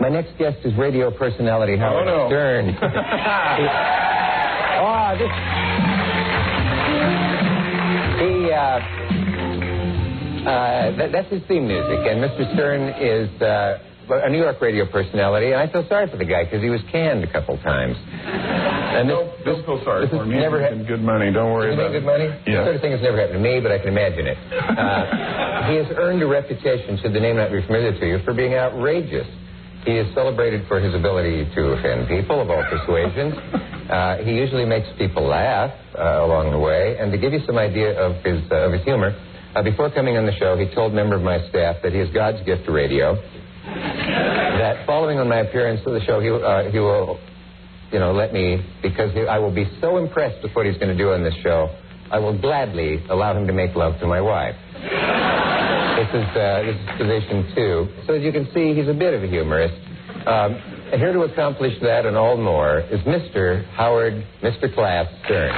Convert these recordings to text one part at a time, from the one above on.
My next guest is radio personality Howard Stern. That's his theme music, and Mr. Stern is a New York radio personality, and I feel sorry for the guy because he was canned a couple times. And don't feel sorry for me. Never had good money. Don't worry about it. Good money? Yeah. That sort of thing has never happened to me, but I can imagine it. He has earned a reputation, should the name not be familiar to you, for being outrageous. He is celebrated for his ability to offend people of all persuasions. He usually makes people laugh along the way. And to give you some idea of his humor, before coming on the show, he told a member of my staff that he is God's gift to radio. That following on my appearance to the show, he will, let me, because I will be so impressed with what he's going to do on this show, I will gladly allow him to make love to my wife. This is position 2. So as you can see, he's a bit of a humorist. And here to accomplish that and all more is Mr. Howard, Mr. Class Stern.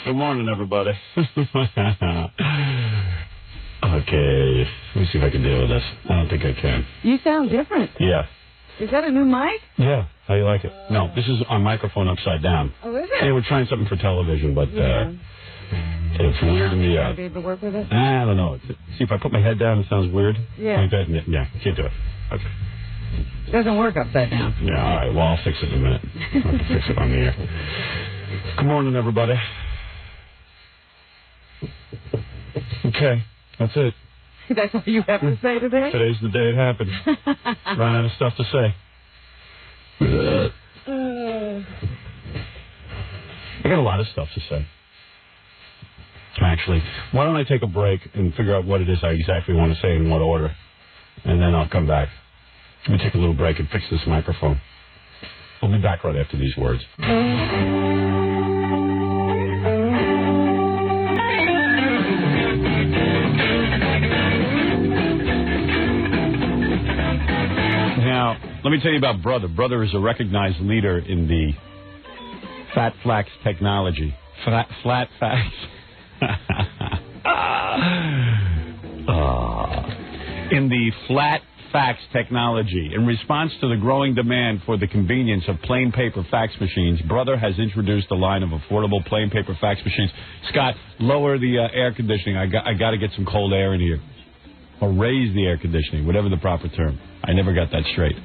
Good morning, everybody. Okay, let me see if I can deal with this. I don't think I can. You sound different. Yeah. Is that a new mic? Yeah. How you like it? No, this is our microphone upside down. Oh, is it? Yeah, we're trying something for television, but it's weirding me out. Be able to work with it? I don't know. See, if I put my head down, it sounds weird. Yeah. Like that? Yeah, can't do it. Okay. It doesn't work upside down. Yeah, all right. Well, I'll fix it in a minute. I'll fix it on the air. Good morning, everybody. Okay, that's it. That's all you have to say today? Today's the day it happened. Ran out of stuff to say. I got a lot of stuff to say. Actually, why don't I take a break and figure out what it is I exactly want to say in what order, and then I'll come back. Let me take a little break and fix this microphone. We'll be back right after these words. Now, let me tell you about Brother. Brother is a recognized leader in the fat flax technology. Flat fax. In the flat fax technology. In response to the growing demand for the convenience of plain paper fax machines, Brother has introduced a line of affordable plain paper fax machines. Scott, lower the air conditioning. I got to get some cold air in here. Or raise the air conditioning, whatever the proper term. I never got that straight.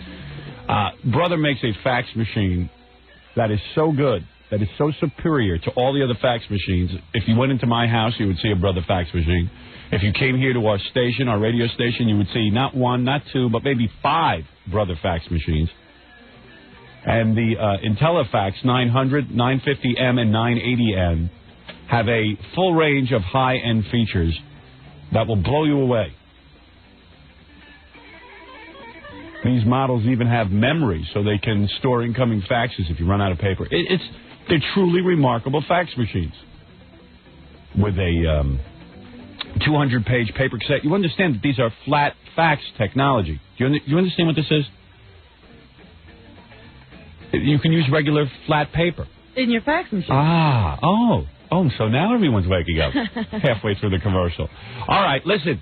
Brother makes a fax machine that is so good, that is so superior to all the other fax machines. If you went into my house, you would see a Brother fax machine. If you came here to our station, our radio station, you would see not one, not two, but maybe 5 Brother fax machines. And the IntelliFax 900, 950M, and 980M have a full range of high-end features that will blow you away. These models even have memory, so they can store incoming faxes if you run out of paper. They're truly remarkable fax machines. With a 200-page paper cassette. You understand that these are flat fax technology. Do you understand what this is? You can use regular flat paper. In your fax machine. Oh, so now everyone's waking up halfway through the commercial. All right, listen.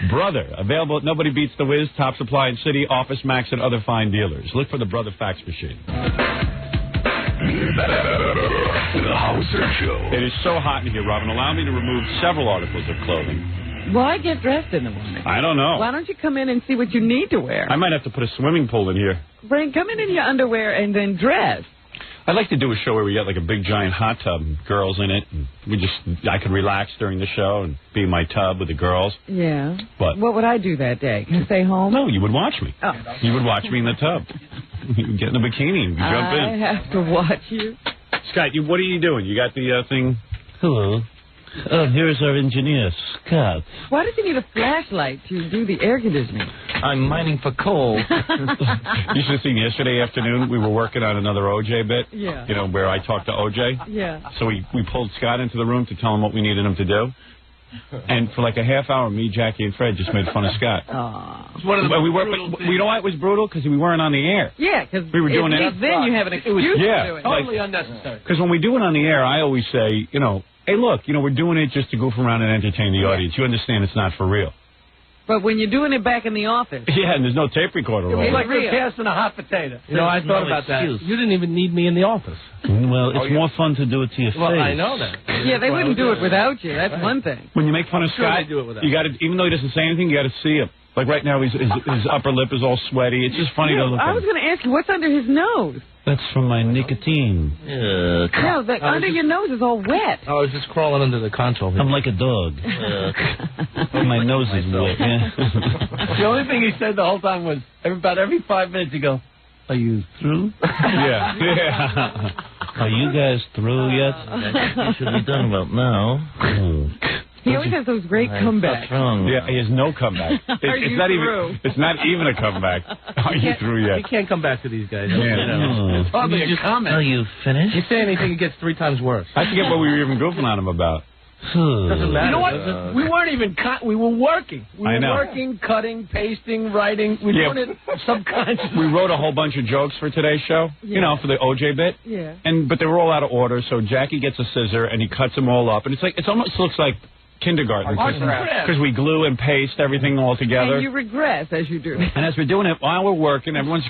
Brother, available at Nobody Beats the Wiz, Top Supply in City, Office Max, and other fine dealers. Look for the Brother fax machine. The Howard Stern Show. It is so hot in here, Robin. Allow me to remove several articles of clothing. Why get dressed in the morning? I don't know. Why don't you come in and see what you need to wear? I might have to put a swimming pool in here. Come in your underwear and then dress. I'd like to do a show where we got like a big giant hot tub and girls in it. And I could relax during the show and be in my tub with the girls. Yeah. But what would I do that day? Can I stay home? No, you would watch me. Oh. You would watch me in the tub. You would get in a bikini and jump in. I have to watch you. Scott, what are you doing? You got the thing? Hello. Here's our engineer, Scott. Why does he need a flashlight to do the air conditioning? I'm mining for coal. You should have seen yesterday afternoon, we were working on another OJ bit. Yeah. You know, where I talked to OJ. Yeah. So we pulled Scott into the room to tell him what we needed him to do. And for like a half hour, me, Jackie, and Fred just made fun of Scott. Aww. One of the you know why it was brutal? Because we weren't on the air. Yeah, because we were doing it. Then you have an excuse to do it. Totally unnecessary. Because when we do it on the air, I always say, you know, hey, look, you know, we're doing it just to goof around and entertain the audience. You understand it's not for real. But when you're doing it back in the office. Yeah, and there's no tape recorder. It's like we're passing a hot potato. You know, I thought about excuse. that. You didn't even need me in the office. Well, it's more fun to do it to your face. Well, I know that. Yeah, they wouldn't do it without you. That's one thing. When you make fun of Scott, do it without you got to, even though he doesn't say anything, you got to see him. Like right now, his upper lip is all sweaty. It's just funny to look at. I was going to ask you, what's under his nose? That's from my nicotine. No, under your nose is all wet. I was just crawling under the console. I'm like a dog. My nose is wet. Yeah. The only thing he said the whole time was, about every 5 minutes, he'd go, "Are you through?" Yeah. Are you guys through yet? You should be done about now. He always has those great comebacks. What's wrong? Yeah, he has no comeback. It's not through? even. It's not even a comeback. Are you through yet? He can't come back to these guys. Yeah. It's hardly a comment. Are you finished? You say anything, it gets 3 times worse. I forget what we were even goofing on him about. Doesn't matter. You know what? We weren't even we were working. We I were know. working, cutting, pasting, writing. We were doing it subconsciously. We wrote a whole bunch of jokes for today's show, you know, for the OJ bit. Yeah. But they were all out of order, so Jackie gets a scissor and he cuts them all up, and it almost looks like kindergarten because we glue and paste everything all together. And you regress as you do. And as we're doing it while we're working, everyone's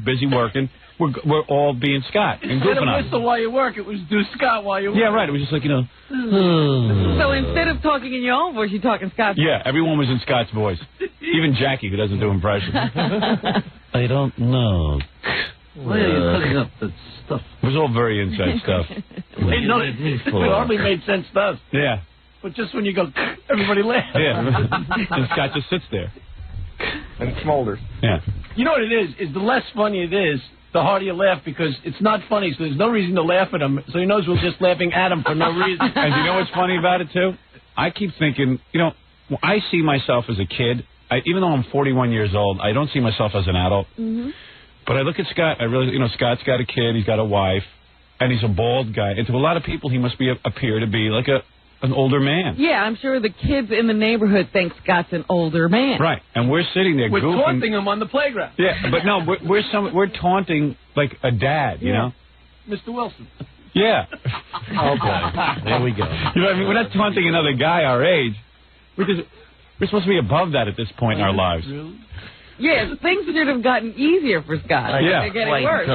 busy working. We're all being Scott and Instead goofing of on whistle while you work, it was do Scott while you work. Yeah, right. It was just like, you know. So instead of talking in your own voice, you're talking Scott's. Yeah, everyone was in Scott's voice. Even Jackie, who doesn't do impressions. I don't know. Why are you cutting up that stuff? It was all very inside stuff. It hardly made sense to us. Yeah. But just when you go, everybody laughs. Yeah. And Scott just sits there. And smolders. Yeah. You know what it is the less funny it is, the harder you laugh because it's not funny, so there's no reason to laugh at him. So he knows we're just laughing at him for no reason. And you know what's funny about it, too? I keep thinking, you know, I see myself as a kid. Even though I'm 41 years old, I don't see myself as an adult. Mm-hmm. But I look at Scott, I really, you know, Scott's got a kid, he's got a wife, and he's a bald guy. And to a lot of people, he must appear to be like an older man. Yeah, I'm sure the kids in the neighborhood think Scott's an older man. Right, and we're sitting there We're goofing. taunting him on the playground. Yeah, but no, we're taunting like a dad, you know? Mr. Wilson. Yeah. Okay, there we go. You know what I mean? We're not taunting another guy our age. We're supposed to be above that at this point in our lives. Really? Yeah, things should have gotten easier for Scott. Yeah. They're getting worse.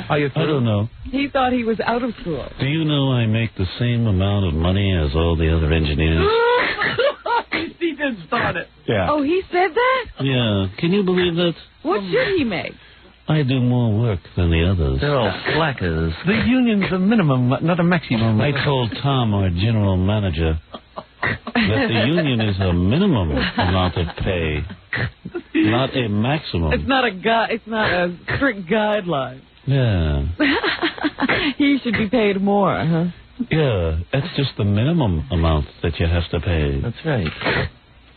I don't know. He thought he was out of school. Do you know I make the same amount of money as all the other engineers? He did start it. Yeah. Oh, he said that? Yeah. Can you believe that? What should he make? I do more work than the others. They're all slackers. The union's a minimum, not a maximum. I told Tom, our general manager, that the union is a minimum amount of pay, not a maximum. It's not a strict guideline. Yeah. He should be paid more, huh? Yeah, that's just the minimum amount that you have to pay. That's right.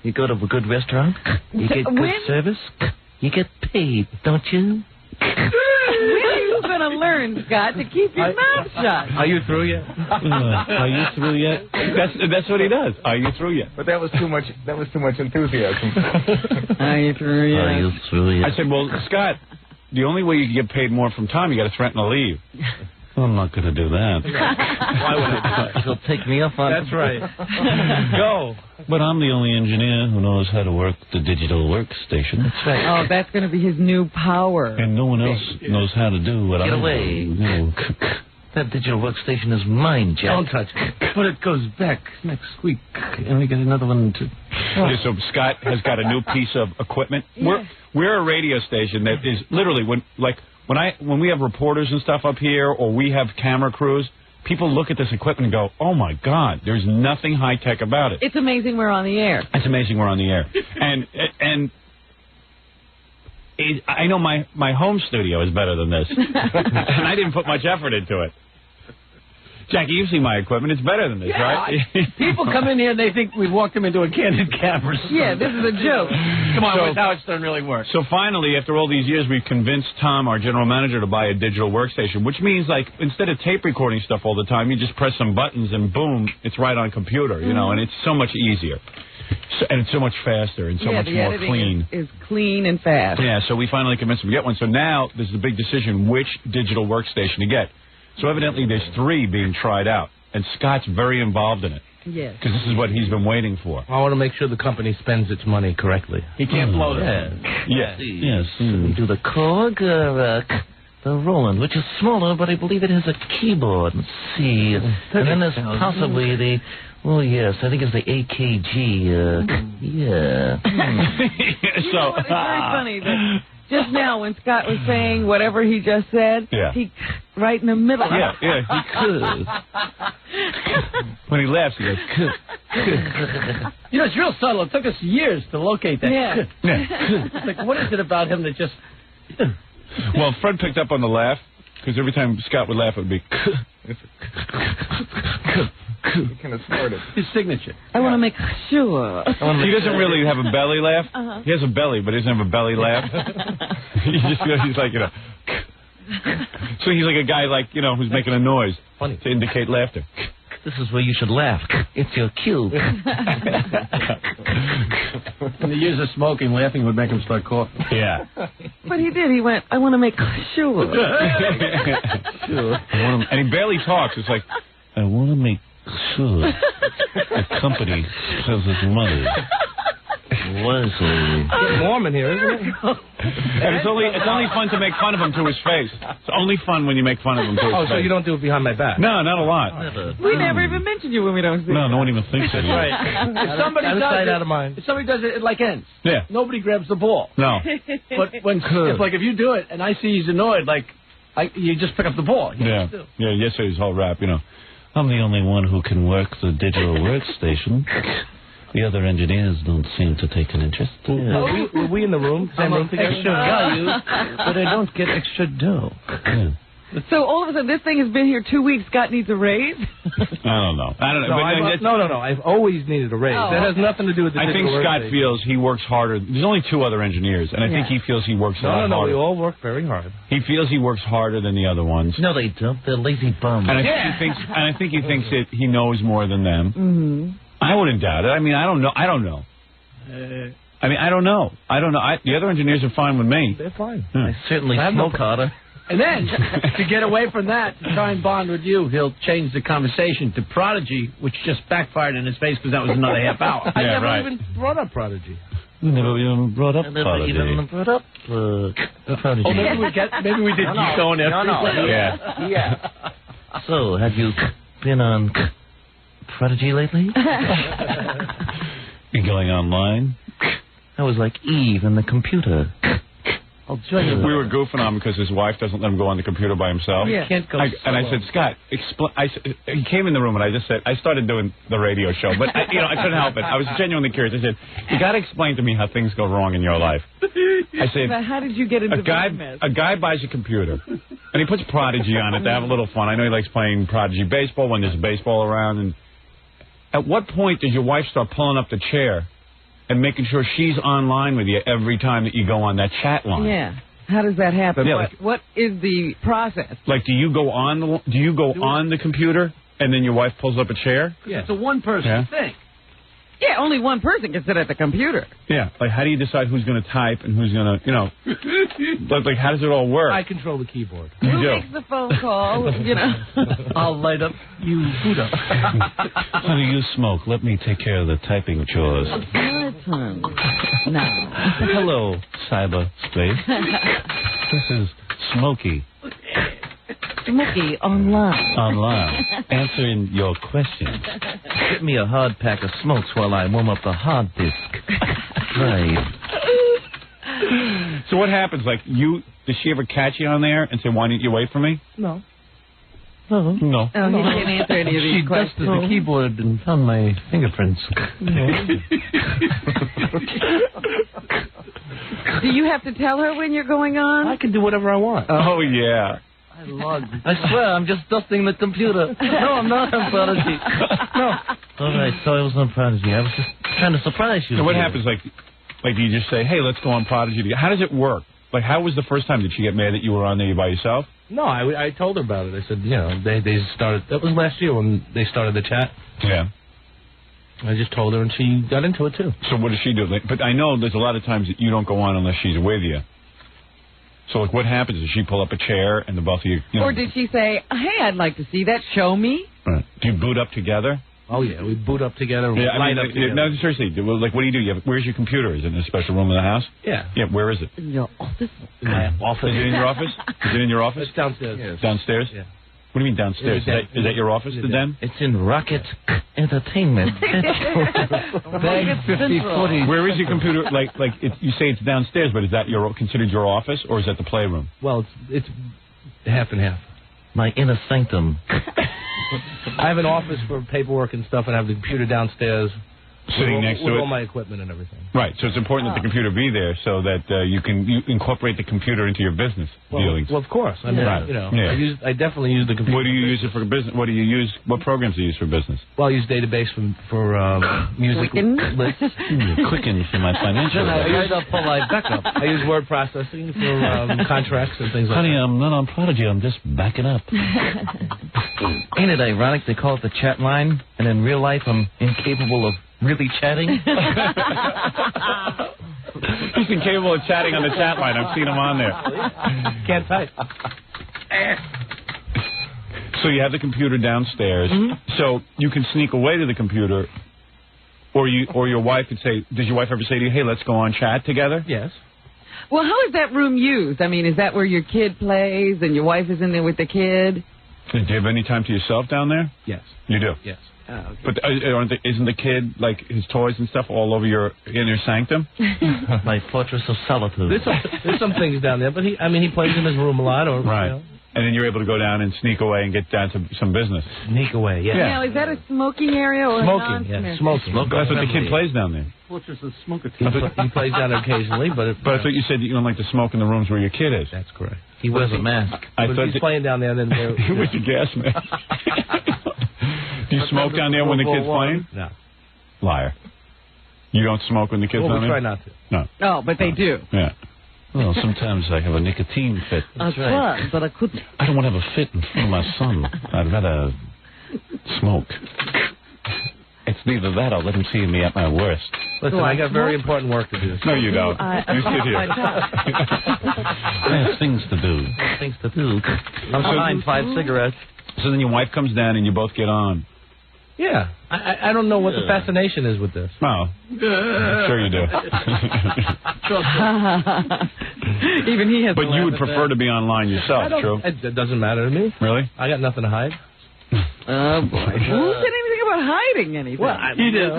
You go to a good restaurant, you get good service, you get paid, don't you? When are you going to learn, Scott, to keep your mouth shut? Are you through yet? Are you through yet? That's what he does. Are you through yet? But that was too much enthusiasm. Are you through yet? Are you through yet? I said, well, Scott, the only way you can get paid more from Tom, you got to threaten to leave. I'm not going to do that. Why would I? He'll take me up on. That's right. Go. But I'm the only engineer who knows how to work the digital workstation. That's right. Oh, that's going to be his new power. And no one else knows how to do what I Get do. away. You know. That digital workstation is mine, Jack. Don't touch it. But it goes back next week, and we get another one to. Yeah, so Scott has got a new piece of equipment. Yeah. We're a radio station that is literally when we have reporters and stuff up here, or we have camera crews, people look at this equipment and go, "Oh my God, there's nothing high tech about it." It's amazing we're on the air. It's amazing we're on the air, and I know my home studio is better than this, and I didn't put much effort into it. Jackie, you've seen my equipment. It's better than this, right? People come in here and they think we've walked them into a candid camera. Yeah, this is a joke. Come on, So- where's Howard Stern really works? So finally, after all these years, we've convinced Tom, our general manager, to buy a digital workstation, which means, like, instead of tape recording stuff all the time, you just press some buttons and boom, it's right on computer, you know, and it's so much easier. And it's so much faster and so much the more editing clean. is clean and fast. Yeah, so we finally convinced him to get one. So now there's the big decision which digital workstation to get. So evidently there's 3 being tried out, and Scott's very involved in it Yes. because this is what he's been waiting for. I want to make sure the company spends its money correctly. He can't blow it. Yeah. Yes. Should we do the Korg or the Roland, which is smaller, but I believe it has a keyboard. Let's see. And then there's possibly the... Oh, yes, I think it's the AKG. Yeah. You know what? It's very funny that just now when Scott was saying whatever he just said, he right in the middle. Yeah, he could. When he laughs, he goes, You know, it's real subtle. It took us years to locate that. Yeah. It's like, what is it about him that just... Well, Fred picked up on the laugh, because every time Scott would laugh, it would be... He kind of snorted. His signature. I want to make sure. He doesn't really have a belly laugh. He has a belly, but he doesn't have a belly laugh. He's like, you know... So he's like a guy, like, you know, who's making a noise to indicate laughter. This is where you should laugh. It's your cue. In the years of smoking, laughing would make him start coughing. Yeah. But he did. He went, I want to make sure. And he barely talks. It's like, I want to make sure the company spends its money wisely. It's warm in here, isn't it? and it's only fun to make fun of him to his face. It's only fun when you make fun of him to his face. So you don't do it behind my back? No, not a lot. We never even mentioned you when we don't see No one even thinks of you. Right. If somebody Out of does sight, it, out of mind. if somebody does it, it like ends. Yeah. Nobody grabs the ball. No. But when it's like if you do it and I see he's annoyed, like you just pick up the ball. You Yeah. just do. Yeah, yesterday's whole rap, you know. I'm the only one who can work the digital workstation. The other engineers don't seem to take an interest. Were we in the room? Same room together? Extra value, but I don't get extra dough. Yeah. So all of a sudden, this thing has been here 2 weeks. Scott needs a raise? I don't know. No. I've always needed a raise. Oh. That has nothing to do with the I think digital Scott workstation. feels he works harder. There's only 2 other engineers, and I think he feels he works a lot No, harder. we all work very hard. He feels he works harder than the other ones. No, they don't. They're lazy bums. And I think he thinks that he knows more than them. Mm-hmm. I wouldn't doubt it. I mean, I don't know. I don't know. The other engineers are fine with me. They're fine. I certainly smoke harder. And then, to get away from that, to try and bond with you, he'll change the conversation to Prodigy, which just backfired in his face because that was another half hour. I never even brought up Prodigy. We never even brought up Prodigy. Prodigy. Oh, maybe we did keep going after. Yeah. So, have you been on Prodigy lately? You going online? I was like Eve in the computer. I'll join you. We were goofing on him because his wife doesn't let him go on the computer by himself. Yeah. Can't go And I said, Scott, he came in the room and I started doing the radio show, but I couldn't help it. I was genuinely curious. I said, you got to explain to me how things go wrong in your life. I said, But how did you get into a guy buys a computer and he puts Prodigy on it to have a little fun. I know he likes playing Prodigy baseball when there's baseball around. And at what point did your wife start pulling up the chair and making sure she's online with you every time that you go on that chat line? Yeah. How does that happen? Yeah, What is the process? Like, do you go on the computer and then your wife pulls up a chair? Yeah. It's a one-person thing. Yeah, only one person can sit at the computer. Yeah. Like, how do you decide who's going to type and who's going to, like, how does it all work? I control the keyboard. You Who do. makes the phone call? I'll light up you Buddha. How do you smoke? Let me take care of the typing chores. Your turn. No. Hello, cyberspace. This is Smokey Smokey online. online, answering your questions. Get me a hard pack of smokes while I warm up the hard disk. Right. So what happens? Like, does she ever catch you on there and say, why didn't you wait for me? No. No. Oh, he can't answer any of these She questions. dusted the keyboard and found my fingerprints. Do you have to tell her when you're going on? I can do whatever I want. Oh, yeah. I swear, I'm just dusting the computer. No, I'm not on Prodigy. No. All right, so I was on Prodigy. I was just trying to surprise you. So what happens, like you just say, hey, let's go on Prodigy together. How does it work? Like, how was the first time? Did she get mad that you were on there by yourself? No, I told her about it. I said, you know, they started. That was last year when they started the chat. Yeah. I just told her, and she got into it, too. So what does she do? Like, but I know there's a lot of times that you don't go on unless she's with you. So, like, what happens? Does she pull up a chair and the both of you... know, or did she say, hey, I'd like to see that. Show me? Right. Do you boot up together? Oh, yeah. We boot up together. Yeah, light up together. No, seriously. Like, what do you do? Where's your computer? Is it in a special room in the house? Yeah. Yeah, where is it? In your office? In my office. Is it in your office? Is it in your office? It's downstairs. Yes. Downstairs? Yeah. What do you mean downstairs? Is that your office, the den? It's in Rocket Entertainment. Bag 50-40. Where is your computer? You say it's downstairs, but is that considered your office, or is that the playroom? Well, it's half and half. My inner sanctum. I have an office for paperwork and stuff, and I have the computer downstairs. Sitting next to with it? all my equipment and everything. Right, so it's important that the computer be there so that you incorporate the computer into your business dealings. Well, of course. I mean, Right. you know, Yeah. I definitely use the computer. What do you use it for business? What programs do you use for business? Well, I use database for music Quicken? lists. Quicken for my financial. I use Polite Backup. I use word processing for contracts and things like Honey, that. I'm not on Prodigy. I'm just backing up. Ain't it ironic they call it the chat line, and in real life I'm incapable of really chatting? He's incapable of chatting on the chat line. I've seen him on there. Can't type. So you have the computer downstairs. So you can sneak away to the computer, or your wife could say, does your wife ever say to you, hey, let's go on chat together? Yes. Well, how is that room used? I mean, is that where your kid plays and your wife is in there with the kid? Do you have any time to yourself down there? Yes. You do? Yes. Oh, okay. But isn't the kid, like, his toys and stuff all over your inner sanctum? My fortress of solitude. There's some things down there, but he plays in his room a lot, or Right. you know, And then you're able to go down and sneak away and get down to some business. sneak away. Yeah. Now, is that a smoking area or Smoking. a Yeah. non-smoking? Smoking. That's what the kid plays down there. Fortress of Smoker. He plays down there occasionally, but But I thought you said that you don't like to smoke in the rooms where your kid is. that's correct. He wears a mask. I But thought if he's playing down there, then with your gas mask. Do you smoke down there when the kid's playing? No. Liar. You don't smoke when the kid's Well, on we there? try not to. No. No, but they do. Yeah. Well, sometimes I have a nicotine fit. That's right. But I couldn't. I don't want to have a fit in front of my son. I'd rather smoke. It's neither that or let him see me at my worst. Listen, I got very important work to do. No, you don't. You sit here. I have things to do. Things to do. I'm behind 5 cigarettes. So then your wife comes down and you both get on. Yeah. I don't know what the fascination is with this. Oh. Sure you do. Even he has. But you would prefer to be online yourself, true? It doesn't matter to me. Really? I got nothing to hide. Oh, boy. Who said anything about hiding anything? Well, he did.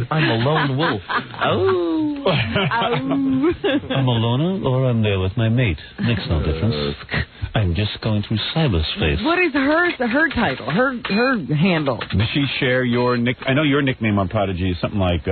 I'm a lone wolf. Oh. I'm a loner or I'm there with my mate. Makes no difference. I'm just going through cyberspace. What is her title? Her handle? Does she share your nick? I know your nickname on Prodigy is something like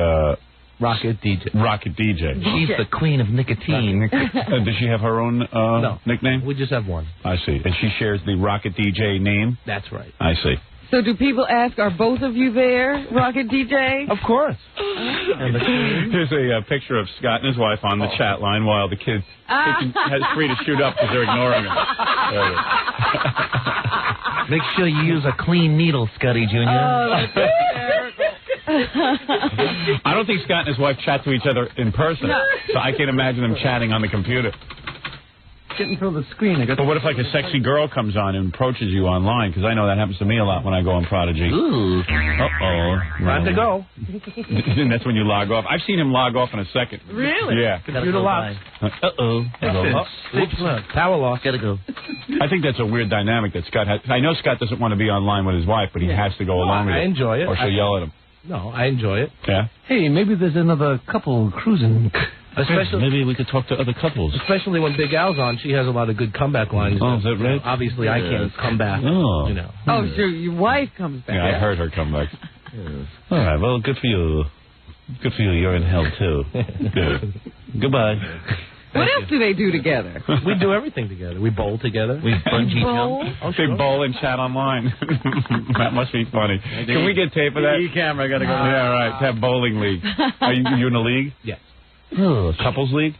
Rocket DJ. Rocket DJ. She's the queen of nicotine. Does she have her own No. nickname? We just have one. I see. And she shares the Rocket DJ name? That's right. I see. So do people ask, are both of you there, Rocket DJ? Of course. Here's a picture of Scott and his wife on the chat line while the kid has free to shoot up because they're ignoring him. Make sure you use a clean needle, Scotty Jr. Oh, that's hysterical. I don't think Scott and his wife chat to each other in person, so I can't imagine them chatting on the computer. Getting through the screen. But what if, like, a sexy girl comes on and approaches you online? Because I know that happens to me a lot when I go on Prodigy. Ooh. Uh-oh. Time to go. And that's when you log off. I've seen him log off in a second. Really? Yeah. Computer locks. Uh-oh. Oops. Power loss. Gotta go. I think that's a weird dynamic that Scott has. I know Scott doesn't want to be online with his wife, but he has to go along with it. I enjoy it. Or she'll yell at him. No, I enjoy it. Yeah? Hey, maybe there's another couple cruising. Maybe we could talk to other couples. Especially when Big Al's on, she has a lot of good comeback lines. Oh, is that right? Obviously, I can't come back. Oh. You know. Oh, so your wife comes back. Yeah, I've heard her come back. All right, well, good for you. Good for you. You're in hell, too. Good. Goodbye. What else do they do together? We do everything together. We bowl together. We bungee bowl? jump. Oh, They bowl and chat online. That must be funny. Can we get tape of that? camera, I gotta go. Yeah, right. To have bowling league. Are you in a league? Yes. Oh, couples league?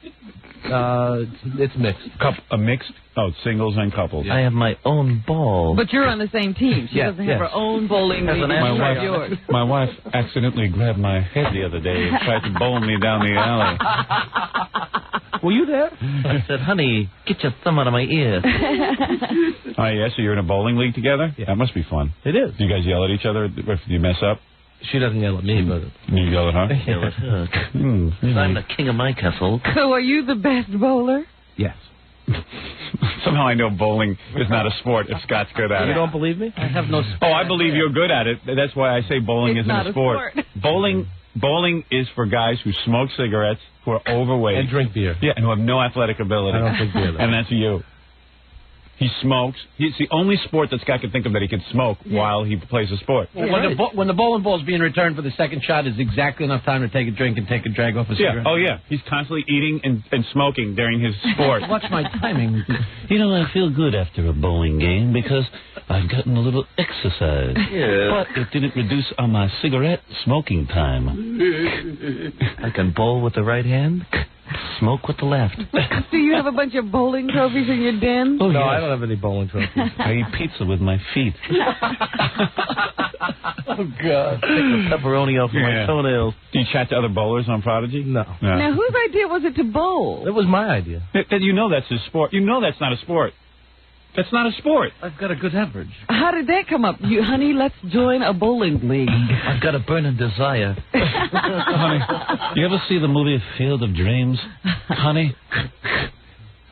It's mixed. A mixed? Oh, singles and couples. I have my own ball. But you're on the same team. She doesn't have her own bowling league. My wife accidentally grabbed my head the other day and tried to bowl me down the alley. Were you there? I said, honey, get your thumb out of my ear. Oh, yeah, so you're in a bowling league together? Yeah. That must be fun. It is. Do you guys yell at each other if you mess up? She doesn't yell at me, but... You yell at her? I yell at her. I'm the king of my castle. So are you the best bowler? Yes. Somehow I know bowling is not a sport if Scott's good at it. You don't believe me? I have no... Oh, I believe you're good at it. That's why I say bowling isn't not a sport. Bowling is for guys who smoke cigarettes, who are overweight. And drink beer. Yeah, and who have no athletic ability. I don't drink beer, though. And that's you. He smokes. It's the only sport that Scott can think of that he can smoke while he plays a sport. Well, when the bowling ball's being returned for the second shot, is exactly enough time to take a drink and take a drag off a cigarette. Oh, yeah. He's constantly eating and smoking during his sport. Watch my timing. You know, I feel good after a bowling game because I've gotten a little exercise. Yeah. But it didn't reduce on my cigarette smoking time. I can bowl with the right hand, smoke with the left. Do you have a bunch of bowling trophies in your den? Oh, No, yes. I don't have any bowling trophies. I eat pizza with my feet. Oh, God. Take the pepperoni off of my toenails. Do you chat to other bowlers on Prodigy? No. Now, whose idea was it to bowl? That was my idea. Then you know that's a sport. You know that's not a sport. That's not a sport. I've got a good average. How did that come up? Honey, let's join a bowling league. I've got a burning desire. Honey, you ever see the movie Field of Dreams? Honey,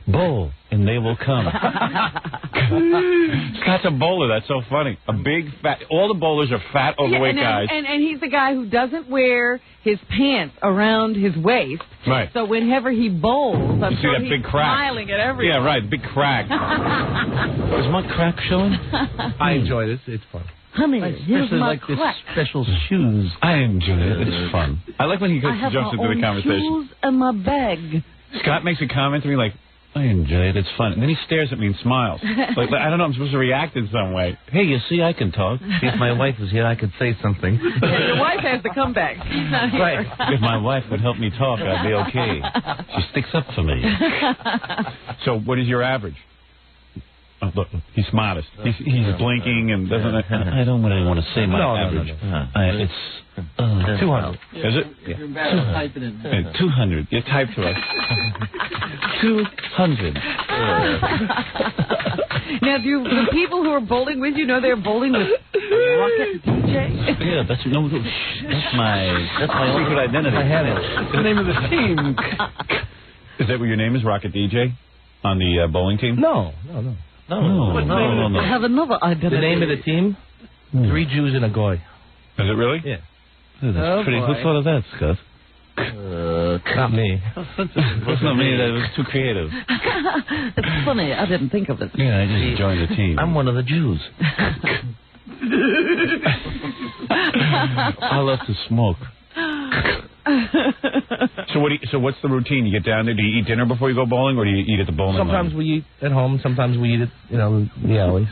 bowl, and they will come. Scott's a bowler. That's so funny. A big, fat... All the bowlers are fat, overweight guys. And he's the guy who doesn't wear his pants around his waist. Right. So whenever he bowls, I'm You see sure that he's big crack. smiling at everyone. Yeah, right. Big crack. Is my crack showing? I enjoy this. It's fun. Honey, I here's especially my like this crack. special shoes. I enjoy it. It's fun. I like when he I have jumps my into the own conversation. shoes and my bag. Scott makes a comment to me like, I enjoy it. It's fun. And then he stares at me and smiles. like I don't know. I'm supposed to react in some way. Hey, you see, I can talk. If my wife was here, I could say something. Yeah, your wife has the comeback. She's not here. Right. If my wife would help me talk, I'd be okay. She sticks up for me. So what is your average? Oh, look, he's modest. He's blinking and doesn't... I don't really want to say my average. It's 200. Is it? Yeah. 200. You type to us. 200. Now, do the people who are bowling with you know they're bowling with Rocket DJ? Yeah, that's my secret identity. I had it. It's the name of the team. Is that what your name is, Rocket DJ? On the bowling team? No. No. I have another identity. The name of the team? 3 Jews and a Goy. Is it really? Yeah. That's pretty. Who thought of that, Scott? Not me. That's not me. That was too creative. It's funny. I didn't think of it. Yeah, I just joined the team. I'm one of the Jews. I love to smoke. So what's the routine? You get down there. Do you eat dinner before you go bowling, or do you eat at the bowling? Sometimes we eat at home. Sometimes we eat at, in the alleys.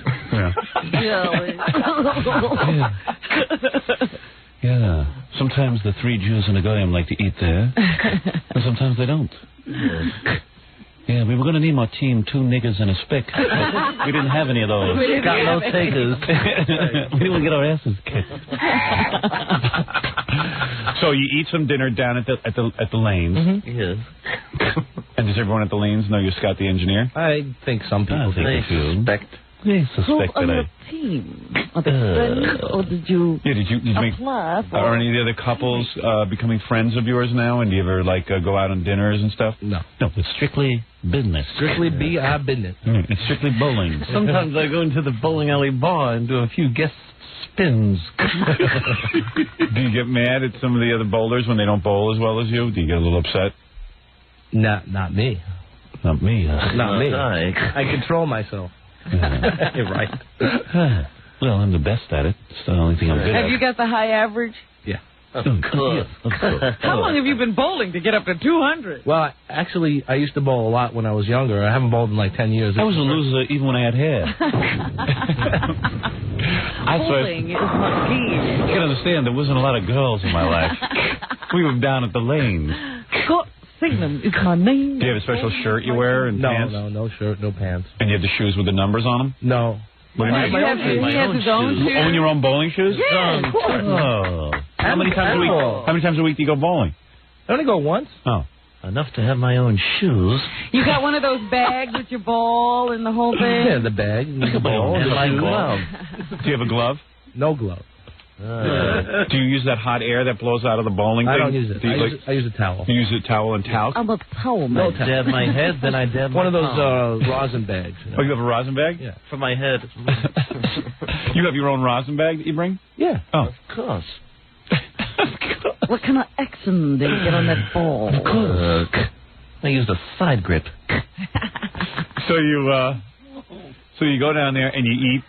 Yeah. Sometimes the 3 Jews and a Goyim like to eat there, and sometimes they don't. Yeah, we were going to name our team 2 Niggers and a Spick, but we didn't have any of those. Got no takers. We didn't get our asses kicked. So you eat some dinner down at the lanes. Mm-hmm. Yes. And does everyone at the lanes know you're Scott the engineer? I think some people think They suspect. They Who suspect on that your team? Are they friends, or did you Yeah. Did you make? apply for... Are any of the other couples becoming friends of yours now? And do you ever go out on dinners and stuff? No. No, it's strictly business. Strictly be our business. It's strictly bowling. Sometimes I go into the bowling alley bar and do a few guest spins. Do you get mad at some of the other bowlers when they don't bowl as well as you? Do you get a little upset? Not me. Not me. Not me. I I control myself. You're right. Well, I'm the best at it. It's the only thing I'm good at. Have you got the high average? Yeah. Of course. How long have you been bowling to get up to 200? Well, actually, I used to bowl a lot when I was younger. I haven't bowled in like 10 years. I was a loser even when I had hair. Bowling is my game. You can understand, there wasn't a lot of girls in my life. We were down at the lanes. Scott Signum is my name. Do you have a special shirt you wear and pants? No shirt, no pants. And you have the shoes with the numbers on them? No. He has his own shoes. Own your own bowling shoes? Yeah, of course. Oh. How many times a week do you go bowling? I only go once. Oh. Enough to have my own shoes. You got one of those bags with your ball and the whole thing? Yeah, the bag, the ball, And my glove. Do you have a glove? No glove. Do you use that hot air that blows out of the bowling thing? I don't use it. I use a towel. You use a towel and talc? I'm a towel man. I dab my head, then I dab one of my those palm. rosin bags. You know? Oh, you have a rosin bag? Yeah. For my head. You have your own rosin bag that you bring? Yeah. Oh. Of course. What kind of action did you get on that ball? Of course. I used a side grip. So you go down there and you eat.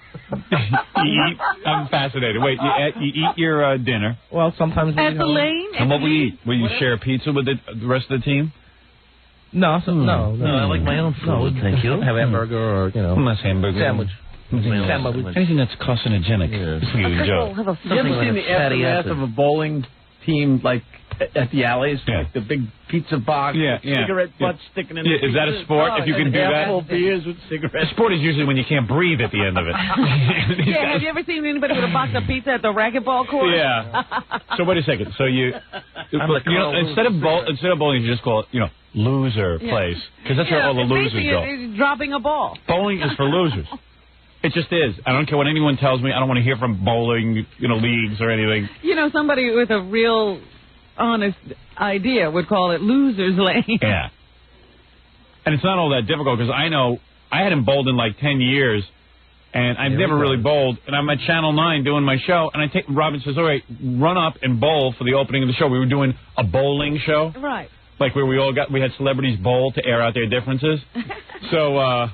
I'm fascinated. Wait, you eat your dinner. Well, sometimes at the lane. And what will you eat? Will you share pizza with the rest of the team? No, no. I like my own food, thank you. Have hamburger or Less hamburger. sandwich. Anything that's carcinogenic. Yes. For you, Joe. You ever seen the aftermath of a bowling team like at the alleys? Yeah. Like the big pizza box, cigarette butts sticking in. Is that a sport? If you can do that, full beers with cigarettes. Sport is usually when you can't breathe at the end of it. Yeah, have you ever seen anybody with a box of pizza at the racquetball court? Yeah. So wait a second. So instead of bowling, you just call it loser place, because that's where all the losers go. It's dropping a ball. Bowling is for losers. It just is. I don't care what anyone tells me. I don't want to hear from bowling, leagues or anything. Somebody with a real honest idea would call it loser's lane. Yeah. And it's not all that difficult, because I know I hadn't bowled in like 10 years, and I've never really bowled. And I'm at Channel 9 doing my show, and Robin says, all right, run up and bowl for the opening of the show. We were doing a bowling show. Right. Like where we had celebrities bowl to air out their differences. So,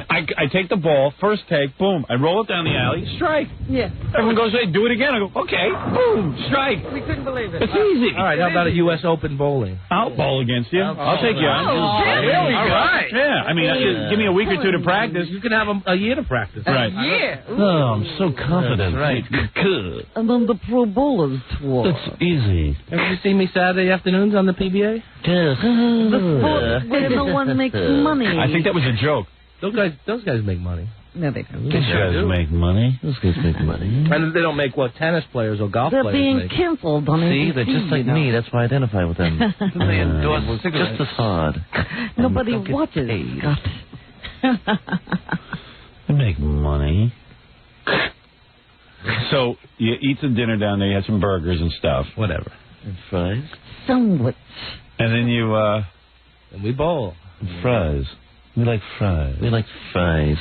I take the ball, first take, boom. I roll it down the alley, strike. Yeah. Everyone goes, hey, do it again. I go, okay, boom, strike. We couldn't believe it. It's easy. All right, how about a U.S. Open bowling? I'll bowl against you. I'll take you on. There we go. All right. Yeah, I mean, give me a week or two to practice. You can have a year to practice. Right. Yeah. Oh, I'm so confident. Right. Good. And on the Pro Bowlers tour. It's easy. Have you seen me Saturday afternoons on the PBA? Yes. The sport where no one makes money. I think that was a joke. Those guys make money. No, they don't. These guys make money. Those guys make money. And they don't make what tennis players or golf They're players being make. canceled on See, ABC, they're just like me. That's why I identify with them. They endorse cigarettes. just as hard. Nobody Don't get watches. paid. Scott. They make money. So you eat some dinner down there. You had some burgers and stuff. Whatever. And fries. Sandwich. And then you And we bowl. fries. We like fries. We like fries.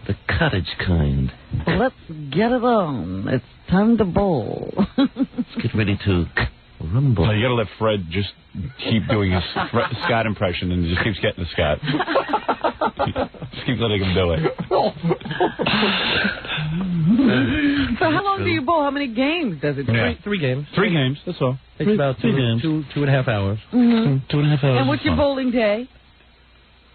The cottage kind. Let's get it on. It's time to bowl. Let's get ready to rumble. Well, you got to let Fred just keep doing his Scott impression, and just keeps getting the Scott. Just keep letting him do it. So how long do you bowl? How many games does it take? Yeah. 3 games. 3 games. That's all. Takes about three games. 2.5 hours. Mm-hmm. 2.5 hours. And what's your bowling day?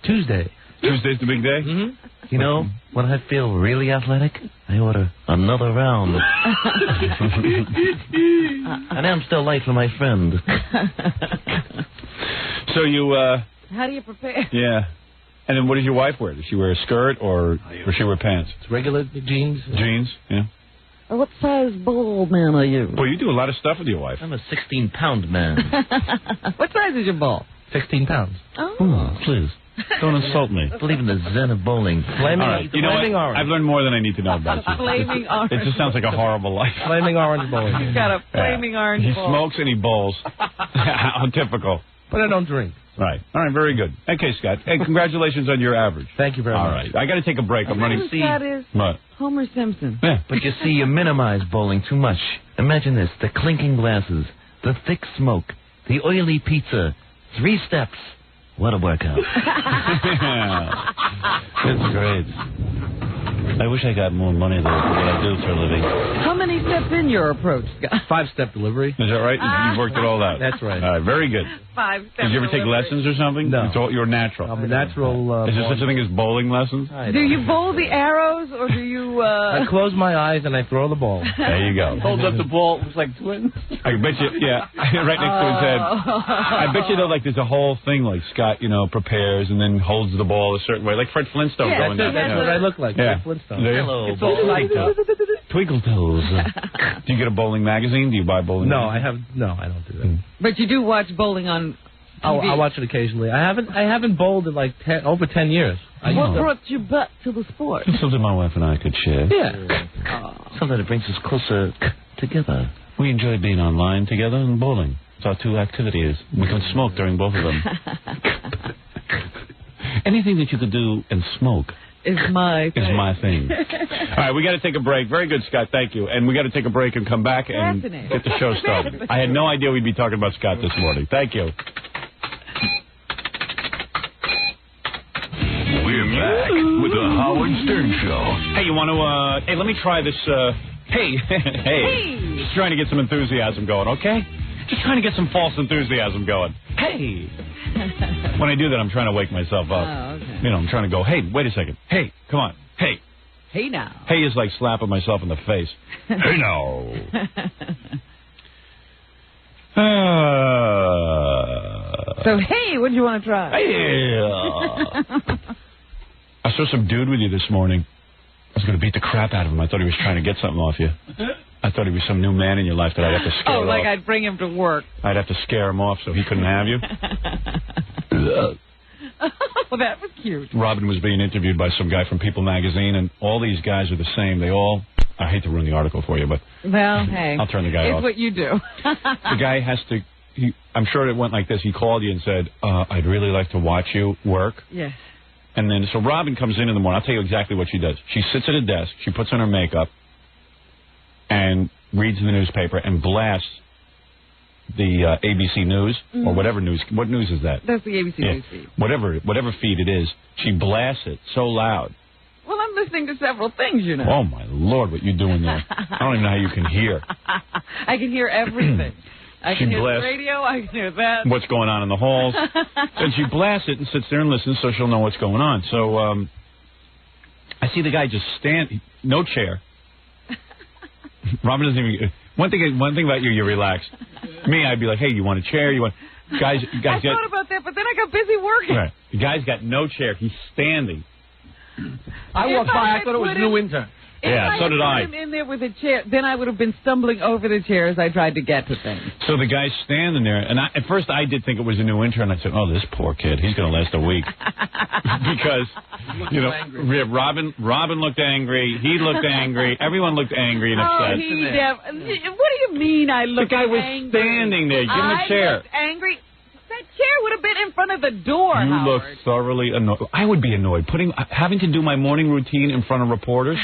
Tuesday. Tuesday's the big day? Mm-hmm. You know, when I feel really athletic, I order another round. And I'm still late for my friend. So you, How do you prepare? yeah. And then what does your wife wear? Does she wear a skirt or does she wear pants? It's regular jeans. Jeans? Yeah. What size bowl man are you? Well, you do a lot of stuff with your wife. I'm a 16-pound man. What size is your ball? 16 pounds. Oh. Please. Don't insult me. I believe in the zen of bowling. Flaming, All right. You know what? flaming orange. I've learned more than I need to know about you. Flaming orange. It just sounds like a horrible life. Flaming orange bowling. He's got a flaming orange He ball. smokes and he bowls. How typical. But I don't drink. Right. All right. Very good. Okay, Scott. Hey, congratulations on your average. Thank you very All much. right. I got to take a break. I'm running. That is What? Homer Simpson. Yeah. But you see, you minimize bowling too much. Imagine this, the clinking glasses, the thick smoke, the oily pizza, 3 steps. What a workout. It's great. I wish I got more money, though, for what I do for a living. How many steps in your approach, Scott? 5-step delivery. Is that right? You've worked it all out. That's right. All right, very good. 5-step Did you ever take lessons or something? No. It's all, you're natural. I'm a natural. Is there such a thing as bowling lessons? Do you bowl the arrows, or do you... I close my eyes and I throw the ball. There you go. Holds up the ball. Looks like twins. I bet you, yeah, right next to his head. I bet you, though, like, there's a whole thing, like, Scott, prepares and then holds the ball a certain way. Like Fred Flintstone going down. That's what I look like. Yeah. Fred Flintstone. Hello, It's all psyched up. Twinkle toes. Do you get a bowling magazine? Do you buy bowling No, magazine? I don't do that. But you do watch bowling on TV. I watch it occasionally. I haven't bowled in like over 10 years. What brought you back to the sport? It's something my wife and I could share. Yeah. Something that brings us closer together. We enjoy being online together and bowling. It's our two activities. We can smoke during both of them. Anything that you could do and smoke is my thing. All right, we got to take a break. Very good, Scott. Thank you. And we got to take a break and come back and get the show started. I had no idea we'd be talking about Scott this morning. Thank you. We're back with the Howard Stern Show. Hey, you want to, hey, let me try this, hey. Just trying to get some enthusiasm going, okay? Just trying to get some false enthusiasm going. Hey. When I do that, I'm trying to wake myself up. Oh, okay. I'm trying to go, hey, wait a second. Hey, come on. Hey. Hey now. Hey is like slapping myself in the face. Hey now. So, hey, what do you want to try? I saw some dude with you this morning. I was going to beat the crap out of him. I thought he was trying to get something off you. I thought he was some new man in your life that I'd have to scare off. Like I'd bring him to work. I'd have to scare him off so he couldn't have you. Well, that was cute. Robin was being interviewed by some guy from People magazine, and all these guys are the same. They all... I hate to ruin the article for you, but... Well, hey. I'll turn the guy off. It's what you do. The guy has to... I'm sure it went like this. He called you and said, I'd really like to watch you work. Yes. And then, so Robin comes in the morning. I'll tell you exactly what she does. She sits at a desk. She puts on her makeup and reads the newspaper and blasts the ABC News or whatever news. What news is that? That's the ABC News feed. Whatever feed it is, she blasts it so loud. Well, I'm listening to several things, Oh, my Lord, what you doing there? I don't even know how you can hear. I can hear everything. I can hear the radio, I can hear that. What's going on in the halls. And she blasts it and sits there and listens so she'll know what's going on. So I see the guy just stand, no chair. Robin doesn't even... One thing about you, you're relaxed. Me, I'd be like, hey, you want a chair? Guys I thought about that, but then I got busy working. Right. The guy's got no chair. He's standing. I walked by, I thought it was a new intern. Yeah, so did I. If I had put him in there with a chair, then I would have been stumbling over the chair as I tried to get to things. So the guy's standing there, and at first I did think it was a new intern. I said, oh, this poor kid, he's going to last a week. Because, Robin looked angry, he looked angry, everyone looked angry and upset. What do you mean I looked angry? The guy was standing there. Give him a chair. I looked angry. That chair would have been in front of the door, You Howard. look thoroughly annoyed. I would be annoyed. Having to do my morning routine in front of reporters.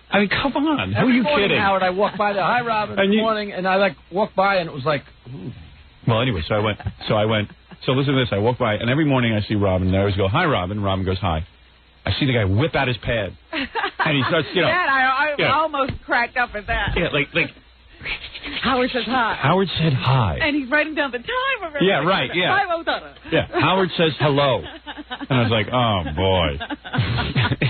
I mean, come on. Who are you kidding? Howard, I walked by there. Hi, Robin. Good morning. And I walked by and it was like... Ooh. Well, anyway, so I went. So listen to this. I walk by, and every morning I see Robin, and I always go, hi, Robin. Robin goes, hi. I see the guy whip out his pad. And he starts, I almost cracked up at that. Yeah, like... Howard says hi. Howard said hi. And he's writing down the time of everything. Yeah, right, yeah. 5:00. Yeah, Howard says hello. And I was like, oh, boy.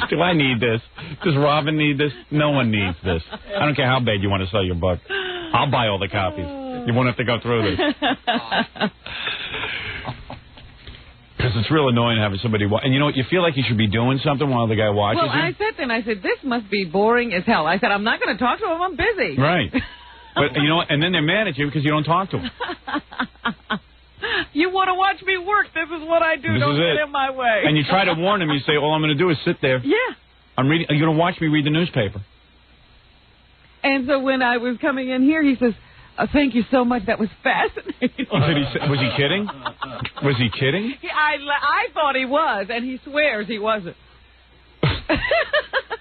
Do I need this? Does Robin need this? No one needs this. I don't care how bad you want to sell your book. I'll buy all the copies. You won't have to go through this. Because it's real annoying having somebody watch. And you know what? You feel like you should be doing something while the guy watches you. Well, I said, this must be boring as hell. I said, I'm not going to talk to him. I'm busy. Right. But you know what? And then they're mad at you because you don't talk to them. You want to watch me work. This is what I do. Don't get in my way. And you try to warn him. You say, all I'm going to do is sit there. Yeah. I'm reading. You're going to watch me read the newspaper. And so when I was coming in here, he says, thank you so much. That was fascinating. Was he kidding? Was he kidding? I thought he was, and he swears he wasn't.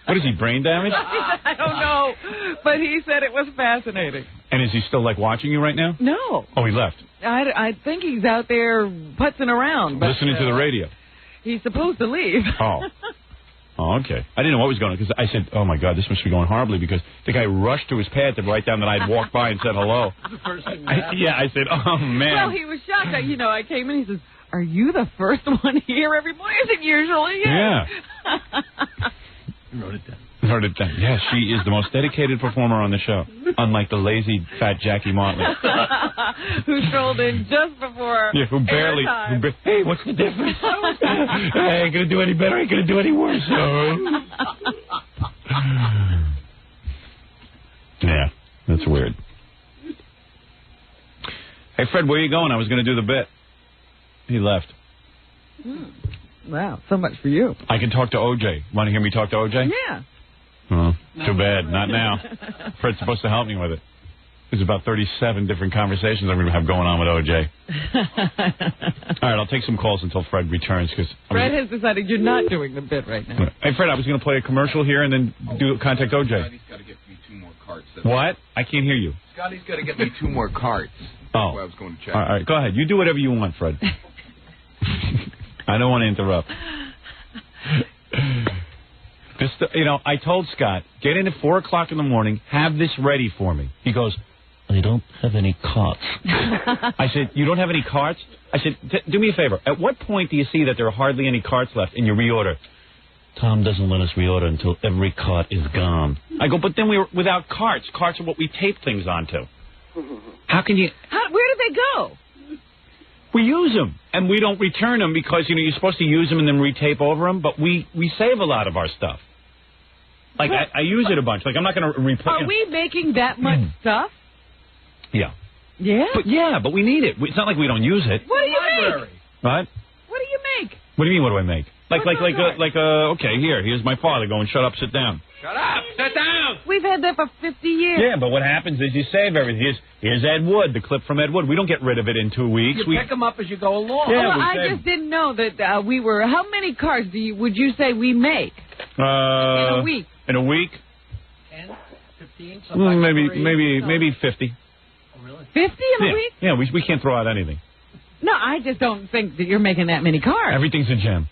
What is he, brain damaged? I don't know, but he said it was fascinating. And is he still, watching you right now? No. Oh, he left. I think he's out there putzing around. But, listening to the radio. He's supposed to leave. Oh. Oh, okay. I didn't know what was going on because I said, oh, my God, this must be going horribly because the guy rushed to his pad to write down that I'd walked by and said hello. The first thing I said, oh, man. Well, he was shocked. I came in, he says, are you the first one here every morning? I said, usually, yes. You wrote it down. Wrote it down. Yeah, she is the most dedicated performer on the show, unlike the lazy, fat Jackie Motley. Who strolled in just before hey, what's the difference? I ain't going to do any better. I ain't going to do any worse. Yeah, that's weird. Hey, Fred, where are you going? I was going to do the bit. He left. Wow, so much for you. I can talk to OJ. Want to hear me talk to OJ? Yeah. Oh, too bad. Not now. Fred's supposed to help me with it. There's about 37 different conversations I'm going to have going on with OJ. All right, I'll take some calls until Fred returns. Fred has decided you're not doing the bit right now. Hey, Fred, I was going to play a commercial here and then contact OJ. Scotty's got to get me 2 more carts. What? I can't hear you. Scotty's got to get me 2 more carts. Oh. That's why I was going to check. All right, go ahead. You do whatever you want, Fred. I don't want to interrupt. I told Scott, get in at 4 o'clock in the morning, have this ready for me. He goes, I don't have any carts. I said, you don't have any carts? I said, do me a favor. At what point do you see that there are hardly any carts left and you reorder? Tom doesn't let us reorder until every cart is gone. I go, but then we were without carts. Carts are what we tape things onto. How can you... Where did they go? We use them, and we don't return them because, you're supposed to use them and then retape over them, but we save a lot of our stuff. Like, I use it a bunch. Like, I'm not going to replace... Are we making that much stuff? Yeah. Yeah? But we need it. It's not like we don't use it. What do you make? What? What do you make? What do you mean, what do I make? Okay, here's my father going, shut up, sit down. Shut up, sit down! We've had that for 50 years. Yeah, but what happens is you save everything. Here's Ed Wood, the clip from Ed Wood. We don't get rid of it in 2 weeks. You pick them up as you go along. Yeah, I just didn't know that how many cars would you say we make? In a week? In a week? 10, 15, something maybe 50. Oh, really? 50 in a week? Yeah, we can't throw out anything. No, I just don't think that you're making that many cars. Everything's a gem.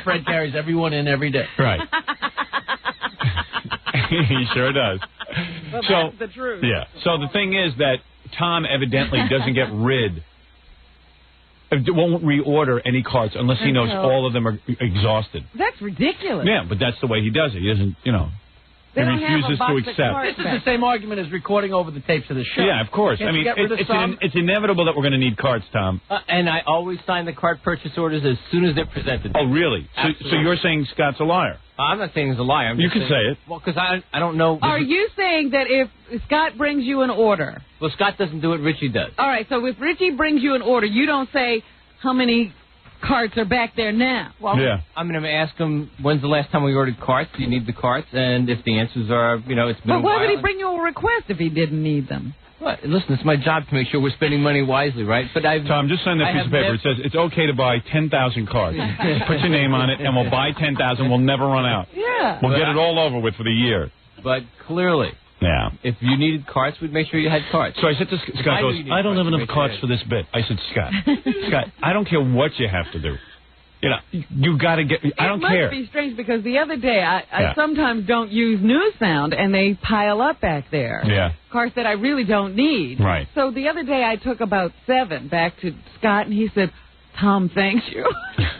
Fred carries everyone in every day. Right. He sure does. Well, that's the truth. Yeah. So the thing is that Tom evidently doesn't won't reorder any carts unless he knows all of them are exhausted. That's ridiculous. Yeah, but that's the way he does it. He doesn't, They he don't refuses have a to box of accept. carts This is the same argument as recording over the tapes of the show. Yeah, of course. Can't you get rid of some? It's inevitable that we're going to need carts, Tom. And I always sign the cart purchase orders as soon as they're presented. Oh, really? So you're saying Scott's a liar? I'm not saying he's a liar. You can say it. Well, because I don't know. Are you saying that if Scott brings you an order? Well, Scott doesn't do it. Richie does. All right, so if Richie brings you an order, you don't say how many carts are back there now. Well, yeah. I'm going to ask him, when's the last time we ordered carts? Do you need the carts? And if the answers are, it's been a while. But why would he bring you a request if he didn't need them? Well, listen, it's my job to make sure we're spending money wisely, right? But Tom, just sign that piece of paper. It says it's okay to buy 10,000 carts. Put your name on it, and we'll buy 10,000. We'll never run out. Yeah. We'll get it all over with for the year. But clearly, yeah, if you needed carts, we'd make sure you had carts. So I said to Scott, I don't have enough carts for this bit. I said, Scott, I don't care what you have to do. You got to get... I don't care. It must be strange because the other day I sometimes don't use News Sound and they pile up back there. Yeah. Carts that I really don't need. Right. So the other day I took about 7 back to Scott and he said, Tom, thanks you.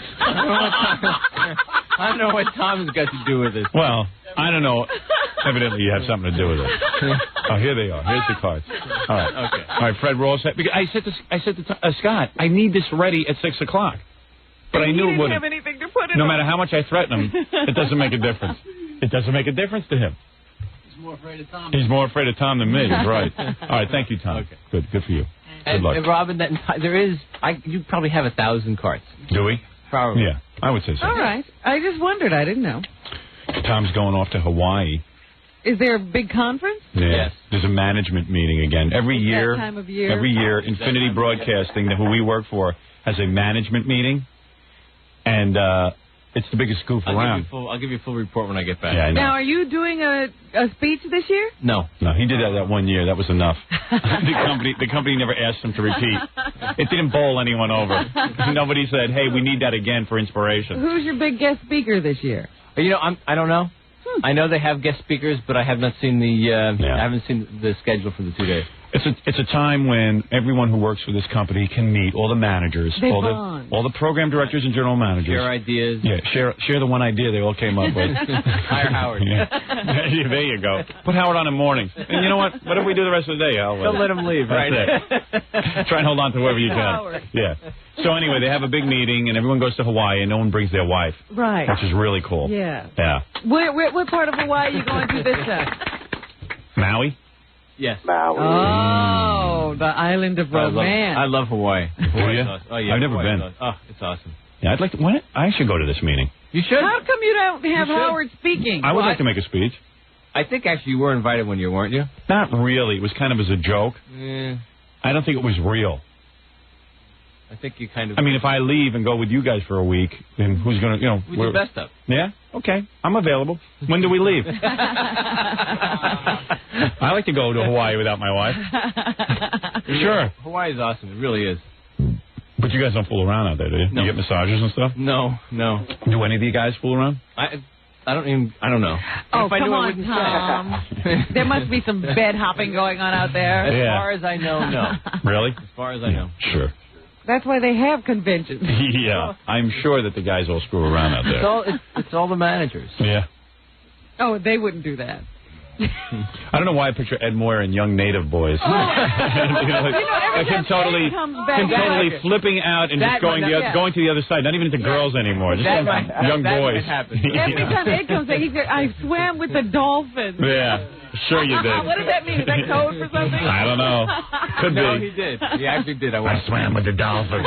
I don't know what Tom's got to do with it. Well, I don't know. Evidently you have something to do with it. Oh, here they are. Here's the cards. All right. Okay. All right, Fred, we're all set. I said to Scott, I need this ready at 6 o'clock. But I knew it wouldn't. Have anything to put it no on. matter how much I threaten him, it doesn't make a difference. It doesn't make a difference to him. He's more afraid of Tom. He's more afraid of Tom than me. Right. All right. Thank you, Tom. Okay. Good for you. Good luck. And Robin, you probably have 1,000 carts. Do we? Probably. Yeah, I would say so. All right. I just wondered. I didn't know. Tom's going off to Hawaii. Is there a big conference? Yeah. Yes. There's a management meeting again. Every year, that time of year? Every year, Infinity Broadcasting, who we work for, has a management meeting. And It's the biggest goof around. I'll give you a full report when I get back. Yeah, I know. Now, are you doing a speech this year? No. No, he did that 1 year. That was enough. the company never asked him to repeat. It didn't bowl anyone over. Nobody said, "Hey, we need that again for inspiration." Who's your big guest speaker this year? You know, I don't know. I know they have guest speakers, but I have not seen I haven't seen the schedule for the 2 days. It's a time when everyone who works for this company can meet all the managers, all the program directors and general managers. Share ideas. Yeah, share the one idea they all came up with. Hire Howard. Yeah. There you go. Put Howard on in mornings. And you know what? What if we do the rest of the day, Al? Don't let him leave. That's it. Try and hold on to whoever you can. Howard. Yeah. So anyway, they have a big meeting, and everyone goes to Hawaii, and no one brings their wife. Right. Which is really cool. Yeah. Yeah. What part of Hawaii are you going to this time? Maui? Yes. Maui. Oh, the island of romance. I love Hawaii. Hawaii's you? awesome. Oh, yeah. I've never been. Oh, it's awesome. Yeah, I'd like to. I should go to this meeting. You should. How come you don't have Howard speaking? I would like to make a speech. I think actually you were invited when you weren't you? Not really. It was kind of as a joke. Yeah. I don't think it was real. I think you kind of. I mean, if I leave and go with you guys for a week, then who's going to, We do best up. Yeah? Okay. I'm available. When do we leave? I like to go to Hawaii without my wife. Sure. Hawaii's awesome. It really is. But you guys don't fool around out there, do you? No. You get massages and stuff? No. Do any of you guys fool around? I don't know. Oh, If I come knew, I on, wouldn't Tom. There must be some bed hopping going on out there. As far as I know, no. Really? As far as I know. Sure. That's why they have conventions. Yeah. I'm sure that the guys all screw around out there. It's all the managers. Yeah. Oh, they wouldn't do that. I don't know why I picture Ed Moyer and Young Native Boys. every like him time totally, Ed comes back, flipping out and just going to the other side. Not even to girls anymore. Just young boys. Every time Ed comes back, he said, "I swam with the dolphins." Yeah, sure you did. What does that mean? Is that code for something? I don't know. Could be. No, he did. He actually did. I swam with the dolphins.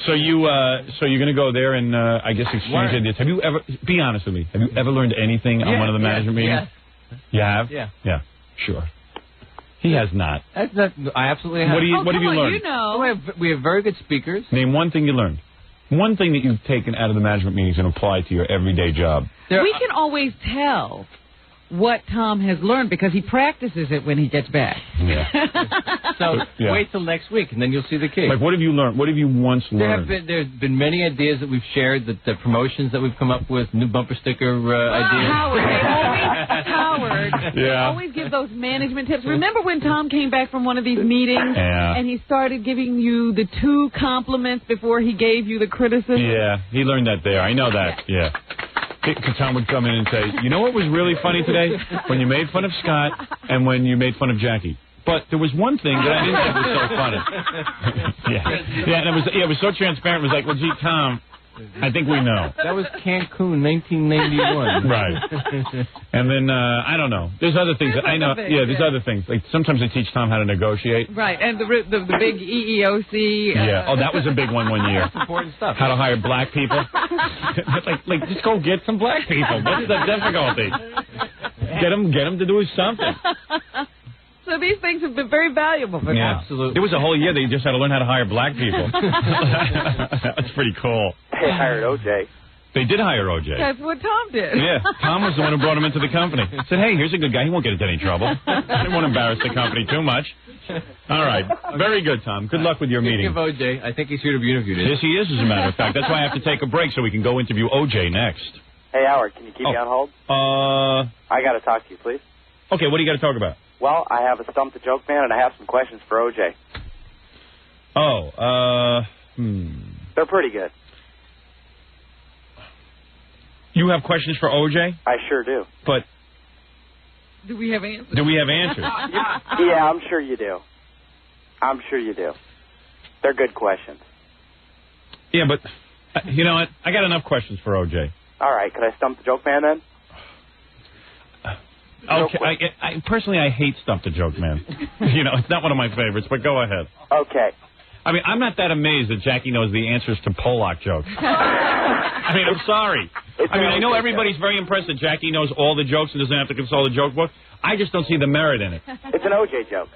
So you're going to go there and I guess exchange ideas. Have you ever? Be honest with me. Have you ever learned anything on one of the management meetings? Yes. You have? Yeah. Yeah. Sure. He has not. I absolutely have. What have you learned? You know. We have very good speakers. Name one thing you learned. One thing that you've taken out of the management meetings and applied to your everyday job. We can always tell what Tom has learned because he practices it when he gets back. Yeah. So wait till next week, and then you'll see the cake. Like, what have you learned? What have you once learned? There's been many ideas that we've shared, the promotions that we've come up with, new bumper sticker ideas. Howard, they always give those management tips. Remember when Tom came back from one of these meetings and he started giving you the 2 compliments before he gave you the criticism? Yeah, he learned that there. I know that. Yeah. Tom would come in and say, "You know what was really funny today? When you made fun of Scott and when you made fun of Jackie. But there was one thing that I didn't think was so funny." And it was so transparent. It was like, "Well, gee, Tom, I think we know." That was Cancun, 1991. Right. And then, I don't know. There's other things. I know. There's other things. Like, sometimes I teach Tom how to negotiate. Right, and the big EEOC. Yeah. Oh, that was a big one year. That's important stuff. How to hire black people. like, just go get some black people. What's the difficulty? Get them to do something. So these things have been very valuable for them. Absolutely. It was a whole year they just had to learn how to hire black people. That's pretty cool. They hired OJ. They did hire OJ. That's what Tom did. Yeah, Tom was the one who brought him into the company. Said, "Hey, here's a good guy. He won't get into any trouble. He won't embarrass the company too much." All right. Very good, Tom. Good luck with your meeting. Speaking of OJ, I think he's here to be interviewed. Yes, he is, as a matter of fact. That's why I have to take a break so we can go interview OJ next. Hey, Howard, can you keep me on hold? I got to talk to you, please. Okay, what do you got to talk about? Well, I have a Stump the Joke Man, and I have some questions for OJ. They're pretty good. You have questions for OJ? I sure do. But do we have answers? Yeah, I'm sure you do. They're good questions. Yeah, but you know what? I got enough questions for OJ. All right, could I Stump the Joke Man then? Okay, I personally, I hate Stump the Joke Man. It's not one of my favorites, but go ahead. Okay. I mean, I'm not that amazed that Jackie knows the answers to Pollock jokes. I mean, I'm sorry. I know everybody's very impressed that Jackie knows all the jokes and doesn't have to consult a joke book. I just don't see the merit in it. It's an OJ joke.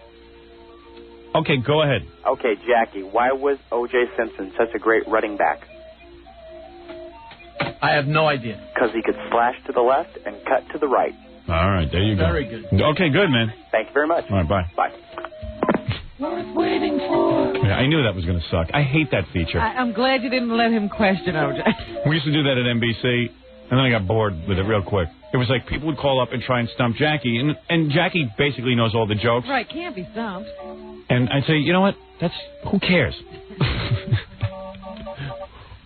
Okay, go ahead. Okay, Jackie, why was O.J. Simpson such a great running back? I have no idea. Because he could slash to the left and cut to the right. All right, there you go. Very good. Okay, good, man. Thank you very much. All right, bye. Bye. Worth waiting for. Yeah, I knew that was going to suck. I hate that feature. I'm glad you didn't let him question OJ. We used to do that at NBC, and then I got bored with it real quick. It was like people would call up and try and stump Jackie, and Jackie basically knows all the jokes. Right, can't be stumped. And I'd say, you know what? Who cares?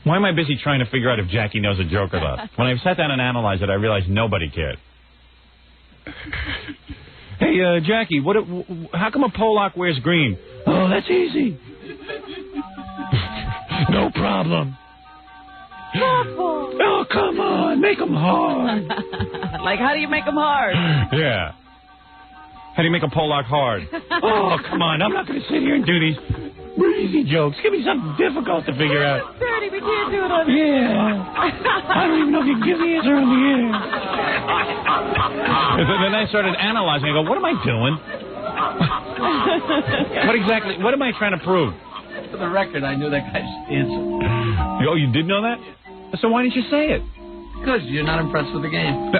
Why am I busy trying to figure out if Jackie knows a joke or not? When I sat down and analyzed it, I realized nobody cared. Hey, Jackie, how come a Pollock wears green? Oh, that's easy. No problem. Oh, come on, make them hard. Like, how do you make them hard? Yeah. How do you make a Pollock hard? Oh, come on, I'm not going to sit here and do these breezy jokes. Give me something difficult to figure out. Dirty, we can't do it on the air. I don't even know if you can give the answer on the air. And then I started analyzing. I go, what am I doing? What am I trying to prove? For the record, I knew that guy's answer. Oh, you did know that? So why didn't you say it? Because you're not impressed with the game.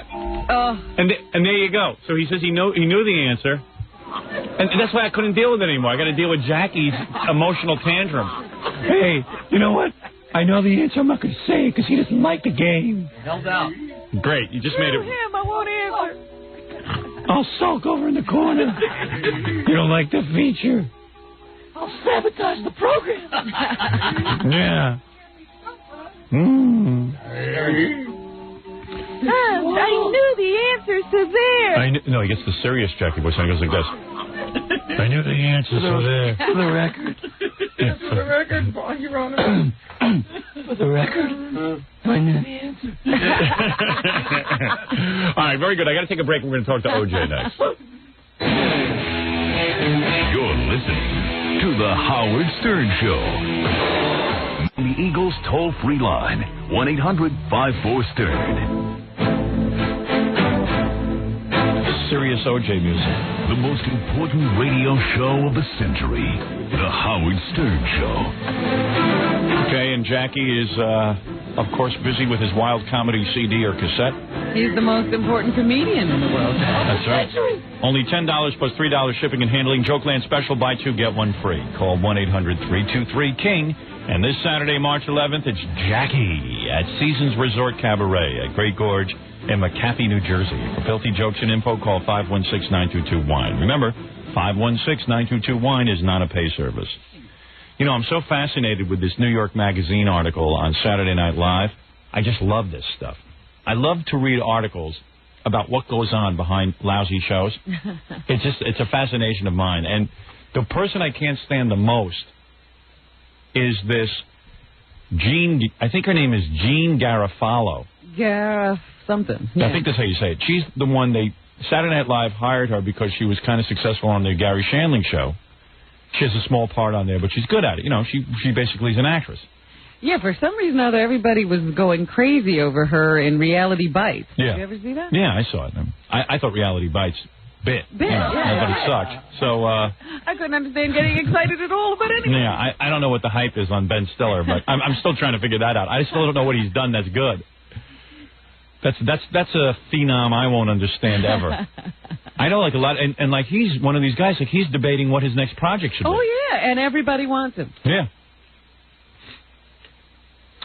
And there you go. So he says he knew the answer. And that's why I couldn't deal with it anymore. I got to deal with Jackie's emotional tantrum. Hey, you know what? I know the answer. I'm not going to say it because he doesn't like the game. Held out. Great. You just made it. him. I won't answer. I'll sulk over in the corner. You don't like the feature. I'll sabotage the program. Yeah. I knew the answers to there. No, he gets the serious Jackie voice and he goes like this. I knew the answers were there. For the record. For the record, Your Honor. For the record, I knew the answer. All right, very good. I got to take a break. We're going to talk to OJ next. You're listening to The Howard Stern Show. The Eagles toll-free line, 1-800-54-STERN. Serious OJ music. The most important radio show of the century, The Howard Stern Show. Okay, and Jackie is, of course, busy with his wild comedy CD or cassette. He's the most important comedian in the world. That's right. Only $10 plus $3 shipping and handling. Jokeland special, buy two, get one free. Call 1-800-323-KING. And this Saturday, March 11th, it's Jackie at Seasons Resort Cabaret at Great Gorge in McAfee, New Jersey. For filthy jokes and info, call 516-922-WINE. Remember, 516-922-WINE is not a pay service. You know, I'm so fascinated with this New York Magazine article on Saturday Night Live. I just love this stuff. I love to read articles about what goes on behind lousy shows. It's a fascination of mine. And the person I can't stand the most is this Jean, I think her name is Jean Garofalo. Something. Yeah. I think that's how you say it. She's the one Saturday Night Live hired her because she was kind of successful on the Gary Shandling show. She has a small part on there, but she's good at it. You know, she basically is an actress. Yeah, for some reason or other, everybody was going crazy over her in Reality Bites. Yeah. Did you ever see that? Yeah, I saw it. I thought Reality Bites bit. Yeah. I thought it sucked. So, I couldn't understand getting excited at all about anything. Yeah, I don't know what the hype is on Ben Stiller, but I'm still trying to figure that out. I still don't know what he's done that's good. That's a phenom I won't understand ever. I know, like, a lot, and like, he's one of these guys, like, he's debating what his next project should be. Oh, yeah, and everybody wants him. Yeah.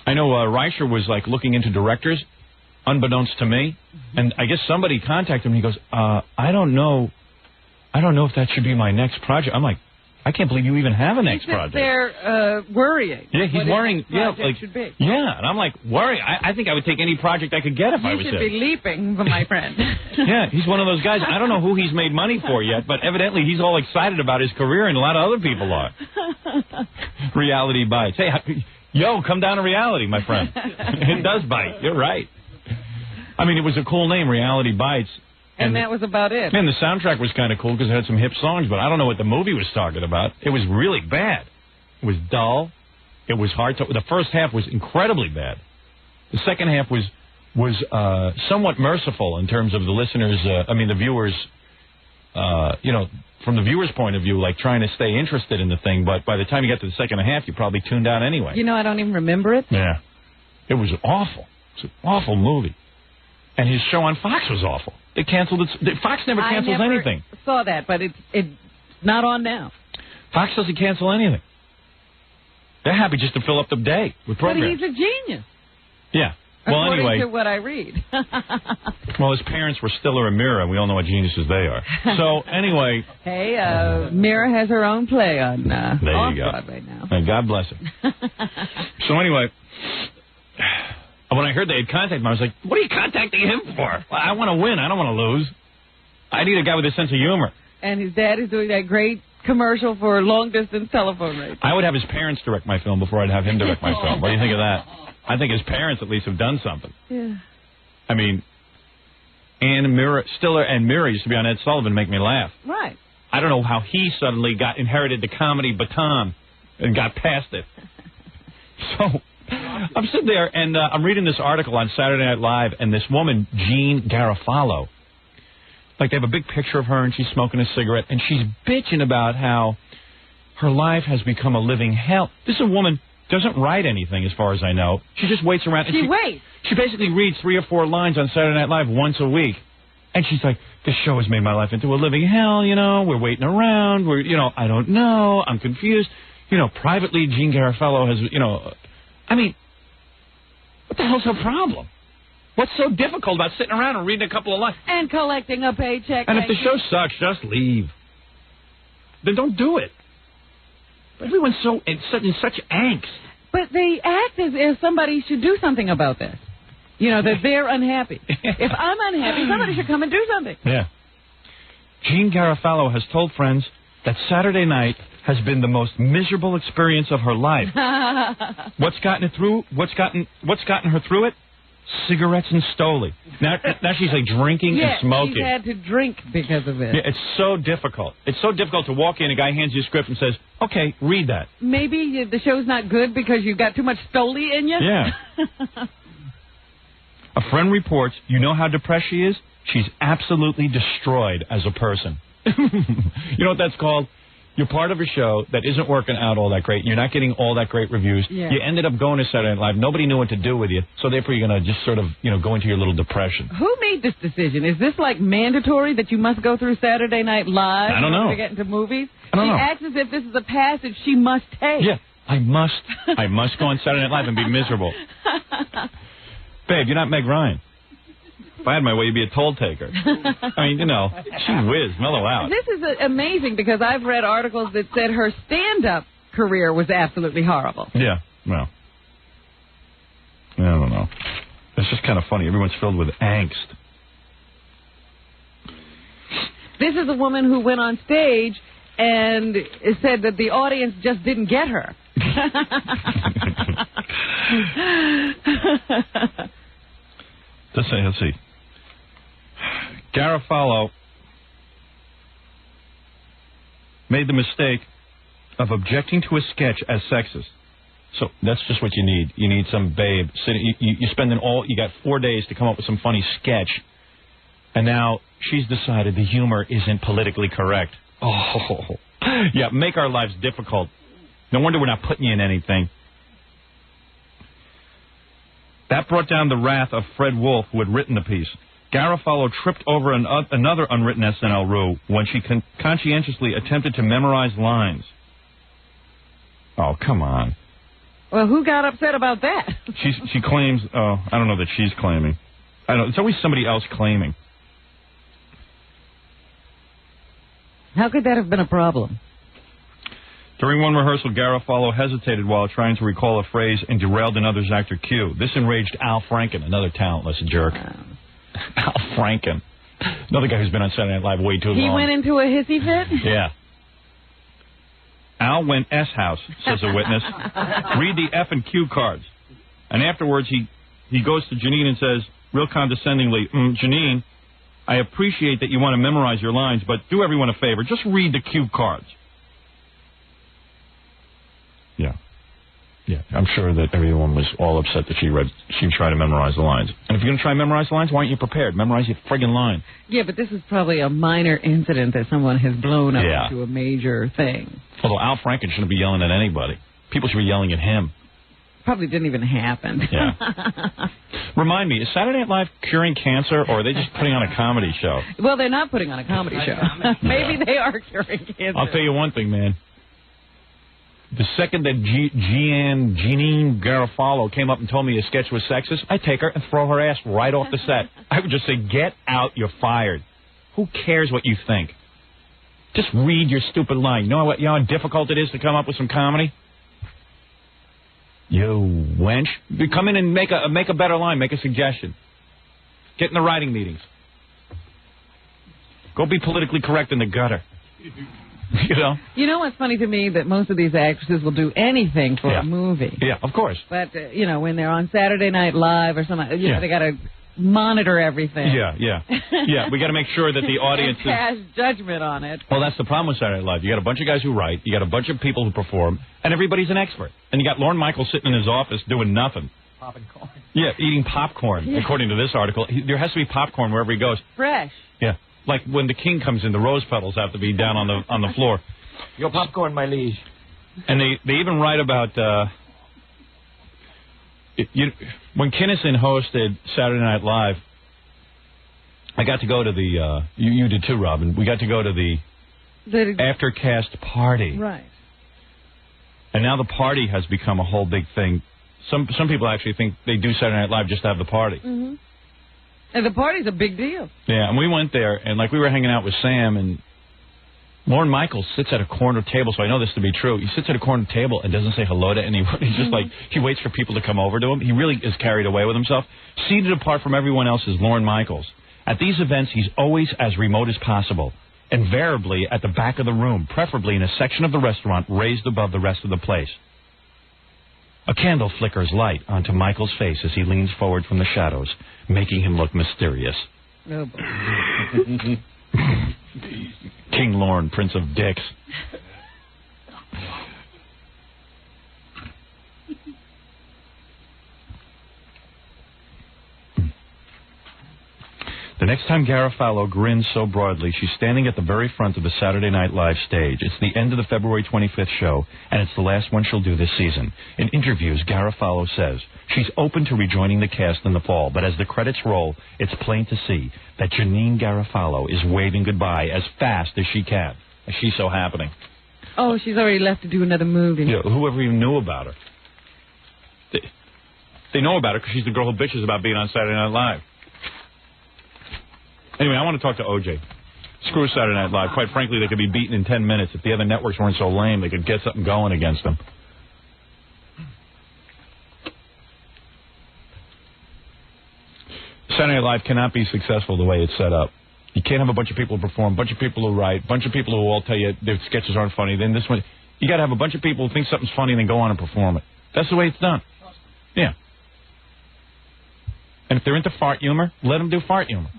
I know Reicher was, like, looking into directors, unbeknownst to me, and I guess somebody contacted him, and he goes, I don't know if that should be my next project. I'm like, I can't believe you even have a next project. They're worrying. Yeah, he's worrying. Yeah, like, should be. Yeah, and I'm like, worrying. I think I would take any project I could get if I was You should him. be leaping, my friend. Yeah, he's one of those guys. I don't know who he's made money for yet, but evidently he's all excited about his career, and a lot of other people are. Reality Bites. Hey, yo, come down to Reality, my friend. It does bite. You're right. I mean, it was a cool name, Reality Bites. And that was about it. And the soundtrack was kind of cool because it had some hip songs, but I don't know what the movie was talking about. It was really bad. It was dull. It was hard to... The first half was incredibly bad. The second half was somewhat merciful in terms of the listeners... the viewers... from the viewer's point of view, like trying to stay interested in the thing, but by the time you get to the second half, you probably tuned out anyway. You know, I don't even remember it. Yeah. It was awful. It's an awful movie. And his show on Fox was awful. They canceled it. Fox never cancels anything. I saw that, but it's not on now. Fox doesn't cancel anything. They're happy just to fill up the day with programs. But he's a genius. Yeah. Well, According anyway. to what I read. Well, his parents were Stiller and Mira, and we all know what geniuses they are. So, anyway. Hey, Mira has her own play on there you go. Broadway now. And God bless him. So, anyway, when I heard they had contacted him, I was like, what are you contacting him for? I want to win. I don't want to lose. I need a guy with a sense of humor. And his dad is doing that great commercial for long-distance telephone rates. I would have his parents direct my film before I'd have him direct my film. What do you think of that? I think his parents at least have done something. Yeah. I mean, Stiller and Mira used to be on Ed Sullivan, make me laugh. Right. I don't know how he suddenly inherited the comedy baton and got past it. So I'm sitting there and I'm reading this article on Saturday Night Live, and this woman, Jean Garofalo, like they have a big picture of her and she's smoking a cigarette and she's bitching about how her life has become a living hell. This is a woman doesn't write anything as far as I know. She just waits around. And she waits. She basically reads 3 or 4 lines on Saturday Night Live once a week. And she's like, this show has made my life into a living hell, you know. We're waiting around. I don't know. I'm confused. Privately, Jean Garofalo has, I mean, what the hell's her problem? What's so difficult about sitting around and reading a couple of lines? And collecting a paycheck. And if the show sucks, just leave. Then don't do it. Everyone's in such angst. But they act as if somebody should do something about this. That they're unhappy. If I'm unhappy, somebody should come and do something. Yeah. Jean Garofalo has told friends that Saturday night has been the most miserable experience of her life. What's gotten her through it? Cigarettes and Stoli. Now she's like drinking and smoking. She's had to drink because of it. Yeah, it's so difficult. It's so difficult to walk in, a guy hands you a script and says, okay, read that. Maybe the show's not good because you've got too much Stoli in you? Yeah. A friend reports, you know how depressed she is? She's absolutely destroyed as a person. You know what that's called? You're part of a show that isn't working out all that great. You're not getting all that great reviews. Yeah. You ended up going to Saturday Night Live. Nobody knew what to do with you. So therefore you're going to just sort of, go into your little depression. Who made this decision? Is this like mandatory that you must go through Saturday Night Live I don't know. to get into movies? I don't know. She acts as if this is a passage she must take. Yeah. I must go on Saturday Night Live and be miserable. Babe, you're not Meg Ryan. If I had my way, you'd be a toll taker. I mean, she whiz, mellow out. This is amazing because I've read articles that said her stand-up career was absolutely horrible. Yeah, well, I don't know. It's just kind of funny. Everyone's filled with angst. This is a woman who went on stage and said that the audience just didn't get her. Let's see. Garofalo made the mistake of objecting to a sketch as sexist. So that's just what you need. You need some babe sitting. You got 4 days to come up with some funny sketch, and now she's decided the humor isn't politically correct. Oh, yeah, make our lives difficult. No wonder we're not putting you in anything. That brought down the wrath of Fred Wolf, who had written the piece. Garofalo tripped over another unwritten SNL rule when she conscientiously attempted to memorize lines. Oh, come on. Well, who got upset about that? She claims, I don't know that she's claiming. It's always somebody else claiming. How could that have been a problem? During one rehearsal, Garofalo hesitated while trying to recall a phrase and derailed another's actor cue. This enraged Al Franken, another talentless jerk. Al Franken. Another guy who's been on Saturday Night Live way too long. He went into a hissy fit? Yeah. Al went S-house, says a witness. Read the F and Q cards. And afterwards, he goes to Janine and says, real condescendingly, Janine, I appreciate that you want to memorize your lines, but do everyone a favor. Just read the cue cards. Yeah. Yeah, I'm sure that everyone was all upset that she tried to memorize the lines. And if you're going to try and memorize the lines, why aren't you prepared? Memorize your friggin' line. Yeah, but this is probably a minor incident that someone has blown up Yeah. into a major thing. Although Al Franken shouldn't be yelling at anybody. People should be yelling at him. Probably didn't even happen. Yeah. Remind me, is Saturday Night Live curing cancer, or are they just putting on a comedy show? Well, they're not putting on a comedy show. Maybe they are curing cancer. I'll tell you one thing, man. The second that Jeanine Garofalo came up and told me a sketch was sexist, I'd take her and throw her ass right off the set. I would just say, get out, you're fired. Who cares what you think? Just read your stupid line. You know how difficult it is to come up with some comedy? You wench. Come in and make a better line. Make a suggestion. Get in the writing meetings. Go be politically correct in the gutter. You know? You know what's funny to me? That most of these actresses will do anything for a movie. Yeah, of course. But, when they're on Saturday Night Live or something, they got to monitor everything. Yeah. Yeah, we got to make sure that the audience and pass judgment on it. Well, that's the problem with Saturday Night Live. You got a bunch of guys who write, you got a bunch of people who perform, and everybody's an expert. And you got Lorne Michaels sitting in his office doing nothing. Popping corn. Yeah, eating popcorn, according to this article. There has to be popcorn wherever he goes. Fresh. Yeah, like when the king comes in, the rose petals have to be down on the floor. Your popcorn, my liege. And they even write about when Kinison hosted Saturday Night Live. I got to go to the you did too, Robin. We got to go to the aftercast party. Right. And now the party has become a whole big thing. Some people actually think they do Saturday Night Live just to have the party. Mm-hmm. And the party's a big deal. Yeah, and we went there, and we were hanging out with Sam, and Lorne Michaels sits at a corner table, so I know this to be true. He sits at a corner table and doesn't say hello to anyone. He's just he waits for people to come over to him. He really is carried away with himself. Seated apart from everyone else is Lorne Michaels. At these events, he's always as remote as possible, invariably at the back of the room, preferably in a section of the restaurant raised above the rest of the place. A candle flickers light onto Michael's face as he leans forward from the shadows, making him look mysterious. Oh, boy. King Lorne, Prince of Dicks. The next time Garofalo grins so broadly, she's standing at the very front of the Saturday Night Live stage. It's the end of the February 25th show, and it's the last one she'll do this season. In interviews, Garofalo says she's open to rejoining the cast in the fall, but as the credits roll, it's plain to see that Jeanine Garofalo is waving goodbye as fast as she can. As she's so happening. Oh, she's already left to do another movie. Yeah, whoever even knew about her. They know about her because she's the girl who bitches about being on Saturday Night Live. Anyway, I want to talk to O.J. Screw Saturday Night Live. Quite frankly, they could be beaten in 10 minutes. If the other networks weren't so lame, they could get something going against them. Saturday Night Live cannot be successful the way it's set up. You can't have a bunch of people who perform, a bunch of people who write, a bunch of people who all tell you their sketches aren't funny. Then this one, you got to have a bunch of people who think something's funny and then go on and perform it. That's the way it's done. Yeah. And if they're into fart humor, let them do fart humor.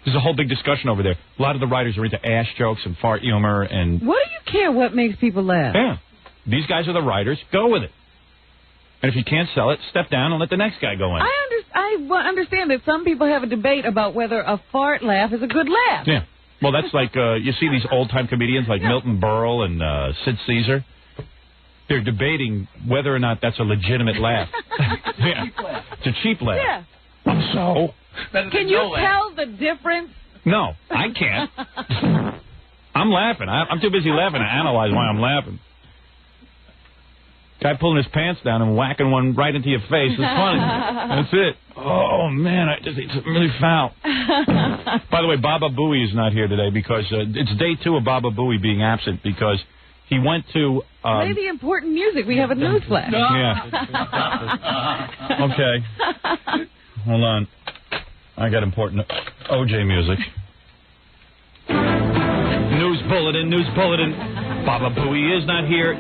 There's a whole big discussion over there. A lot of the writers are into ass jokes and fart humor and... What do you care what makes people laugh? Yeah. These guys are the writers. Go with it. And if you can't sell it, step down and let the next guy go in. I understand that some people have a debate about whether a fart laugh is a good laugh. Yeah. Well, that's like, you see these old-time comedians like Milton Berle and Sid Caesar. They're debating whether or not that's a legitimate laugh. Yeah. It's a cheap laugh. Yeah. So... Can you tell the difference? No, I can't. I'm laughing. I'm too busy laughing to analyze why I'm laughing. Guy pulling his pants down and whacking one right into your face. It's funny. That's it. Oh, man, I just ate something really foul. By the way, Baba Booey is not here today because it's day 2 of Baba Booey being absent because he went to... Play the important music. We have a news flash. Yeah. Okay. Hold on. I got important OJ music. News bulletin. Baba Booey is not here.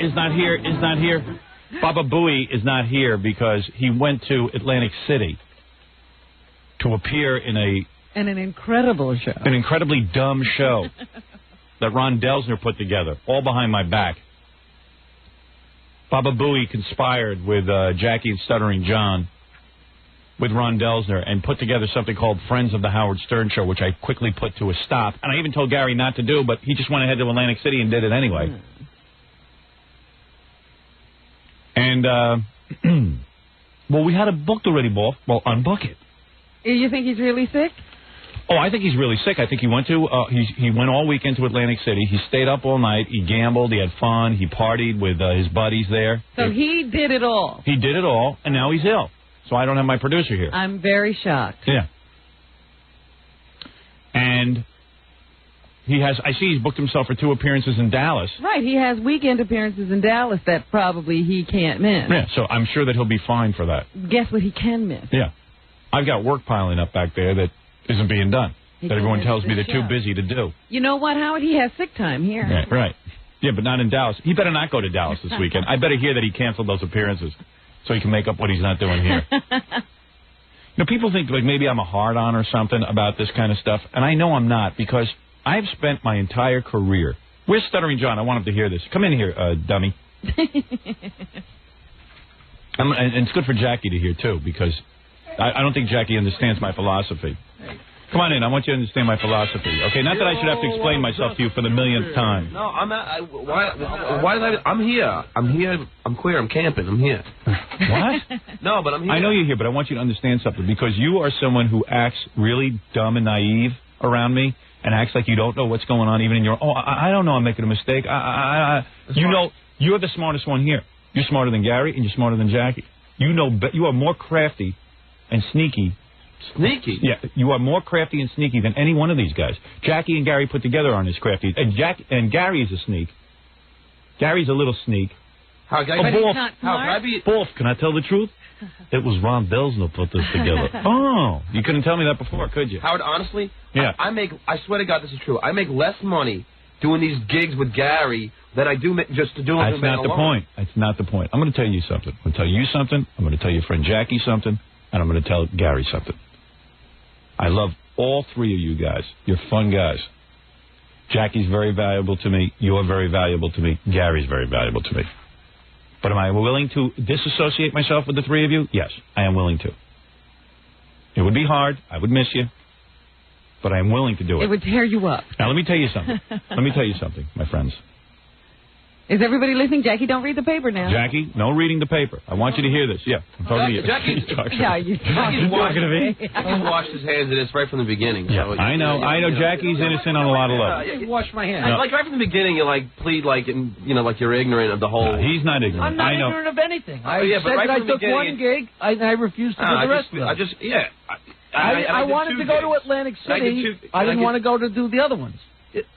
Baba Booey is not here because he went to Atlantic City to appear in an incredible show. An incredibly dumb show that Ron Delsner put together, all behind my back. Baba Booey conspired with Jackie and Stuttering John, with Ron Delsner, and put together something called Friends of the Howard Stern Show, which I quickly put to a stop. And I even told Gary not to do, but he just went ahead to Atlantic City and did it anyway. And Well, we had it booked already, Boff. Well, unbook it. You think he's really sick? Oh, I think he's really sick. I think he went to he went all weekend to Atlantic City. He stayed up all night. He gambled. He had fun. He partied with his buddies there. So he did it all. He did it all, and now he's ill. So I don't have my producer here. I'm very shocked. Yeah. And I see he's booked himself for 2 appearances in Dallas. Right, he has weekend appearances in Dallas that probably he can't miss. Yeah, so I'm sure that he'll be fine for that. Guess what he can miss? Yeah. I've got work piling up back there that isn't being done. That everyone tells me they're too busy to do. You know what, Howard? He has sick time here. Yeah, right. Yeah, but not in Dallas. He better not go to Dallas this weekend. I better hear that he canceled those appearances so he can make up what he's not doing here. People think like maybe I'm a hard-on or something about this kind of stuff, and I know I'm not because I've spent my entire career. Where's Stuttering John? I want him to hear this. Come in here, dummy. And it's good for Jackie to hear, too, because I don't think Jackie understands my philosophy. Come on in. I want you to understand my philosophy. Okay, not that I should have to explain myself to you for the millionth time. No, I'm not. Why did I'm here. I'm here. I'm queer. I'm camping. I'm here. What? No, but I'm here. I know you're here, but I want you to understand something, because you are someone who acts really dumb and naive around me and acts like you don't know what's going on even in your... Oh, I don't know I'm making a mistake. You know, you're the smartest one here. You're smarter than Gary, and you're smarter than Jackie. You know, you are more crafty and sneaky. Sneaky? Yeah, you are more crafty and sneaky than any one of these guys. Jackie and Gary put together aren't as crafty. And Gary is a sneak. Gary's a little sneak. How, Gary? Wolf, can I tell the truth? It was Ron Belsner put this together. Oh, you couldn't tell me that before, could you? Howard, honestly, yeah. I swear to God this is true, I make less money doing these gigs with Gary than I do just to do them. That's not the point. That's not the point. I'm going to tell you something. I'm going to tell you something. I'm going to tell your friend Jackie something. And I'm going to tell Gary something. I love all three of you guys. You're fun guys. Jackie's very valuable to me. You're very valuable to me. Gary's very valuable to me. But am I willing to disassociate myself with the three of you? Yes, I am willing to. It would be hard. I would miss you. But I am willing to do it. It would tear you up. Now, let me tell you something. Let me tell you something, my friends. Is everybody listening? Jackie, don't read the paper now. Jackie, no reading the paper. I want you to hear this. Yeah, I'm talking to you. Jackie's talking to me. He's washed his hands of this right from the beginning. Yeah, so I know. Jackie's innocent on a lot of levels. Wash my hands. No. Like right from the beginning, you plead like you're ignorant of the whole. No, he's not ignorant. I'm not ignorant of anything. I said right that I from the took one gig. I refused to do the rest of them. I wanted to go to Atlantic City. I didn't want to go to do the other ones.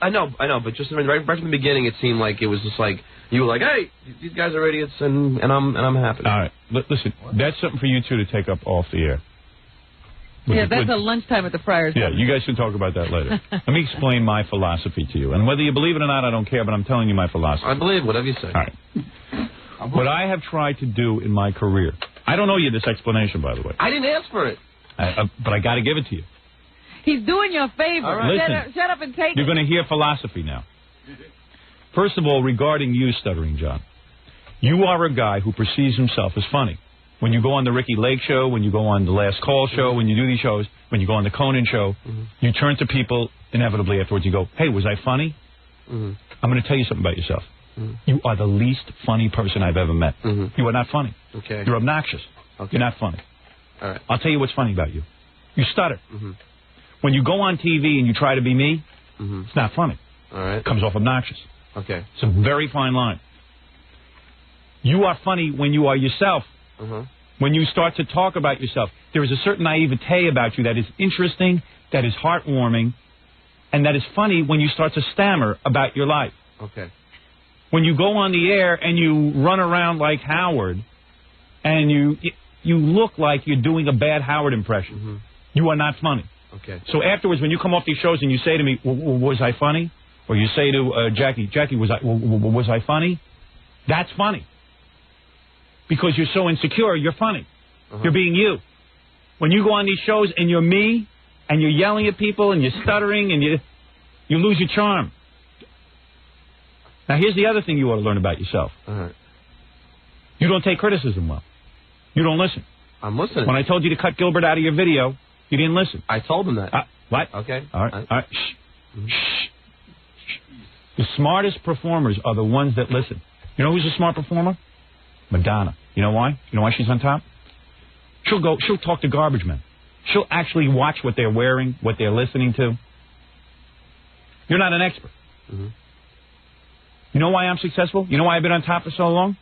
I know, but just right from the beginning, it seemed like it was just like you were like, "Hey, these guys are idiots," and I'm happy. All right, listen, that's something for you two to take up off the air. That's a lunchtime at the Friars. Yeah, you guys can talk about that later. Let me explain my philosophy to you, and whether you believe it or not, I don't care. But I'm telling you my philosophy. I believe whatever you say. All right. What I have tried to do in my career, I don't owe you this explanation, by the way. I didn't ask for it. But I got to give it to you. He's doing you a favor. Right. Listen, shut up and take it. You're going to hear philosophy now. First of all, regarding you, Stuttering John, you are a guy who perceives himself as funny. When you go on the Ricky Lake show, when you go on the Last Call show, when you do these shows, when you go on the Conan show, you turn to people inevitably afterwards. You go, "Hey, was I funny?" I'm going to tell you something about yourself. You are the least funny person I've ever met. You are not funny. Okay. You're obnoxious. Okay. You're not funny. All right. I'll tell you what's funny about you. You stutter. When you go on TV and you try to be me, it's not funny. All right. It comes off obnoxious. Okay. It's a very fine line. You are funny when you are yourself. When you start to talk about yourself, there is a certain naivete about you that is interesting, that is heartwarming, and that is funny when you start to stammer about your life. Okay. When you go on the air and you run around like Howard, and you look like you're doing a bad Howard impression, you are not funny. Okay. So afterwards, when you come off these shows and you say to me, "Was I funny?" or you say to Jackie, "Was I funny?" That's funny. Because you're so insecure, you're funny. You're being you. When you go on these shows and you're me, and you're yelling at people, and you're stuttering, and you lose your charm. Now, here's the other thing you ought to learn about yourself. You don't take criticism well. You don't listen. I'm listening. When I told you to cut Gilbert out of your video, you didn't listen. I told him that. What? Okay. All right. All right. Shh. Shh. The smartest performers are the ones that listen. You know who's a smart performer? Madonna. You know why? You know why she's on top? She'll talk to garbage men. She'll actually watch what they're wearing, what they're listening to. You're not an expert. Mm-hmm. You know why I'm successful? You know why I've been on top for so long?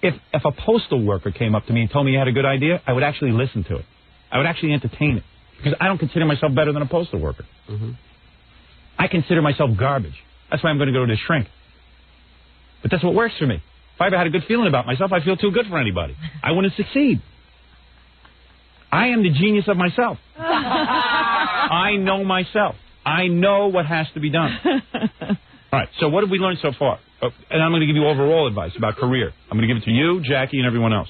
If a postal worker came up to me and told me he had a good idea, I would actually listen to it. I would actually entertain it. Because I don't consider myself better than a postal worker. Mm-hmm. I consider myself garbage. That's why I'm going to go to the shrink. But that's what works for me. If I ever had a good feeling about myself, I feel too good for anybody. I wouldn't succeed. I am the genius of myself. I know myself. I know what has to be done. All right, so what have we learned so far? And I'm going to give you overall advice about career. I'm going to give it to you, Jackie, and everyone else.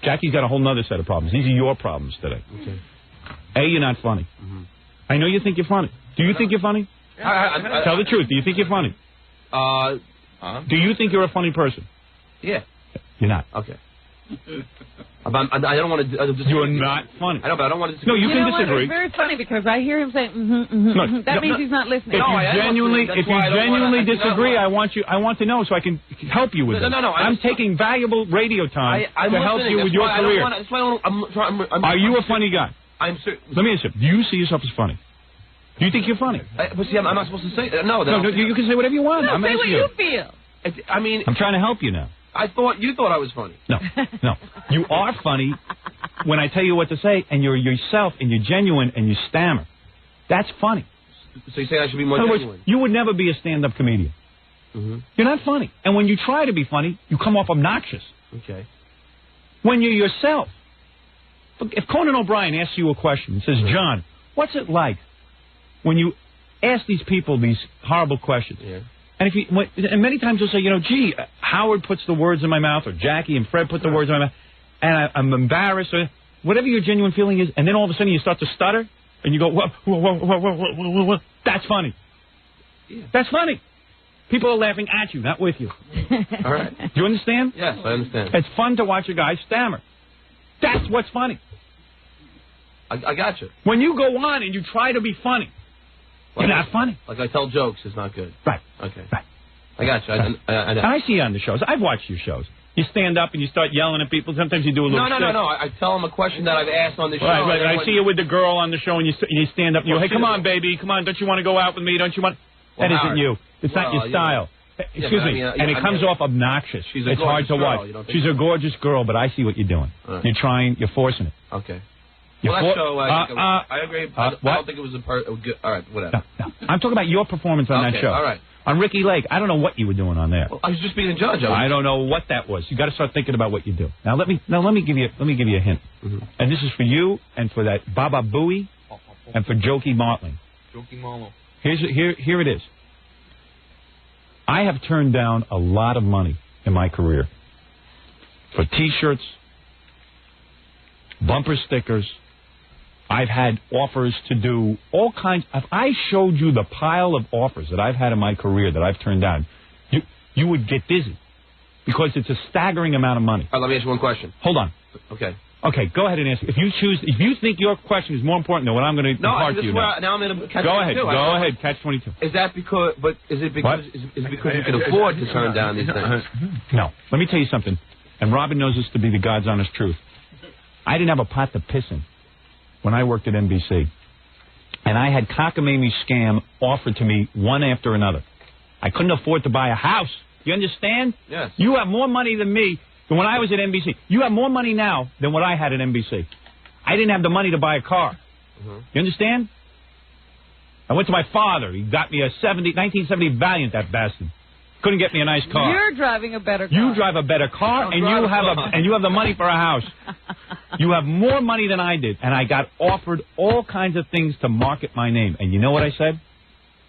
Jackie's got a whole other set of problems. These are your problems today. Okay. A, you're not funny. Mm-hmm. I know you think you're funny. Do you think you're funny? Tell the truth. Do you think you're funny? Do you think you're a funny person? Yeah. You're not. Okay. I don't want to disagree. You're not funny. I know, but I don't want to disagree. No, you can disagree. It's very funny because I hear him saying, that means he's not listening. If you genuinely disagree, I want to know so I can help you with it. No. I'm taking valuable radio time to help you with your career. Are you a funny guy? Let me ask you. Do you see yourself as funny? Do you think you're funny? But see, I'm not supposed to say that. No, you can say whatever you want. No, say what you feel. I mean, I'm trying to help you now. You thought I was funny. No. You are funny when I tell you what to say, and you're yourself, and you're genuine, and you stammer. That's funny. So you say I should be more genuine? Words, you would never be a stand-up comedian. Mm-hmm. You're not funny. And when you try to be funny, you come off obnoxious. Okay. When you're yourself. If Conan O'Brien asks you a question and says, John, what's it like when you ask these people these horrible questions? Yeah. And many times you'll say, gee, Howard puts the words in my mouth, or Jackie and Fred put the words in my mouth, and I'm embarrassed, or whatever your genuine feeling is, and then all of a sudden you start to stutter, and you go, whoa. That's funny. Yeah. That's funny. People are laughing at you, not with you. All right. Do you understand? Yes, I understand. It's fun to watch a guy stammer. That's what's funny. I got you. When you go on and you try to be funny, you're not funny. Like I tell jokes is not good. Right. Okay. Right. I got you. I see you on the shows. I've watched your shows. You stand up and you start yelling at people. Sometimes you do a little No. I tell them a question that I've asked on the show. Right. I see you with the girl on the show and you stand up and you go, hey, come on, baby. Come on. Don't you want to go out with me? Don't you want... That isn't you. It's not your style. Excuse me. And it comes off obnoxious. It's hard to watch. She's a gorgeous girl, but I see what you're doing. Right. You're trying. You're forcing it. Okay. Well, that show, I agree. I don't think it was good. All right, whatever. No. I'm talking about your performance on that show. All right. On Ricky Lake, I don't know what you were doing on there. Well, I was just being a judge. I don't know what that was. You got to start thinking about what you do. Now let me give you a hint. Mm-hmm. And this is for you and for that Baba Booey and for Jokey Martling. Jokey Martling. Here it is. I have turned down a lot of money in my career for T-shirts, bumper stickers. I've had offers to do all kinds. If I showed you the pile of offers that I've had in my career that I've turned down, you would get dizzy because it's a staggering amount of money. All right, let me ask you one question. Hold on. Okay. Okay, go ahead and answer. If you think your question is more important than what I'm going to impart to you now. Now I'm in a catch-22. Go ahead, catch-22. Is that because? But is it because you can afford to turn down these things? No. Let me tell you something. And Robin knows this to be the God's honest truth. I didn't have a pot to piss in when I worked at NBC. And I had cockamamie scam offered to me one after another. I couldn't afford to buy a house. You understand? Yes. You have more money than me than when I was at NBC. You have more money now than what I had at NBC. I didn't have the money to buy a car. Mm-hmm. You understand? I went to my father. He got me a 1970 Valiant, that bastard. Couldn't get me a nice car. You're driving a better car. You drive a better car, and you have the money for a house. You have more money than I did, and I got offered all kinds of things to market my name. And you know what I said?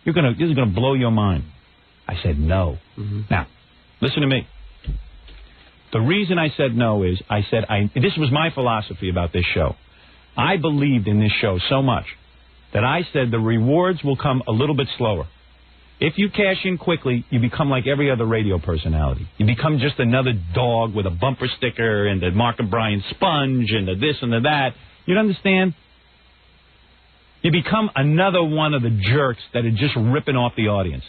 This is gonna blow your mind. I said no. Mm-hmm. Now, listen to me. The reason I said no is this was my philosophy about this show. I believed in this show so much that I said the rewards will come a little bit slower. If you cash in quickly, you become like every other radio personality. You become just another dog with a bumper sticker and the Mark O'Brien sponge and the this and the that. You understand? You become another one of the jerks that are just ripping off the audience.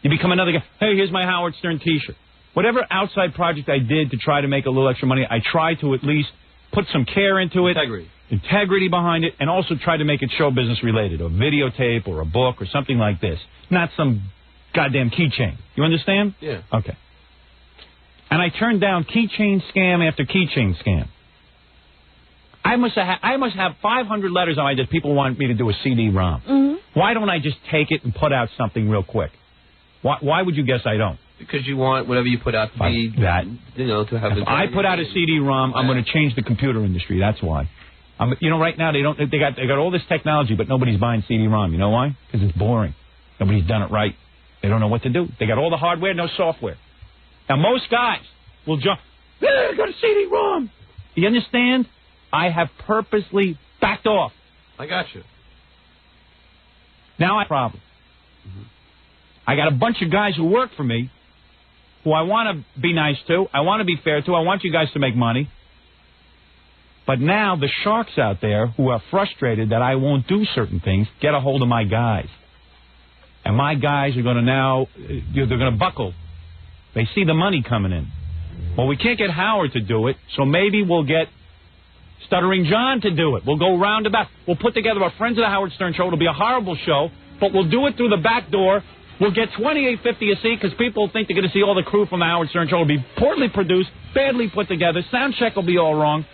You become another guy. Hey, here's my Howard Stern T-shirt. Whatever outside project I did to try to make a little extra money, I tried to at least put some care into it. Integrity behind it, and also try to make it show business related, a videotape or a book or something like this. Not some goddamn keychain. You understand? Yeah. Okay. And I turned down keychain scam after keychain scam. I must have 500 letters on my desk. People want me to do a CD-ROM. Mm-hmm. Why don't I just take it and put out something real quick? Why would you guess I don't? Because you want whatever you put out to be that. To have. If I put out a CD-ROM, I'm going to change the computer industry. That's why. Right now they got all this technology, but nobody's buying CD-ROM. You know why? Because it's boring. Nobody's done it right. They don't know what to do. They got all the hardware, no software. Now most guys will jump. I got a CD-ROM. You understand? I have purposely backed off. I got you. Now I have a problem. I got a bunch of guys who work for me who I want to be nice to. I want to be fair to. I want you guys to make money. But now the sharks out there who are frustrated that I won't do certain things get a hold of my guys. And my guys are going to now, they're going to buckle. They see the money coming in. Well, we can't get Howard to do it, so maybe we'll get Stuttering John to do it. We'll go roundabout. We'll put together our Friends of the Howard Stern Show. It'll be a horrible show, but we'll do it through the back door. We'll get $28.50 a seat because people think they're going to see all the crew from the Howard Stern Show. It'll be poorly produced, badly put together. Sound check will be all wrong.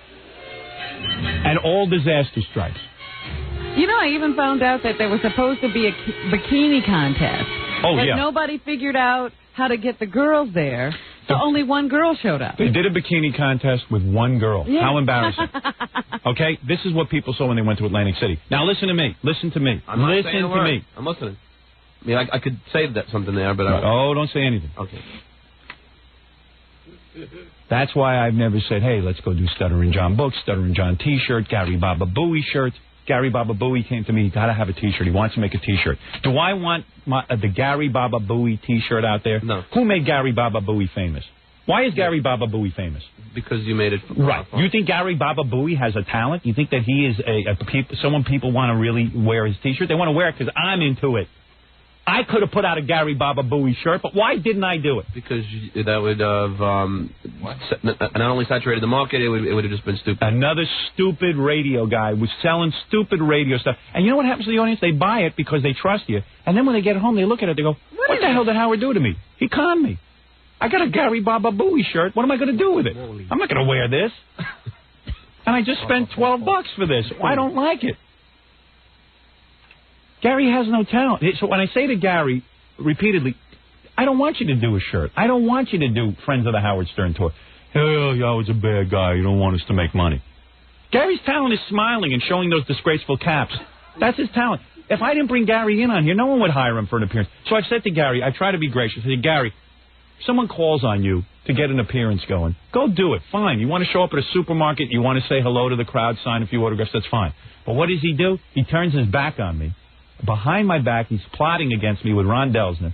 And all disaster strikes. You know, I even found out that there was supposed to be a bikini contest. Oh, but yeah. Nobody figured out how to get the girls there. So only one girl showed up. They did a bikini contest with one girl. Yeah. How embarrassing. Okay? This is what people saw when they went to Atlantic City. Now listen to me. Listen to me. I'm not listen saying a to word. me. I'm listening. I mean, I could say that something there, but Oh, don't say anything. Okay. That's why I've never said, hey, let's go do Stuttering John books, Stuttering John T-shirt, Gary Baba Booey shirts. Gary Baba Booey came to me, got to have a T-shirt. He wants to make a T-shirt. Do I want the Gary Baba Booey T-shirt out there? No. Who made Gary Baba Booey famous? Why is Gary Baba Booey famous? Because you made it. Right. You think Gary Baba Booey has a talent? You think that he is someone people want to really wear his T-shirt? They want to wear it because I'm into it. I could have put out a Gary Baba Booey shirt, but why didn't I do it? Because that would have not only saturated the market, it would have just been stupid. Another stupid radio guy was selling stupid radio stuff. And you know what happens to the audience? They buy it because they trust you. And then when they get home, they look at it, they go, what the hell did Howard do to me? He conned me. I got a Gary Baba Booey shirt. What am I going to do with it? I'm not going to wear this. And I just spent $12 for this. I don't like it. Gary has no talent. So when I say to Gary repeatedly, I don't want you to do a shirt. I don't want you to do Friends of the Howard Stern Tour. Oh, Howard's a bad guy. You don't want us to make money. Gary's talent is smiling and showing those disgraceful caps. That's his talent. If I didn't bring Gary in on here, no one would hire him for an appearance. So I've said to Gary, I try to be gracious. I say, Gary, if someone calls on you to get an appearance going, go do it. Fine. You want to show up at a supermarket, you want to say hello to the crowd, sign a few autographs, that's fine. But what does he do? He turns his back on me. Behind my back, he's plotting against me with Ron Delsner,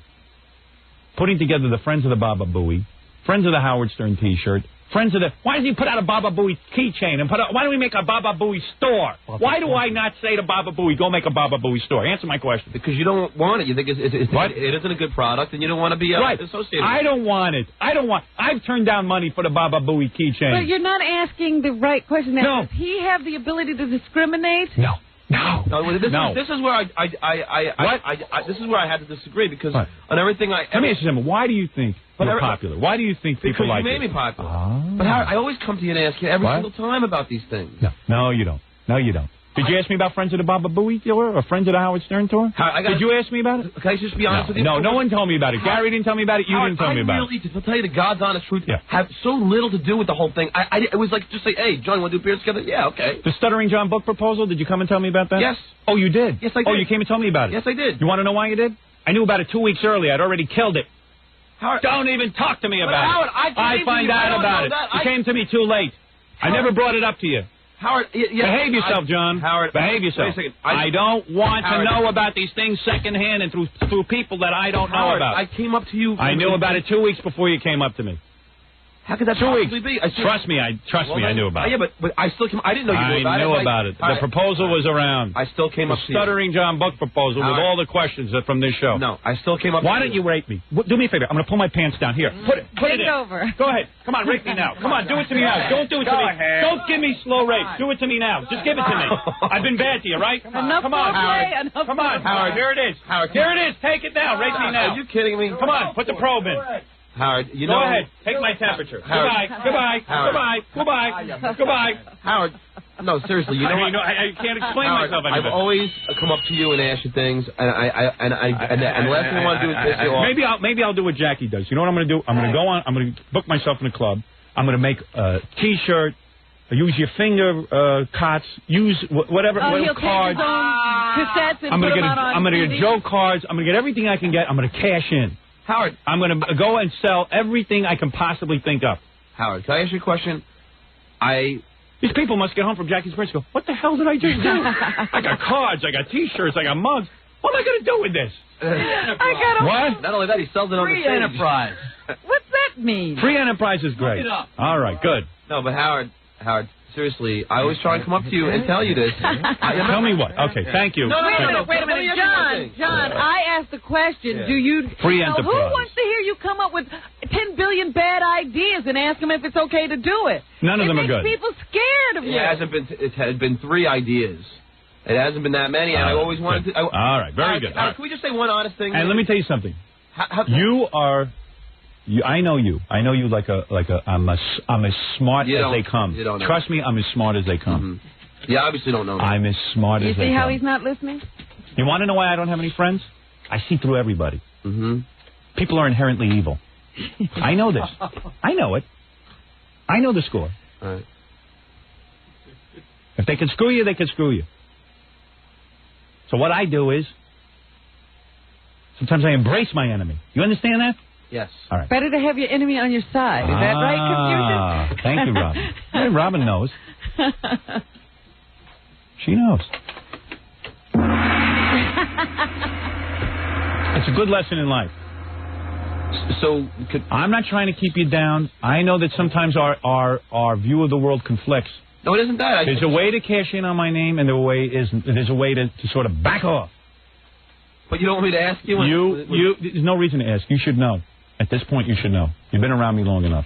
putting together the Friends of the Baba Booey, Friends of the Howard Stern T-shirt, Friends of the... Why does he put out a Baba Booey keychain and why don't we make a Baba Booey store? Why do I not say to Baba Booey, go make a Baba Booey store? Answer my question. Because you don't want it. You think it isn't a good product, and you don't want to be associated with it. I don't want it. I've turned down money for the Baba Booey keychain. But you're not asking the right question. No. Does he have the ability to discriminate? No. This is where this is where I had to disagree because on everything I. Let me ask you something. Why do you think you're popular? Why do you think people like you? Because you made me popular. But I always come to you and ask you every single time about these things. No, you don't. No, you don't. Did you ask me about Friends of the Baba Booey tour or Friends of the Howard Stern tour? Did you ask me about it? Can I just be honest with you? No one told me about it. Gary didn't tell me about it. You didn't tell me about it. To tell you the God's honest truth, have so little to do with the whole thing. It was like just say, hey, John, want to do appearance together? Yeah, okay. The Stuttering John book proposal, did you come and tell me about that? Yes. Oh, you did? Yes, I did. Oh, you came and told me about it? Yes, I did. You want to know why you did? I knew about it 2 weeks earlier. I'd already killed it. Howard, don't even talk to me about Howard, it. I find out about it. You came to me too late. I never brought it up to you. Howard, behave yourself, John. Howard, behave yourself. Wait a second. I don't want to know about these things secondhand and through people that I don't know about. I came up to you. I knew about it 2 weeks before you came up to me. How could that 2 weeks. possibly be? Trust me, I knew about it. Yeah, but I still I didn't know you knew about it. I knew about it. The proposal was around. I still came up to you. The Stuttering John Buck proposal with all the questions from this show. No, I still came up Why don't you rate me? Do me a favor. I'm going to pull my pants down. Here. Put it in. over. Go ahead. Come on, rate me now. Come on, do it to me now. Don't do it to me. Don't give me slow rates. Do it to me now. Just give it to me. I've been bad to you, right? Come on, Howard. Come on, Howard. Here it is. Howard, here it is. Take it now. Rate me now. Are you kidding me? Come on, put the probe in. Howard, you know. Go ahead. Take my temperature. Goodbye. Howard, no, seriously, you know what? I can't explain Howard, myself I've anymore. always come up to you and ask you things, and the last thing I want to do is piss you off. Maybe I'll do what Jackie does. You know what I'm going to do? I'm going to go on. I'm going to book myself in a club. I'm going to make a T-shirt. Use your finger cots. Use whatever cards. Cassettes and I'm going to get Joe cards. I'm going to get everything I can get. I'm going to cash in. Howard, I'm going to go and sell everything I can possibly think of. Howard, can I ask you a question? These people must get home from Jackie's Prince and go, what the hell did I just do? I got cards, I got T-shirts, I got mugs. What am I going to do with this? What? Not only that, he sells it on the Free stage. enterprise. What's that mean? Free enterprise is great. All right, good. No, but Howard, seriously, I always try and come up to you and tell you this. Tell me what? Okay, thank you. Wait a minute, John, I asked the question, do you... Free enterprise. Who wants to hear you come up with 10 billion bad ideas and ask them if it's okay to do it? None of them are good. It makes people scared of you. It has been 3 ideas. It hasn't been that many, and I always wanted to... All right, very good. Can we just say one honest thing? And let me tell you something. You are... I know you. I know you like a. I'm as smart as they come. You don't know. Trust me, I'm as smart as they come. Mm-hmm. Yeah, obviously don't know me. I'm as smart as they come. You see how he's not listening? You want to know why I don't have any friends? I see through everybody. Mm-hmm. People are inherently evil. I know this. I know it. I know the score. All right. If they can screw you, they can screw you. So what I do is sometimes I embrace my enemy. You understand that? Yes. All right. Better to have your enemy on your side. Is that right, Confucius? Thank you, Robin. Hey, Robin knows. She knows. It's a good lesson in life. So I'm not trying to keep you down. I know that sometimes our view of the world conflicts. No, it isn't that. There's a way to cash in on my name, and there's a way to sort of back off. But you don't want me to ask you? There's no reason to ask. You should know. At this point, you should know. You've been around me long enough.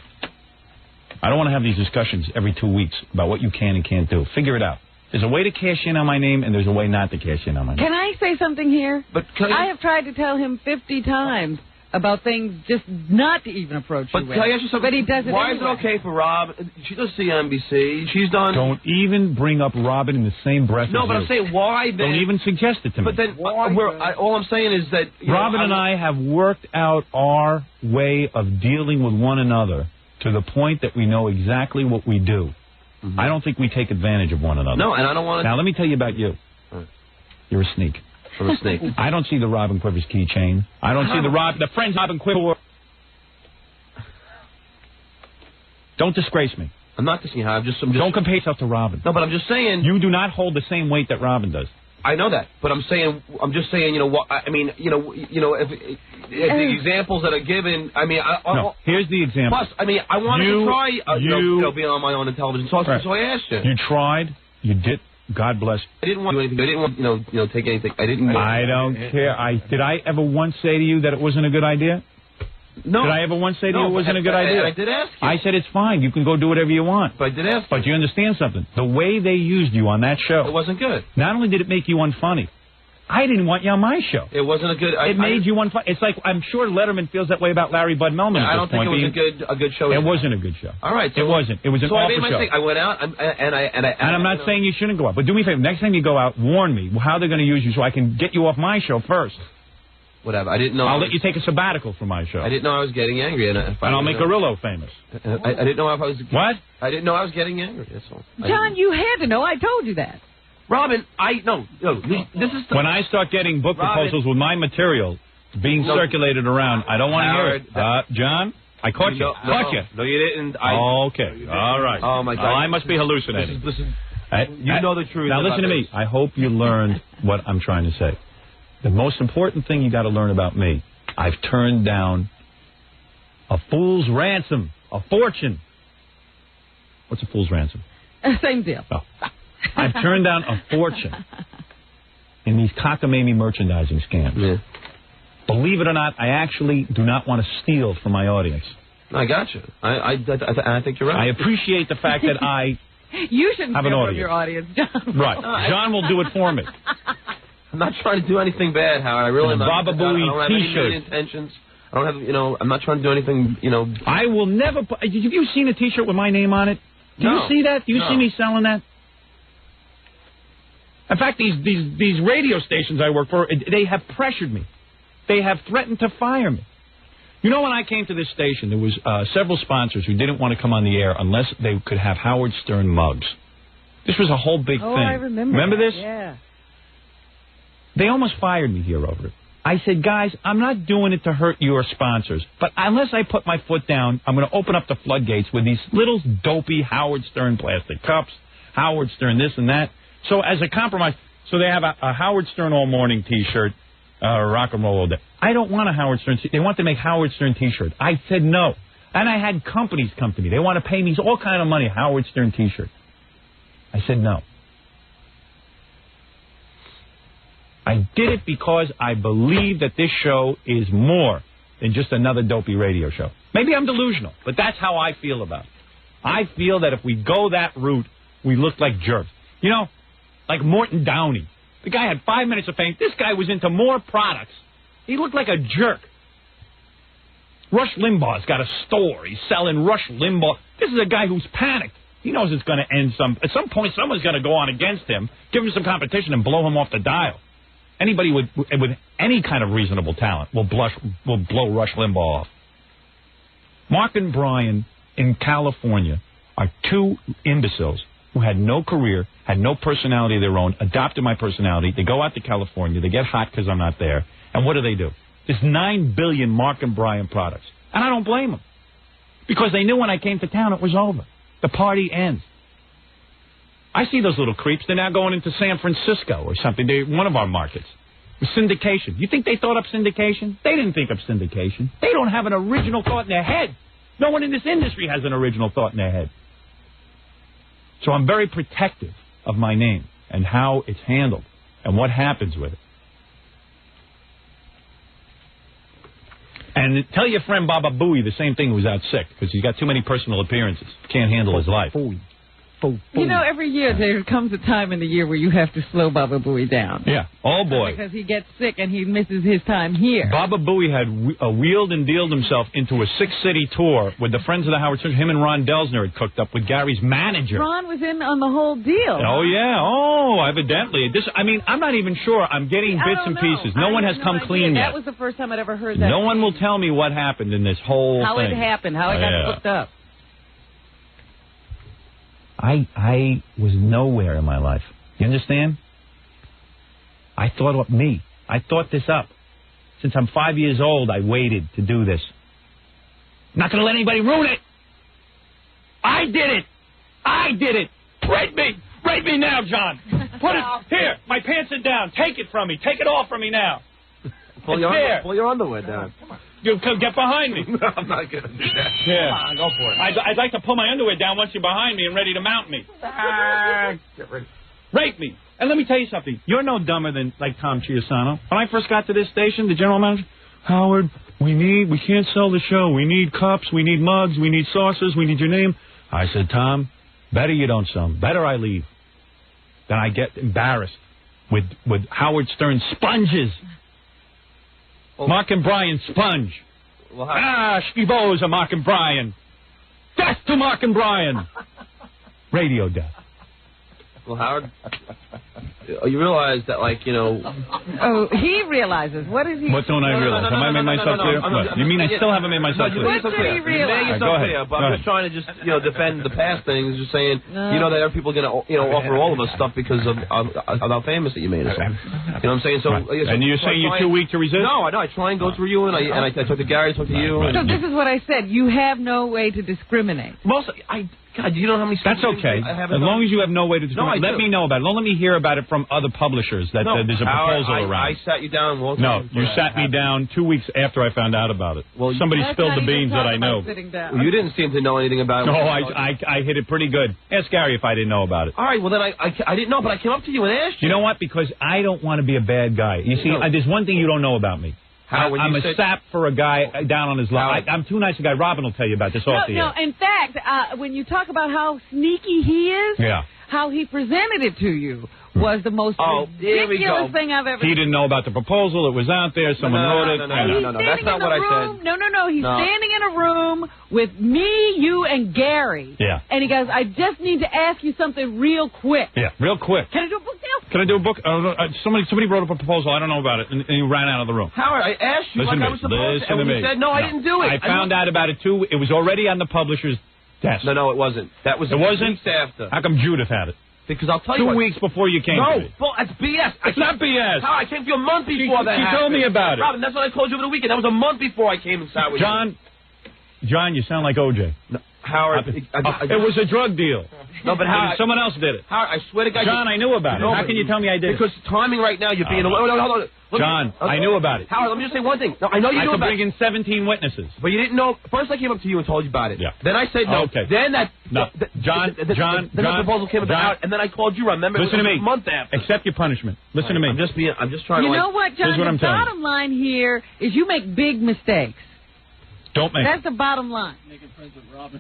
I don't want to have these discussions every 2 weeks about what you can and can't do. Figure it out. There's a way to cash in on my name, and there's a way not to cash in on my name. Can I say something here? But I have tried to tell him 50 times about things just not to even approach you with. But can I ask you something? But he does it Why anyway. is it okay for Rob? She does CNBC. She's done... Don't even bring up Robin in the same breath as No, but you. I'm saying why then... Don't even suggest it to me. But then, all I'm saying is that... Robin and I have worked out our way of dealing with one another to the point that we know exactly what we do. Mm-hmm. I don't think we take advantage of one another. No, and I don't want to... Now, let me tell you about you. Right. You're a sneak. I'm a snake. I don't see the Robin Quivers keychain. I don't see the friends Robin Quivers. Don't disgrace me. I'm not dissing her. Don't compare yourself to Robin. No, but I'm just saying... You do not hold the same weight that Robin does. I know that, but I'm just saying, you know, what I mean, you know, if the examples that are given, I mean, no, here's the example. Plus, I mean, I wanted to try, being on my own in television, so I asked you. You tried. You did. God bless. I didn't want to do anything. I didn't want, you know, take anything. I don't care. Did I ever once say to you that it wasn't a good idea? No. Did I ever once say to you it wasn't a good idea? I did ask you. I said it's fine. You can go do whatever you want. But I did ask you. But you understand something. The way they used you on that show. It wasn't good. Not only did it make you unfunny, I didn't want you on my show. It wasn't a good... It made you unfunny. It's like, I'm sure Letterman feels that way about Larry Bud Melman at this point. I don't think it was a good show. It wasn't a good show. All right. It wasn't. It was an awful show. So I made my mistake. I went out, and I'm not saying you shouldn't go out, but do me a favor. Next time you go out, warn me how they're going to use you so I can get you off my show first. Whatever. I didn't know. I'll let you take a sabbatical from my show. I didn't know I was getting angry. And I'll make Gorillo famous. I didn't know if I was... What? I didn't know I was getting angry. That's all. John, you had to know. I told you that. Robin, this is... When I start getting book proposals with my material being circulated around, I don't want to hear it. John, I caught you. Caught you. No, you didn't. Okay. All right. Oh, my God. I must be hallucinating. You know the truth. Now, listen to me. I hope you learned what I'm trying to say. The most important thing you got to learn about me, I've turned down a fool's ransom. a fortune. What's a fool's ransom? Same deal. Oh. I've turned down a fortune in these cockamamie merchandising scams. Yeah. Believe it or not, I actually do not want to steal from my audience. I got you. I think you're right. I appreciate the fact that I you shouldn't have an steal from audience. your audience, John. Right. John will do it for me. I'm not trying to do anything bad, Howard. I really am not. Baba Booey I don't have any T-shirt. mean intentions. I don't have, I'm not trying to do anything, I will never put... Have you seen a T-shirt with my name on it? Do you see that? Do you see me selling that? In fact, these radio stations I work for, they have pressured me. They have threatened to fire me. You know, when I came to this station, there was several sponsors who didn't want to come on the air unless they could have Howard Stern mugs. This was a whole big thing. I remember. Remember this? Yeah. They almost fired me here over it. I said, guys, I'm not doing it to hurt your sponsors, but unless I put my foot down, I'm going to open up the floodgates with these little dopey Howard Stern plastic cups, Howard Stern this and that. So as a compromise, so they have a Howard Stern all morning T-shirt, rock and roll all day. I don't want a Howard Stern. They want to make Howard Stern T-shirt. I said no. And I had companies come to me. They want to pay me all kind of money, Howard Stern T-shirt. I said no. I did it because I believe that this show is more than just another dopey radio show. Maybe I'm delusional, but that's how I feel about it. I feel that if we go that route, we look like jerks. You know, like Morton Downey. The guy had 5 minutes of fame. This guy was into more products. He looked like a jerk. Rush Limbaugh's got a store. He's selling Rush Limbaugh. This is a guy who's panicked. He knows it's going to end at some point, someone's going to go on against him, give him some competition, and blow him off the dial. Anybody with any kind of reasonable talent will blow Rush Limbaugh off. Mark and Brian in California are two imbeciles who had no career, had no personality of their own, adopted my personality. They go out to California. They get hot because I'm not there. And what do? There's 9 billion Mark and Brian products. And I don't blame them. Because they knew when I came to town it was over. The party ends. I see those little creeps. They're now going into San Francisco or something. They're one of our markets. Syndication. You think they thought up syndication? They didn't think of syndication. They don't have an original thought in their head. No one in this industry has an original thought in their head. So I'm very protective of my name and how it's handled and what happens with it. And tell your friend Baba Booey the same thing, who's out sick because he's got too many personal appearances. Can't handle his life. You know, every year there comes a time in the year where you have to slow Baba Booey down. Yeah. Oh, boy. Because he gets sick and he misses his time here. Baba Booey had wheeled and dealed himself into a 6-city tour with the Friends of the Howard Stern. Him and Ron Delsner had cooked up with Gary's manager. Ron was in on the whole deal. Oh, yeah. Oh, evidently. I'm not even sure. I'm getting bits and pieces. No one has come clean yet. That was the first time I'd ever heard that. No one will tell me what happened in this whole thing. How it happened, how it got hooked up. I was nowhere in my life. You understand? I thought of me. I thought this up. Since I'm 5 years old, I waited to do this. I'm not going to let anybody ruin it. I did it. I did it. Rate me. Rate me now, John. Put it here. My pants are down. Take it from me. Take it off from me now. Pull your underwear down. You get behind me. No, I'm not going to do that. Yeah. Come on, go for it. I'd like to pull my underwear down once you're behind me and ready to mount me. Get ready. Rate me. And let me tell you something. You're no dumber than, like, Tom Chiusano. When I first got to this station, the general manager, Howard, we can't sell the show. We need cups, we need mugs, we need saucers, we need your name. I said, Tom, better you don't sell them. Better I leave. Then I get embarrassed with Howard Stern sponges. Well, Mark and Brian sponge. Well, Schivos are Mark and Brian. Death to Mark and Brian. Radio death. Well, Howard, you realize that, like, Oh, he realizes. What is he? What don't I realize? Have I made myself clear? You mean I still haven't made myself clear? What did he realize? Go ahead. But I'm just trying to defend the past things. Just saying, that there are people going to, offer all of us stuff because of how famous that you made us. You know what I'm saying? So, and you're saying you're too weak to resist? No, I try and go through you, and I talk to Gary, talk to you. So this is what I said. You have no way to discriminate. Mostly, God, you know how many... That's okay. As long as you have no way to discriminate. Let me know about it. Don't let me hear about it from other publishers that there's a proposal around. I sat you down. No, you sat me down 2 weeks after I found out about it. Well, somebody spilled the beans that I know. Well, you didn't seem to know anything about it. No, I hit it pretty good. Ask Gary if I didn't know about it. All right, well, then I didn't know, but I came up to you and asked you. You know what? Because I don't want to be a bad guy. You see, there's one thing you don't know about me. I'm a sap for a guy down on his luck. I'm too nice a guy. Robin will tell you about this off the air. No, in fact, when you talk about how sneaky he is, how he presented it to you was the most ridiculous thing I've ever seen. He didn't know about the proposal. It was out there. Someone wrote it. No. That's not what I said. No. He's standing in a room with me, you, and Gary. Yeah. And he goes, I just need to ask you something real quick. Yeah, real quick. Can I do a book deal? Can I do a book? Somebody wrote up a proposal. I don't know about it. And he ran out of the room. Howard, I asked you like I was supposed to. And you said, no, I didn't do it. I found out about it, too. It was already on the publisher's desk. No, it wasn't. That was 2 weeks after. How come Judith had it? Because I'll tell you 2 weeks before you came to me. No, that's BS. It's not BS. How? I came to you a month before that She told me about it. Robin, that's what I told you over the weekend. That was a month before I came and sat with you. John, you sound like OJ. No, Howard, it was a drug deal. No, but Howard, someone else did it. Howard, I swear to God. John, I knew about it. How can you tell me I did it? Because timing right now, you're being... Hold on. John, I knew about it. Howard, let me just say one thing. No, I know you knew about it. I could bring in 17 witnesses. But you didn't know. First, I came up to you and told you about it. Yeah. Then I said no. Okay. Then that... No. John. Then the proposal came about, and then I called you. Remember? Listen to me. A month after. Accept your punishment. Listen to me. I'm just trying to... You know what, John? The bottom line here is you make big mistakes. Don't make That's the bottom line. Making friends with Robin.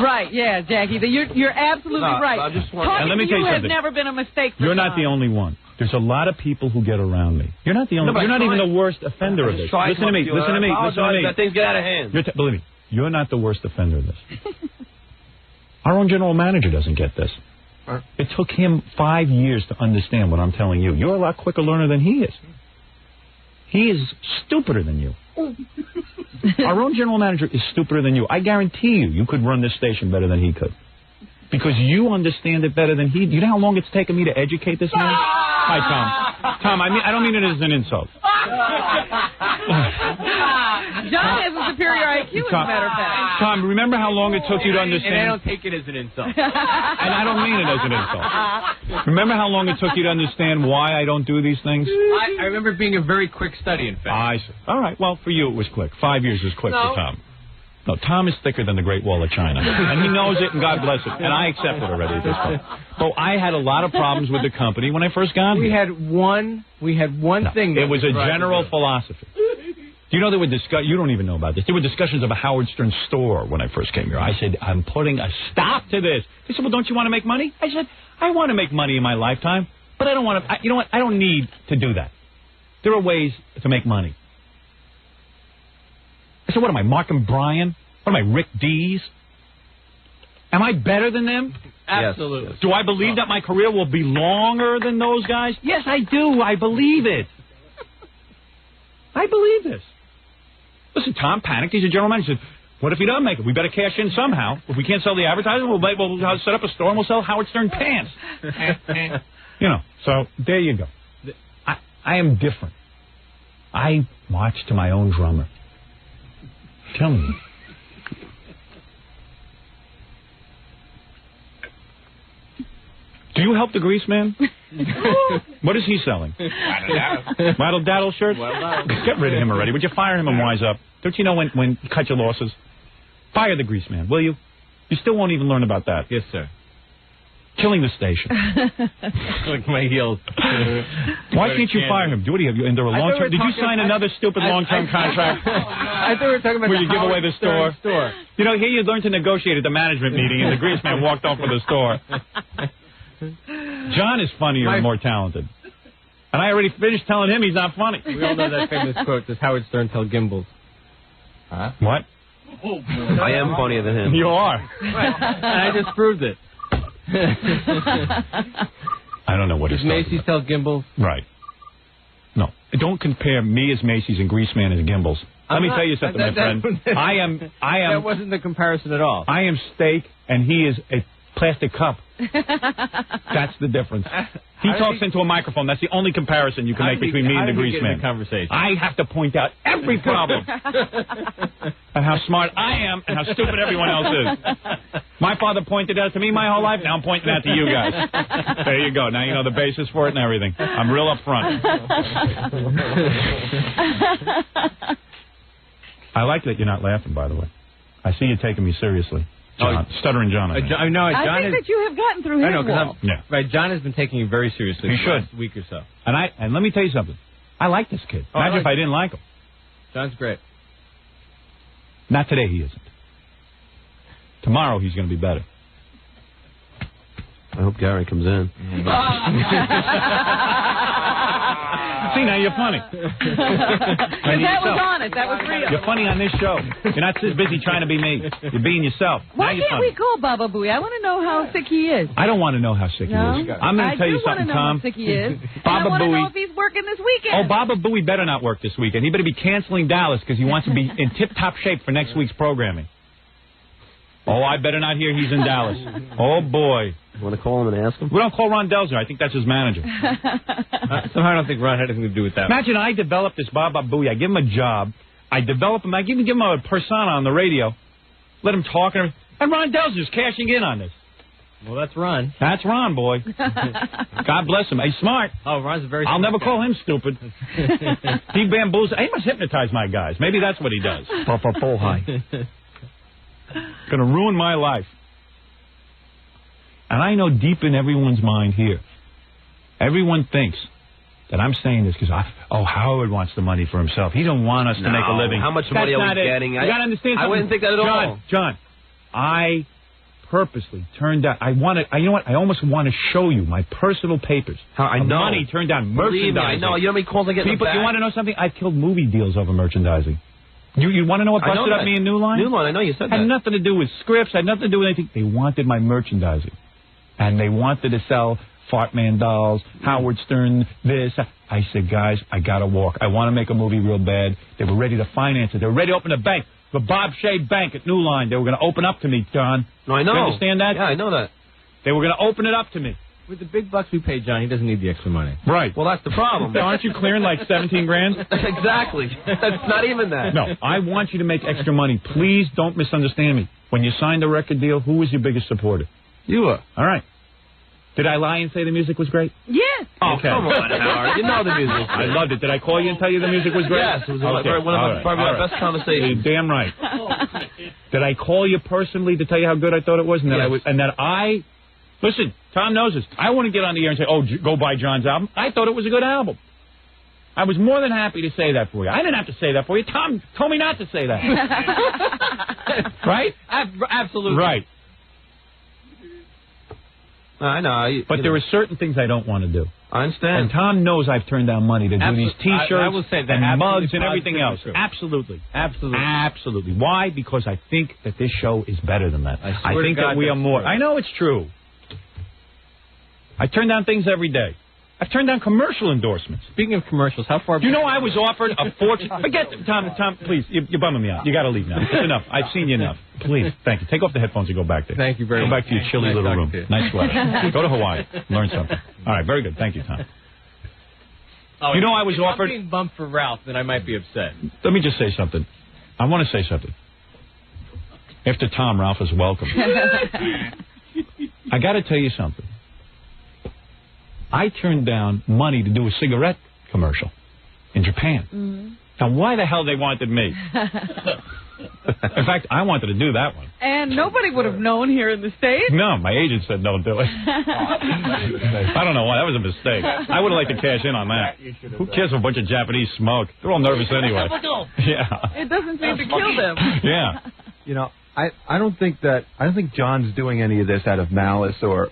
Right, yeah, Jackie. You're absolutely right. I just want let me tell you something. Has never been a mistake for You're not the only one. There's a lot of people who get around me. You're not the only one. You're not even the worst offender of this. Listen to me. Listen to me. That things get out of hand. Believe me, you're not the worst offender of this. Our own general manager doesn't get this. It took him 5 years to understand what I'm telling you. You're a lot quicker learner than he is. He is stupider than you. Our own general manager is stupider than you. I guarantee you could run this station better than he could. Because you understand it better than he... You know how long it's taken me to educate this man? Hi, Tom. Tom, I don't mean it as an insult. John has a superior IQ, as a matter of fact. Tom, remember how long it took you to understand... And I don't take it as an insult. And I don't mean it as an insult. Remember how long it took you to understand why I don't do these things? I remember being a very quick study, in fact. I see. All right, well, for you it was quick. 5 years is quick for Tom. No, Tom is thicker than the Great Wall of China. And he knows it, and God bless it. And I accept it already at this point. So I had a lot of problems with the company when I first got here. We had one thing. It was a general philosophy. Do you know there were you don't even know about this. There were discussions of a Howard Stern store when I first came here. I said, I'm putting a stop to this. They said, well, don't you want to make money? I said, I want to make money in my lifetime, but I don't want to, you know what? I don't need to do that. There are ways to make money. I said, what am I, Mark and Brian? What am I, Rick Dees? Am I better than them? Absolutely. Do I believe that my career will be longer than those guys? Yes, I do. I believe it. I believe this. Listen, Tom panicked. He's a general manager. He said, what if he doesn't make it? We better cash in somehow. If we can't sell the advertising, we'll set up a store and we'll sell Howard Stern pants. You know, so there you go. I am different. I march to my own drummer. Tell me. Do you help the grease man? What is he selling? Waddle daddle shirts? Get rid of him already. Would you fire him and wise up? Don't you know when you cut your losses? Fire the grease man, will you? You still won't even learn about that. Yes, sir. Killing the station. Like my heels. Why can't you fire him? What do you have? Under a long term? Did you sign another stupid long-term contract? I thought we were talking about where you give away the store. You know, here you learned to negotiate at the management meeting, and the grease man walked off with the store. John is funnier and more talented. And I already finished telling him he's not funny. We all know that famous quote, does Howard Stern tell Gimbals? Huh? What? I am funnier than him. You are. And I just proved it. I don't know what he's talking Macy's tell Gimbals? Right. No. Don't compare me as Macy's and Greaseman as Gimbals. Let me tell you something, my friend. I am. That wasn't the comparison at all. I am steak, and he is a plastic cup That's the difference. He talks into a microphone. That's the only comparison you can make between me and the grease man. Conversation. I have to point out every problem and how smart I am and how stupid everyone else is. My father pointed out to me my whole life. Now I'm pointing out to you guys. There you go. Now you know the basis for it and everything. I'm real upfront. I like that you're not laughing, by the way. I see you taking me seriously. John, Stuttering John. I think that you have gotten through his wall. Right, John has been taking you very seriously. He for should. the last week or so. And let me tell you something. I like this kid. Imagine if I didn't like him. John's great. Not today, he isn't. Tomorrow, he's going to be better. I hope Gary comes in. See, now you're funny. That was honest. That was real. You're funny on this show. You're not so busy trying to be me. You're being yourself. Why now you're can't funny. we call Baba Booey? I want to know how sick he is. I don't want to know how sick he is. I'm going to tell you something, Tom. I do want to know how sick he is. Baba I want to Booey. know if he's working this weekend. Oh, Baba Booey better not work this weekend. He better be canceling Dallas because he wants to be in tip-top shape for next week's programming. Oh, I better not hear he's in Dallas. Oh, boy. You want to call him and ask him? We don't call Ron Delzer. I think that's his manager. Somehow I don't think Ron had anything to do with that. Imagine I develop this Baba Booey. I give him a job. I develop him. I even give him a persona on the radio. Let him talk. And Ron Delzer's cashing in on this. Well, that's Ron. That's Ron, boy. God bless him. He's smart. Oh, Ron's very smart. I'll never call him stupid. He bamboozles. He must hypnotize my guys. Maybe that's what he does. Going to ruin my life. And I know deep in everyone's mind here, everyone thinks that I'm saying this because, Howard wants the money for himself. He don't want us to make a living. How much money are we getting? You got to understand something. I wouldn't think that at all. John, I purposely turned down. You know what? I almost want to show you my personal papers. I know. Money turned down merchandising. I know. You know how many calls I get People, you want to know something? I killed movie deals over merchandising. You want to know what busted up me in New Line? New Line, I know you said that. Had nothing to do with scripts. Had nothing to do with anything. They wanted my merchandising. And they wanted to sell Fart Man dolls, Howard Stern, this. I said, guys, I got to walk. I want to make a movie real bad. They were ready to finance it. They were ready to open a bank. The Bob Shea Bank at New Line. They were going to open up to me, John. No, I know. You understand that? Yeah, I know that. They were going to open it up to me. With the big bucks we pay John, he doesn't need the extra money. Right. Well, that's the problem. Aren't you clearing like 17 grand? Exactly. That's not even that. No, I want you to make extra money. Please don't misunderstand me. When you signed the record deal, who was your biggest supporter? You were. All right. Did I lie and say the music was great? Yes. Oh, okay. Come on, Howard. You know the music was great. I loved it. Did I call you and tell you the music was great? Yes. It was probably our best conversation. You're damn right. Did I call you personally to tell you how good I thought it was? And listen, Tom knows this. I want to get on the air and say, go buy John's album. I thought it was a good album. I was more than happy to say that for you. I didn't have to say that for you. Tom told me not to say that. Right? Absolutely. Right. I know. But there are certain things I don't want to do. I understand. And Tom knows I've turned down money to do these T-shirts I will say that and mugs and everything else. True. Absolutely. Absolutely. Absolutely. Why? Because I think that this show is better than that. I think that we are more. I know it's true. I turn down things every day. I've turned down commercial endorsements. Speaking of commercials, how far... You know I was offered a fortune... Forget... Tom, please. You're bumming me out. You got to leave now. It's enough. I've seen you enough. Please. Thank you. Take off the headphones and go back there. Thank you very much. Go back to your chilly little room. Nice sweater. Go to Hawaii. Learn something. All right. Very good. Thank you, Tom. You know I was offered... If I'm being bumped for Ralph, then I might be upset. Let me just say something. I want to say something. After Tom, Ralph is welcome. I got to tell you something. I turned down money to do a cigarette commercial in Japan. Mm-hmm. Now, why the hell they wanted me? In fact, I wanted to do that one. And nobody would have known here in the States. No, my agent said don't do it. I don't know why. That was a mistake. I would have liked to cash in on that. Who cares if a bunch of Japanese smoke? They're all nervous anyway. Yeah. It doesn't seem to kill them. Yeah. You know, I don't think John's doing any of this out of malice or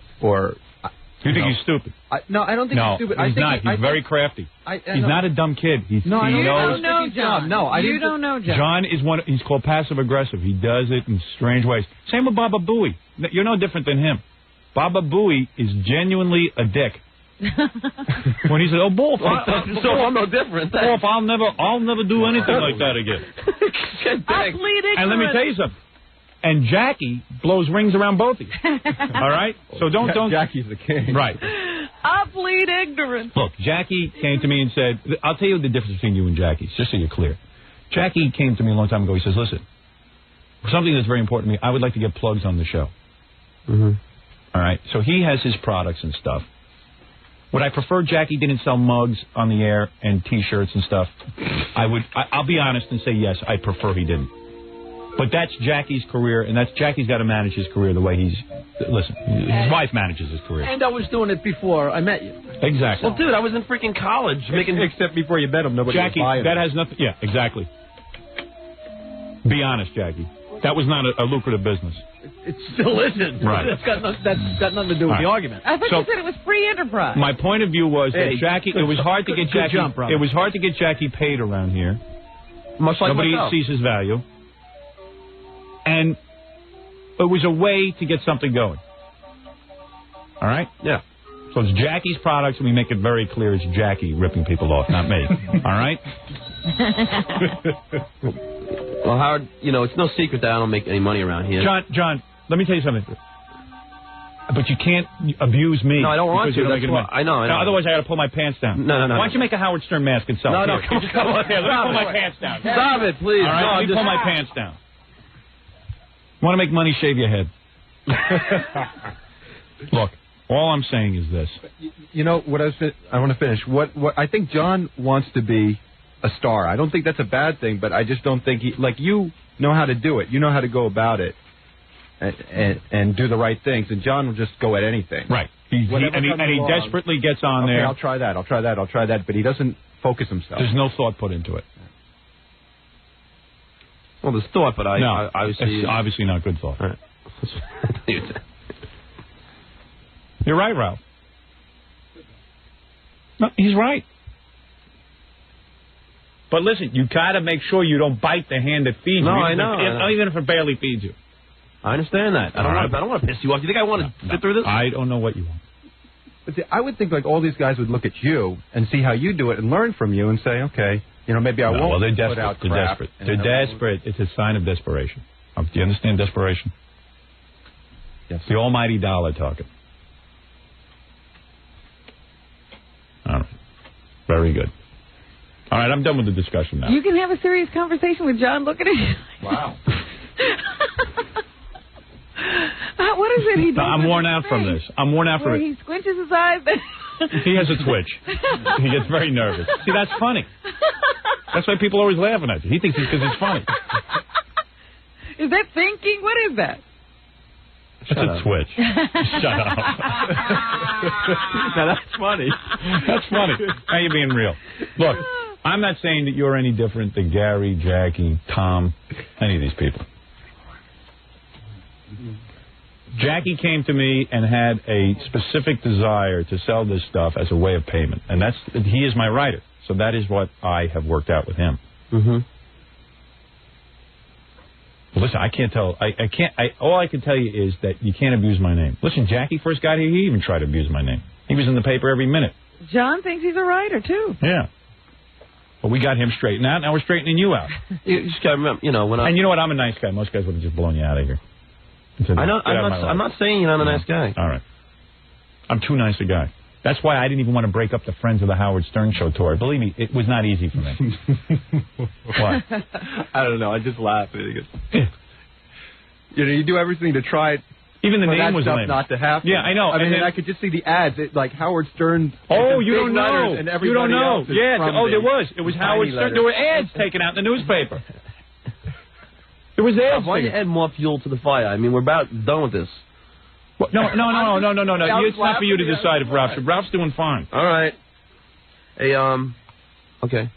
you think he's stupid? No, I don't think he's stupid. He's not. He's very crafty. He's not a dumb kid. He knows. You don't know John. No, you don't know John. John is he's called passive aggressive. He does it in strange ways. Same with Baba Booey. You're no different than him. Baba Booey is genuinely a dick. When he said, "Oh, Wolf, I'm no different. Wolf, I'll never do anything like that again." I plead ignorance. And let me tell you something. And Jackie blows rings around both of you. All right? So don't... Jackie's the king. Right. I plead ignorance. Look, Jackie came to me and said... I'll tell you the difference between you and Jackie, just so you're clear. Jackie came to me a long time ago. He says, listen, something that's very important to me, I would like to get plugs on the show. Mm-hmm. All right? So he has his products and stuff. Would I prefer Jackie didn't sell mugs on the air and T-shirts and stuff? I'll be honest and say yes, I prefer he didn't. But that's Jackie's career, and Jackie's got to manage his career the way he's... Listen, his wife manages his career. And I was doing it before I met you. Exactly. Well, dude, I was in freaking college making... Except before you met him, nobody Jackie, was buying that him. has nothing... Yeah, exactly. Be honest, Jackie. That was not a lucrative business. It still isn't. Right. That's got nothing to do with the argument. I thought you said it was free enterprise. My point of view was that Jackie... It was hard to get Jackie... Jump, it was hard to get Jackie paid around here. Much like Nobody myself. sees his value. And it was a way to get something going. All right? Yeah. So it's Jackie's products, and we make it very clear it's Jackie ripping people off, not me. All right? Well, Howard, it's no secret that I don't make any money around here. John, let me tell you something. But you can't abuse me. No, I don't want to. That's That's why, I know. Otherwise, I got to pull my pants down. No. Why don't you make a Howard Stern mask and sell it? No, Here, come on. Here, let me pull my pants down. Stop it, please. All right, let me pull my pants down. Want to make money, shave your head. Look, all I'm saying is this. You know, what I want to finish. What I think John wants to be a star. I don't think that's a bad thing, but I just don't think you know how to do it. You know how to go about it and do the right things, and John will just go at anything. Right. He desperately gets on there. I'll try that, but he doesn't focus himself. There's no thought put into it. Well, there's thought, but it's obviously not good thought. Right. You're right, Ralph. No, he's right. But listen, you got to make sure you don't bite the hand that feeds you. I know. Even if it barely feeds you. I understand that. I don't want to piss you off. Do you think I want to sit through this? I don't know what you want. But I would think all these guys would look at you and see how you do it and learn from you and say, okay, maybe I won't. Well, they're put out desperate. crap. They're desperate. It's a sign of desperation. Do you understand desperation? Yes. The almighty dollar talking. All right. Very good. All right, I'm done with the discussion now. You can have a serious conversation with John looking at you. Wow. What is it he does? I'm worn out from this. I'm worn out from it. He squinches his eyes. He has a twitch. He gets very nervous. See, that's funny. That's why people are always laughing at you. He thinks it's because it's funny. Is that thinking? What is that? That's a twitch. Shut up. Now, that's funny. That's funny. Now you're being real. Look, I'm not saying that you're any different than Gary, Jackie, Tom, any of these people. Jackie came to me and had a specific desire to sell this stuff as a way of payment. And he is my writer. So that is what I have worked out with him. Mm-hmm. Well, listen, I can't tell. All I can tell you is that you can't abuse my name. Listen, Jackie first got here, he even tried to abuse my name. He was in the paper every minute. John thinks he's a writer, too. Yeah. But we got him straightened out. Now we're straightening you out. You just got to remember, when I... And you know what? I'm a nice guy. Most guys would have just blown you out of here. I'm not saying you're not a nice guy. All right. I'm too nice a guy. That's why I didn't even want to break up the Friends of the Howard Stern Show tour. Believe me, it was not easy for me. What? I don't know. I just laugh. You do everything to try. Even the name was lame. Not to happen. Yeah, I know. I mean, I could just see the ads, like Howard Stern. Oh, you don't know. And You don't know. Yeah. There was. It was Howard Stern. Letters. There were ads taken out in the newspaper. There was ads. Why don't you add more fuel to the fire? I mean, we're about done with this. Well, no. It's not for you to decide if Ralph's doing fine. All right. Hey, okay.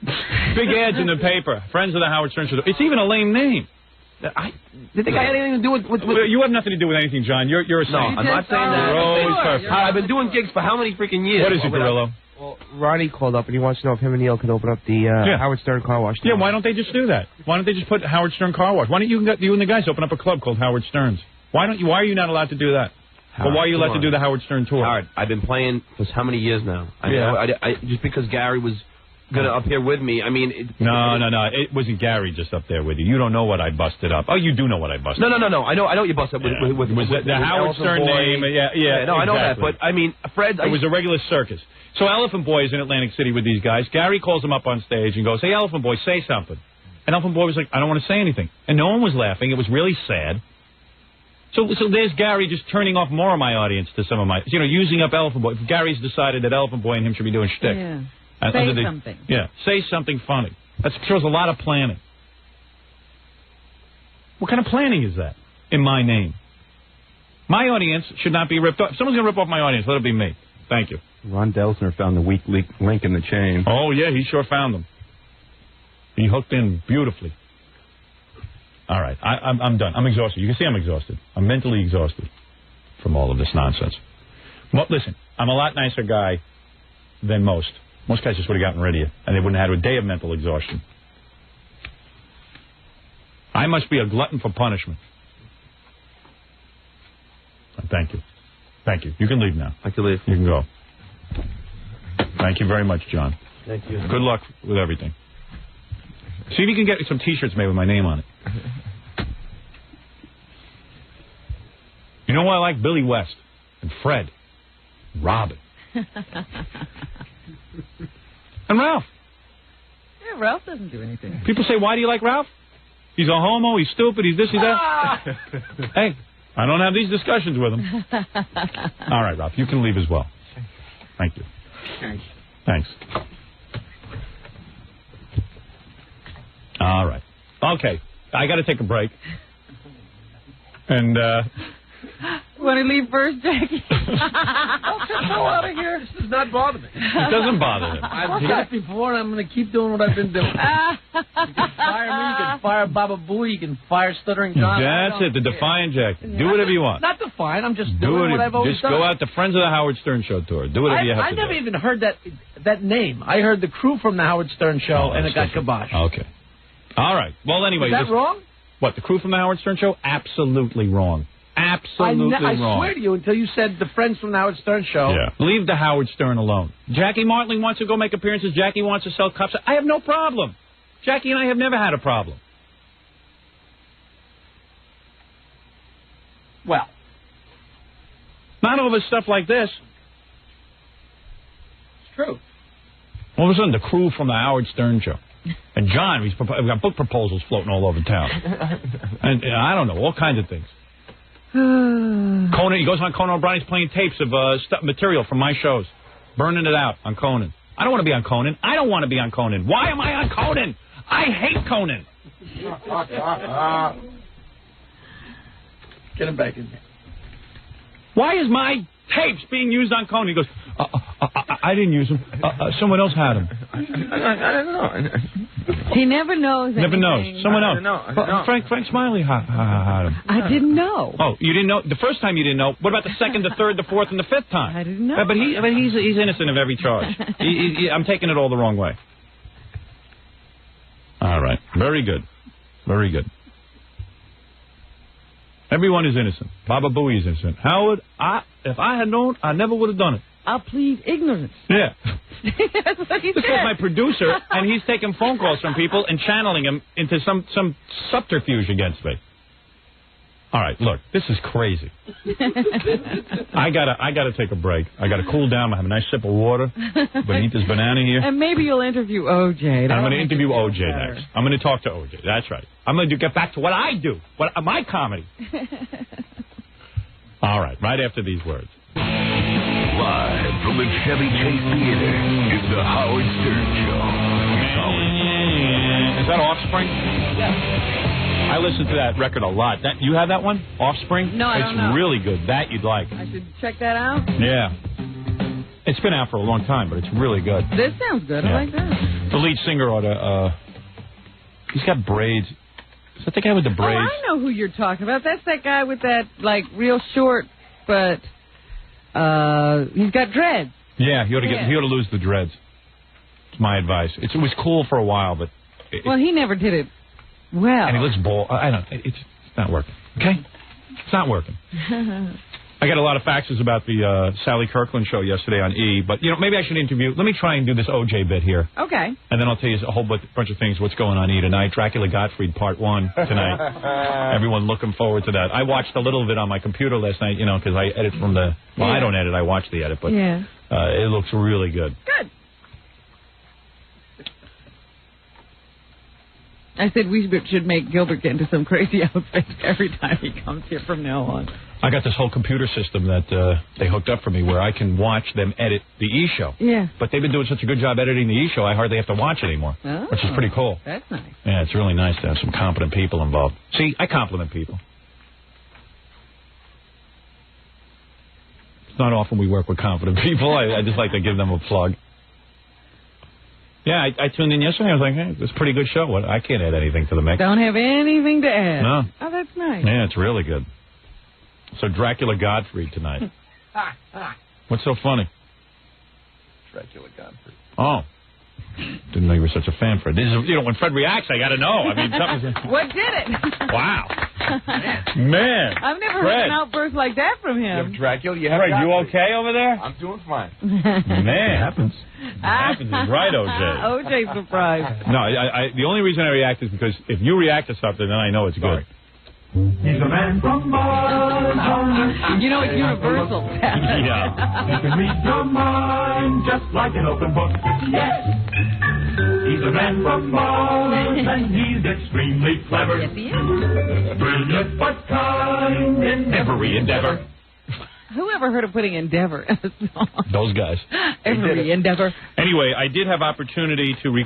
Big ads in the paper. Friends of the Howard Stern Show. It's even a lame name. You think I had anything to do with... You have nothing to do with anything, John. You're a saint. No, I'm not saying that. You're always perfect. I've been doing gigs for how many freaking years? What is it, Gorillo? Well, Ronnie called up and he wants to know if him and Neil could open up the Howard Stern Car Wash. Yeah, why don't they just do that? Why don't they just put Howard Stern Car Wash? Why don't you and the guys open up a club called Howard Stern's? Why are you not allowed to do that? Howard, why are you allowed to do the Howard Stern tour? Howard, I've been playing for how many years now? Just because Gary was going to appear with me. I mean... No. It wasn't Gary just up there with you. You don't know what I busted up. Oh, you do know what I busted up. No. I know you busted up with the Howard Stern name. Yeah, no, exactly. I know that. But, I mean, Fred... It was a regular circus. So Elephant Boy is in Atlantic City with these guys. Gary calls him up on stage and goes, hey, Elephant Boy, say something. And Elephant Boy was like, I don't want to say anything. And no one was laughing. It was really sad. So there's Gary just turning off more of my audience to some of my... using up Elephant Boy. Gary's decided that Elephant Boy and him should be doing shtick. Yeah. Say something. Yeah, say something funny. That shows a lot of planning. What kind of planning is that in my name? My audience should not be ripped off. If someone's going to rip off my audience, let it be me. Thank you. Ron Delsner found the weak link in the chain. Oh, yeah, he sure found them. He hooked in beautifully. All right, I'm done. I'm exhausted. You can see I'm exhausted. I'm mentally exhausted from all of this nonsense. Well, listen, I'm a lot nicer guy than most. Most guys just would have gotten rid of you, and they wouldn't have had a day of mental exhaustion. I must be a glutton for punishment. Thank you. Thank you. You can leave now. I can leave. You can go. Thank you very much, John. Thank you. Good luck with everything. See if you can get some T-shirts made with my name on it. You know why I like Billy West and Fred, and Robin, and Ralph. Yeah, Ralph doesn't do anything. People say, why do you like Ralph? He's a homo, he's stupid, he's this, he's that. Hey, I don't have these discussions with him. All right, Ralph, you can leave as well. Thank you. Thanks. All right. Okay, I got to take a break. And, want to leave first, Jackie? I'll just go out of here. This does not bother me. It doesn't bother him. I've done it before, and I'm going to keep doing what I've been doing. You can fire me, you can fire Baba Booey, you can fire Stuttering John. That's it, the Defiant Jackie. Do whatever you want. Not Defiant, I'm just doing what I've always done. Just go out the Friends of the Howard Stern Show tour. Do whatever you have to do. I never even heard that name. I heard the crew from the Howard Stern Show, and it got kibosh. Okay. All right. Well, anyway. Is that wrong? What, the crew from the Howard Stern Show? Absolutely wrong. Absolutely wrong. I swear to you, until you said the Friends from the Howard Stern Show. Yeah. Leave the Howard Stern alone. Jackie Martling wants to go make appearances. Jackie wants to sell cups. I have no problem. Jackie and I have never had a problem. Well. Not over stuff like this. It's true. All of a sudden, the crew from the Howard Stern Show. And John, we've got book proposals floating all over town. And I don't know, all kinds of things. Conan, he goes on Conan O'Brien, he's playing tapes of material from my shows, burning it out on Conan. I don't want to be on Conan. I don't want to be on Conan. Why am I on Conan? I hate Conan. Get him back in there. Why is my tapes being used on Conan? He goes, I didn't use them. Someone else had them. I don't know. He never knows anything. Never knows. Someone else. No. Frank Smiley had them. I didn't know. Oh, you didn't know? The first time you didn't know. What about the second, the third, the fourth, and the fifth time? I didn't know. But he's innocent of every charge. I'm taking it all the wrong way. All right. Very good. Very good. Everyone is innocent. Baba Booey is innocent. Howard, if I had known, I never would have done it. I'll plead ignorance. Yeah. That's what he This said. is my producer, and he's taking phone calls from people and channeling them into some subterfuge against me. All right, look, this is crazy. I gotta take a break. I gotta cool down. I have a nice sip of water. Eat this banana here. And maybe you'll interview OJ. I'm going to interview OJ next. I'm going to talk to OJ. That's right. I'm going to get back to what I do, my comedy. All right, right after these words. Live from the Chevy Chase Theater, it's the Howard Stern Show. Is that Offspring? Yeah. I listen to that record a lot. You have that one? Offspring? No, I don't know. It's really good. That you'd like. I should check that out? Yeah. It's been out for a long time, but it's really good. This sounds good. Yeah. I like that. The lead singer ought to... he's got braids. Is that the guy with the braids? Oh, I know who you're talking about. That's that guy with that, real short, but he's got dreads. Yeah, he ought to lose the dreads. It's my advice. It was cool for a while, but... Well, he never did it well. And he looks bald. I don't... It's not working. Okay? It's not working. I got a lot of faxes about the Sally Kirkland show yesterday on E, but, maybe I should interview. Let me try and do this O.J. bit here. Okay. And then I'll tell you a whole bunch of things, what's going on E tonight. Dracula Gottfried Part 1 tonight. Everyone looking forward to that. I watched a little of it on my computer last night, because I edit from the... Well, I don't edit. I watch the edit, but it looks really good. Good. I said we should make Gilbert get into some crazy outfit every time he comes here from now on. I got this whole computer system that they hooked up for me where I can watch them edit the E! Show. Yeah. But they've been doing such a good job editing the E! Show, I hardly have to watch it anymore, which is pretty cool. That's nice. Yeah, it's really nice to have some competent people involved. See, I compliment people. It's not often we work with competent people. I just like to give them a plug. Yeah, I tuned in yesterday. I was like, hey, it's a pretty good show. I can't add anything to the mix. Don't have anything to add. No. Oh, that's nice. Yeah, it's really good. So Dracula Gottfried tonight. What's so funny? Dracula Gottfried. Oh. Didn't know you were such a fan, Fred. This is, when Fred reacts, I got to know. I mean, something's... What did it? Wow. Man. I've never Fred. heard an outburst like that from him. You have Dracula, you have Fred, Gottfried. you okay over there? I'm doing fine. Man. It happens. It happens is right, O.J. O.J. surprised. No, the only reason I react is because if you react to something, then I know it's good. He's a man from Mars. It's universal. Yeah. He can read your mind just like an open book. Yes. He's a man from Mars, and he's extremely clever. Yes, he is. Brilliant but kind in every endeavor. Whoever heard of putting endeavor in a song? Those guys. Every endeavor. Anyway, I did have opportunity to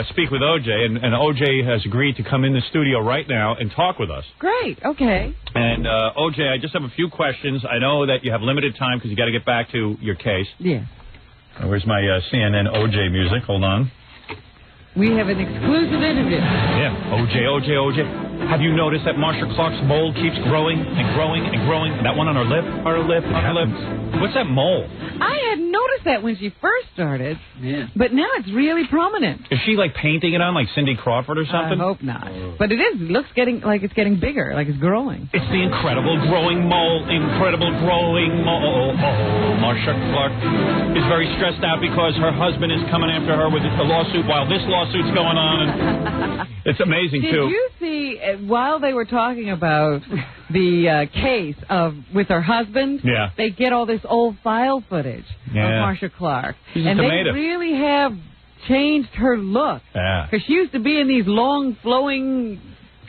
speak with O.J., and O.J. has agreed to come in the studio right now and talk with us. Great, okay. And, O.J., I just have a few questions. I know that you have limited time because you got to get back to your case. Yes. Where's my CNN O.J. music? Hold on. We have an exclusive interview. Yeah, O.J. Have you noticed that Marsha Clark's mole keeps growing and growing and growing? That one on her lip, on her lip, on her lip. What's that mole? I had noticed that when she first started, but now it's really prominent. Is she like painting it on like Cindy Crawford or something? I hope not. But it is. It looks like it's getting bigger, like it's growing. It's the incredible growing mole, incredible growing mole. Marsha Clark is very stressed out because her husband is coming after her with a lawsuit while this lawsuit's going on. And it's amazing, too. Did you see, while they were talking about the case with her husband, they get all this old file footage of Marsha Clark. She's a and tomato. They really have changed her look. Yeah. Because she used to be in these long, flowing,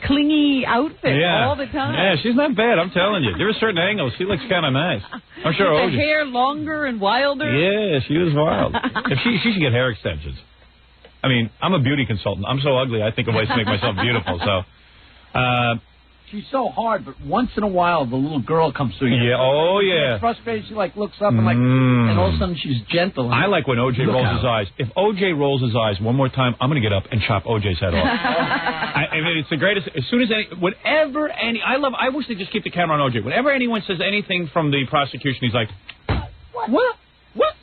clingy outfits all the time. Yeah, she's not bad, I'm telling you. There are certain angles. She looks kind of nice. I'm sure With the hair longer and wilder. Yeah, she is wild. If she should get hair extensions. I mean, I'm a beauty consultant. I'm so ugly, I think of ways to make myself beautiful, so... She's so hard, but once in a while the little girl comes through. Yeah, oh yeah. She's frustrated. She looks up and and all of a sudden she's gentle. I like when OJ rolls his eyes. If OJ rolls his eyes one more time, I'm going to get up and chop OJ's head off. I mean, it's the greatest. As soon as I wish they just keep the camera on OJ. Whenever anyone says anything from the prosecution, he's like, what? The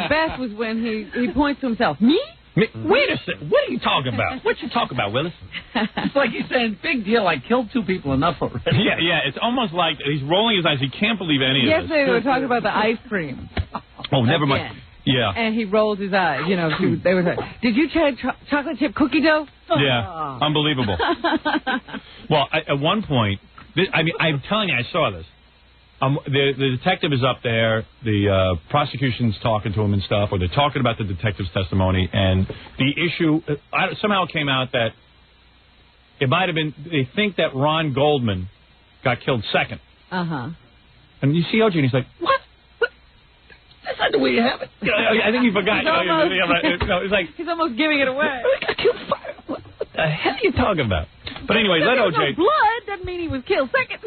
best was when he points to himself. Me? Wait a second. What are you talking about? What you talking about, Willis? It's like he's saying, big deal, I killed 2 people, enough already. Yeah, it's almost like he's rolling his eyes. He can't believe any of this. Yesterday they were talking about the ice cream. Oh, never mind. Yeah. And he rolls his eyes. They were like, did you try chocolate chip cookie dough? Yeah, unbelievable. Well, at one point, I'm telling you, I saw this. The detective is up there, the prosecution's talking to him and stuff, or they're talking about the detective's testimony, and the issue somehow came out that it might have been, they think that Ron Goldman got killed second. Uh-huh. And you see OJ, and he's like, what? That's not the way you have it. I think he forgot. He's almost giving it away. What the hell are you talking about? But anyway, let OJ... No blood doesn't mean he was killed second.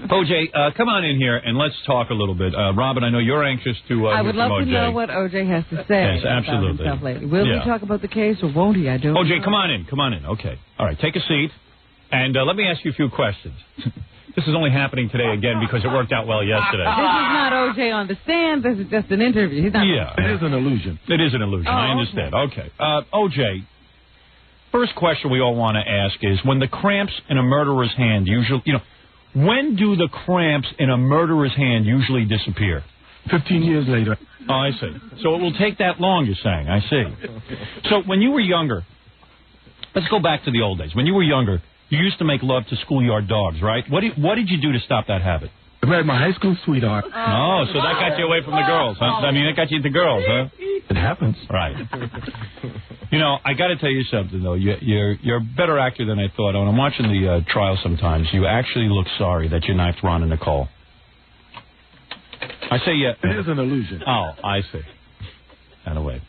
OJ, come on in here and let's talk a little bit. Robin, I know you're anxious to I would love to know what OJ has to say. Yes, absolutely. About himself lately. Will he talk about the case or won't he? I don't know. OJ, come on in. Okay. All right, take a seat. And let me ask you a few questions. This is only happening today again because it worked out well yesterday. This is not O.J. on the stand. This is just an interview. He's not. Yeah, it is an illusion. It is an illusion. I understand. Okay. O.J., first question we all want to ask is, when the cramps in a murderer's hand usually, When do the cramps in a murderer's hand usually disappear? 15 years later. Oh, I see. So it will take that long, you're saying. I see. So when you were younger, let's go back to the old days. When you were younger, you used to make love to schoolyard dogs, right? What did you do to stop that habit? I married my high school sweetheart. Oh, so that got you away from the girls, huh? I mean, that got you into girls, huh? It happens. Right. You know, I got to tell you something, though. You're a better actor than I thought. When I'm watching the trial sometimes, you actually look sorry that you knifed Ron and Nicole. I say, yeah. It is an illusion. Oh, I see. Anyway.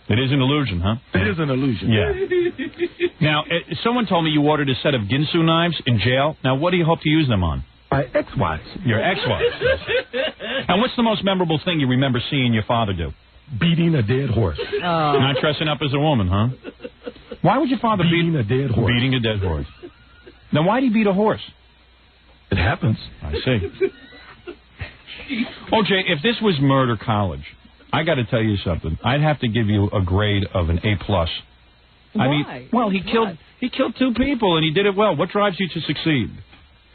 It is an illusion, huh? It is an illusion. Yeah. Now, someone told me you ordered a set of Ginsu knives in jail. Now, what do you hope to use them on? My ex-wives. Your ex-wives. And what's the most memorable thing you remember seeing your father do? Beating a dead horse. Not dressing up as a woman, huh? Why would your father beating a dead horse? Beating a dead horse. Now, why did he beat a horse? It happens. I see. OJ, if this was murder college, I got to tell you something. I'd have to give you a grade of an A+. Why? I mean, well, he killed 2 people and he did it well. What drives you to succeed?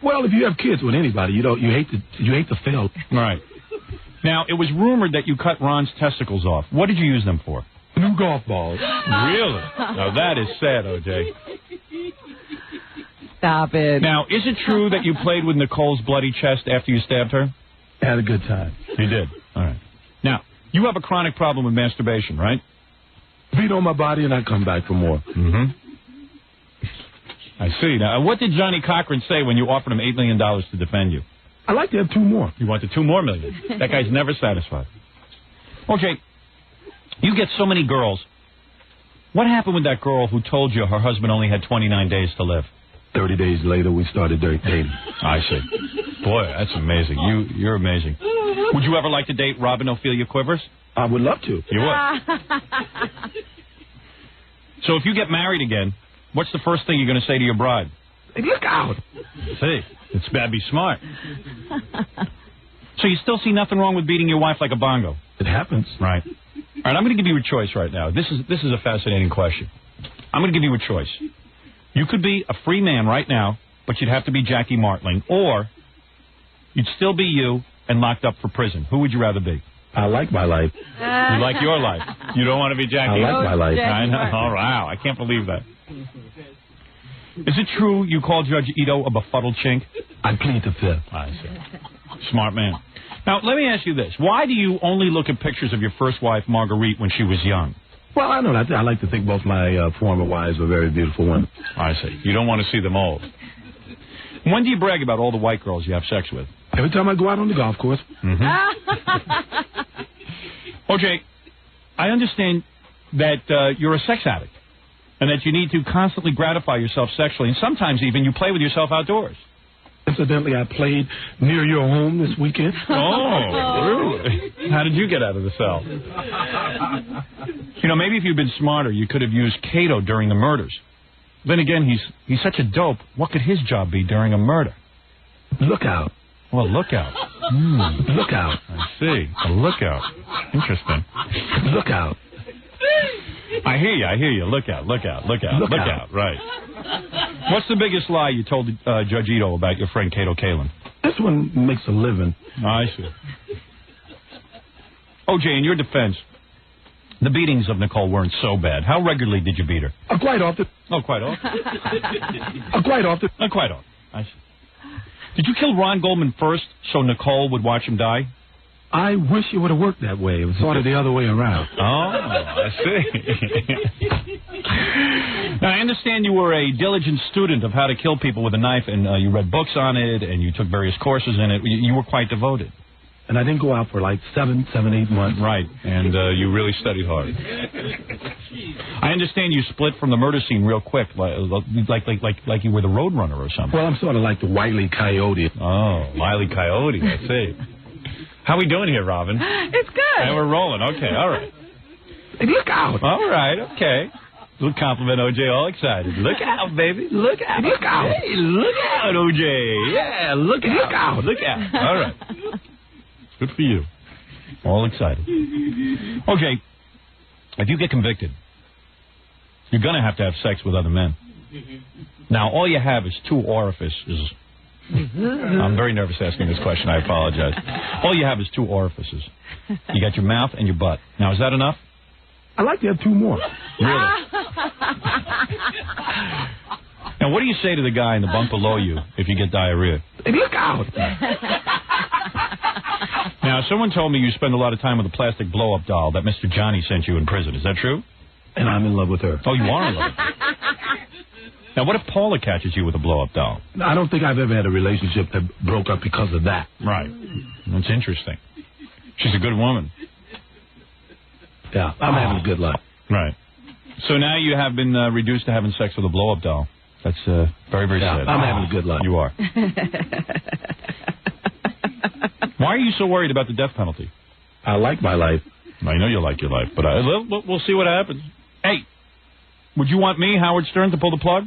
Well, if you have kids with anybody, you hate to fail. Right. Now, it was rumored that you cut Ron's testicles off. What did you use them for? New golf balls. Really? Now, that is sad, O.J. Stop it. Now, is it true that you played with Nicole's bloody chest after you stabbed her? I had a good time. You did? All right. Now, you have a chronic problem with masturbation, right? Beat on my body and I come back for more. Mm-hmm. I see. Now, what did Johnny Cochran say when you offered him $8 million to defend you? I'd like to have 2 more. You wanted 2 more million. That guy's never satisfied. Okay, you get so many girls. What happened with that girl who told you her husband only had 29 days to live? 30 days later, we started dating. I see. Boy, that's amazing. You're amazing. Would you ever like to date Robin Ophelia Quivers? I would love to. You would. So if you get married again, what's the first thing you're going to say to your bride? Hey, look out. See, it's bad to be smart. So you still see nothing wrong with beating your wife like a bongo? It happens. Right. All right, I'm going to give you a choice right now. This is a fascinating question. I'm going to give you a choice. You could be a free man right now, but you'd have to be Jackie Martling, or you'd still be you and locked up for prison. Who would you rather be? I like my life. You like your life. You don't want to be Jackie. I like my life. I know. Oh, wow. I can't believe that. Is it true you called Judge Ito a befuddled chink? I plead the fifth. I see. Smart man. Now, let me ask you this. Why do you only look at pictures of your first wife, Marguerite, when she was young? Well, I know that. I like to think both my former wives were very beautiful women. I see. You don't want to see them old. When do you brag about all the white girls you have sex with? Every time I go out on the golf course. Mm-hmm. OJ, I understand that you're a sex addict and that you need to constantly gratify yourself sexually, and sometimes even you play with yourself outdoors. Incidentally, I played near your home this weekend. Oh, really? How did you get out of the cell? You know, maybe if you'd been smarter, you could have used Cato during the murders. Then again, he's such a dope. What could his job be during a murder? Look out. Well, lookout. Look out. I see. A lookout. Interesting. Look out. I hear you. Look out. Right. What's the biggest lie you told Judge Ito about your friend Cato Kalin? This one makes a living. I see. OJ, in your defense, the beatings of Nicole weren't so bad. How regularly did you beat her? Quite often. Oh, quite often? Quite often. Quite often. I see. Did you kill Ron Goldman first so Nicole would watch him die? I wish it would have worked that way. It was sort of the other way around. Oh, I see. Now, I understand you were a diligent student of how to kill people with a knife, and you read books on it, and you took various courses in it. You were quite devoted. And I didn't go out for like 7, 8 months. Right, and you really studied hard. I understand you split from the murder scene real quick, like you were the Roadrunner or something. Well, I'm sort of like the Wile E. Coyote. Oh, Wile E. Coyote, I see. How we doing here, Robin? It's good. And we're rolling. Okay, all right. Hey, look out. All right, okay. Little compliment, OJ, all excited. Look out, baby. Look out. Look out. Hey, look out, OJ. Yeah, look out. Look out. All right. Good for you. All excited. Okay, if you get convicted, you're going to have sex with other men. Now, all you have is 2 orifices I'm very nervous asking this question. I apologize. All you have is 2 orifices. You got your mouth and your butt. Now, is that enough? I'd like to have 2 more. Really? Now, what do you say to the guy in the bunk below you if you get diarrhea? Hey, look out! Now, someone told me you spend a lot of time with a plastic blow-up doll that Mr. Johnny sent you in prison. Is that true? And I'm in love with her. Oh, you are in love with her. Now, what if Paula catches you with a blow-up doll? I don't think I've ever had a relationship that broke up because of that. Right. That's interesting. She's a good woman. Yeah, I'm having a good life. Right. So now you have been reduced to having sex with a blow-up doll. That's very, very sad. I'm having a good life. You are. Why are you so worried about the death penalty? I like my life. I know you like your life, but we'll see what happens. Hey, would you want me, Howard Stern, to pull the plug?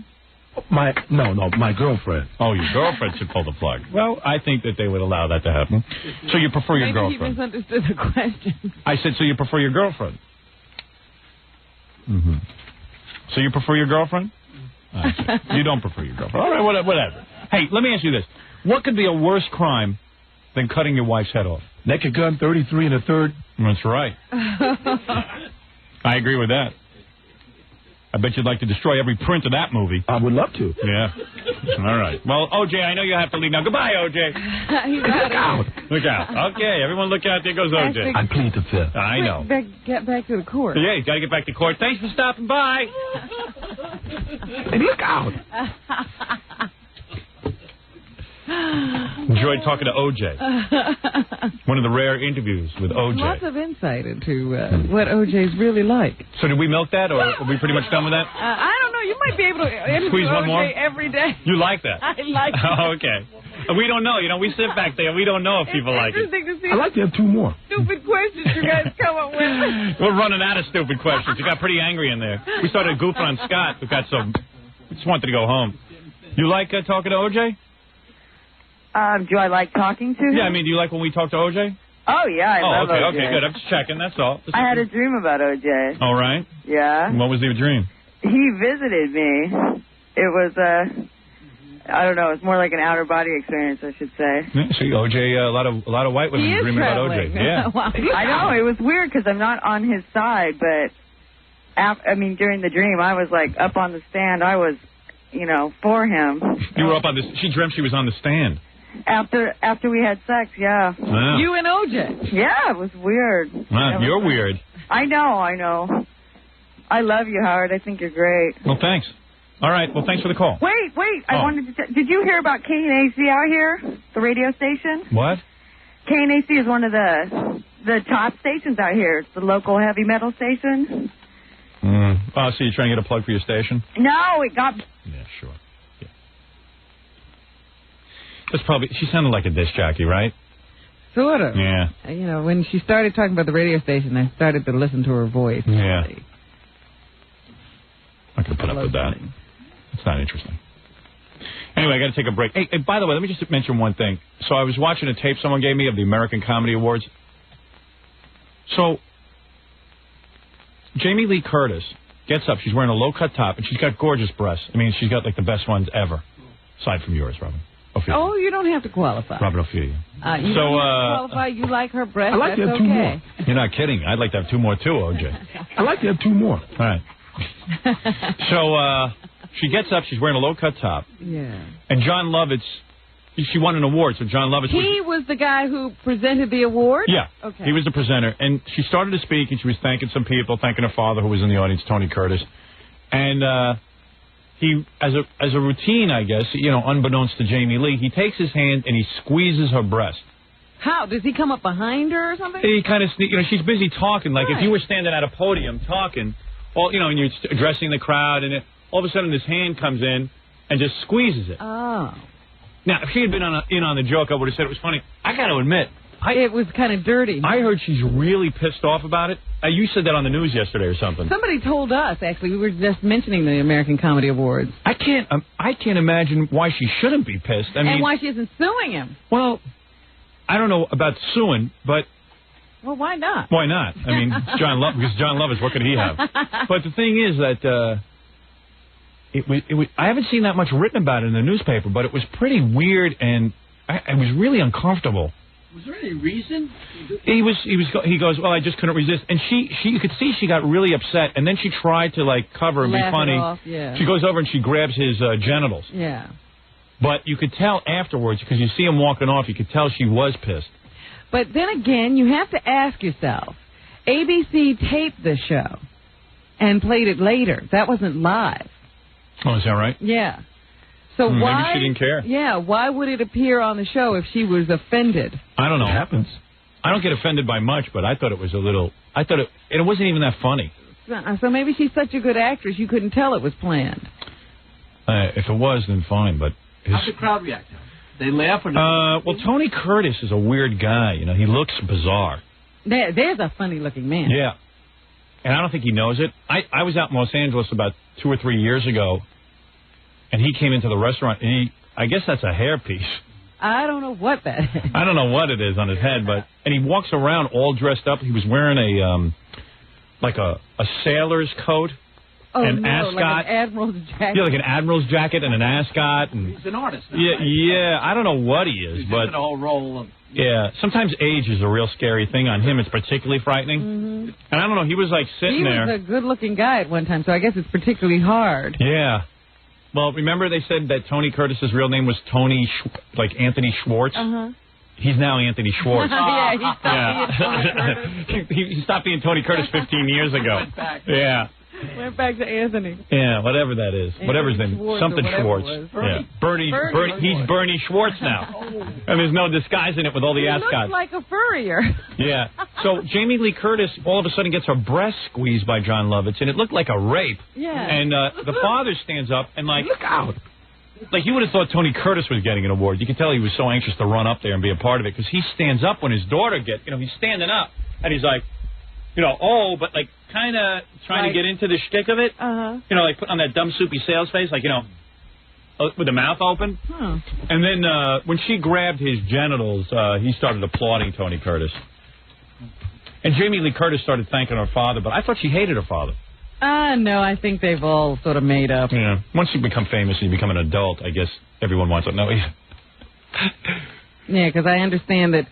No, my girlfriend. Oh, your girlfriend should pull the plug. Well, I think that they would allow that to happen. So you prefer your girlfriend? Maybe he misunderstood the question. I said, so you prefer your girlfriend? Mm-hmm. So you prefer your girlfriend? You don't prefer your girlfriend. All right, whatever. Hey, let me ask you this. What could be a worse crime than cutting your wife's head off? Naked Gun 33 1/3. That's right. I agree with that. I bet you'd like to destroy every print of that movie. I would love to. Yeah. All right. Well, O.J., I know you have to leave now. Goodbye, O.J. Look out. Look out. Okay, everyone look out. There goes O.J. I plead the fifth. I know. Get back to the court. Yeah, you got to get back to court. Thanks for stopping by. Hey, look out. Enjoyed talking to O.J. One of the rare interviews with O.J. Lots of insight into what O.J.'s really like. So did we milk that, or are we pretty much done with that? I don't know. You might be able to interview Squeeze one O.J. more? every day. You like that? I like it. Oh, okay. We don't know. You know, we sit back there. We don't know if people like it. Interesting to see I'd like to have 2 more. stupid questions you guys come up with. We're running out of stupid questions. You got pretty angry in there. We started goofing on Scott. We just wanted to go home. You like talking to O.J.? Do I like talking to him? Yeah, I mean, do you like when we talk to O.J.? Oh, yeah, I love okay, O.J. okay, good. I'm just checking, that's all. I had a dream about O.J. All right. Yeah. And what was the dream? He visited me. It was, I don't know, it's more like an outer-body experience, I should say. Yeah, see, O.J., a lot of white women dreaming about O.J. Yeah. Wow. I know, it was weird because I'm not on his side, but, during the dream, I was, like, up on the stand. I was, for him. You were up on this. She dreamt she was on the stand. After we had sex, yeah. Wow. You and O.J.? Yeah, it was weird. Wow, you're weird. I know. I love you, Howard. I think you're great. Well, thanks. All right, well, thanks for the call. Wait. I wanted to did you hear about KNAC out here, the radio station? What? KNAC is one of the top stations out here. It's the local heavy metal station. Oh, so you're trying to get a plug for your station? No, it got... Yeah, sure. Yeah. That's probably... She sounded like a disc jockey, right? Sort of. Yeah. When she started talking about the radio station, I started to listen to her voice. Yeah. I can put up with that. It's not interesting. Anyway, I got to take a break. Hey, by the way, let me just mention one thing. So I was watching a tape someone gave me of the American Comedy Awards. So Jamie Lee Curtis gets up. She's wearing a low-cut top, and she's got gorgeous breasts. I mean, she's got, like, the best ones ever, aside from yours, Robin. Ophelia. Oh, you don't have to qualify. Robin Ophelia. You don't have to qualify. You like her breasts. I'd like to have That's 2 okay. more. You're not kidding. I'd like to have 2 more, too, O.J. I'd like to have 2 more. All right. So she gets up. She's wearing a low-cut top. Yeah. And John Lovitz, she won an award, so John Lovitz He was the guy who presented the award? Yeah. Okay. He was the presenter. And she started to speak, and she was thanking some people, thanking her father, who was in the audience, Tony Curtis. And he, as a routine, I guess, unbeknownst to Jamie Lee, he takes his hand and he squeezes her breast. How? Does he come up behind her or something? He kind of, she's busy talking. Like, if you were standing at a podium talking, and you're addressing the crowd, and all of a sudden this hand comes in and just squeezes it. Oh. Now, if she had been in on the joke, I would have said it was funny. I got to admit. It was kind of dirty. I heard she's really pissed off about it. You said that on the news yesterday or something. Somebody told us, actually. We were just mentioning the American Comedy Awards. I can't imagine why she shouldn't be pissed. And why she isn't suing him. Well, I don't know about suing, but... Well, why not? Why not? I mean, because John Lovitz, what could he have? But the thing is that I haven't seen that much written about it in the newspaper, but it was pretty weird, and I was really uncomfortable. Was there any reason? He goes, well, I just couldn't resist, and you could see she got really upset, and then she tried to like cover and Laugh be funny. it off, yeah. She goes over and she grabs his genitals. Yeah. But you could tell afterwards, because you see him walking off, you could tell she was pissed. But then again, you have to ask yourself, ABC taped the show and played it later. That wasn't live. Oh, is that right? Yeah. So maybe why? Maybe she didn't care. Yeah. Why would it appear on the show if she was offended? I don't know. It happens. I don't get offended by much, but I thought it was a little. It wasn't even that funny. So maybe she's such a good actress, you couldn't tell it was planned. If it was, then fine. But how's the crowd react? They laugh or not? Well, Tony Curtis is a weird guy. You know, he looks bizarre. There's a funny-looking man. Yeah. And I don't think he knows it. I was out in Los Angeles about 2 or 3 years ago, and he came into the restaurant, and I guess that's a hairpiece. I don't know what that is. I don't know what it is on his head, and he walks around all dressed up. He was wearing a sailor's coat. Oh, an no, ascot. like an admiral's jacket. Yeah, like an admiral's jacket and an ascot. And he's an artist. Yeah, I don't know what he is, he's but a whole role of. Yeah, sometimes age is a real scary thing. On him, it's particularly frightening. Mm-hmm. And I don't know, he was like sitting there. He was a good-looking guy at one time, so I guess it's particularly hard. Yeah. Well, remember they said that Tony Curtis's real name was like Anthony Schwartz? Uh-huh. He's now Anthony Schwartz. Yeah, he stopped being Tony Curtis. He stopped being Tony Curtis 15 years ago. Yeah. Went back to Anthony. Yeah, whatever that is. Whatever his name. Something Schwartz. Bernie. Yeah. Bernie. He's Bernie Schwartz now. And there's no disguising it with all the he ascots. Looks like a furrier. Yeah. So Jamie Lee Curtis all of a sudden gets her breast squeezed by John Lovitz, and it looked like a rape. Yeah. And the father stands up and like, look out. Like you would have thought Tony Curtis was getting an award. You could tell he was so anxious to run up there and be a part of it because he stands up when his daughter he's standing up and he's like, but like kind of trying to get into the shtick of it. Uh-huh. Like putting on that dumb soupy sales face, like, with the mouth open. Huh. And then when she grabbed his genitals, he started applauding Tony Curtis. And Jamie Lee Curtis started thanking her father, but I thought she hated her father. No, I think they've all sort of made up. Yeah. Once you become famous and you become an adult, I guess everyone wants to know. Yeah, because I understand that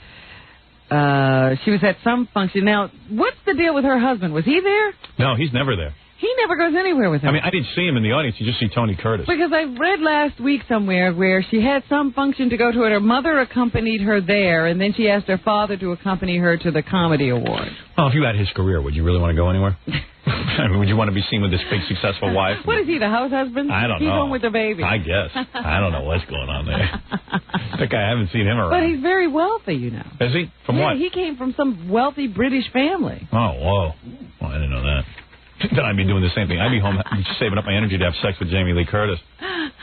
she was at some function. Now, what's the deal with her husband? Was he there? No, he's never there. He never goes anywhere with her. I mean, I didn't see him in the audience. You just see Tony Curtis. Because I read last week somewhere where she had some function to go to, and her mother accompanied her there, and then she asked her father to accompany her to the Comedy Award. Well, if you had his career, would you really want to go anywhere? I mean, would you want to be seen with this big, successful wife? What is he, the house husband? I don't know. He's home with the baby. I guess. I don't know what's going on there. That guy, I haven't seen him around. But he's very wealthy, Is he? From what? He came from some wealthy British family. Oh, whoa. Well, I didn't know that. Then I'd be doing the same thing. I'd be home saving up my energy to have sex with Jamie Lee Curtis.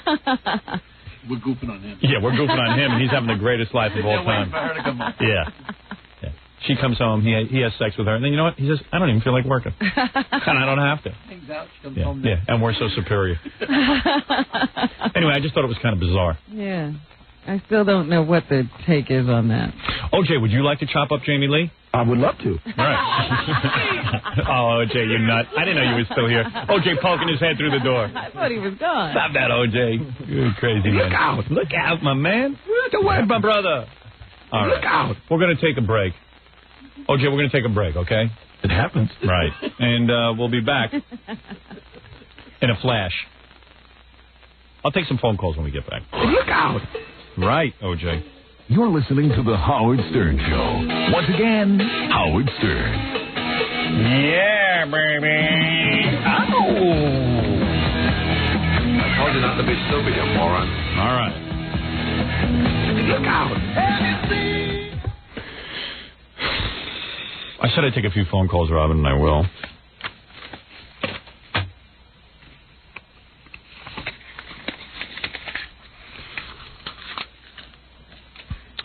We're goofing on him. Yeah, we're goofing on him, and he's having the greatest life of all time. For her to come up. Yeah. She comes home, he has sex with her, and then you know what? He says, I don't even feel like working. And I don't have to. Things out, she comes home. Yeah, and we're so superior. Anyway, I just thought it was kind of bizarre. Yeah. I still don't know what the take is on that. OJ, would you like to chop up Jamie Lee? I would love to. All right. Oh, OJ, you nut. I didn't know you were still here. OJ poking his head through the door. I thought he was gone. Stop that, OJ. You crazy man. Look out. Look out, my man. Look away, my brother. All right. Look out. We're going to take a break. OJ, we're going to take a break, okay? It happens. Right. And we'll be back in a flash. I'll take some phone calls when we get back. Look out. Right, OJ. You're listening to The Howard Stern Show. Once again, Howard Stern. Yeah, baby. Ow. I told you not to be stupid, you moron. All right. Look out. I said I'd take a few phone calls, Robin, and I will.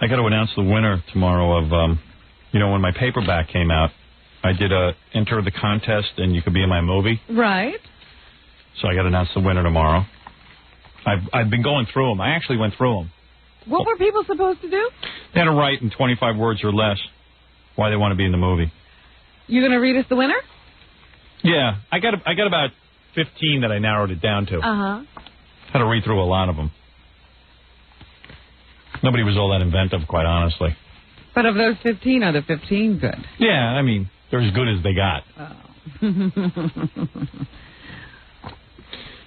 I got to announce the winner tomorrow of, when my paperback came out, I did enter the contest and you could be in my movie. Right. So I got to announce the winner tomorrow. I've been going through them. I actually went through them. What were people supposed to do? They had to write in 25 words or less why they want to be in the movie. You going to read us the winner? Yeah. I got about 15 that I narrowed it down to. Uh-huh. Had to read through a lot of them. Nobody was all that inventive, quite honestly. But of those 15, are the 15 good? Yeah, I mean, they're as good as they got.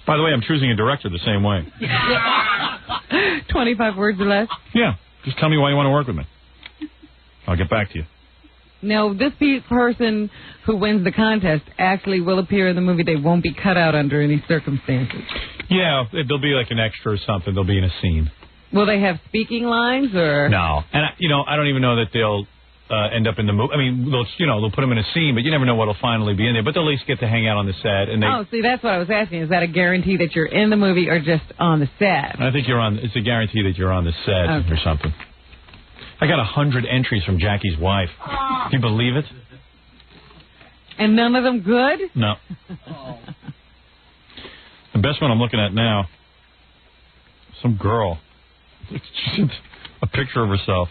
By the way, I'm choosing a director the same way. 25 words or less? Yeah. Just tell me why you want to work with me. I'll get back to you. Now, this person who wins the contest actually will appear in the movie. They won't be cut out under any circumstances. Yeah, they'll be like an extra or something. They'll be in a scene. Will they have speaking lines or? No. And, I don't even know that they'll end up in the movie. I mean, they'll put them in a scene, but you never know what'll finally be in there. But they'll at least get to hang out on the set. And oh, see, that's what I was asking. Is that a guarantee that you're in the movie or just on the set? I think it's a guarantee that you're on the set or something. I got 100 entries from Jackie's wife. Can you believe it? And none of them good? No. The best one I'm looking at now, some girl. A picture of herself.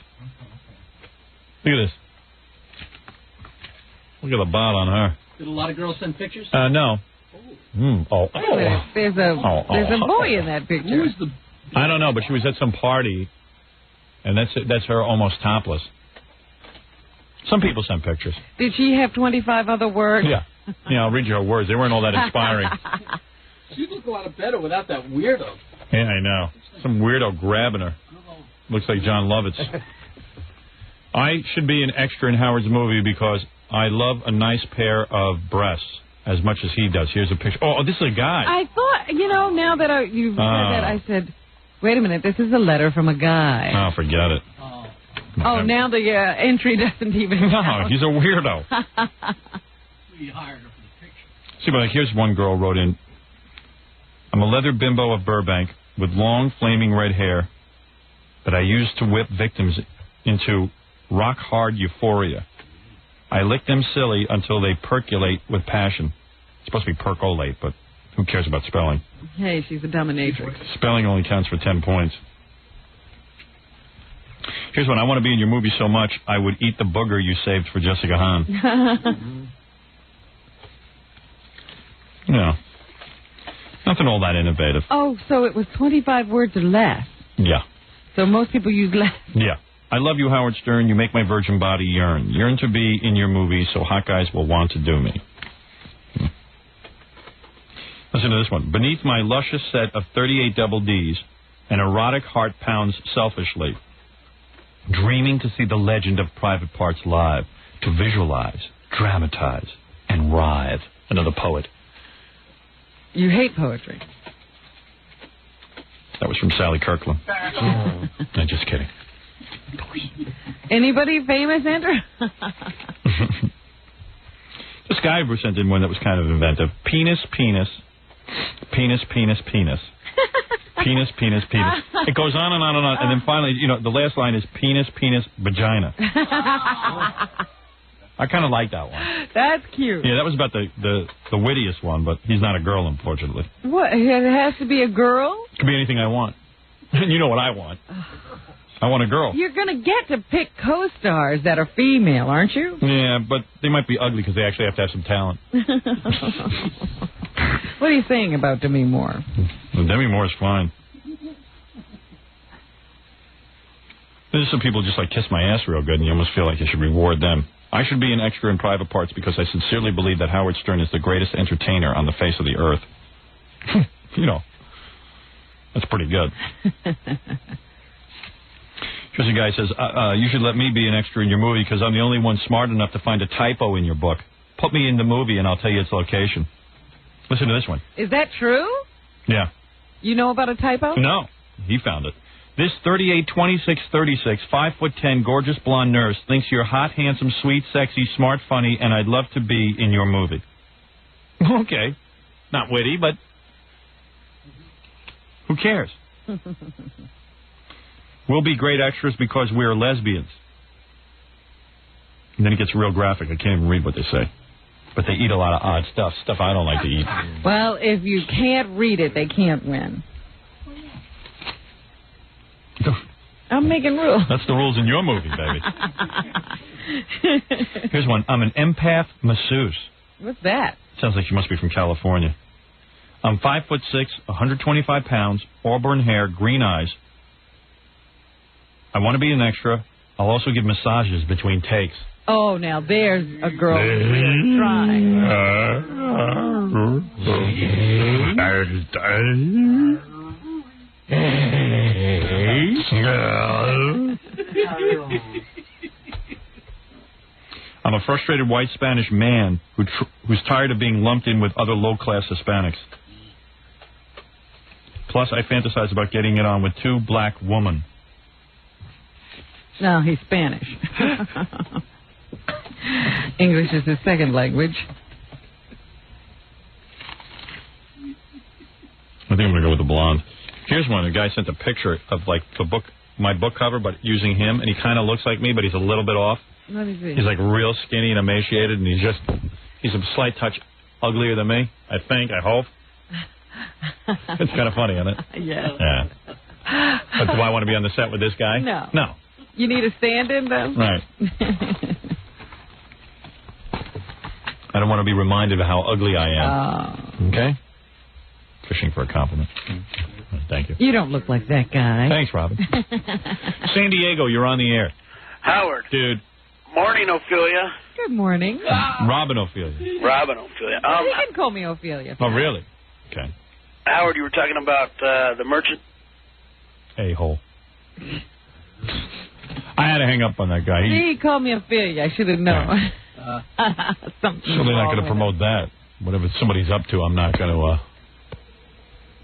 Look at this. Look at the bot on her. Did a lot of girls send pictures? No. There's a boy in that picture. Who is the? I don't know, but she was at some party, and that's her almost topless. Some people send pictures. Did she have 25 other words? Yeah. Yeah, I'll read you her words. They weren't all that inspiring. She'd look a lot better without that weirdo. Yeah, I know. Some weirdo grabbing her. Looks like John Lovitz. I should be an extra in Howard's movie because I love a nice pair of breasts as much as he does. Here's a picture. Oh, this is a guy. I thought, now that you've said that, I said, wait a minute, this is a letter from a guy. Oh, forget it. Oh, now the entry doesn't even No, count. he's a weirdo. See, but here's one girl wrote in, I'm a leather bimbo of Burbank with long, flaming red hair that I used to whip victims into rock-hard euphoria. I lick them silly until they percolate with passion. It's supposed to be percolate, but who cares about spelling? Hey, she's a dominatrix. Spelling only counts for 10 points. Here's one. I want to be in your movie so much, I would eat the booger you saved for Jessica Hahn. No. Nothing all that innovative. Oh, so it was 25 words or less. Yeah. So most people use less. Yeah. I love you, Howard Stern. You make my virgin body yearn. Yearn to be in your movie so hot guys will want to do me. Listen to this one. Beneath my luscious set of 38 double Ds, an erotic heart pounds selfishly, dreaming to see the legend of Private Parts live, to visualize, dramatize, and writhe. Another poet. You hate poetry. That was from Sally Kirkland. No, just kidding. Anybody famous, Andrew? This guy sent in one that was kind of inventive. Penis, penis. Penis, penis, penis. Penis, penis, penis. It goes on and on and on. And then finally, the last line is penis, penis, vagina. I kind of like that one. That's cute. Yeah, that was about the wittiest one, but he's not a girl, unfortunately. What? It has to be a girl? It could be anything I want. You know what I want. I want a girl. You're going to get to pick co-stars that are female, aren't you? Yeah, but they might be ugly because they actually have to have some talent. What are you saying about Demi Moore? Well, Demi Moore's fine. There's some people just kiss my ass real good, and you almost feel like you should reward them. I should be an extra in Private Parts because I sincerely believe that Howard Stern is the greatest entertainer on the face of the earth. That's pretty good. Here's a guy says, you should let me be an extra in your movie because I'm the only one smart enough to find a typo in your book. Put me in the movie and I'll tell you its location. Listen to this one. Is that true? Yeah. You know about a typo? No. He found it. This 382636, 5'10", gorgeous blonde nurse thinks you're hot, handsome, sweet, sexy, smart, funny, and I'd love to be in your movie. Okay. Not witty, but who cares? We'll be great extras because we're lesbians. And then it gets real graphic. I can't even read what they say. But they eat a lot of odd stuff I don't like to eat. Well, if you can't read it, they can't win. I'm making rules. That's the rules in your movie, baby. Here's one. I'm an empath masseuse. What's that? Sounds like she must be from California. I'm 5'6", 125 pounds, auburn hair, green eyes. I want to be an extra. I'll also give massages between takes. Oh, now there's a girl really trying. I'm a frustrated white Spanish man who's tired of being lumped in with other low-class Hispanics. Plus, I fantasize about getting it on with 2 black women. No, he's Spanish. English is his second language. I think I'm going to go with the blonde. Here's one. The guy sent a picture of, like, my book cover, but using him, and he kind of looks like me, but he's a little bit off. Let me see. He's, like, real skinny and emaciated, and he's a slight touch uglier than me, I think, I hope. It's kind of funny, isn't it? Yes. Yeah. But do I want to be on the set with this guy? No. No. You need a stand-in, though? Right. I don't want to be reminded of how ugly I am. Okay? Fishing for a compliment. Thank you. You don't look like that guy. Thanks, Robin. San Diego, you're on the air. Howard. Dude. Morning, Ophelia. Good morning. Robin Ophelia. Robin Ophelia. You can call me Ophelia. Oh, really? Okay. Howard, you were talking about the merchant? A-hole. I had to hang up on that guy. He called me Ophelia. I should have known. Something's certainly not going to promote that. Whatever somebody's up to, I'm not going to...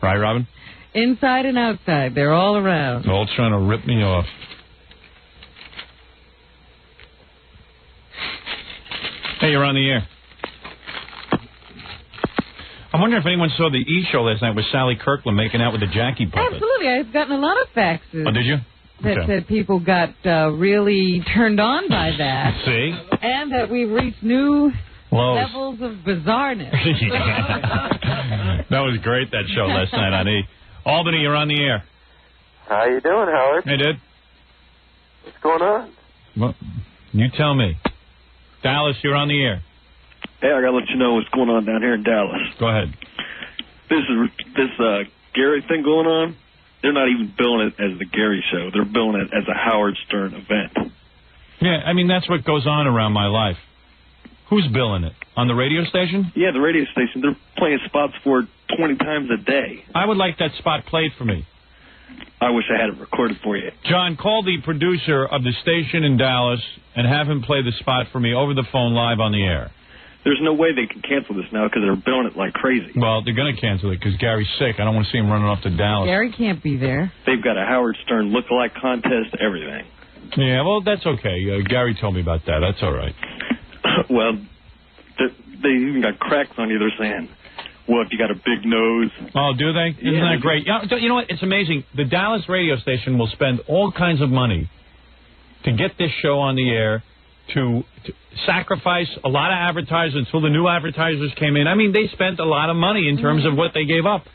Right, Robin? Inside and outside. They're all around. They're all trying to rip me off. Hey, you're on the air. I'm wondering if anyone saw the E! show last night with Sally Kirkland making out with the Jackie puppet. Absolutely. I've gotten a lot of faxes. Oh, did you? That said people got really turned on by that. See? And that we've reached new levels of bizarreness. That was great, that show last night on E! Albany, you're on the air. How you doing, Howard? Hey, dude. What's going on? Well, you tell me. Dallas, you're on the air. Hey, I got to let you know what's going on down here in Dallas. Go ahead. This Gary thing going on, they're not even billing it as the Gary Show. They're billing it as a Howard Stern event. Yeah, I mean, that's what goes on around my life. Who's billing it? On the radio station? Yeah, the radio station. They're playing spots for it 20 times a day. I would like that spot played for me. I wish I had it recorded for you. John, call the producer of the station in Dallas and have him play the spot for me over the phone live on the air. There's no way they can cancel this now because they're billing it like crazy. Well, they're going to cancel it because Gary's sick. I don't want to see him running off to Dallas. Gary can't be there. They've got a Howard Stern look-alike contest, everything. Yeah, well, that's okay. Gary told me about that. That's all right. Well, they even got cracks on you. They're saying, well, if you got a big nose. Oh, do they? Isn't that great? You know what? It's amazing. The Dallas radio station will spend all kinds of money to get this show on the air, to sacrifice a lot of advertisers until the new advertisers came in. I mean, they spent a lot of money in terms of what they gave up.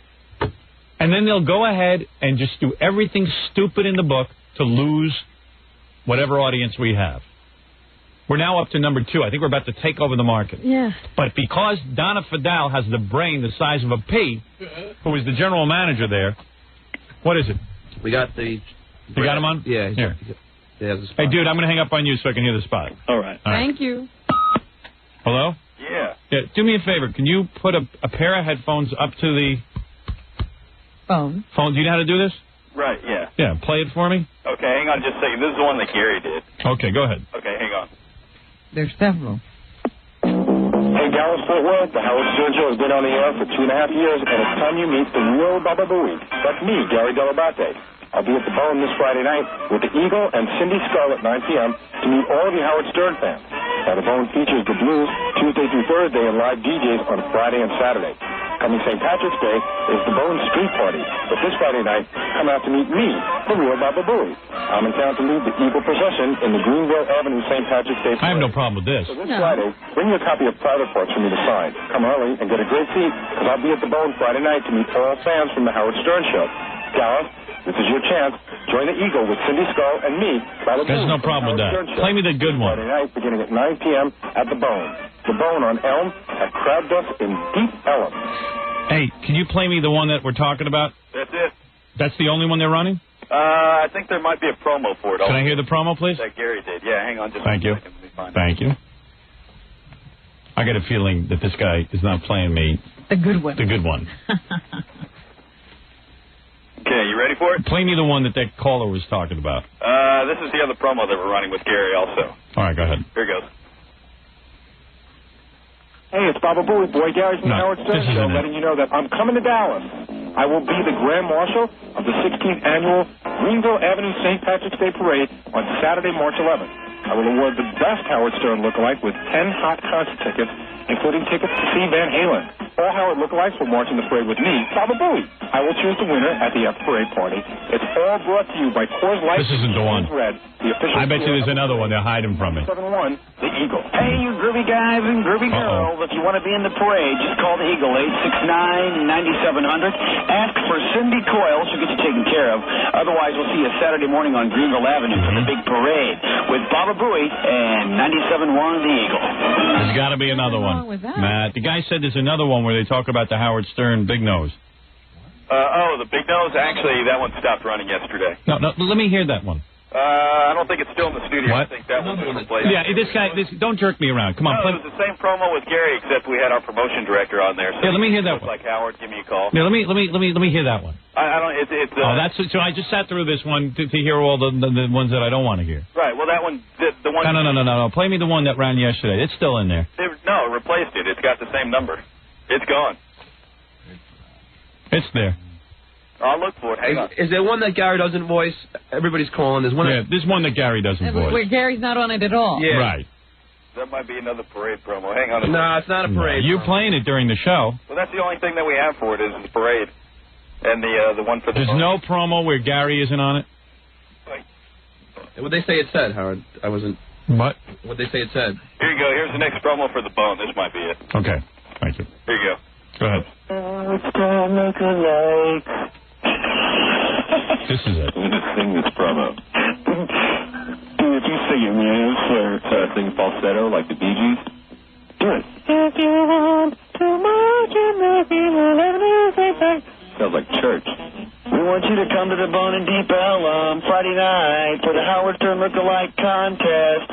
And then they'll go ahead and just do everything stupid in the book to lose whatever audience we have. We're now up to number 2. I think we're about to take over the market. Yeah. But because Donna Fidel has the brain the size of a pea, who is the general manager there, what is it? We got the... You got him on? Yeah. Here. Hey, dude, I'm going to hang up on you so I can hear the spot. All right. Thank you. Hello? Yeah. Yeah. Do me a favor. Can you put a pair of headphones up to the... Phone. Do you know how to do this? Right, yeah. Yeah, play it for me. Okay, hang on just a second. This is the one that Gary did. Okay, go ahead. Okay, hang on. There's several. Hey, Dallas Fort Worth, the Howard Stern Show has been on the air for 2.5 years, and it's time you meet the real Baba Booey. That's me, Gary Delabate. I'll be at the Bone this Friday night with the Eagle and Cindy Scarlett at 9 p.m. to meet all of you Howard Stern fans. Now, the Bone features the blues Tuesday through Thursday and live DJs on Friday and Saturday. Coming St. Patrick's Day is the Bone Street Party. But this Friday night, come out to meet me, the real Baba Booey. I'm in town to lead the Eagle procession in the Greenville Avenue St. Patrick's Day I parade. have no problem with this. So this Friday, bring your copy of Private Parts for me to sign. Come early and get a great seat, because I'll be at the Bone Friday night to meet all fans from the Howard Stern Show. Dallas, this is your chance. Join the Eagle with Cindy Skull and me. There's no problem with that. Play me the good one. Friday night, beginning at 9 p.m. at the Bone. The Bone on Elm at Crab Dust in Deep Ellum. Hey, can you play me the one that we're talking about? That's it. That's the only one they're running? I think there might be a promo for it. Can I hear the promo, please? That Gary did. Yeah, hang on just Thank you. a second. Let me find Thank you. I got a feeling that this guy is not playing me the good one. The good one. Okay, you ready for it? Play me the one that caller was talking about. This is the other promo that we're running with Gary also. All right, go ahead. Here goes. Hey, it's Baba Booey, Boy Gary from the Howard Stern Show, letting you know that I'm coming to Dallas. I will be the Grand Marshal of the 16th Annual Greenville Avenue St. Patrick's Day Parade on Saturday, March 11th. I will award the best Howard Stern lookalike with 10 hot concert tickets, including tickets to see Van Halen. All Howard lookalikes will march in the parade with me, Baba Booey. I will choose the winner at the parade party. It's all brought to you by Coors Light. This isn't the one. Red, the official I bet you there's another one. They're hiding from me. 7-1, the Eagle. Hey, you groovy guys and groovy girls, if you want to be in the parade, just call the Eagle, 869-9700. Ask for Cindy Coyle. She'll get you taken care of. Otherwise, we'll see you Saturday morning on Greenville Avenue for the big parade with Baba Booey and 97.1 the Eagle. There's got to be another one. Matt, the guy said there's another one where they talk about the Howard Stern Big Nose. The Big Nose, actually, that one stopped running yesterday. No, let me hear that one. I don't think it's still in the studio. What? I think that one's replaced. Yeah, don't jerk me around. Come on. No, it was the same promo with Gary, except we had our promotion director on there. So yeah, let me hear that one. Like Howard, give me a call. Yeah, let me hear that one. I don't. It's. That's so. I just sat through this one to hear all the ones that I don't want to hear. Right. Well, that one, the one. No. Play me the one that ran yesterday. It's still in there. No, replaced it. It's got the same number. It's gone. It's there. I'll look for it. Hang on. Is there one that Gary doesn't voice? Everybody's calling. There's one. Yeah, there's one that Gary doesn't voice. Where Gary's not on it at all. Yeah. Right. That might be another parade promo. Hang on. No, it's not a parade. You're playing it during the show. Well, that's the only thing that we have for it is the parade, and the one for the. There's no promo where Gary isn't on it. What they say it said, Howard? I wasn't. What? What they say it said. Here you go. Here's the next promo for the Bone. This might be it. Okay. Thank you. Here you go. Go ahead. This is it. I'm going to sing this promo. If you sing it, man, sing falsetto like the Bee Gees. Do it. If you want too much, sounds like church. We want you to come to the Bone and Deep Ellum Friday night for the Howard Stern Lookalike Contest.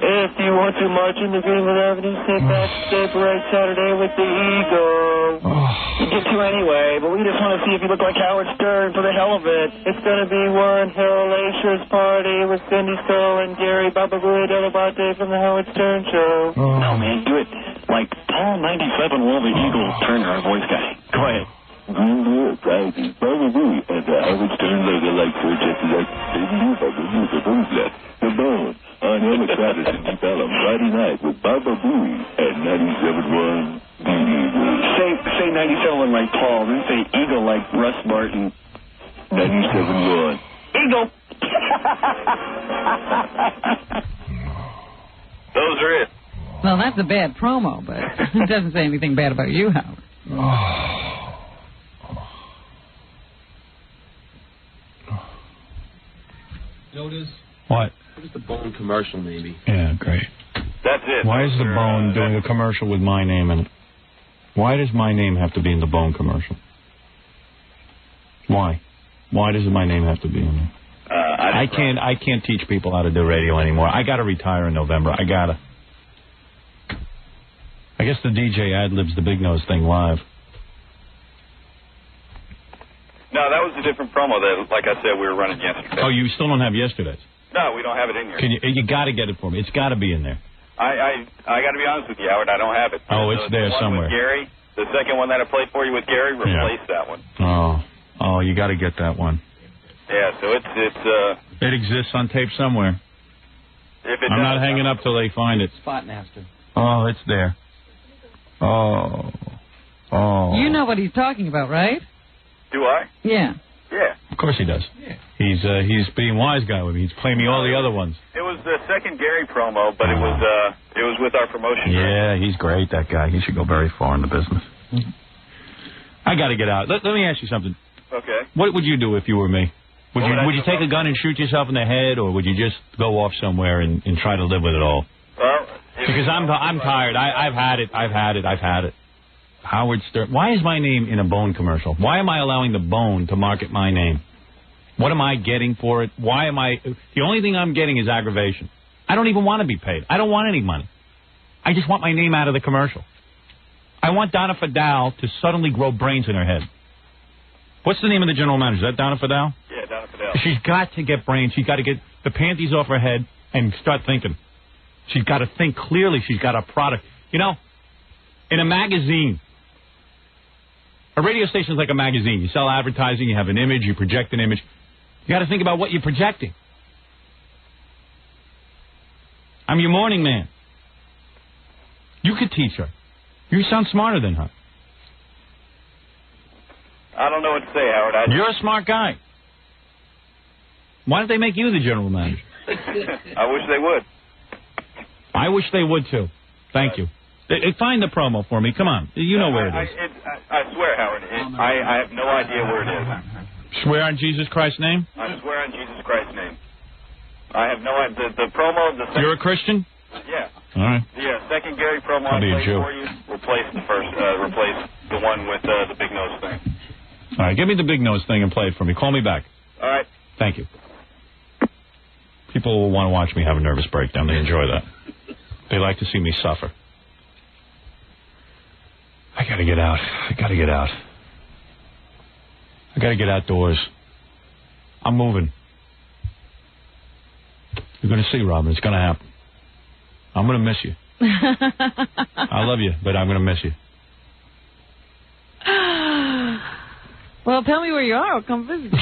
If you want to march in the Greenville Avenue St. Patrick's Day Parade Saturday with the Eagle. You get to anyway, but we just want to see if you look like Howard Stern for the hell of it. It's going to be one hellacious party with Cindy Stoll and Gary Baba Booey Delabate from the Howard Stern Show. No, man, do it like Paul 97 will the Eagle Turner voice guy. Go ahead. Greenville, Friday, Baba Booey and the Howard Stern Lookalike Contest. The Bone. On Ellis Patterson Deep Ellum Friday night with Baba Booey and 97.1 The Eagle. Say 97.1 like Paul, then say Eagle like Russ Martin. 97.1 Eagle. Those are it. Well, that's a bad promo, but it doesn't say anything bad about you, Howard. Notice. What? Just the Bone commercial, maybe. Yeah, great. That's it. Why is the Bone doing a commercial with my name in it? Why does my name have to be in the Bone commercial? Why? Why does my name have to be in there? I can't teach people how to do radio anymore. I got to retire in November. I guess the DJ ad-libs the Big Nose thing live. No, that was a different promo that, like I said, we were running yesterday. Oh, you still don't have yesterday's? No, we don't have it in here. You got to get it for me. It's got to be in there. I got to be honest with you, Howard. I don't have it. Oh, it's there somewhere. With Gary, the second one that I played for you with Gary, replaced that one. Oh, you got to get that one. Yeah, so it's it exists on tape somewhere. I'm not hanging up till they find it. Spotmaster. Oh, it's there. Oh. You know what he's talking about, right? Do I? Yeah. Yeah. Of course he does. Yeah. He's being wise guy with me. He's playing me all the other ones. It was the second Gary promo, but it was with our promotion. Yeah, he's great, that guy. He should go very far in the business. I got to get out. Let me ask you something. Okay. What would you do if you were me? Would you take a gun and shoot yourself in the head, or would you just go off somewhere and try to live with it all? Well, because I'm tired. I've had it. Howard Stern. Why is my name in a Bone commercial? Why am I allowing the Bone to market my name? What am I getting for it? Why am I... The only thing I'm getting is aggravation. I don't even want to be paid. I don't want any money. I just want my name out of the commercial. I want Donna Fidel to suddenly grow brains in her head. What's the name of the general manager? Is that Donna Fidel? Yeah, Donna Fidel. She's got to get brains. She's got to get the panties off her head and start thinking. She's got to think clearly. She's got a product. You know, in a magazine, a radio station is like a magazine. You sell advertising, you have an image, you project an image. You got to think about what you're projecting. I'm your morning man. You could teach her. You sound smarter than her. I don't know what to say, Howard. You're a smart guy. Why don't they make you the general manager? I wish they would. I wish they would, too. Thank you. Find the promo for me. Come on. You know where it is. I swear, Howard, I have no idea where it is. Swear on Jesus Christ's name? I swear on Jesus Christ's name. I have no idea. The promo... You're a Christian? Yeah. All right. Yeah, second Gary promo I played for you. Replace the one with the big nose thing. All right, give me the big nose thing and play it for me. Call me back. All right. Thank you. People will want to watch me have a nervous breakdown. They enjoy that. They like to see me suffer. I gotta get out. I gotta get outdoors. I'm moving. You're gonna see, Robin. It's gonna happen. I'm gonna miss you. I love you, but I'm gonna miss you. Well, tell me where you are. I'll come visit you.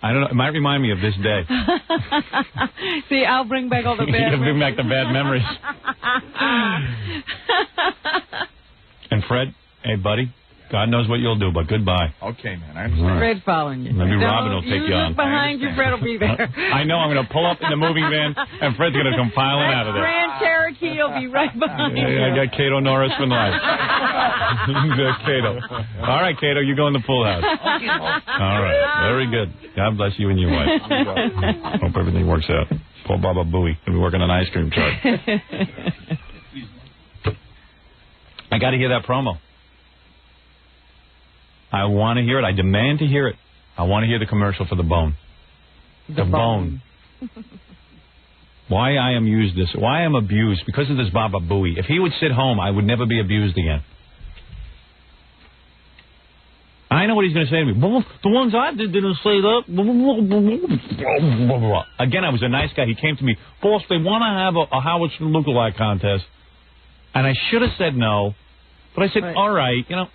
I don't know. It might remind me of this day. See, I'll bring back all the bad memories. Bring back the bad memories. And Fred, hey, buddy, God knows what you'll do, but goodbye. Okay, man. I understand. Fred's following you. Maybe Robin will take you on. Look behind you, Fred will be there. I know. I'm going to pull up in the moving van, and Fred's going to come filing out of there. Grand Cherokee will be right behind you. I got Cato Norris for life. Cato. All right, Cato, you go in the pool house. All right. Very good. God bless you and your wife. Hope everything works out. Poor Baba Booey. He'll be working on ice cream truck. I got to hear that promo. I want to hear it. I demand to hear it. I want to hear the commercial for the Bone. The Bone. Why I am used this. Why I am abused. Because of this Baba Booey. If he would sit home, I would never be abused again. I know what he's going to say to me. Well, the ones I did didn't say that. Again, I was a nice guy. He came to me. Boss, they want to have a Howard Stern lookalike contest. And I should have said no. But I said, all right, you know,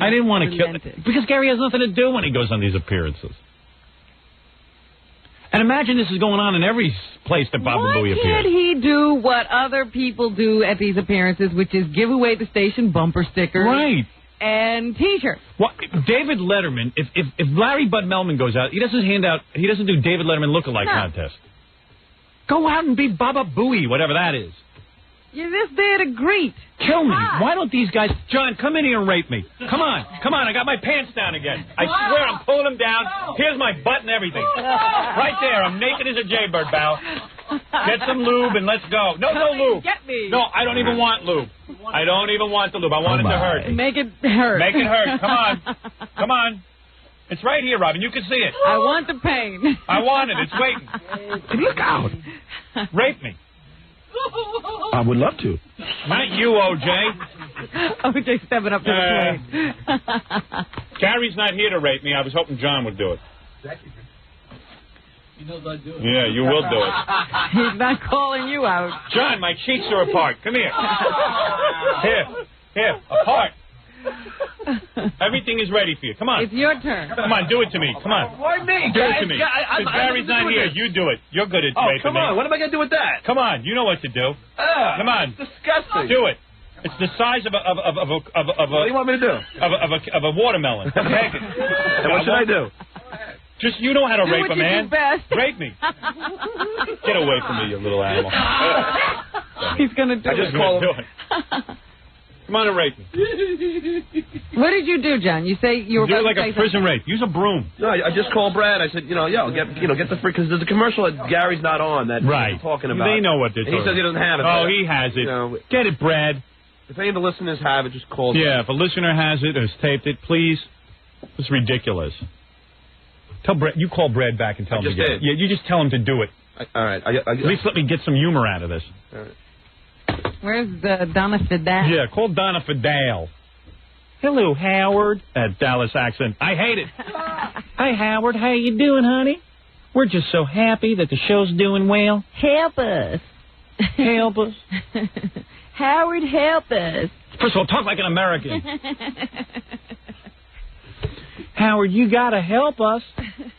I didn't want to kill... Because Gary has nothing to do when he goes on these appearances. And imagine this is going on in every place that Baba Booey appears. Why can't he do what other people do at these appearances, which is give away the station bumper stickers? Right. And T-shirts. Well, David Letterman, if Larry Bud Melman goes out, he doesn't do David Letterman lookalike contest. Go out and be Baba Booey, whatever that is. You're just there to greet. Kill me. Why don't these guys... John, come in here and rape me. Come on. I got my pants down again. I swear I'm pulling them down. Here's my butt and everything. Right there. I'm naked as a jaybird, Bow. Get some lube and let's go. No lube. Get me. No, I don't even want lube. I don't even want the lube. I want it to hurt. Make it hurt. Make it hurt. Come on. It's right here, Robin. You can see it. I want the pain. I want it. It's waiting. Look out. Rape me. I would love to. Not you, O.J. O.J. stepping up to the plate. Gary's not here to rape me. I was hoping John would do it. He knows I do it. Yeah, you will do it. He's not calling you out. John, my cheeks are apart. Come here. Here, apart. Everything is ready for you. Come on. It's your turn. Come on, do it to me. Come on. Why me? Do it to me. Because Gary's not here. You do it. You're good at raping come on. me. What am I going to do with that? Come on. You know what to do. Come on. It's disgusting. Do it. It's the size of a. What do you want me to do? Of a watermelon. Take it. And what should I do? Just you know how to rape a man. Do best. Rape me. Get away from me, you little animal. He's going to do it. I just call him. Come on and rape me. What did you do, John? You say you were do it about like a prison rape. Use a broom. No, I just called Brad. I said, get the free, because there's a commercial that Gary's not on that right. he's talking about. They know what they're talking about. He says he doesn't have it. Oh, he has it. Get it, Brad. If any of the listeners have it, just call. Yeah, if a listener has it or has taped it, please. It's ridiculous. Tell Brad. You call Brad back and tell him to get it. Yeah, you just tell him to do it. All right. At least let me get some humor out of this. All right. Where's Donna Fidel? Yeah, call Donna Fidel. Hello, Howard. That Dallas accent. I hate it. Hey, Howard. How you doing, honey? We're just so happy that the show's doing well. Help us. Help us. Howard, help us. First of all, talk like an American. Howard, you got to help us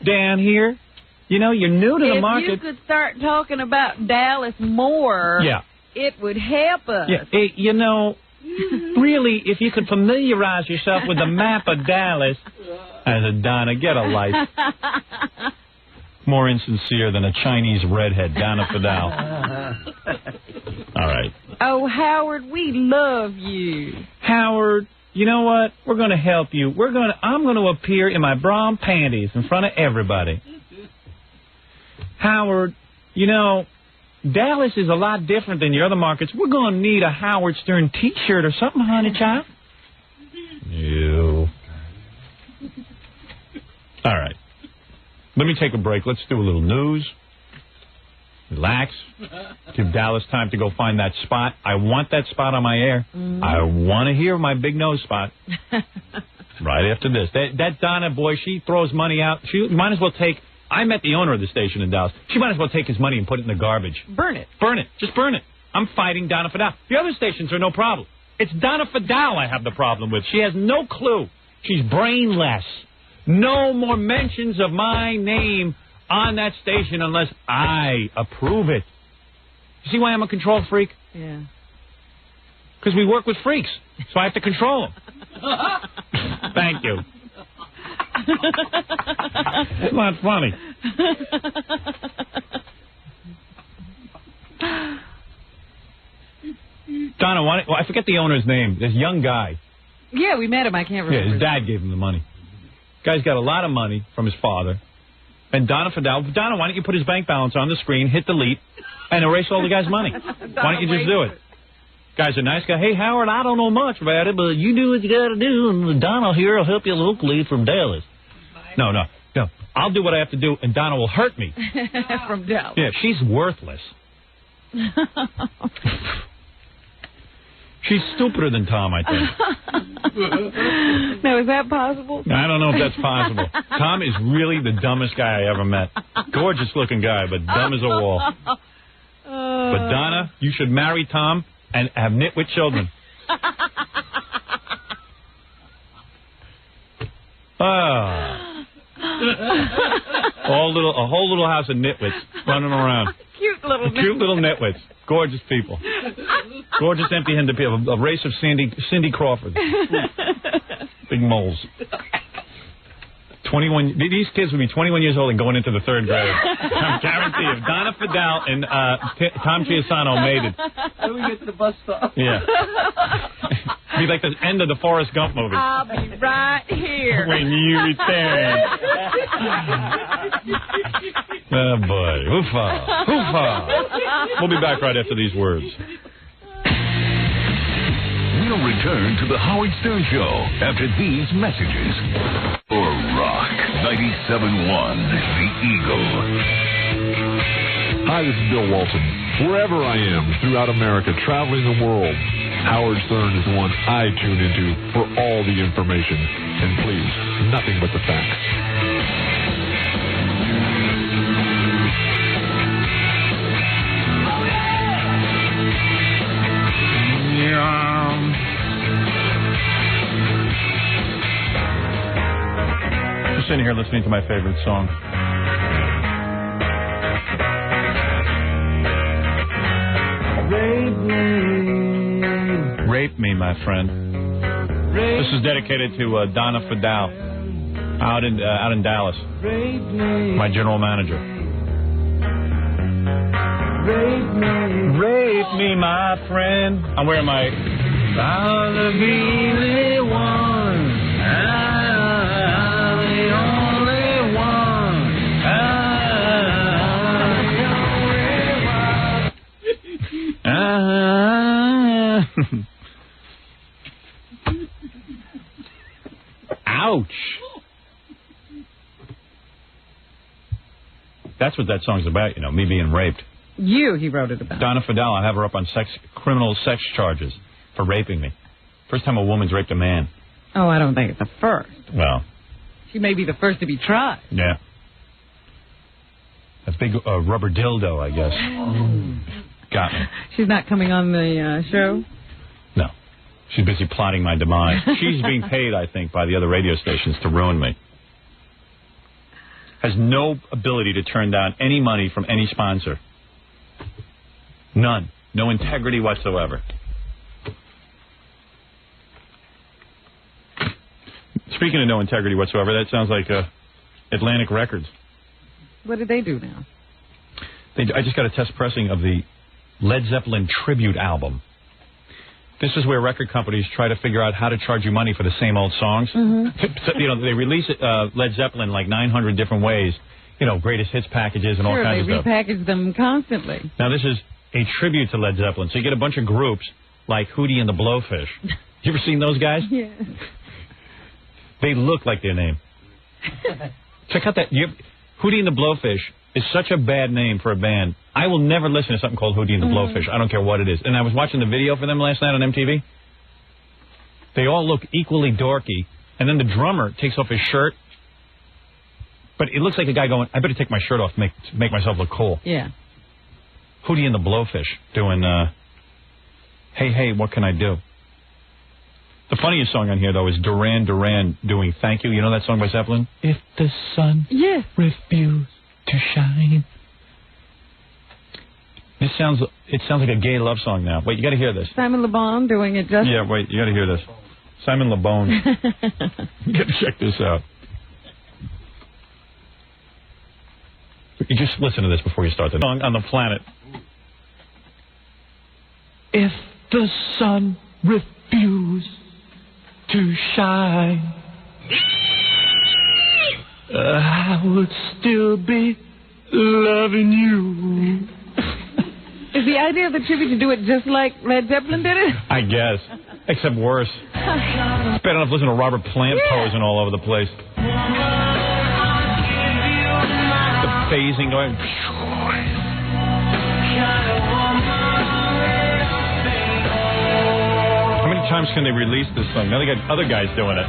down here. You know, you're new to the market. If you could start talking about Dallas more, it would help us. Yeah, you know, really, if you could familiarize yourself with the map of Dallas. I said, Donna, get a life. More insincere than a Chinese redhead, Donna Fidel. All right. Oh, Howard, we love you. Howard, you know what? We're going to help you. I'm going to appear in my bra and panties in front of everybody. Howard, you know, Dallas is a lot different than your other markets. We're going to need a Howard Stern T-shirt or something, honey child. You. All right. Let me take a break. Let's do a little news. Relax. Give Dallas time to go find that spot. I want that spot on my air. I want to hear my big nose spot. Right after this. That Donna boy, she throws money out. She might as well take... I met the owner of the station in Dallas. She might as well take his money and put it in the garbage. Burn it. Burn it. Just burn it. I'm fighting Donna Fidel. The other stations are no problem. It's Donna Fidel I have the problem with. She has no clue. She's brainless. No more mentions of my name on that station unless I approve it. You see why I'm a control freak? Yeah. Because we work with freaks, so I have to control them. Thank you. It's not funny. Donna, I forget the owner's name. This young guy. Yeah, we met him. I can't remember. Yeah, his dad gave him the money. Guy's got a lot of money from his father. And Donna Fidel, Donna, why don't you put his bank balance on the screen, hit delete, and erase all the guy's money? Why don't you just do it? Guy's a nice guy. Hey, Howard, I don't know much about it, but you do what you got to do, and Donna here will help you locally from Dallas. No. I'll do what I have to do, and Donna will hurt me. From Dallas. Yeah, she's worthless. She's stupider than Tom, I think. Now, is that possible? I don't know if that's possible. Tom is really the dumbest guy I ever met. Gorgeous looking guy, but dumb as a wall. But Donna, you should marry Tom and have nitwit children. A whole little house of nitwits running around. Cute little nitwits. Gorgeous people. Gorgeous empty-handed people. A race of Cindy Crawford. Big moles. 21. These kids would be 21 years old and going into the third grade. I guarantee if Donna Fidel and Tom Chiasano made it. Then we get to the bus stop. Yeah. It'd be like the end of the Forrest Gump movie. I'll be right here. When you return. Oh, boy. Hoofa. Hoofa. We'll be back right after these words. We'll return to the Howard Stern Show after these messages. For Rock 97.1, The Eagle. Hi, this is Bill Walton. Wherever I am throughout America, traveling the world, Howard Stern is the one I tune into for all the information. And please, nothing but the facts. Just sitting here listening to my favorite song. Rape me, my friend. This is dedicated to Donna Fidel out in Dallas. My general manager. Rape me, my friend. I'm wearing my I'm the only one. I'm the only one. That's what that song's about, me being raped. He wrote it about. Donna Fidel, I have her up on criminal sex charges for raping me. First time a woman's raped a man. Oh, I don't think it's the first. Well. She may be the first to be tried. Yeah. A big rubber dildo, I guess. Got me. She's not coming on the show? No. She's busy plotting my demise. She's being paid, I think, by the other radio stations to ruin me. Has no ability to turn down any money from any sponsor. None. No integrity whatsoever. Speaking of no integrity whatsoever, that sounds like Atlantic Records. What did they do now? I just got a test pressing of the Led Zeppelin tribute album. This is where record companies try to figure out how to charge you money for the same old songs. So, they release Led Zeppelin like 900 different ways. Greatest hits packages and all kinds of stuff. They repackage them constantly. Now, this is a tribute to Led Zeppelin. So you get a bunch of groups like Hootie and the Blowfish. You ever seen those guys? Yeah. They look like their name. Check out that. Hootie and the Blowfish is such a bad name for a band. I will never listen to something called Hootie and the Blowfish. I don't care what it is. And I was watching the video for them last night on MTV. They all look equally dorky. And then the drummer takes off his shirt. But it looks like a guy going, I better take my shirt off to make myself look cool. Yeah. Hootie and the Blowfish doing, Hey, Hey, What Can I Do? The funniest song on here, though, is Duran Duran doing Thank You. You know that song by Zeppelin? If the sun refused to shine. It sounds like a gay love song now. Wait, you got to hear this. Simon Le Bon doing it just... Yeah, wait, you got to hear this. Simon Le Bon. You got to check this out. You just listen to this before you start the song on the planet. If the sun refused to shine, I would still be loving you. Is the idea of the tribute to do it just like Led Zeppelin did it? I guess. Except worse. It's bad enough listening to Robert Plant posing all over the place. The phasing going. How many times can they release this song? Now they got other guys doing it.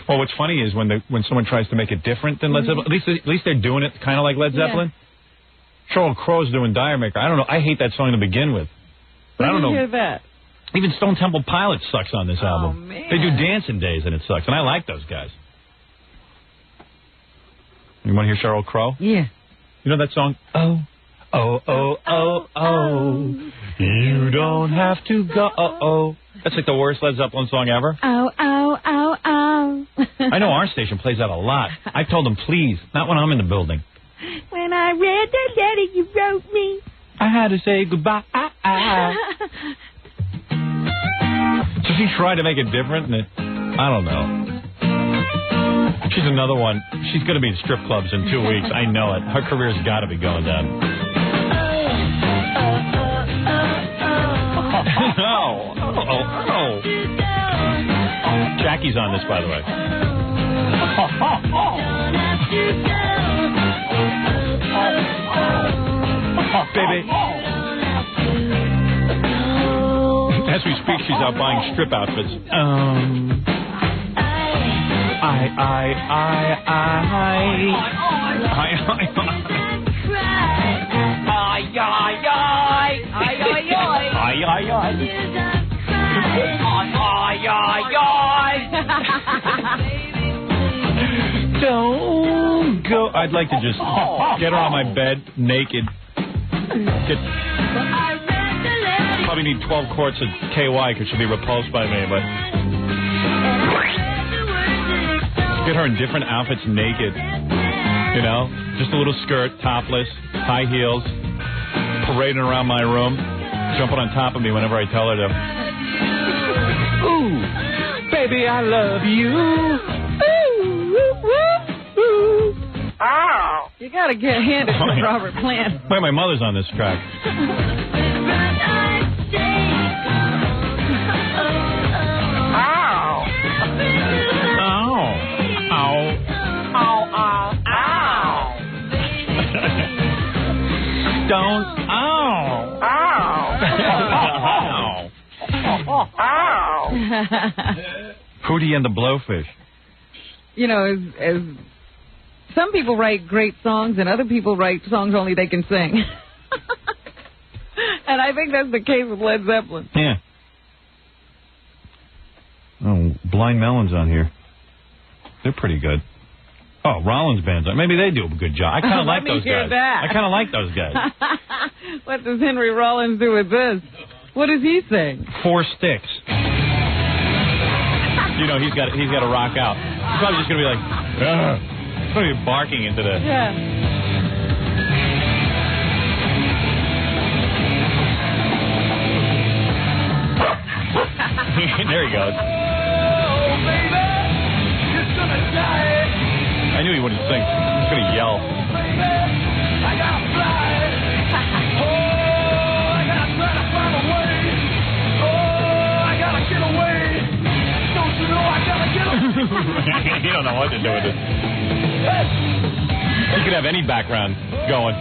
Well, what's funny is when someone tries to make it different than Led Zeppelin, at least they're doing it kind of like Led Zeppelin. Sheryl Crow's doing Diarmaker. I don't know. I hate that song to begin with. But I don't know. Hear that? Even Stone Temple Pilots sucks on this album. Man. They do Dancing Days and it sucks. And I like those guys. You want to hear Sheryl Crow? Yeah. You know that song? Oh, oh, oh, oh, oh. You don't have to go. Oh. That's like the worst Led Zeppelin song ever. Ow, ow, ow, ow. I know our station plays that a lot. I told them, please, not when I'm in the building. When I read the letter you wrote me, I had to say goodbye. So she tried to make it different, and I don't know. She's another one. She's going to be in strip clubs in 2 weeks. I know it. Her career's got to be going down. Oh. Jackie's on this, by the way. Baby. As we speak, she's out buying strip outfits. Don't go. I'd like to just get her on my bed naked. Probably need 12 quarts of KY because she'll be repulsed by me, but get her in different outfits naked. You know, just a little skirt, topless, high heels, parading around my room, jumping on top of me whenever I tell her to. Ooh, baby, I love you. Ooh. Oh. You gotta get handed to Robert Plant. Wait, my mother's on this track. Oh. Ow. Hootie and the Blowfish. You know, as some people write great songs and other people write songs only they can sing. And I think that's the case with Led Zeppelin. Yeah. Oh, Blind Melon's on here. They're pretty good. Oh, Rollins Band's on. Maybe they do a good job. I kind of like those guys. I kind of like those guys. What does Henry Rollins do with this? What does he sing? 4 Sticks. You know, he's got to rock out. He's probably just going to be like, ugh. He's going to be barking into the... Yeah. There he goes. I knew he wouldn't sing. He's going to yell. You don't know what to do with it. He could have any background going.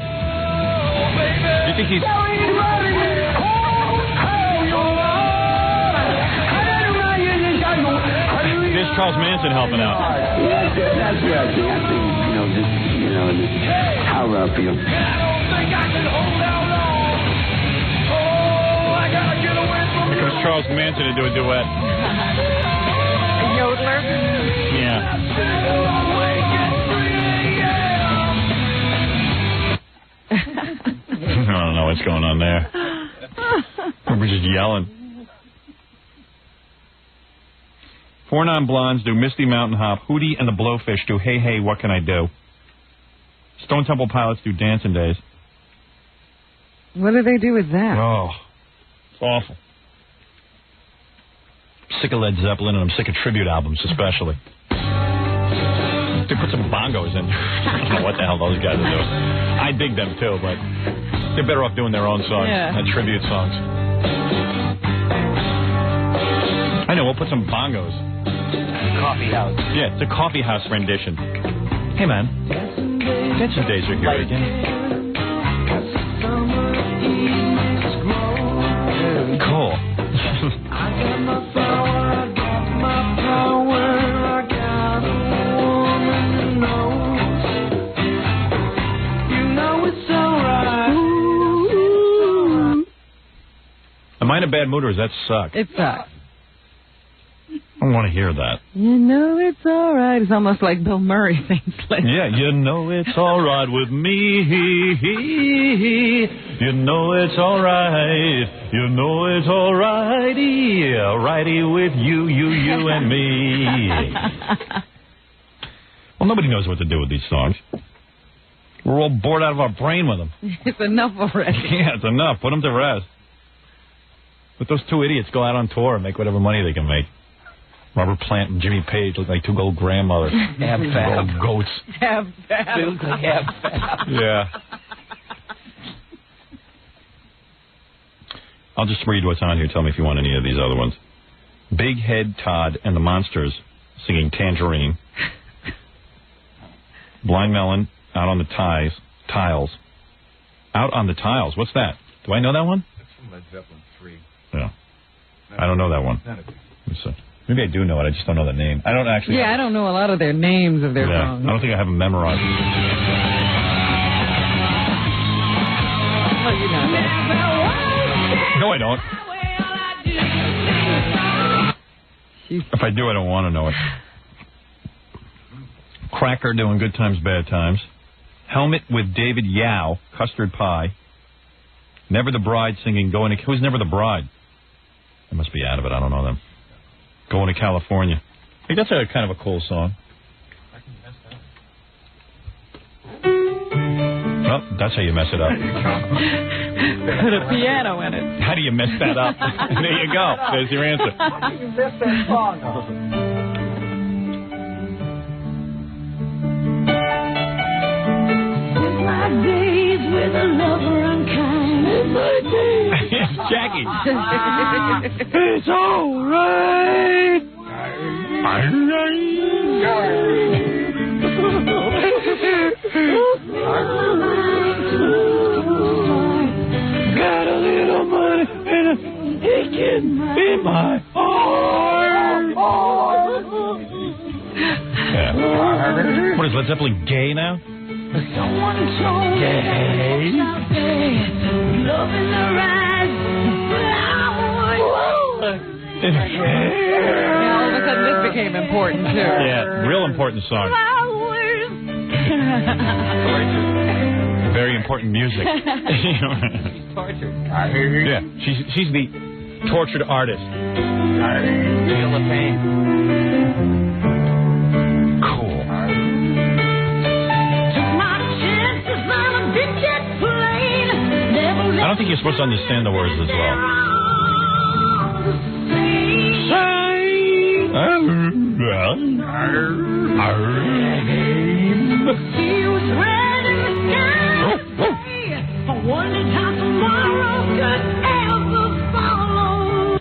You think he's... There's Charles Manson helping out. That's where I think, how I feel. Here comes Charles Manson to do a duet. A yodeler? Yeah. I don't know what's going on there. We're just yelling. 4 Non-Blondes do Misty Mountain Hop. Hootie and the Blowfish do Hey Hey What Can I Do. Stone Temple Pilots do Dancing Days. What do they do with that? Oh, it's awful. I'm sick of Led Zeppelin, and I'm sick of tribute albums especially. They put some bongos in. I don't know what the hell those guys are doing. I dig them too, but they're better off doing their own songs than tribute songs. I know, we'll put some bongos. Coffee house. Yeah, it's a coffee house rendition. Hey, man. Dancing Days are here again. Cool. Am I in a bad mood or does that suck? It sucks. I don't want to hear that. You know it's all right. It's almost like Bill Murray sings like Yeah, you know it's all right with me. You know it's all right. You know it's all righty. Righty with you and me. Well, nobody knows what to do with these songs. We're all bored out of our brain with them. It's enough already. Yeah, it's enough. Put them to rest. Let those 2 idiots go out on tour and make whatever money they can make. Robert Plant and Jimmy Page look like 2 old grandmothers. Have fab. Old goats. Have fab. They look like have fab. Yeah. I'll just read what's on here. Tell me if you want any of these other ones. Big Head Todd and the Monsters singing Tangerine. Blind Melon, Out on the Tiles. Out on the Tiles. What's that? Do I know that one? That's from Led Zeppelin 3. Yeah. I don't know that one. Maybe I do know it. I just don't know the name. I don't actually. Yeah, I don't know a lot of their names of their songs. I don't think I have them memorized. Well, you know that. No, I don't. If I do, I don't want to know it. Cracker doing Good Times, Bad Times. Helmet with David Yao, Custard Pie. Never the Bride singing Going to... Who's Never the Bride? I must be out of it. I don't know them. Going to California. I think that's a kind of a cool song. Well, that's how you mess it up. Put a piano in it. How do you mess that up? There you go. There's your answer. How do you mess that song up? My days with a lover unkind. In my days. It's Jackie. It's all right. Got a little money and a aching in my Yeah. What is Led Zeppelin gay now? Someone told Gay? love in their eyes. Yeah, all of a sudden this became important too. Yeah, real important song. Very important music. Tortured. Yeah, she's the tortured artist. Feel the pain. Cool. I don't think you're supposed to understand the words as well.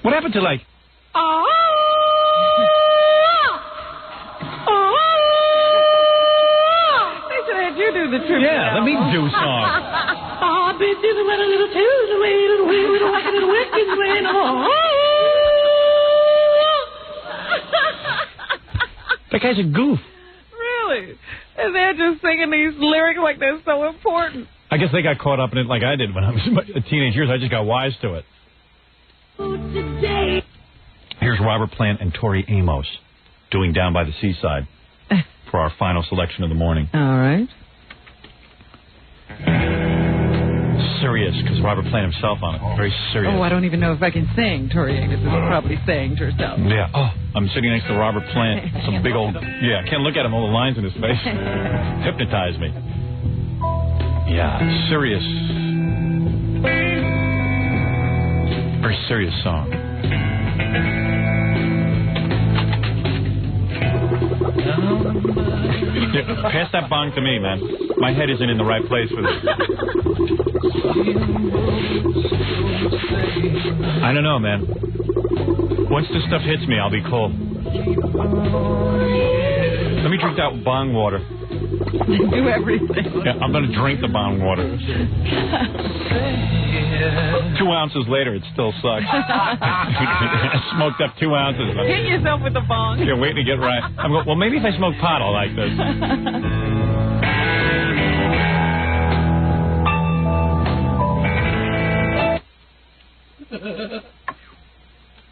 What happened to like? They should have you do the tribute. Yeah, let me do songs. I've been dealing with a little Tuesday, little way, little wacky, little wicked way. That guy's a goof. Really? And they're just singing these lyrics like they're so important. I guess they got caught up in it like I did when I was in my teenage years. I just got wise to it. Here's Robert Plant and Tori Amos doing Down by the Seaside for our final selection of the morning. All right. Serious, because Robert Plant himself on it. Very serious. Oh, I don't even know if I can sing. Tori Amos is probably saying to herself. Yeah. Oh, I'm sitting next to Robert Plant. Some big old... Yeah, I can't look at him. All the lines in his face hypnotize me. Yeah, serious. Very serious song. Yeah, pass that bong to me, man. My head isn't in the right place for this. I don't know, man. Once this stuff hits me, I'll be cool. Let me drink that bong water. Do everything. Yeah, I'm going to drink the bong water. 2 ounces later, it still sucks. I smoked up 2 ounces. Hit yourself with the bong. Yeah, waiting to get right. I'm going, well, maybe if I smoke pot, I'll like this.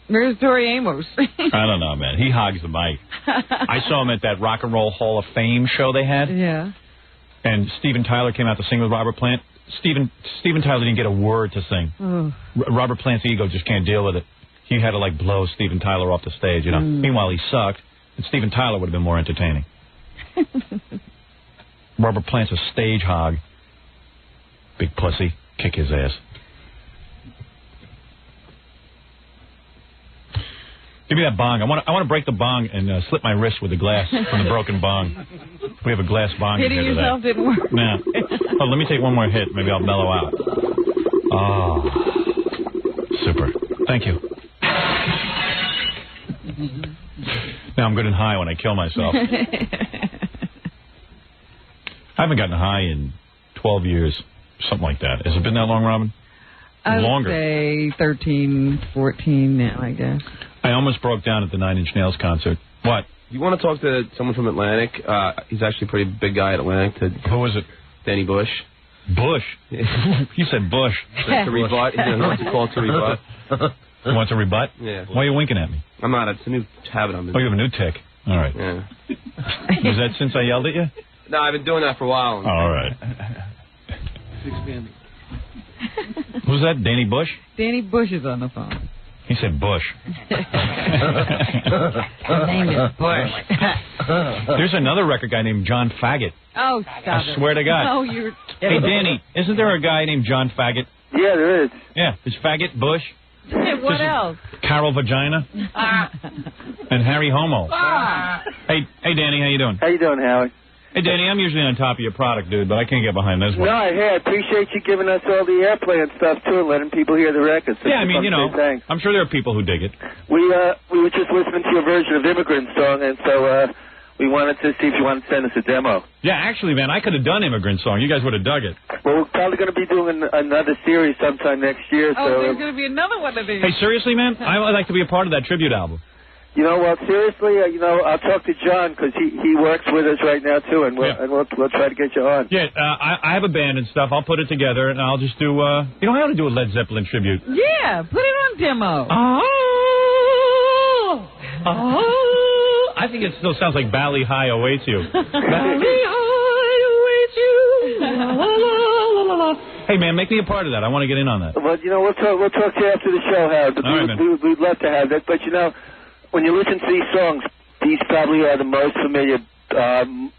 Where's Tori Amos? I don't know, man. He hogs the mic. I saw him at that Rock and Roll Hall of Fame show they had. Yeah. And Steven Tyler came out to sing with Robert Plant. Steven Tyler didn't get a word to sing. Robert Plant's ego just can't deal with it. He had to, like, blow Steven Tyler off the stage, you know. Meanwhile, he sucked, and Steven Tyler would have been more entertaining. Robert Plant's a stage hog. Big pussy. Kick his ass. Give me that bong. I want to break the bong and slip my wrist with the glass from the broken bong. We have a glass bong. Hitting yourself didn't work. Nah. Oh, let me take one more hit. Maybe I'll mellow out. Oh, super. Thank you. Now I'm good and high when I kill myself. I haven't gotten high in 12 years, something like that. Has it been that long, Robin? Longer. I would say 13, 14 now, I guess. I almost broke down at the Nine Inch Nails concert. What? You want to talk to someone from Atlantic? He's actually a pretty big guy at Atlantic. Who was it? Danny Bush. Bush? You said Bush. To rebut. He wants to call to rebut. You want to rebut? Yeah. Why are you winking at me? I'm not. It's a new habit I'm in. Oh, you have a new tick. All right. Yeah. Was that since I yelled at you? No, I've been doing that for a while. Oh, all right. Who's that? Danny Bush? Danny Bush is on the phone. He said Bush. His name is Bush. There's another record guy named John Faggot. Oh, stop I swear to God. Oh, you're... Hey, Danny, isn't there a guy named John Faggot? Yeah, there is. Yeah, is Faggot Bush? What else? Carol Vagina? And Harry Homo. Hey, Danny, how you doing? How you doing, Howard? Hey, Danny, I'm usually on top of your product, dude, but I can't get behind this one. No, I appreciate you giving us all the airplay and stuff, too, and letting people hear the records. Yeah, I mean, you know, I'm sure there are people who dig it. We were just listening to your version of Immigrant Song, and so we wanted to see if you wanted to send us a demo. Yeah, actually, man, I could have done Immigrant Song. You guys would have dug it. Well, we're probably going to be doing another series sometime next year. Oh, so there's going to be another one of these. Hey, seriously, man? I would like to be a part of that tribute album. You know, well, seriously, I'll talk to John because he works with us right now too, and we'll try to get you on. Yeah, I have a band and stuff. I'll put it together, and I'll just do. I ought to do a Led Zeppelin tribute. Yeah, put it on demo. I think it still sounds like Bally High awaits you. Bally High awaits you. La, la, la, la, la. Hey, man, make me a part of that. I want to get in on that. Well, we'll talk to you after the show, Howard. But we'd love to have that. But when you listen to these songs, these probably are the most familiar,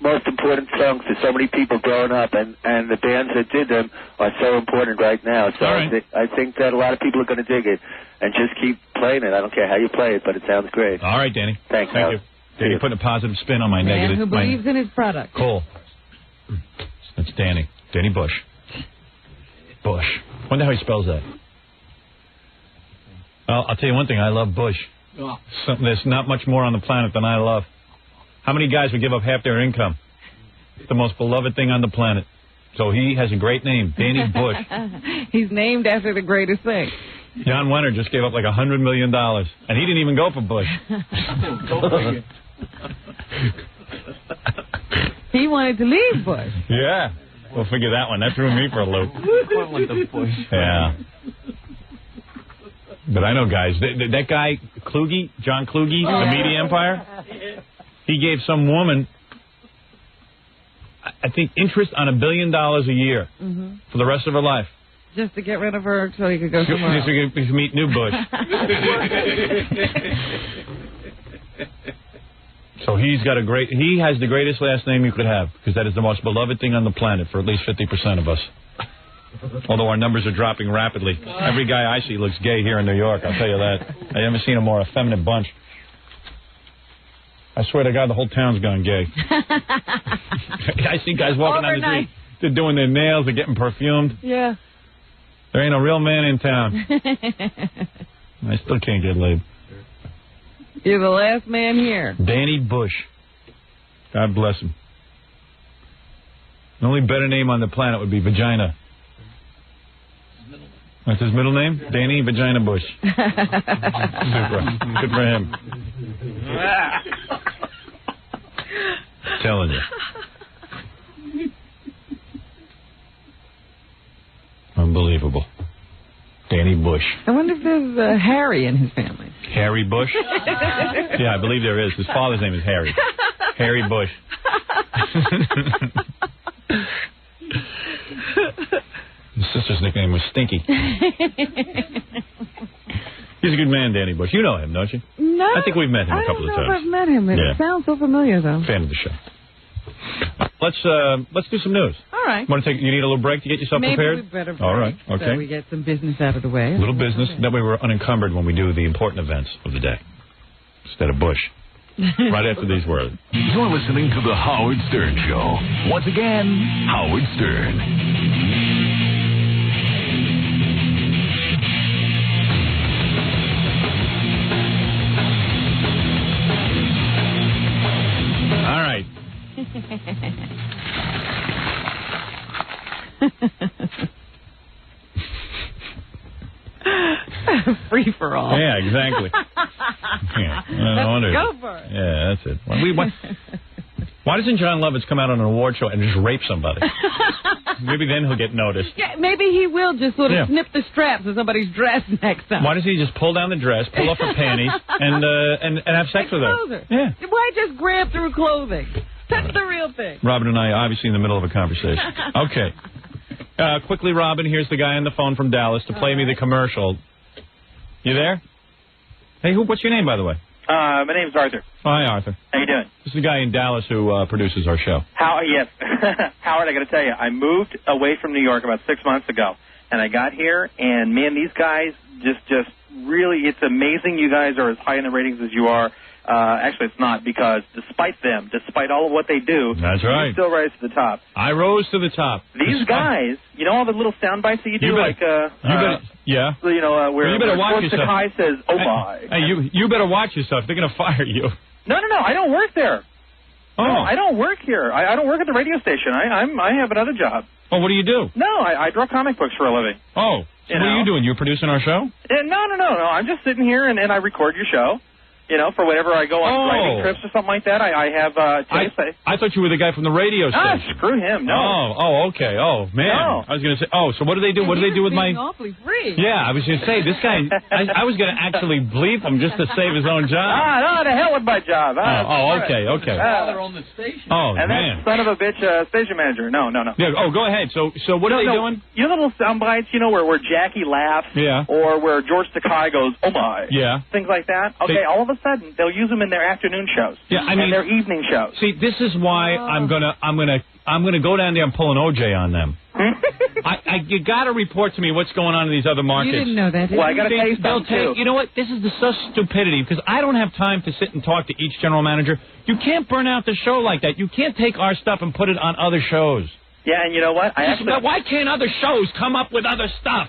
most important songs to so many people growing up, and the bands that did them are so important right now. So I think that a lot of people are going to dig it, and just keep playing it. I don't care how you play it, but it sounds great. All right, Danny. Thank you. Danny, putting a positive spin on my negative. Man who believes in his product. Cool. That's Danny. Danny Bush. Bush. Wonder how he spells that. Well, I'll tell you one thing. I love Bush. There's not much more on the planet than I love. How many guys would give up half their income? It's the most beloved thing on the planet. So he has a great name, Danny Bush. He's named after the greatest thing. John Wenner just gave up like $100 million, and he didn't even go for Bush. He wanted to leave Bush. Yeah. We'll figure that one. That threw me for a loop. Yeah. But I know guys. That guy, Kluge, John Kluge, the Media Empire, he gave some woman, I think, interest on $1 billion a year for the rest of her life. Just to get rid of her so he could go somewhere else. So he could meet new Bush. So he has the greatest last name you could have, because that is the most beloved thing on the planet for at least 50% of us. Although our numbers are dropping rapidly. Every guy I see looks gay here in New York, I'll tell you that. I haven't seen a more effeminate bunch. I swear to God, the whole town's gone gay. I see guys walking down the street. They're doing their nails, they're getting perfumed. Yeah. There ain't a real man in town. I still can't get laid. You're the last man here. Danny Bush. God bless him. The only better name on the planet would be Vagina. That's his middle name? Danny Vagina Bush. Super. Good for him. Telling you. Unbelievable. Danny Bush. I wonder if there's Harry in his family. Harry Bush? Yeah, I believe there is. His father's name is Harry. Harry Bush. His sister's nickname was Stinky. He's a good man, Danny Bush. You know him, don't you? No. I think we've met him a couple of times. I've met him. It sounds so familiar, though. Fan of the show. Let's do some news. All right. You need a little break to get yourself prepared? Maybe we better break. All right. Okay. So we get some business out of the way. A little business. That way we're unencumbered when we do the important events of the day. Instead of Bush. Right after these words. You're listening to The Howard Stern Show. Once again, Howard Stern. All right. Free for all. Yeah, exactly. Go for it. Yeah, that's it. Why doesn't John Lovitz come out on an award show and just rape somebody? Maybe then he'll get noticed. Yeah, maybe he will just sort of snip the straps of somebody's dress next time. Why doesn't he just pull down the dress, pull off her panties, and have sex with her? Yeah. Why just grab through clothing? That's the real thing. Robin and I are obviously in the middle of a conversation. Okay. Quickly, Robin, here's the guy on the phone from Dallas to play me the commercial. You there? Hey, what's your name, by the way? My name's Arthur. Oh, hi, Arthur. How you doing? This is the guy in Dallas who produces our show. Yes. Howard, I got to tell you, I moved away from New York about 6 months ago, and I got here, and, man, these guys just really, it's amazing you guys are as high in the ratings as you are. Actually, it's not, because despite all of what they do, that's right, you still rise to the top. I rose to the top. These guys, you know all the little sound bites that you do, where you better watch yourself. Sakai says, "Oh my." Hey, you better watch yourself. They're going to fire you. No, I don't work there. Oh, no, I don't work here. I don't work at the radio station. I have another job. Oh, what do you do? No, I draw comic books for a living. Oh, so what are you doing? You producing our show? No. I'm just sitting here and I record your show. You know, for whenever I go on driving trips or something like that, I have tapes. I thought you were the guy from the radio station. Screw him, no. Oh, okay. Oh, man. No. I was going to say, so what do they do? What do they do with my... awfully free. Yeah, I was going to say, this guy, I was going to actually bleep him just to save his own job. No, the hell with my job. Okay. They're on the station. Oh, and man. that son of a bitch station manager. No. Yeah, go ahead. So what are they doing? You know little sound bites, where Jackie laughs? Yeah. Or where George Takei goes, oh my. Yeah. Things like that. Okay, all of a sudden, they'll use them in their afternoon shows. Yeah, I mean, and their evening shows. See, this is why I'm gonna go down there and pull an OJ on them. You got to report to me what's going on in these other markets. You didn't know that, did I got to tell you something, too. You know what? This is such stupidity, because I don't have time to sit and talk to each general manager. You can't burn out the show like that. You can't take our stuff and put it on other shows. Yeah, and you know what? Why can't other shows come up with other stuff?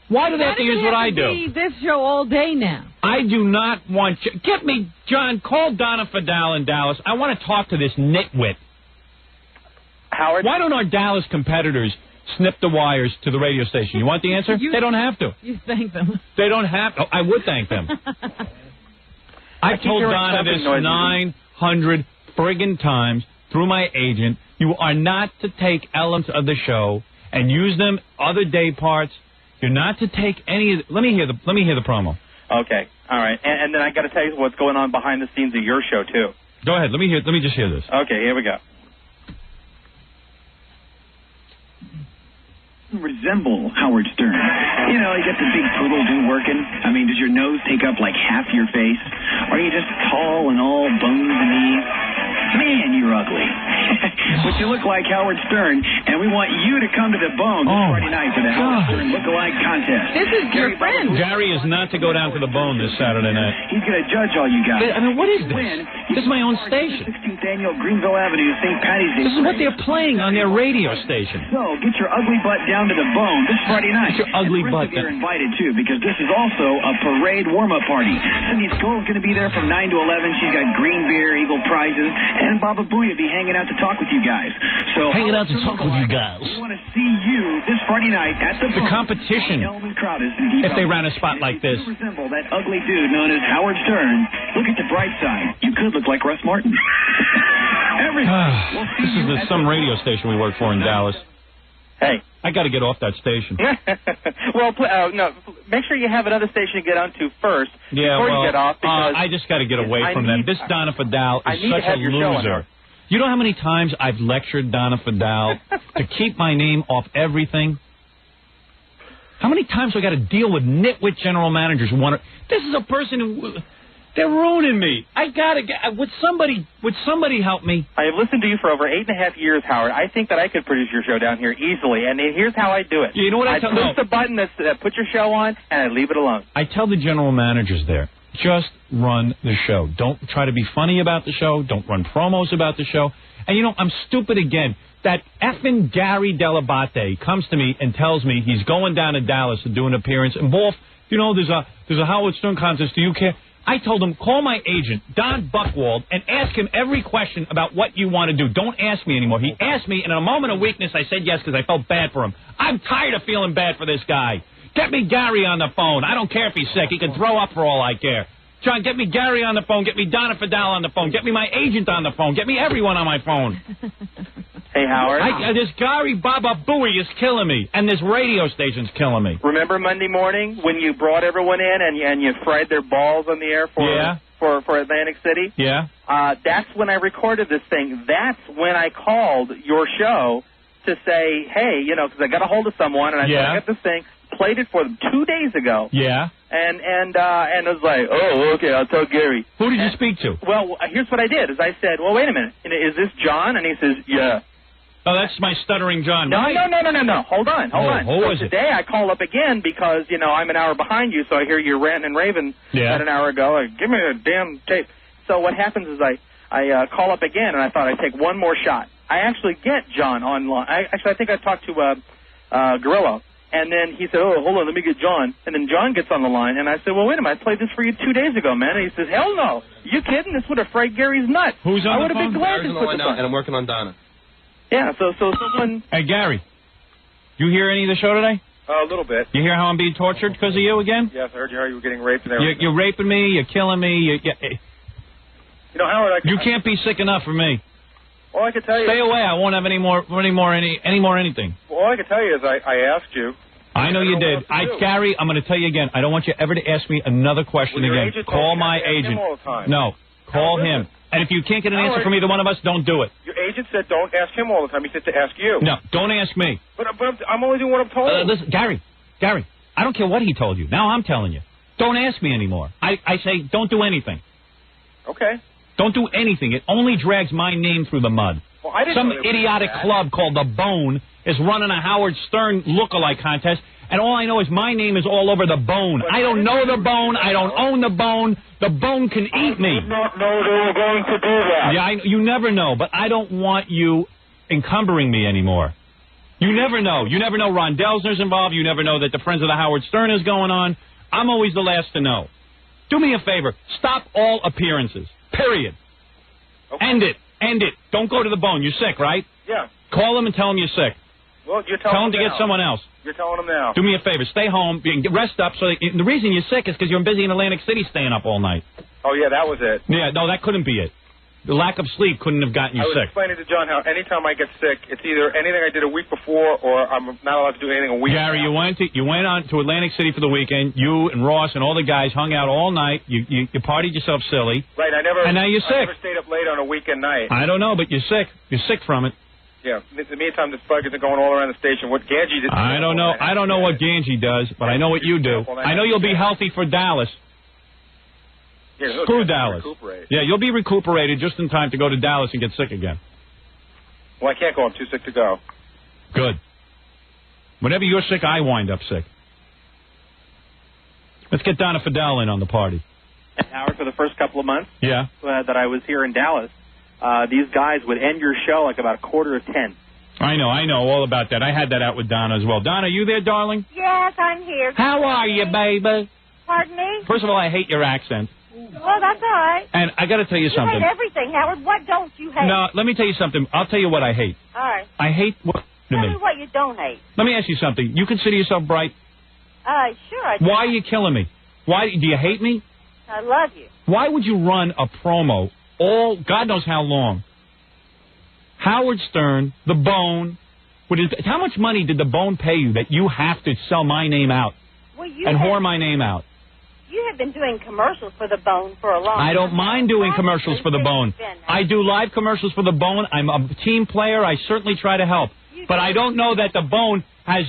Why do they have to use what I do? This show all day now. I do not want you. Get me, John, call Donna Fidel in Dallas. I want to talk to this nitwit. Howard? Why don't our Dallas competitors snip the wires to the radio station? You want the answer? They don't have to. You thank them. They don't have to. I would thank them. I've told Donna this 900 friggin' times through my agent. You are not to take elements of the show and use them other day parts. You're not to take any of the... Let me hear the promo. Okay. All right. And then I got to tell you what's going on behind the scenes of your show, too. Go ahead. Let me just hear this. Okay, here we go. Resemble Howard Stern. You know, you got the big poodle dude working. I mean, does your nose take up like half your face? Or are you just tall and all bones and knees? Man, you're ugly. But you look like Howard Stern, and we want you to come to the Bone this Friday night for the Howard Stern Look-alike contest. This is your friend. Gary is not to go down to the Bone this Saturday night. He's going to judge all you guys. I mean, what is this? This is my own station. 16th Annual Greenville Avenue, St. Patty's Day. This is what they're playing on their radio station. So, get your ugly butt down to the Bone this Friday night. Get your ugly butt down. You're invited, too, because this is also a parade warm-up party. Cindy Skoll's going to be there from 9 to 11. She's got green beer, Eagle prizes, and Baba Booey will be hanging out to talk with you guys. So hanging out to talk with you guys. We want to see you this Friday night at the competition. If they ran a spot like this. You resemble that ugly dude known as Howard Stern. Look at the bright side. You could look like Russ Martin. This is some radio station we work for in Dallas. Hey. I got to get off that station. Well, no. Make sure you have another station to get onto first before you get off. Because I just got to get away from them. This Donna Fidel is such a loser. You know how many times I've lectured Donna Fidel to keep my name off everything? How many times do I got to deal with nitwit general managers who want to... This is a person who... They're ruining me. I got to get... Would somebody help me? I have listened to you for over 8.5 years, Howard. I think that I could produce your show down here easily, and here's how I do it. You know what I tell them? I push the button that puts your show on, and I leave it alone. I tell the general managers there, just run the show. Don't try to be funny about the show. Don't run promos about the show. And, I'm stupid again. That effing Gary Delabate comes to me and tells me he's going down to Dallas to do an appearance. And, Wolf, there's a Howard Stern contest. Do you care? I told him, call my agent, Don Buchwald, and ask him every question about what you want to do. Don't ask me anymore. He asked me, and in a moment of weakness, I said yes because I felt bad for him. I'm tired of feeling bad for this guy. Get me Gary on the phone. I don't care if he's sick. He can throw up for all I care. John, get me Gary on the phone. Get me Donna Fidel on the phone. Get me my agent on the phone. Get me everyone on my phone. Hey, Howard. This Gary Baba Booey is killing me, and this radio station's killing me. Remember Monday morning when you brought everyone in and you fried their balls on the air for Atlantic City? Yeah. That's when I recorded this thing. That's when I called your show to say, hey, because I got a hold of someone, and I said, I got this thing. Played it for them 2 days ago. Yeah. And I was like, oh, okay, I'll tell Gary. Who did you speak to? Well, here's what I did. Is I said, well, wait a minute. Is this John? And he says, yeah. Oh, that's my stuttering John. No. Hold on. So today I call up again because, I'm an hour behind you, so I hear you ranting and raving about an hour ago. Like, give me a damn tape. So what happens is I call up again, and I thought I'd take one more shot. I actually get John online. I think I talked to Gorilla. And then he said, oh, hold on, let me get John. And then John gets on the line, and I said, well, wait a minute, I played this for you 2 days ago, man. And he says, hell no. You kidding? This would have fried Gary's nuts. Who's on the phone? I would have been glad to put this on. And I'm working on Donna. Yeah, so someone... Hey, Gary, you hear any of the show today? A little bit. You hear how I'm being tortured because of you again? Yes, I heard you were getting raped and everything. You're raping me. You're killing me. You know, Howard, you can't be sick enough for me. All I can tell you. Stay away. I won't have any more anything. Well, all I can tell you is I asked you. I know you did. Gary, I'm going to tell you again. I don't want you ever to ask me another question again. Call my agent. All the time. No, call him. And if you can't get an answer from either one of us, don't do it. Your agent said don't ask him all the time. He said to ask you. No, don't ask me. But I'm only doing what I'm told. Listen, Gary, I don't care what he told you. Now I'm telling you. Don't ask me anymore. I say don't do anything. Okay. Don't do anything. It only drags my name through the mud. Well, I didn't Some know idiotic club called The Bone is running a Howard Stern look-alike contest, and all I know is my name is all over The Bone. I don't know The Bone. I don't own The Bone. The Bone can eat me. I did not know they were going to do that. Yeah, you never know, but I don't want you encumbering me anymore. You never know. You never know Ron Delsner's involved. You never know that the Friends of the Howard Stern is going on. I'm always the last to know. Do me a favor. Stop all appearances. Period. Okay. End it. Don't go to The Bone. You're sick, right? Yeah. Call him and tell him you're sick. Well, you're tell him to get someone else. You're telling him now. Do me a favor. Stay home. Rest up. So the reason you're sick is because you're busy in Atlantic City staying up all night. Oh, yeah, that was it. Yeah, no, that couldn't be it. The lack of sleep couldn't have gotten you I was sick. explaining to John how anytime I get sick, it's either anything I did a week before or I'm not allowed to do anything a week Gary, now. you went on to Atlantic City for the weekend. You and Ross and all the guys hung out all night. You partied yourself silly. Right, and now you're sick. I never stayed up late on a weekend night. I don't know, but you're sick. You're sick from it. Yeah. In the meantime, this bug isn't going all around the station. What Ganji did. I don't know. I don't know what Ganji does, but I know what you do. I know you'll be healthy for Dallas. Yeah, look, Screw Dallas. recuperate. Yeah, you'll be recuperated just in time to go to Dallas and get sick again. Well, I can't go. I'm too sick to go. Good. Whenever you're sick, I wind up sick. Let's get Donna Fidel in on the party. Howard, for the first couple of months Yeah. that I was here in Dallas, these guys would end your show like about 9:45. I know all about that. I had that out with Donna as well. Donna, you there, darling? Yes, I'm here. How are you, baby? Pardon me? First of all, I hate your accent. Well, that's all right. And I got to tell you something. You hate everything, Howard. What don't you hate? No, let me tell you something. I'll tell you what I hate. All right. I hate what to Tell me. me what you don't hate. Let me ask you something. You consider yourself bright? Sure I do. Why are you killing me? Why do you hate me? I love you. Why would you run a promo all God knows how long? Howard Stern, The Bone. How much money did The Bone pay you that you have to sell my name out Well, you and have, whore my name out? You have been doing commercials for The Bone for a long time. I don't mind doing commercials for The Bone. I do live commercials for The Bone. I'm a team player. I certainly try to help. But I don't know that The Bone has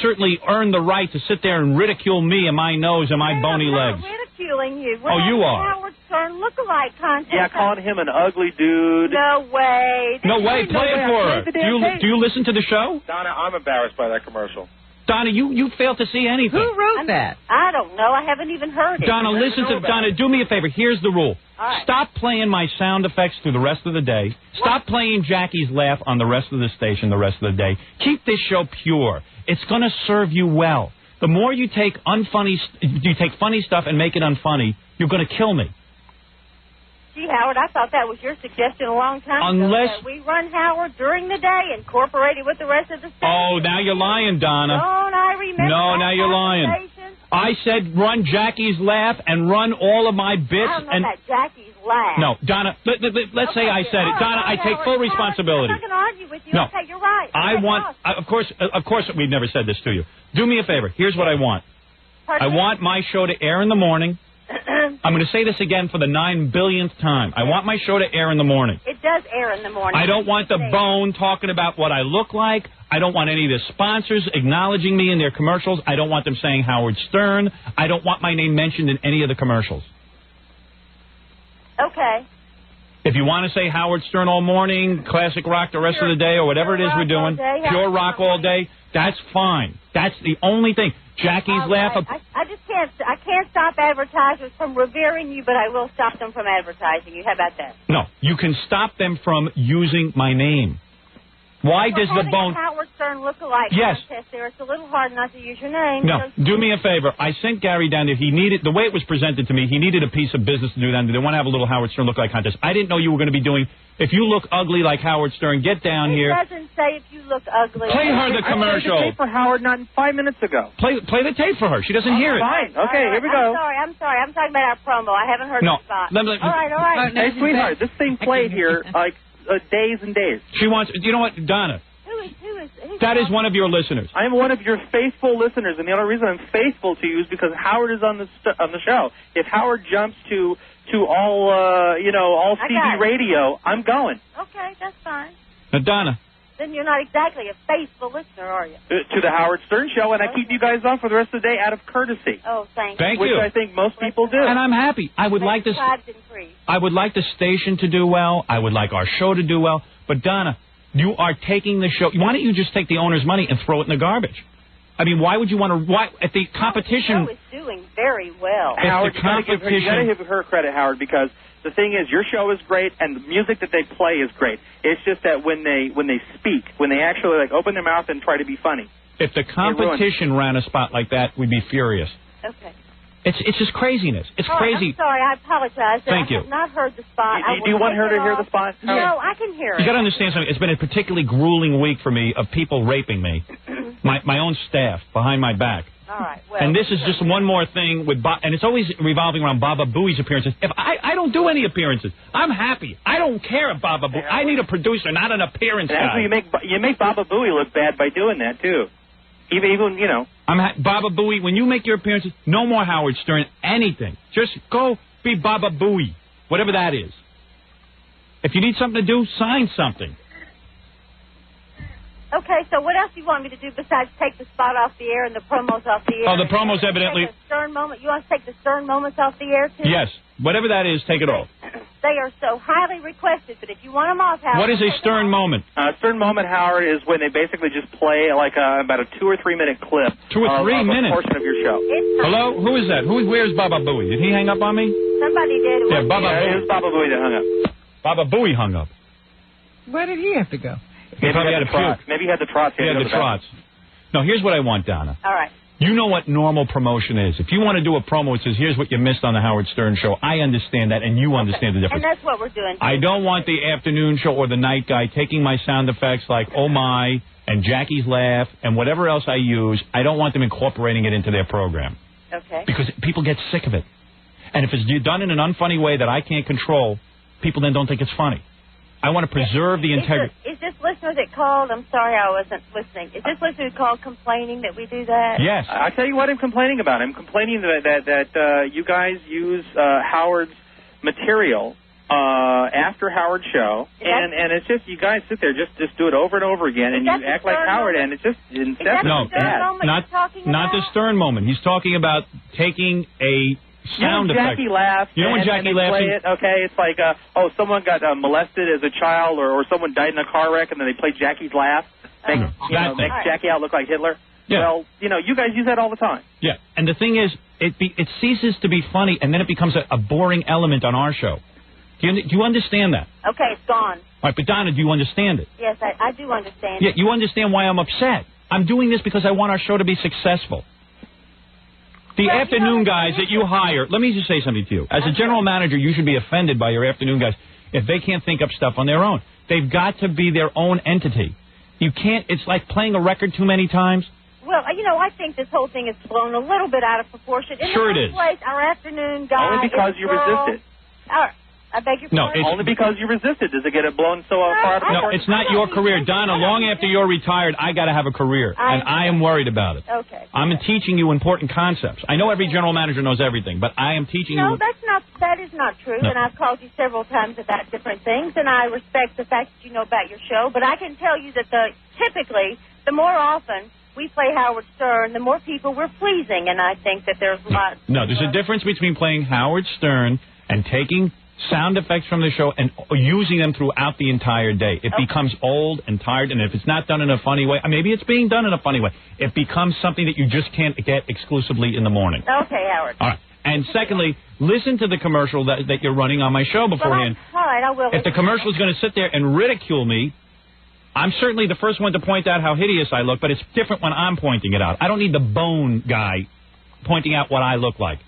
certainly earned the right to sit there and ridicule me and my nose and my bony legs. I'm ridiculing you. Oh, you are. Howard Stern look-alike contest. Yeah, calling him an ugly dude. No way. No way. Play it for her. Do you listen to the show? Donna, I'm embarrassed by that commercial. Donna, you failed to see anything. Who wrote that? I don't know. I haven't even heard it. Donna, listen to Donna. Do me a favor. Here's the rule. Right. Stop playing my sound effects through the rest of the day. Stop playing Jackie's laugh on the rest of the station the rest of the day. Keep this show pure. It's going to serve you well. The more you take funny stuff and make it unfunny, you're going to kill me. Gee, Howard, I thought that was your suggestion a long time ago. Unless- That we run Howard during the day, incorporate it with the rest of the station. Oh, now you're lying, Donna. Don't I remember? No, that now you're lying. conversation? I said run Jackie's laugh and run all of my bits. I don't know And that Jackie's laugh. no, Donna. Let's say I said it. Donna, I take full responsibility. I'm not going to argue with you. No. Okay, you're right. I Okay, want, boss. of course, we've never said this to you. Do me a favor. Here's what I want. I want my show to air in the morning. I'm going to say this again for the 9 billionth time. I want my show to air in the morning. It does air in the morning. I don't want The Bone talking about what I look like. I don't want any of the sponsors acknowledging me in their commercials. I don't want them saying Howard Stern. I don't want my name mentioned in any of the commercials. Okay. If you want to say Howard Stern all morning, classic rock the rest of the day, or whatever it is we're doing, pure rock all day, that's fine. That's the only thing. Jackie's laugh. I just can't. I can't stop advertisers from revering you, but I will stop them from advertising you. How about that? No, you can stop them from using my name. Why does the bone... Howard Stern look-alike contest there. It's a little hard not to use your name. No, do me a favor. I sent Gary down there. He needed, the way it was presented to me, he needed a piece of business to do down there. They want to have a little Howard Stern look-alike contest. I didn't know you were going to be doing, if you look ugly like Howard Stern, get down here. It doesn't say if you look ugly. Play her the commercial. I played the tape for Howard not 5 minutes ago. Play the tape for her. She doesn't hear it. Fine. Okay, here we go. I'm sorry. I'm talking about our promo. I haven't heard the spot. All right. Hey, sweetheart, this thing played here like days and days. She wants, you know what, Donna? That is one of your listeners. I am one of your faithful listeners, and the only reason I'm faithful to you is because Howard is on the show. If Howard jumps to all all CB radio, I'm going. Okay, that's fine. Now, Donna. Then you're not exactly a faithful listener, are you? To the Howard Stern Show, and I keep you guys on for the rest of the day out of courtesy. Oh, thank you. Which I think most people do. And I'm happy. I would like this. I would like the station to do well. I would like our show to do well. But Donna, you are taking the show. Why don't you just take the owner's money and throw it in the garbage? I mean, why would you want to? Why at the competition? The show is doing very well. Howard, you got to give her credit, Howard, because the thing is, your show is great, and the music that they play is great. It's just that when they speak, when they actually like open their mouth and try to be funny. If the competition ran a spot like that, we'd be furious. Okay. It's just craziness. It's crazy. I'm sorry, I apologize. Thank you. I have not heard the spot. Do you want her to hear the spot? No, I can hear it. You got to understand something. It's been a particularly grueling week for me of people raping me, my own staff behind my back. All right. Well, and this is just one more thing with and it's always revolving around Baba Booey's appearances. If I don't do any appearances, I'm happy. I don't care if Baba Booey. I need a producer, not an appearance guy. You make Baba Booey look bad by doing that too. Even Baba Booey, when you make your appearances, no more Howard Stern, anything. Just go be Baba Booey, whatever that is. If you need something to do, sign something. Okay, so what else do you want me to do besides take the spot off the air and the promos off the air? Oh, the promos evidently... The Stern moment. You want to take the Stern moments off the air, too? Yes. Whatever that is, take it off. They are so highly requested, but if you want them off, Howard... What is a Stern moment? Stern moment, Howard, is when they basically just play like about a 2 or 3 minute clip. 2 or 3 minutes? A portion of your show. Hello? Who is that? Where's Baba Booey? Did he hang up on me? Somebody did. It was Baba Booey that hung up. Baba Booey hung up. Where did he have to go? He probably had a puke. Maybe he had the trots. He had the trots. No, here's what I want, Donna. All right. You know what normal promotion is. If you want to do a promo that says, here's what you missed on the Howard Stern Show, I understand that, and you understand the difference. And that's what we're doing. I don't want the afternoon show or the night guy taking my sound effects like, oh my, and Jackie's laugh, and whatever else I use. I don't want them incorporating it into their program. Okay. Because people get sick of it. And if it's done in an unfunny way that I can't control, people then don't think it's funny. I want to preserve the integrity. Is this listener that called? I'm sorry, I wasn't listening. Is this listener who called complaining that we do that? Yes. I tell you what I'm complaining about. I'm complaining that you guys use Howard's material after Howard's show, and it's just you guys sit there just do it over and over again, and you act like Howard, and it's just incessant. No, not the Stern moment. He's talking about taking a sound effect. Jackie laughs. You know when Jackie laughs? Play it, okay, it's like, someone got molested as a child, or someone died in a car wreck, and then they play Jackie's laugh. Make Jackie out look like Hitler. Yeah. Well, you guys use that all the time. Yeah, and the thing is, it ceases to be funny, and then it becomes a boring element on our show. Do you understand that? Okay, it's gone. All right, but Donna, do you understand it? Yes, I do understand. Yeah, you understand why I'm upset. I'm doing this because I want our show to be successful. The afternoon guys that you hire, let me just say something to you. As a general manager, you should be offended by your afternoon guys if they can't think up stuff on their own. They've got to be their own entity. You can't, it's like playing a record too many times. Well, I think this whole thing is blown a little bit out of proportion. In sure the it is. Place, our afternoon guy Only because you resisted. I beg your pardon? Only because you resisted. Does it get it blown so far out of proportion? No, it's not your career. Donna, long after you're retired, I got to have a career, and I am worried about it. Okay. I'm teaching you important concepts. I know every general manager knows everything, but I am teaching you... No, that is not true, and I've called you several times about different things, and I respect the fact that you know about your show, but I can tell you that typically, the more often we play Howard Stern, the more people we're pleasing, and I think that there's lots... No, there's a difference between playing Howard Stern and taking sound effects from the show and using them throughout the entire day. It becomes old and tired, and if it's not done in a funny way, maybe it's being done in a funny way, it becomes something that you just can't get exclusively in the morning. Okay, Howard. All right. And secondly, listen to the commercial that you're running on my show beforehand. All right, I will. If the commercial is going to sit there and ridicule me, I'm certainly the first one to point out how hideous I look, but it's different when I'm pointing it out. I don't need the bone guy pointing out what I look like.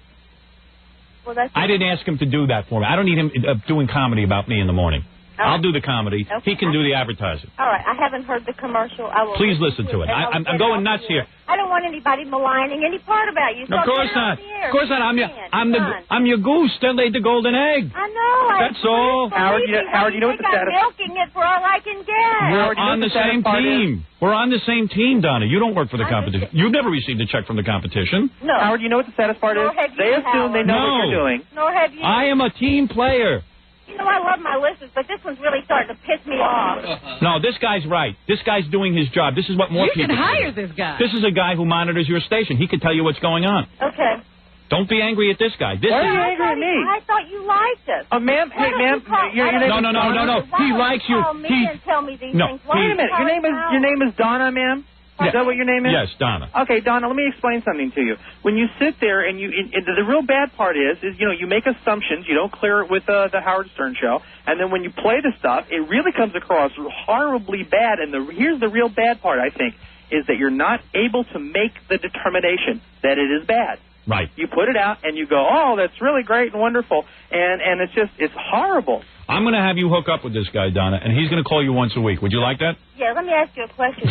Well, that's I didn't ask him to do that for me. I don't need him doing comedy about me in the morning. I'll do the comedy. Okay. He can do the advertising. All right, I haven't heard the commercial. I will Please listen to it. I'm going nuts here. I don't want anybody maligning any part about you. So Of course not. Of course not. I'm your goose that laid the golden egg. I know. That's all. Howard, you know what the I'm status? milking it for all I can get. We're on the same team. We're on the same team, Donna. You don't work for the competition. You've never received a check from the competition. No. Howard, you know what the saddest part is? They assume they know what you're doing. Nor have you. I am a team player. You know, I love my listeners, but this one's really starting to piss me off. No, this guy's right. This guy's doing his job. This is what more You people should hire do. this guy. This is a guy who monitors your station. He could tell you what's going on. Okay. Don't be angry at this guy. This Why is... are you angry at me? I thought you liked us. Ma'am, hey, ma'am, your name is Donna? No. He likes you. Call me and tell me these things. Wait a minute. Your name is Donna, ma'am? Is that what your name is? Yes, Donna. Okay, Donna, let me explain something to you. When you sit there and the real bad part is you make assumptions, you don't clear it with the Howard Stern show, and then when you play the stuff, it really comes across horribly bad, and here's the real bad part, I think, is that you're not able to make the determination that it is bad. Right. You put it out and you go, oh, that's really great and wonderful, and it's horrible. I'm going to have you hook up with this guy, Donna, and he's going to call you once a week. Would you like that? Yeah, let me ask you a question.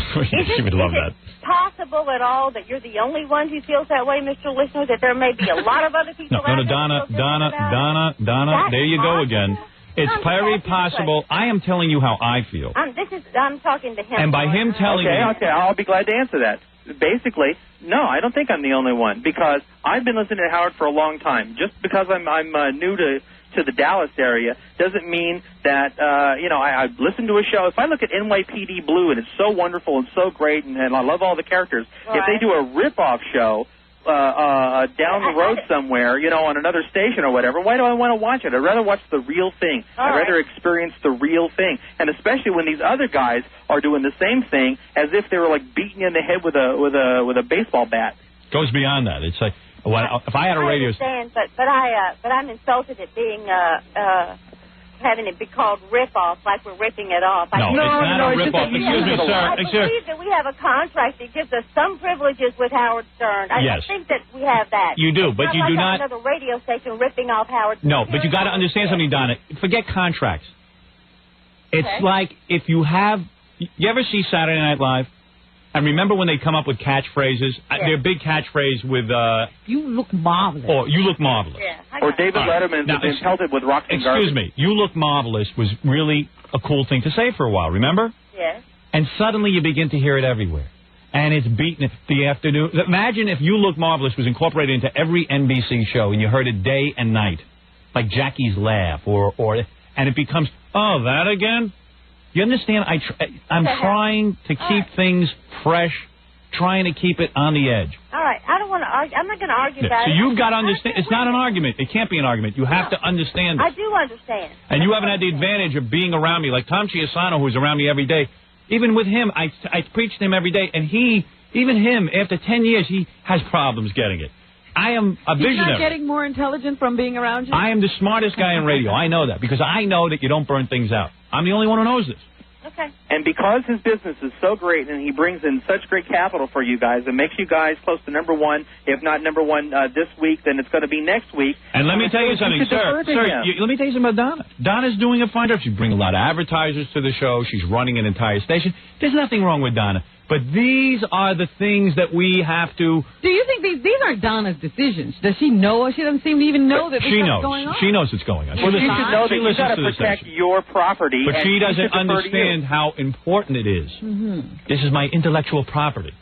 She would love that. Possible at all that you're the only one who feels that way, Mr. Listener, that there may be a lot of other people No, Donna, there you go again. It's very possible. I am telling you how I feel. I'm talking to him. And by him telling me... Okay, I'll be glad to answer that. Basically, no, I don't think I'm the only one, because I've been listening to Howard for a long time. Just because I'm new to the Dallas area doesn't mean that, I listen to a show. If I look at NYPD Blue and it's so wonderful and so great and I love all the characters, if they do a rip-off show down the road somewhere, on another station or whatever, why do I want to watch it? I'd rather watch the real thing. I'd rather experience the real thing. And especially when these other guys are doing the same thing as if they were like beating you in the head with a baseball bat. Goes beyond that. It's like, if I had a radio... I understand, but I'm insulted at being having it be called rip-off, like we're ripping it off. No, it's not a rip-off. Excuse me, sir. I believe that we have a contract that gives us some privileges with Howard Stern. I think that we have that. You do, but you do not... another radio station ripping off Howard Stern. No, but you got to understand something, Donna. Forget contracts. It's like if you have... You ever see Saturday Night Live? And remember when they come up with catchphrases? Their big catchphrase with... you look marvelous. Or you look marvelous. Yeah, or David Letterman's been pelted with rocks and garbage. Excuse me. You look marvelous was really a cool thing to say for a while, remember? Yes. And suddenly you begin to hear it everywhere. And it's beaten the afternoon. Imagine if You Look Marvelous was incorporated into every NBC show and you heard it day and night. Like Jackie's Laugh and it becomes, oh, that again? You understand? I'm trying to keep things fresh, trying to keep it on the edge. All right. I don't want to argue. I'm not going to argue about So it. you've got to understand. It's not an argument. It can't be an argument. You have to understand it. I do understand. And you haven't had the advantage of being around me. Like Tom Chiasano, who's around me every day. Even with him, I preach to him every day. And even him, after 10 years, he has problems getting it. I am a visionary. He's not getting more intelligent from being around you? I am the smartest guy in radio. I know that because I know that you don't burn things out. I'm the only one who knows this. Okay. And because his business is so great and he brings in such great capital for you guys and makes you guys close to number one, if not number one this week, then it's going to be next week. And let me tell you something, sir. Let me tell you something about Donna. Donna's doing a fine job. She's bringing a lot of advertisers to the show. She's running an entire station. There's nothing wrong with Donna. But these are the things that we have to... Do you think these aren't Donna's decisions? Does she know? She doesn't seem to even know that this is going on. She knows what's going on. Well, she should know that you got to protect your property. But she doesn't understand how important it is. This is my intellectual property.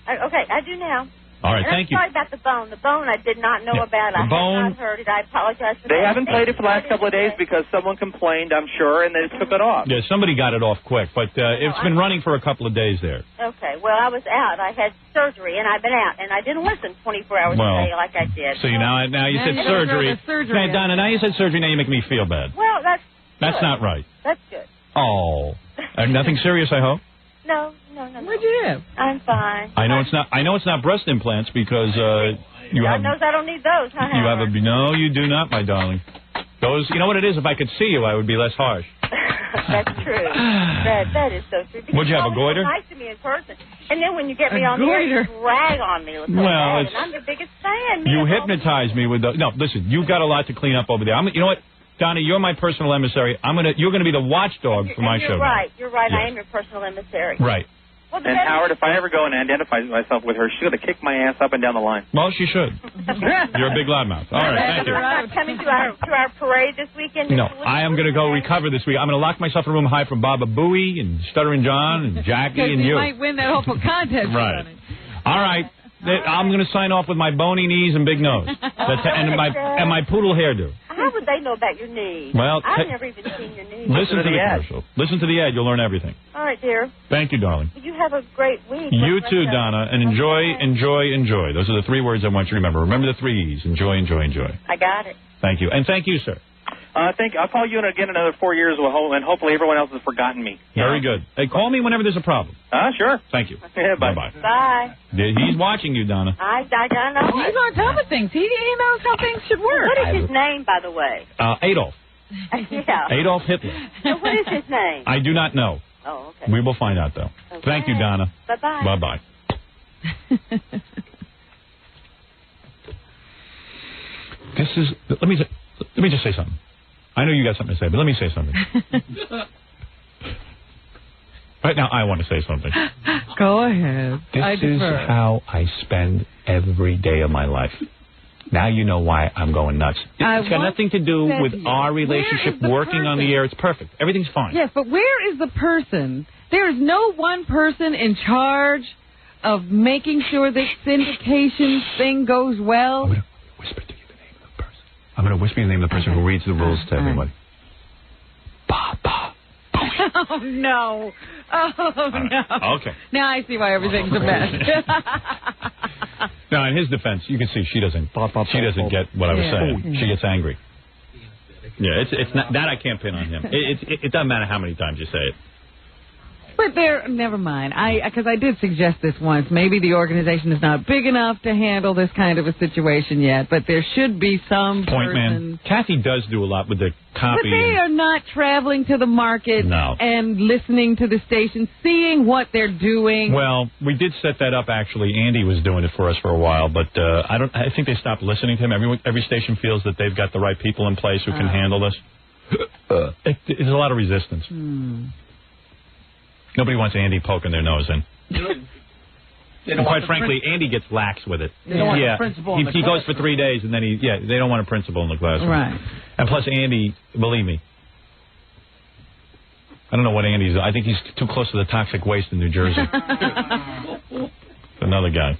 Okay, I do now. All right, thank you. I'm sorry about the bone. The bone I did not know about. I have not heard it. I apologize for that. They haven't played it for the last couple of days because someone complained, I'm sure, and they took it off. Yeah, somebody got it off quick, but it's been running for a couple of days there. Okay, well, I was out. I had surgery, and I've been out, and I didn't listen 24 hours a day like I did. So now you said surgery. Now, Donna, now you said surgery, now you make me feel bad. Well, that's not right. That's good. Oh. Nothing serious, I hope? No. What'd you have? I'm fine. I know it's not breast implants because you have... God knows I don't need those, huh? No, you do not, my darling. Those, you know what it is? If I could see you, I would be less harsh. That's true. That is so true. Would you have a goiter? So nice to me in person, and then when you get me on the air, you rag on me. And I'm the biggest fan. You hypnotize me with the. No, listen. You've got a lot to clean up over there. You know what, Donna? You're my personal emissary. You're gonna be the watchdog for my show. You're right. Yes. I am your personal emissary. Right. Well, and Howard, if I ever go and identify myself with her, she's going to kick my ass up and down the line. Well, she should. You're a big loudmouth. All right, thank you. I'm coming to our parade this weekend. No, I am going to go recover this week. I'm going to lock myself in a room high from Baba Booey and Stuttering John and Jackie and you. You might win that hopeful contest. Right. All right. I'm going to sign off with my bony knees and big nose. And my poodle hairdo. How would they know about your knees? Well, I've never even seen your knees. Listen to the commercial. Listen to the ad. You'll learn everything. All right, dear. Thank you, darling. You have a great week. You too, Donna. And enjoy. Those are the 3 words I want you to remember. Remember the 3 E's. Enjoy. I got it. Thank you. And thank you, sir. I'll call you in again another 4 years, and hopefully everyone else has forgotten me. Very good. Hey, call me whenever there's a problem. Sure. Thank you. Yeah, bye. Bye. Bye. He's watching you, Donna. I know. He's on top of things. He knows how things should work. What is his name, by the way? Adolf. Yeah. Adolf Hitler. So what is his name? I do not know. Oh, okay. We will find out, though. Okay. Thank you, Donna. Bye-bye. Bye-bye. Let me just say something. I know you got something to say, but let me say something. Right now, I want to say something. Go ahead. This is how I spend every day of my life. Now you know why I'm going nuts. It's got nothing to do with our relationship working on the air. It's perfect. Everything's fine. Yes, but where is the person? There is no one person in charge of making sure this syndication thing goes well. I'm going to whisper the name of the person who reads the rules to everybody. Baba. Oh, no. Oh, no. Okay. Now I see why everything's a mess. Now, in his defense, you can see she doesn't get what I was saying. She gets angry. Yeah, it's not that I can't pin on him. It doesn't matter how many times you say it. But never mind. Because I did suggest this once. Maybe the organization is not big enough to handle this kind of a situation yet, but there should be some point, man. Kathy does do a lot with the copy. But they are not traveling to the market and listening to the station, seeing what they're doing. Well, we did set that up, actually. Andy was doing it for us for a while, but I think they stopped listening to him. Every station feels that they've got the right people in place who can handle this. There's a lot of resistance. Nobody wants Andy poking their nose in. And quite frankly, Andy gets lax with it. They don't want the principal in the he goes for 3 days, and then they don't want a principal in the classroom. Right. And plus, Andy, believe me, I don't know what Andy's. I think he's too close to the toxic waste in New Jersey. Another guy.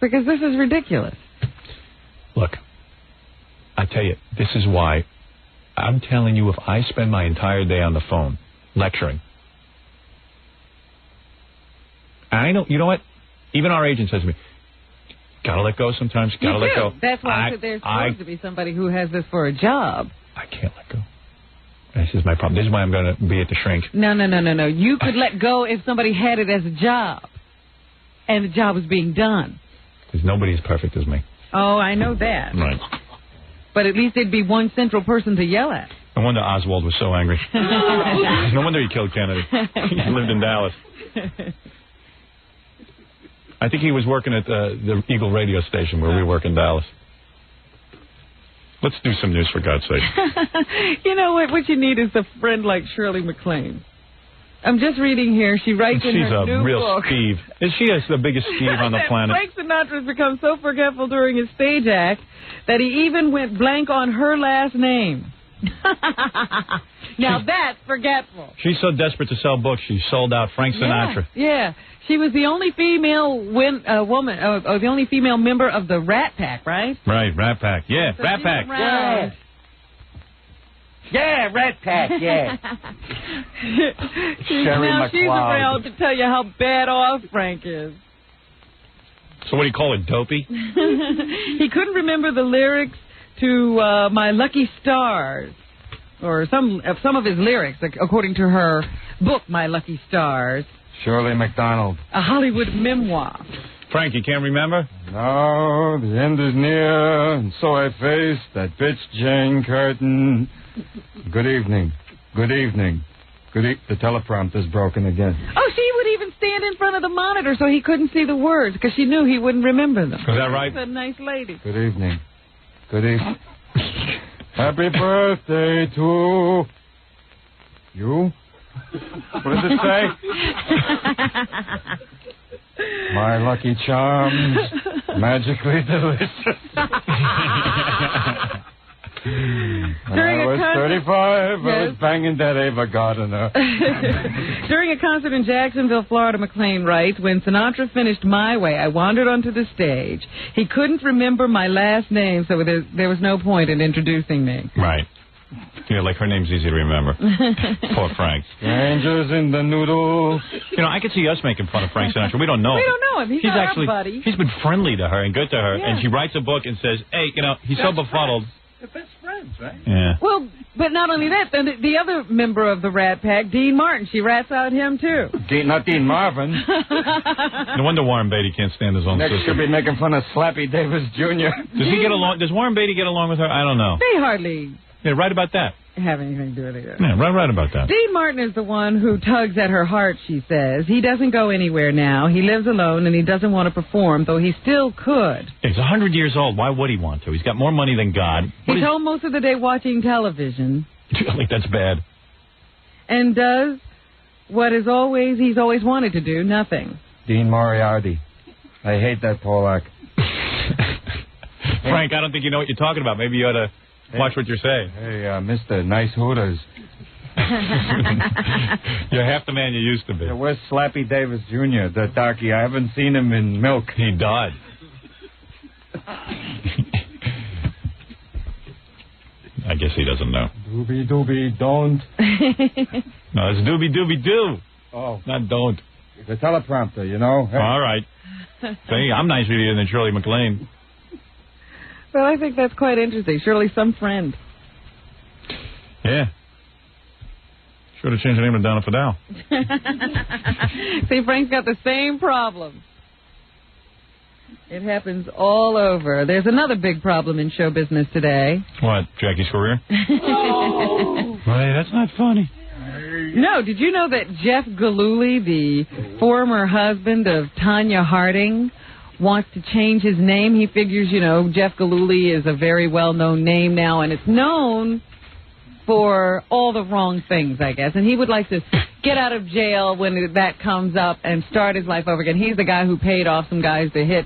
Because this is ridiculous. Look, I tell you, this is why I'm telling you, if I spend my entire day on the phone lecturing, I know, you know what? Even our agent says to me, gotta let go sometimes, gotta let go. That's why I said there's supposed to be somebody who has this for a job. I can't let go. This is my problem. This is why I'm going to be at the shrink. No. You could let go if somebody had it as a job, and the job was being done. Because nobody's perfect as me. Oh, I know that. Right. But at least there'd be one central person to yell at. No wonder Oswald was so angry. No wonder he killed Kennedy. He lived in Dallas. I think he was working at the Eagle radio station where we work in Dallas. Let's do some news, for God's sake. You know what you need is a friend like Shirley MacLaine. I'm just reading here. She writes in her new book. She's a real Steve. She is the biggest Steve on the planet. Frank Sinatra's become so forgetful during his stage act that he even went blank on her last name. Now that's forgetful. She's so desperate to sell books, she sold out Frank Sinatra. Yeah. She was the only female the only female member of the Rat Pack, right? Right, Rat Pack. Yeah, so Rat Pack. Yeah. Yeah, Rat Pack, yeah. She's around to tell you how bad off Frank is. So what do you call it, dopey? He couldn't remember the lyrics to My Lucky Stars, or some of his lyrics, according to her book, My Lucky Stars. Shirley MacLaine. A Hollywood memoir. Frank, you can't remember? No, the end is near, and so I face that bitch Jane Curtin. Good evening. Good evening. The teleprompter's broken again. Oh, she would even stand in front of the monitor so he couldn't see the words because she knew he wouldn't remember them. Is that right? She's a nice lady. Good evening. Good evening. Happy birthday to you. What does it say? My Lucky Charms, magically delicious. When I was 35, I was banging that Ava Gardner. During a concert in Jacksonville, Florida, McLean writes, when Sinatra finished My Way, I wandered onto the stage. He couldn't remember my last name, so there was no point in introducing me. Right. Yeah, like her name's easy to remember. Poor Frank. Strangers in the noodles. You know, I could see us making fun of Frank Sinatra. We don't know him. We don't know him. He's not our buddy. He's been friendly to her and good to her, and she writes a book and says, hey, you know, he's so befuddled. They're best friends, right? Yeah. Well, but not only that, the other member of the Rat Pack, Dean Martin, she rats out him, too. Not Dean Marvin. No wonder Warren Beatty can't stand his own Next sister. she'll be making fun of Slappy Davis Jr. Does he get along? Does Warren Beatty get along with her? I don't know. They hardly Yeah, right about that. have anything to do with it. Yeah, right about that. Dean Martin is the one who tugs at her heart, she says. He doesn't go anywhere now. He lives alone, and he doesn't want to perform, though he still could. He's 100 years old. Why would he want to? He's got more money than God. He's home most of the day watching television. Like, that's bad. And does what he's always wanted to do, nothing. Dean Moriarty. I hate that Polak. Frank, I don't think you know what you're talking about. Maybe you ought to watch what you're saying. Hey, Mr. Nice Hooters. You're half the man you used to be. Yeah, where's Slappy Davis Jr., the darky? I haven't seen him in milk. He died. I guess he doesn't know. Doobie doobie don't. No, it's doobie doobie do. Oh. Not don't. The teleprompter, you know. Hey. All right. See, I'm nicer to you than Shirley MacLaine. Well, I think that's quite interesting. Surely some friend. Yeah. Should have changed the name to Donna Fidel. See, Frank's got the same problem. It happens all over. There's another big problem in show business today. What, Jackie's career? Hey, that's not funny. No, did you know that Jeff Gillooly, the former husband of Tanya Harding, wants to change his name? He figures, Jeff Gillooly is a very well-known name now, and it's known for all the wrong things, I guess. And he would like to get out of jail when that comes up and start his life over again. He's the guy who paid off some guys to hit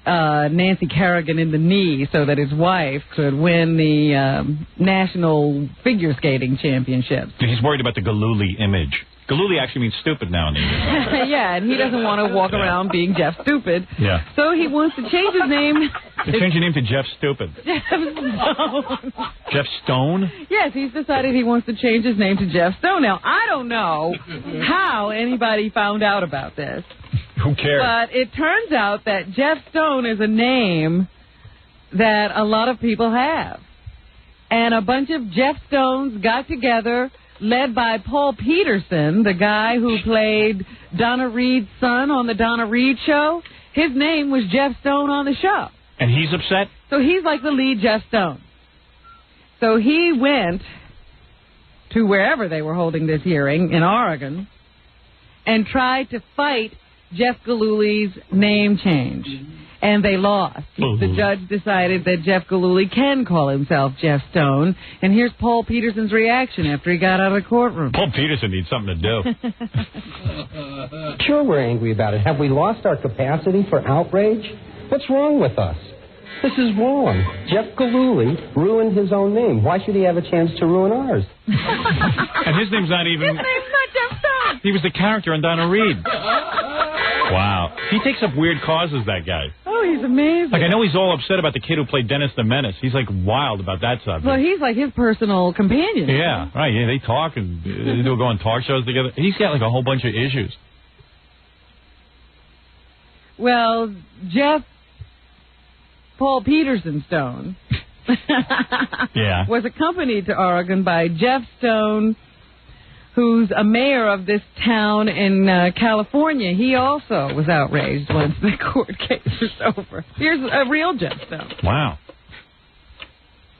Nancy Kerrigan in the knee so that his wife could win the national figure skating championships. He's worried about the Gillooly image. Gillooly actually means stupid now and then. Yeah, and he doesn't want to walk around being Jeff Stupid. Yeah. So he wants to change his name. Change your name to Jeff Stupid. Jeff Stone. Jeff Stone? Yes, he's decided he wants to change his name to Jeff Stone. Now, I don't know how anybody found out about this. Who cares? But it turns out that Jeff Stone is a name that a lot of people have. And a bunch of Jeff Stones got together, led by Paul Peterson, the guy who played Donna Reed's son on the Donna Reed Show. His name was Jeff Stone on the show. And he's upset? So he's like the lead Jeff Stone. So he went to wherever they were holding this hearing, in Oregon, and tried to fight Jeff Gillooly's name change. And they lost. The judge decided that Jeff Gillooly can call himself Jeff Stone. And here's Paul Peterson's reaction after he got out of the courtroom. Paul Peterson needs something to do. Sure, we're angry about it. Have we lost our capacity for outrage? What's wrong with us? This is wrong. Jeff Gillooly ruined his own name. Why should he have a chance to ruin ours? And his name's not even... His name's not Jeff Stone. He was the character on Donna Reed. Wow. He takes up weird causes, that guy. Oh, he's amazing. Like, I know he's all upset about the kid who played Dennis the Menace. He's, like, wild about that subject. Well, he's like his personal companion. Yeah, right. Yeah, they talk and they do go on talk shows together. He's got, like, a whole bunch of issues. Well, Jeff Paul Peterson Stone was accompanied to Oregon by Jeff Stone, who's a mayor of this town in California. He also was outraged once the court case was over. Here's a real Jeff Stone. Wow.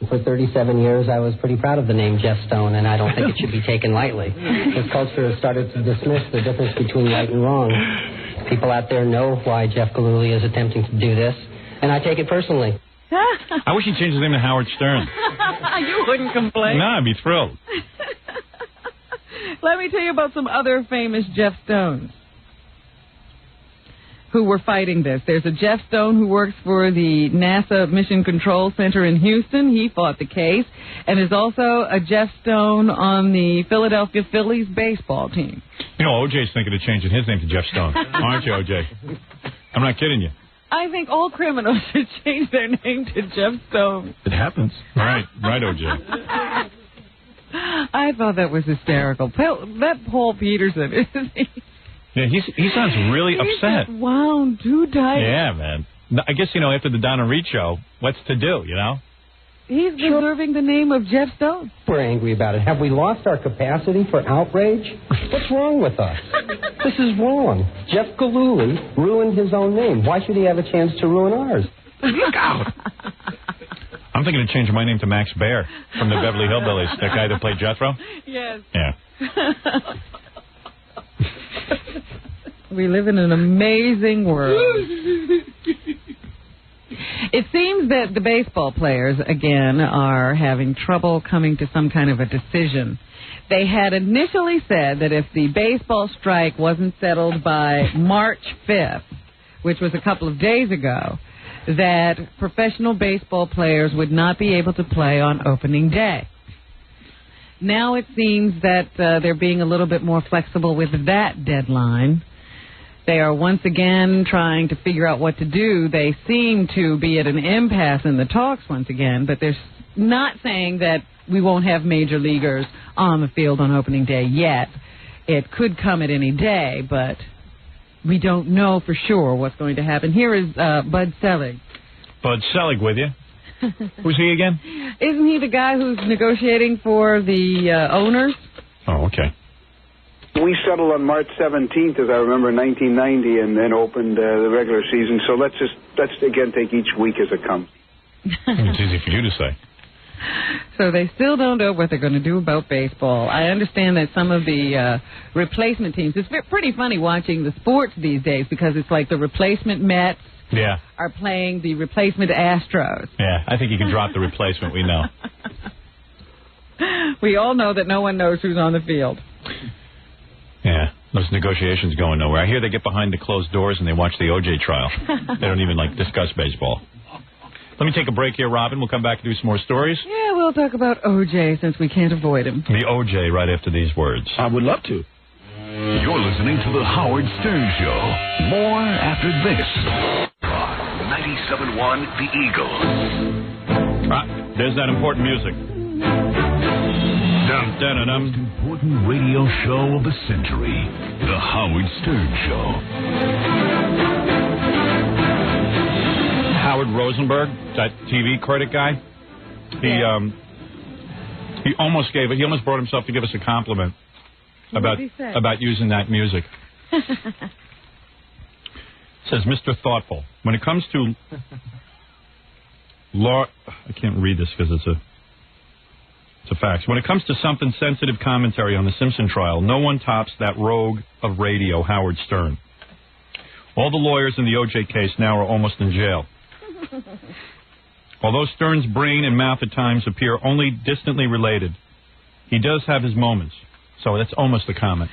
For 37 years, I was pretty proud of the name Jeff Stone, and I don't think it should be taken lightly. This culture has started to dismiss the difference between right and wrong. People out there know why Jeff Gillooly is attempting to do this, and I take it personally. I wish he'd change his name to Howard Stern. You wouldn't complain. No, I'd be thrilled. Let me tell you about some other famous Jeff Stones who were fighting this. There's a Jeff Stone who works for the NASA Mission Control Center in Houston. He fought the case. And there's also a Jeff Stone on the Philadelphia Phillies baseball team. You know, O.J.'s thinking of changing his name to Jeff Stone. Aren't you, O.J.? I'm not kidding you. I think all criminals should change their name to Jeff Stone. It happens. Right, O.J. I thought that was hysterical. That Paul Peterson, isn't he? Yeah, he sounds really upset. He's wound too tight. Yeah, man. I guess, you know, after the Donna Reed show, what's to do, you know? He's deserving the name of Jeff Stone. We're angry about it. Have we lost our capacity for outrage? What's wrong with us? This is wrong. Jeff Gillooly ruined his own name. Why should he have a chance to ruin ours? Look out. I'm thinking of changing my name to Max Baer from the Beverly Hillbillies, that guy that played Jethro. Yes. Yeah. We live in an amazing world. It seems that the baseball players, again, are having trouble coming to some kind of a decision. They had initially said that if the baseball strike wasn't settled by March 5th, which was a couple of days ago, that professional baseball players would not be able to play on opening day. Now it seems that they're being a little bit more flexible with that deadline. They are once again trying to figure out what to do. They seem to be at an impasse in the talks once again, but they're not saying that we won't have major leaguers on the field on opening day yet. It could come at any day, but we don't know for sure what's going to happen. Here is Bud Selig. Bud Selig with you. Who's he again? Isn't he the guy who's negotiating for the owners? Oh, okay. We settled on March 17th, as I remember, in 1990, and then opened the regular season. So let's again take each week as it comes. It's easy for you to say. So they still don't know what they're going to do about baseball. I understand that some of the replacement teams, it's pretty funny watching the sports these days because it's like the replacement Mets are playing the replacement Astros. Yeah, I think you can drop the replacement, we know. We all know that no one knows who's on the field. Yeah, those negotiations going nowhere. I hear they get behind the closed doors and they watch the O.J. trial. They don't even, discuss baseball. Let me take a break here, Robin. We'll come back and do some more stories. Yeah, we'll talk about O.J. since we can't avoid him. The O.J. right after these words. I would love to. You're listening to The Howard Stern Show. More after this. 97.1 The Eagle. There's that important music. Most important radio show of the century. The Howard Stern Show. Howard Rosenberg, that TV critic guy, he almost brought himself to give us a compliment about using that music. Says, Mr. Thoughtful, when it comes to law, I can't read this because it's a fact. When it comes to something sensitive commentary on the Simpson trial, no one tops that rogue of radio, Howard Stern. All the lawyers in the O.J. case now are almost in jail. Although Stern's brain and mouth at times appear only distantly related, he does have his moments. So that's almost a compliment.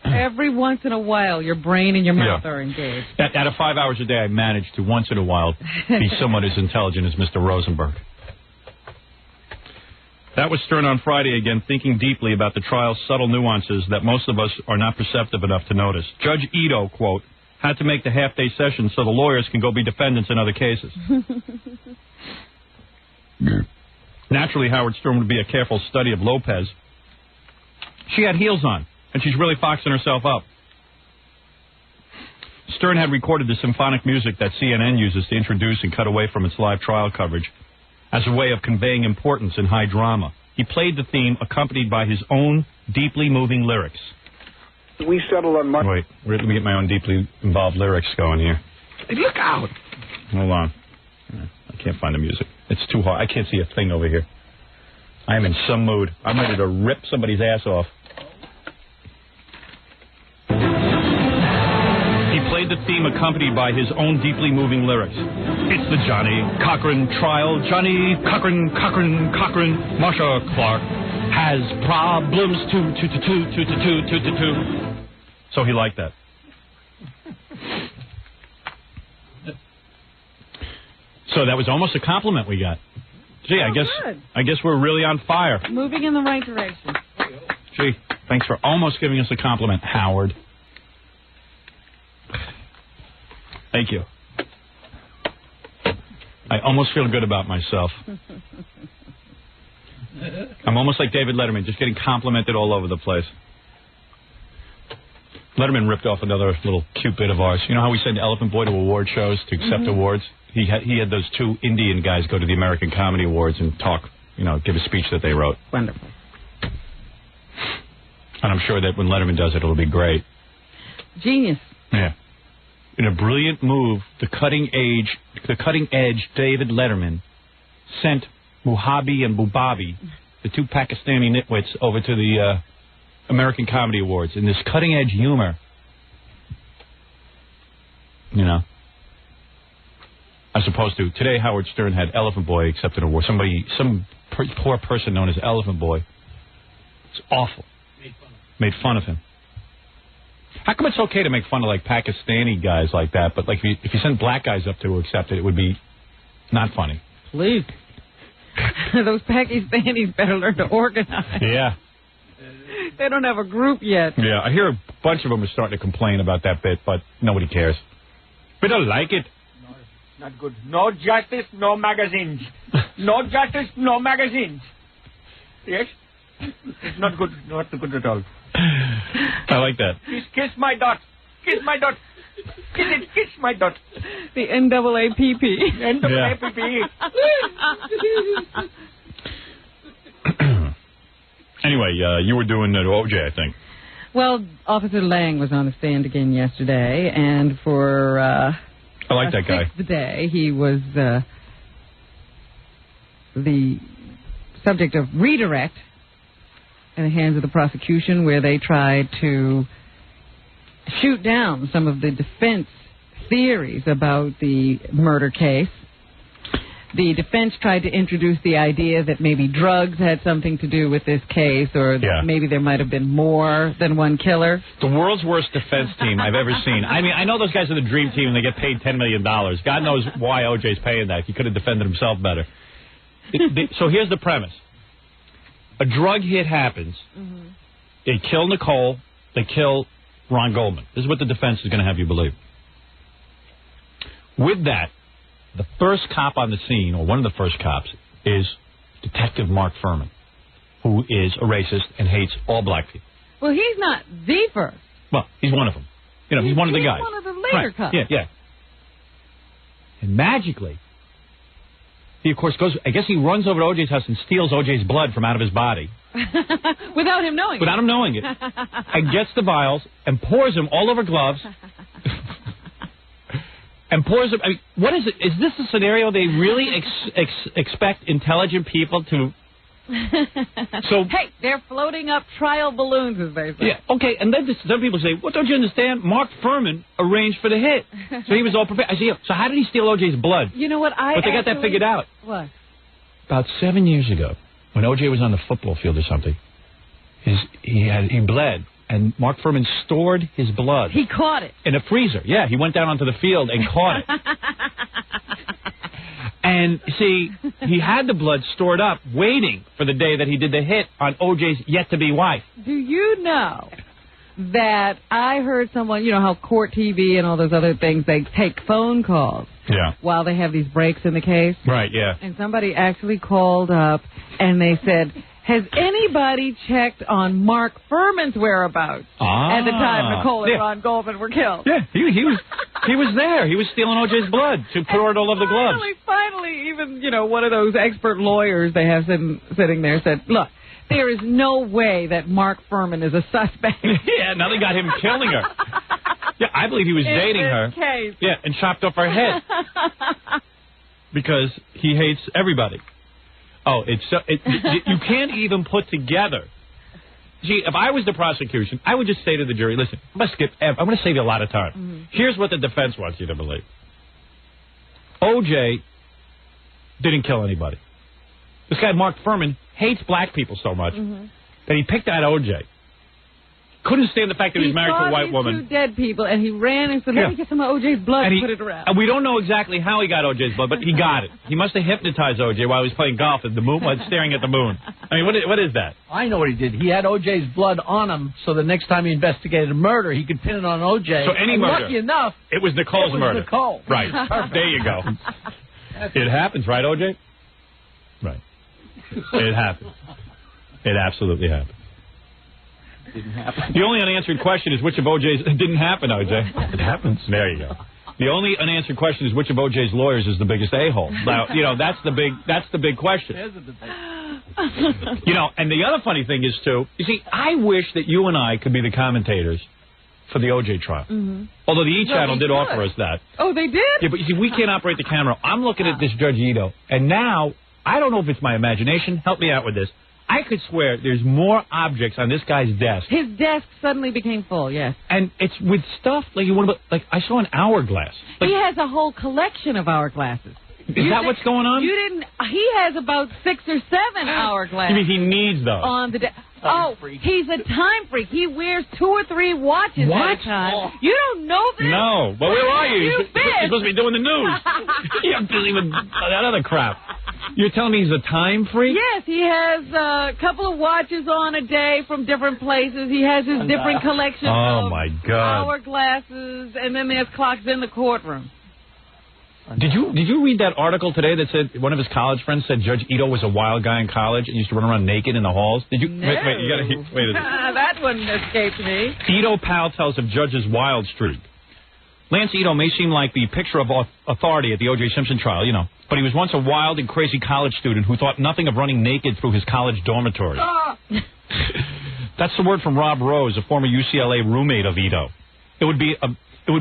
Every once in a while, your brain and your mouth are engaged. Out of 5 hours a day, I manage to once in a while be somewhat as intelligent as Mr. Rosenberg. That was Stern on Friday again, thinking deeply about the trial's subtle nuances that most of us are not perceptive enough to notice. Judge Ito, quote, had to make the half-day session so the lawyers can go be defendants in other cases. Naturally, Howard Stern would be a careful study of Lopez. She had heels on, and she's really foxing herself up. Stern had recorded the symphonic music that CNN uses to introduce and cut away from its live trial coverage as a way of conveying importance in high drama. He played the theme accompanied by his own deeply moving lyrics. We settled on March... Wait, let me get my own deeply involved lyrics going here. Hey, look out! Hold on. I can't find the music. It's too hard. I can't see a thing over here. I am in some mood. I'm ready to rip somebody's ass off. He played the theme accompanied by his own deeply moving lyrics. It's the Johnny Cochran trial. Johnny Cochran. Marsha Clark has problems too. So he liked that. So that was almost a compliment we got. Gee, I guess we're really on fire. Moving in the right direction. Gee, thanks for almost giving us a compliment, Howard. Thank you. I almost feel good about myself. I'm almost like David Letterman, just getting complimented all over the place. Letterman ripped off another little cute bit of ours. You know how we send Elephant Boy to award shows to accept awards? He had those two Indian guys go to the American Comedy Awards and talk, give a speech that they wrote. Wonderful. And I'm sure that when Letterman does it, it'll be great. Genius. Yeah. In a brilliant move, the cutting edge David Letterman sent Muhabi and Bubabi, the two Pakistani nitwits, over to the American Comedy Awards in this cutting edge humor. As opposed to today, Howard Stern had Elephant Boy accept an award. Some poor person known as Elephant Boy. It's awful. Made fun of him. How come it's okay to make fun of like Pakistani guys like that, but like if you send black guys up to accept it, it would be not funny? Please. Those Pakistanis better learn to organize. Yeah. They don't have a group yet. Yeah, I hear a bunch of them are starting to complain about that bit, but nobody cares. We don't like it. No, it's not good. No justice, no magazines. No justice, no magazines. Yes? It's not good. Not good at all. I like that. Kiss my dot. Kiss my dot. Kiss my dot. The NAAPP. NAAPP. Anyway, you were doing OJ, I think. Well, Officer Lang was on the stand again yesterday, and for I like that guy. The day he was the subject of redirect in the hands of the prosecution, where they tried to shoot down some of the defense theories about the murder case. The defense tried to introduce the idea that maybe drugs had something to do with this case, or that maybe there might have been more than one killer. The world's worst defense team I've ever seen. I mean, I know those guys are the dream team and they get paid $10 million. God knows why OJ's paying that. He could have defended himself better. So here's the premise. A drug hit happens. They kill Nicole. They kill Ron Goldman. This is what the defense is going to have you believe. With that, the first cop on the scene, or one of the first cops, is Detective Mark Furman, who is a racist and hates all black people. Well, he's not the first. Well, he's one of them. He's one of the guys. He's one of the later cops. Yeah. And magically, he, of course, goes, I guess he runs over to OJ's house and steals OJ's blood from out of his body. Without him knowing it. Without him knowing it. And gets the vials and pours them all over gloves. And pours them. I mean, what is it? Is this a scenario they really expect intelligent people to... Hey, they're floating up trial balloons, as they say. Yeah, okay, and then some people say, well, don't you understand? Mark Furman arranged for the hit. So he was all prepared. I say, so how did he steal OJ's blood? You know what, But they got that figured out. What? About 7 years ago, when OJ was on the football field or something, he bled, and Mark Furman stored his blood. He caught it. In a freezer. Yeah, he went down onto the field and caught it. And, see, he had the blood stored up, waiting for the day that he did the hit on OJ's yet-to-be wife. Do you know that I heard someone, you know how Court TV and all those other things, they take phone calls while they have these breaks in the case? Right, yeah. And somebody actually called up, and they said, has anybody checked on Mark Furman's whereabouts at the time Nicole and Ron Goldman were killed? Yeah, he was there. He was stealing OJ's blood to pour it all over the gloves. Finally, even, one of those expert lawyers they have sitting there said, look, there is no way that Mark Furman is a suspect. Yeah, now they got him killing her. Yeah, I believe he was dating her. Case. Yeah, and chopped off her head. because he hates everybody. Oh, you can't even put together. See, if I was the prosecution, I would just say to the jury, listen, I'm going to save you a lot of time. Mm-hmm. Here's what the defense wants you to believe. O.J. didn't kill anybody. This guy, Mark Furman, hates black people so much that he picked out O.J. Couldn't stand the fact that he was married to a white woman. Two dead people, and he ran and said, let me get some of O.J.'s blood and put it around. And we don't know exactly how he got O.J.'s blood, but he got it. He must have hypnotized O.J. while he was playing golf at the moon, while staring at the moon. I mean, what is that? I know what he did. He had O.J.'s blood on him, so the next time he investigated a murder, he could pin it on O.J. So any murder. Lucky enough, it was Nicole's murder. Nicole. Right. There you go. It happens, right, O.J.? Right. It happens. It absolutely happens. Didn't happen. The only unanswered question is which of O.J.'s... It didn't happen, O.J. It happens. There you go. The only unanswered question is which of O.J.'s lawyers is the biggest a-hole. Now, that's the big question. And the other funny thing is, too, you see, I wish that you and I could be the commentators for the O.J. trial. Although the E! Channel did offer us that. Oh, they did? Yeah, but you see, we can't operate the camera. I'm looking at this Judge Ito, and now, I don't know if it's my imagination. Help me out with this. I could swear there's more objects on this guy's desk. His desk suddenly became full, yes. And it's with stuff like I saw an hourglass. He has a whole collection of hourglasses. Is that what's going on? He has about 6 or 7 hourglasses. You mean he needs those? On the he's a time freak. He wears 2 or 3 watches at a time. Oh. You don't know this? No. Well, where are you? You're supposed to be doing the news. You're busy with that other crap. You're telling me he's a time freak? Yes, he has a couple of watches on a day from different places. He has his different collection of hourglasses, and then there's clocks in the courtroom. Did you read that article today that said one of his college friends said Judge Ito was a wild guy in college and used to run around naked in the halls? Did you? No. Wait, you gotta wait a second. That wouldn't escape me. Ito pal tells of Judge's wild streak. Lance Ito may seem like the picture of authority at the O.J. Simpson trial, but he was once a wild and crazy college student who thought nothing of running naked through his college dormitory. That's the word from Rob Rose, a former UCLA roommate of Ito. It would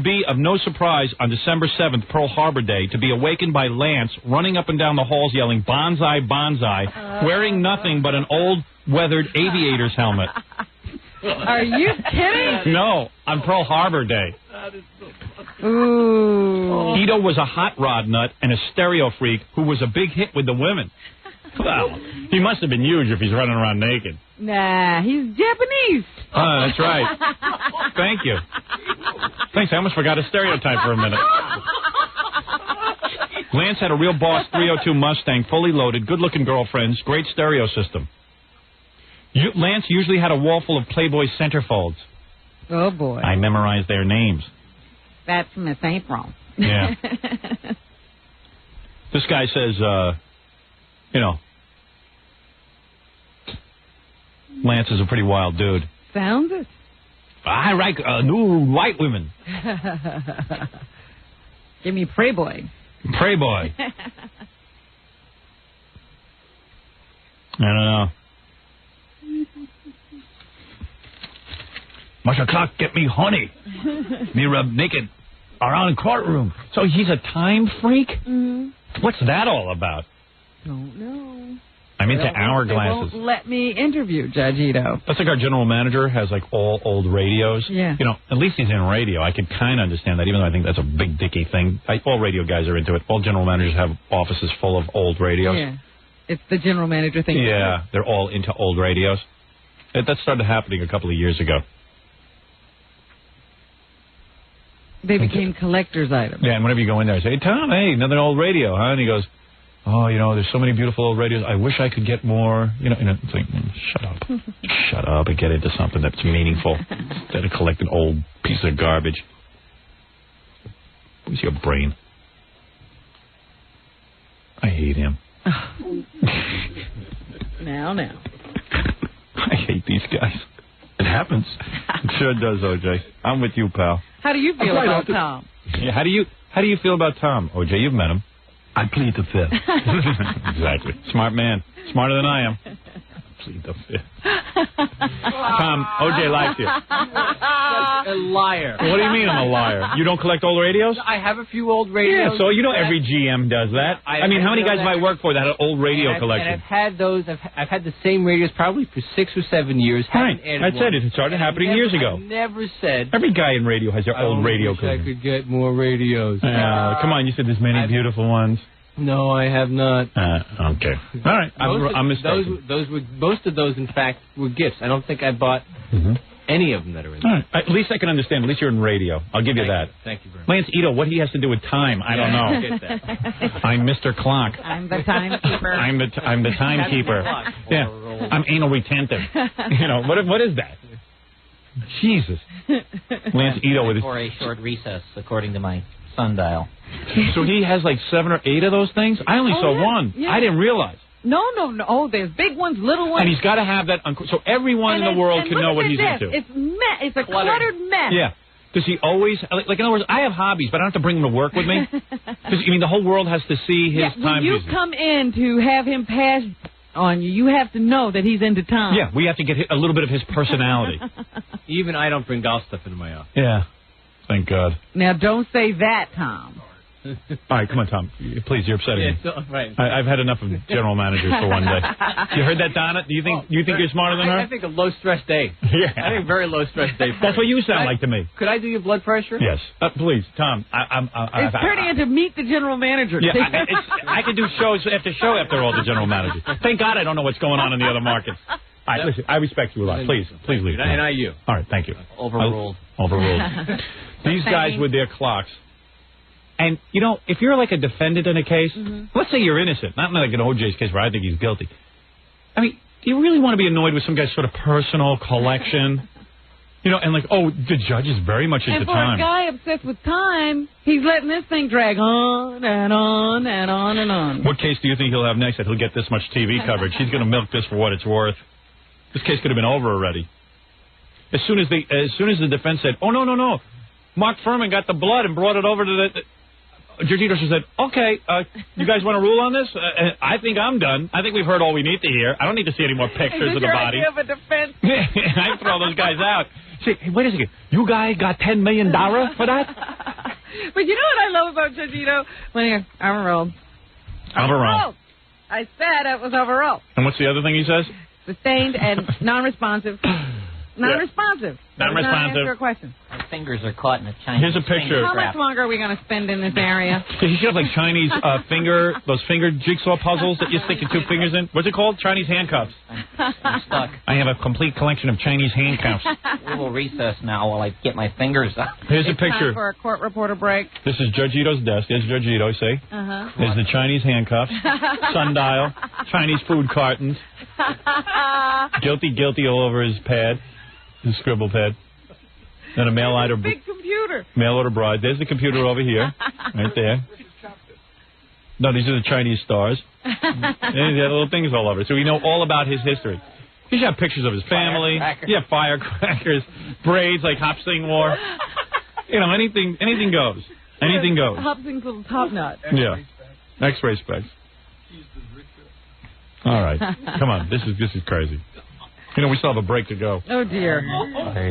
be of no surprise on December 7th, Pearl Harbor Day, to be awakened by Lance running up and down the halls yelling, "Bonsai, bonsai," wearing nothing but an old, weathered aviator's helmet. Are you kidding? No, on Pearl Harbor Day. Ooh. Ito was a hot rod nut and a stereo freak who was a big hit with the women. Well, he must have been huge if he's running around naked. Nah, he's Japanese. That's right. Thank you. Thanks, I almost forgot a stereotype for a minute. Lance had a real Boss 302 Mustang, fully loaded, good-looking girlfriends, great stereo system. Lance usually had a wall full of Playboy centerfolds. Oh, boy. I memorized their names. That's Miss April. Yeah. This guy says, Lance is a pretty wild dude. Sounds it. I like new white women. Give me Playboy. Playboy. I don't know. Much o'clock, get me honey. Me rub naked around the courtroom. So he's a time freak? Mm-hmm. What's that all about? Don't know. I'm into hourglasses. They won't let me interview Judge Ito. That's like our general manager has like all old radios. Yeah. At least he's in radio. I could kind of understand that, even though I think that's a big dicky thing. All radio guys are into it. All general managers have offices full of old radios. Yeah. It's the general manager thing. Yeah, they're all into old radios. That started happening a couple of years ago. They became collector's items. Yeah, and whenever you go in there, I say, "Hey, Tom, hey, another old radio, huh?" And he goes, "Oh, there's so many beautiful old radios. I wish I could get more." It's like, shut up. Shut up and get into something that's meaningful instead of collecting old pieces of garbage. Where's your brain? I hate him. Now. I hate these guys. It happens. It sure does, O.J. I'm with you, pal. How do you feel about Tom? Yeah, how do you feel about Tom, O.J.? You've met him. I plead the fifth. Exactly. Smart man. Smarter than I am. Plead the fifth. Tom, OJ likes you. A liar. What do you mean I'm a liar? You don't collect old radios? I have a few old radios. Yeah, so you know every GM does that. I mean, how many guys have I worked for that had an old radio collection? And I've had those. I've had the same radios probably for 6 or 7 years. Right. I said it started happening years ago. I never said. Every guy in radio has their old radio collection. I could get more radios. Come on, you said there's many beautiful ones. No, I have not. Okay. All right. I'm mistaken. Most of those, in fact, were gifts. I don't think I bought any of them that are in there. All right. At least I can understand. At least you're in radio. I'll give you that. Thank you very much. Lance Ito, what he has to do with time, I don't know. I get that. I'm Mr. Clock. I'm the timekeeper. I'm the timekeeper. Yeah. I'm anal retentive. You know, what is that? Jesus. Lance Ito with his... For a short recess, according to my sundial. So he has like 7 or 8 of those things? I only saw one. Yeah. I didn't realize. No. Oh, there's big ones, little ones. And he's got to have that, so everyone in the world can know what he's into. It's a cluttered mess. Yeah. Does he always, like in other words, I have hobbies, but I don't have to bring them to work with me? Because, I mean, the whole world has to see his time. When you come in to have him pass on you, you have to know that he's into time. Yeah, we have to get a little bit of his personality. Even I don't bring golf stuff into my office. Yeah. Thank God. Now, don't say that, Tom. All right, come on, Tom. Please, you're upsetting me. Right. I've had enough of general managers for one day. You heard that, Donna? Do you think you're smarter than her? I think a low-stress day. Yeah. I think very low-stress day. That's what you sound like to me. Could I do your blood pressure? Yes. Please, Tom. It's turning into Meet the General Manager. Yeah, I can do shows after show after all the general managers. Thank God I don't know what's going on in the other markets. All right, listen, I respect you a lot. Please leave. And I you. All right, thank you. Overruled. These guys with their clocks. And, you know, if you're like a defendant in a case, let's say you're innocent, not like an OJ's case where I think he's guilty. I mean, do you really want to be annoyed with some guy's sort of personal collection? You know, and like, oh, the judge is very much into time. And for a guy obsessed with time, he's letting this thing drag on and on and on and on. What case do you think he'll have next that he'll get this much TV coverage? He's going to milk this for what it's worth. This case could have been over already. As soon as the defense said, oh, no, Mark Furman got the blood and brought it over to the... Judge Ito said, okay, you guys want to rule on this? I think I'm done. I think we've heard all we need to hear. I don't need to see any more pictures of the body. Is this your idea of a defense? I throw those guys out. Say, hey, wait a second. You guys got $10 million for that? But you know what I love about Judge Ito? When he goes, overruled. Overruled. I said it was overruled. And what's the other thing he says? Sustained and non-responsive. Non-responsive. Non-responsive. Answer your question. My fingers are caught in a Chinese. Here's a picture. How much longer are we going to spend in this area? He should have like Chinese those finger jigsaw puzzles that you stick your 2 fingers in. What's it called? Chinese handcuffs. I'm stuck. I have a complete collection of Chinese handcuffs. We will recess now while I get my fingers up. Here's a picture. Time for a court reporter break. This is Judge Ito's desk. There's Judge Ito, see? There's the Chinese handcuffs, sundial, Chinese food cartons. Guilty all over his pad. His scribble pad. Then a mail order. Big computer. Mail order bride. There's the computer over here. Right there. No, these are the Chinese stars. And he had little things all over. So we know all about his history. He should have pictures of his family. Yeah, firecrackers. Braids like Hop Sing wore. You know, anything goes. Anything goes. Hop Sing's little top knot. Yeah. X-ray specs. All right. Come on. This is crazy. You know, we still have a break to go. Oh, dear.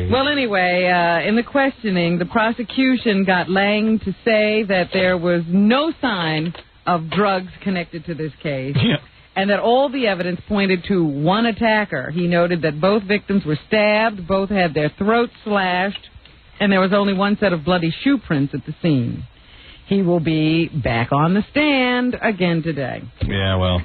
Well, anyway, in the questioning, the prosecution got Lang to say that there was no sign of drugs connected to this case, and that all the evidence pointed to one attacker. He noted that both victims were stabbed, both had their throats slashed, and there was only one set of bloody shoe prints at the scene. He will be back on the stand again today. Yeah, well...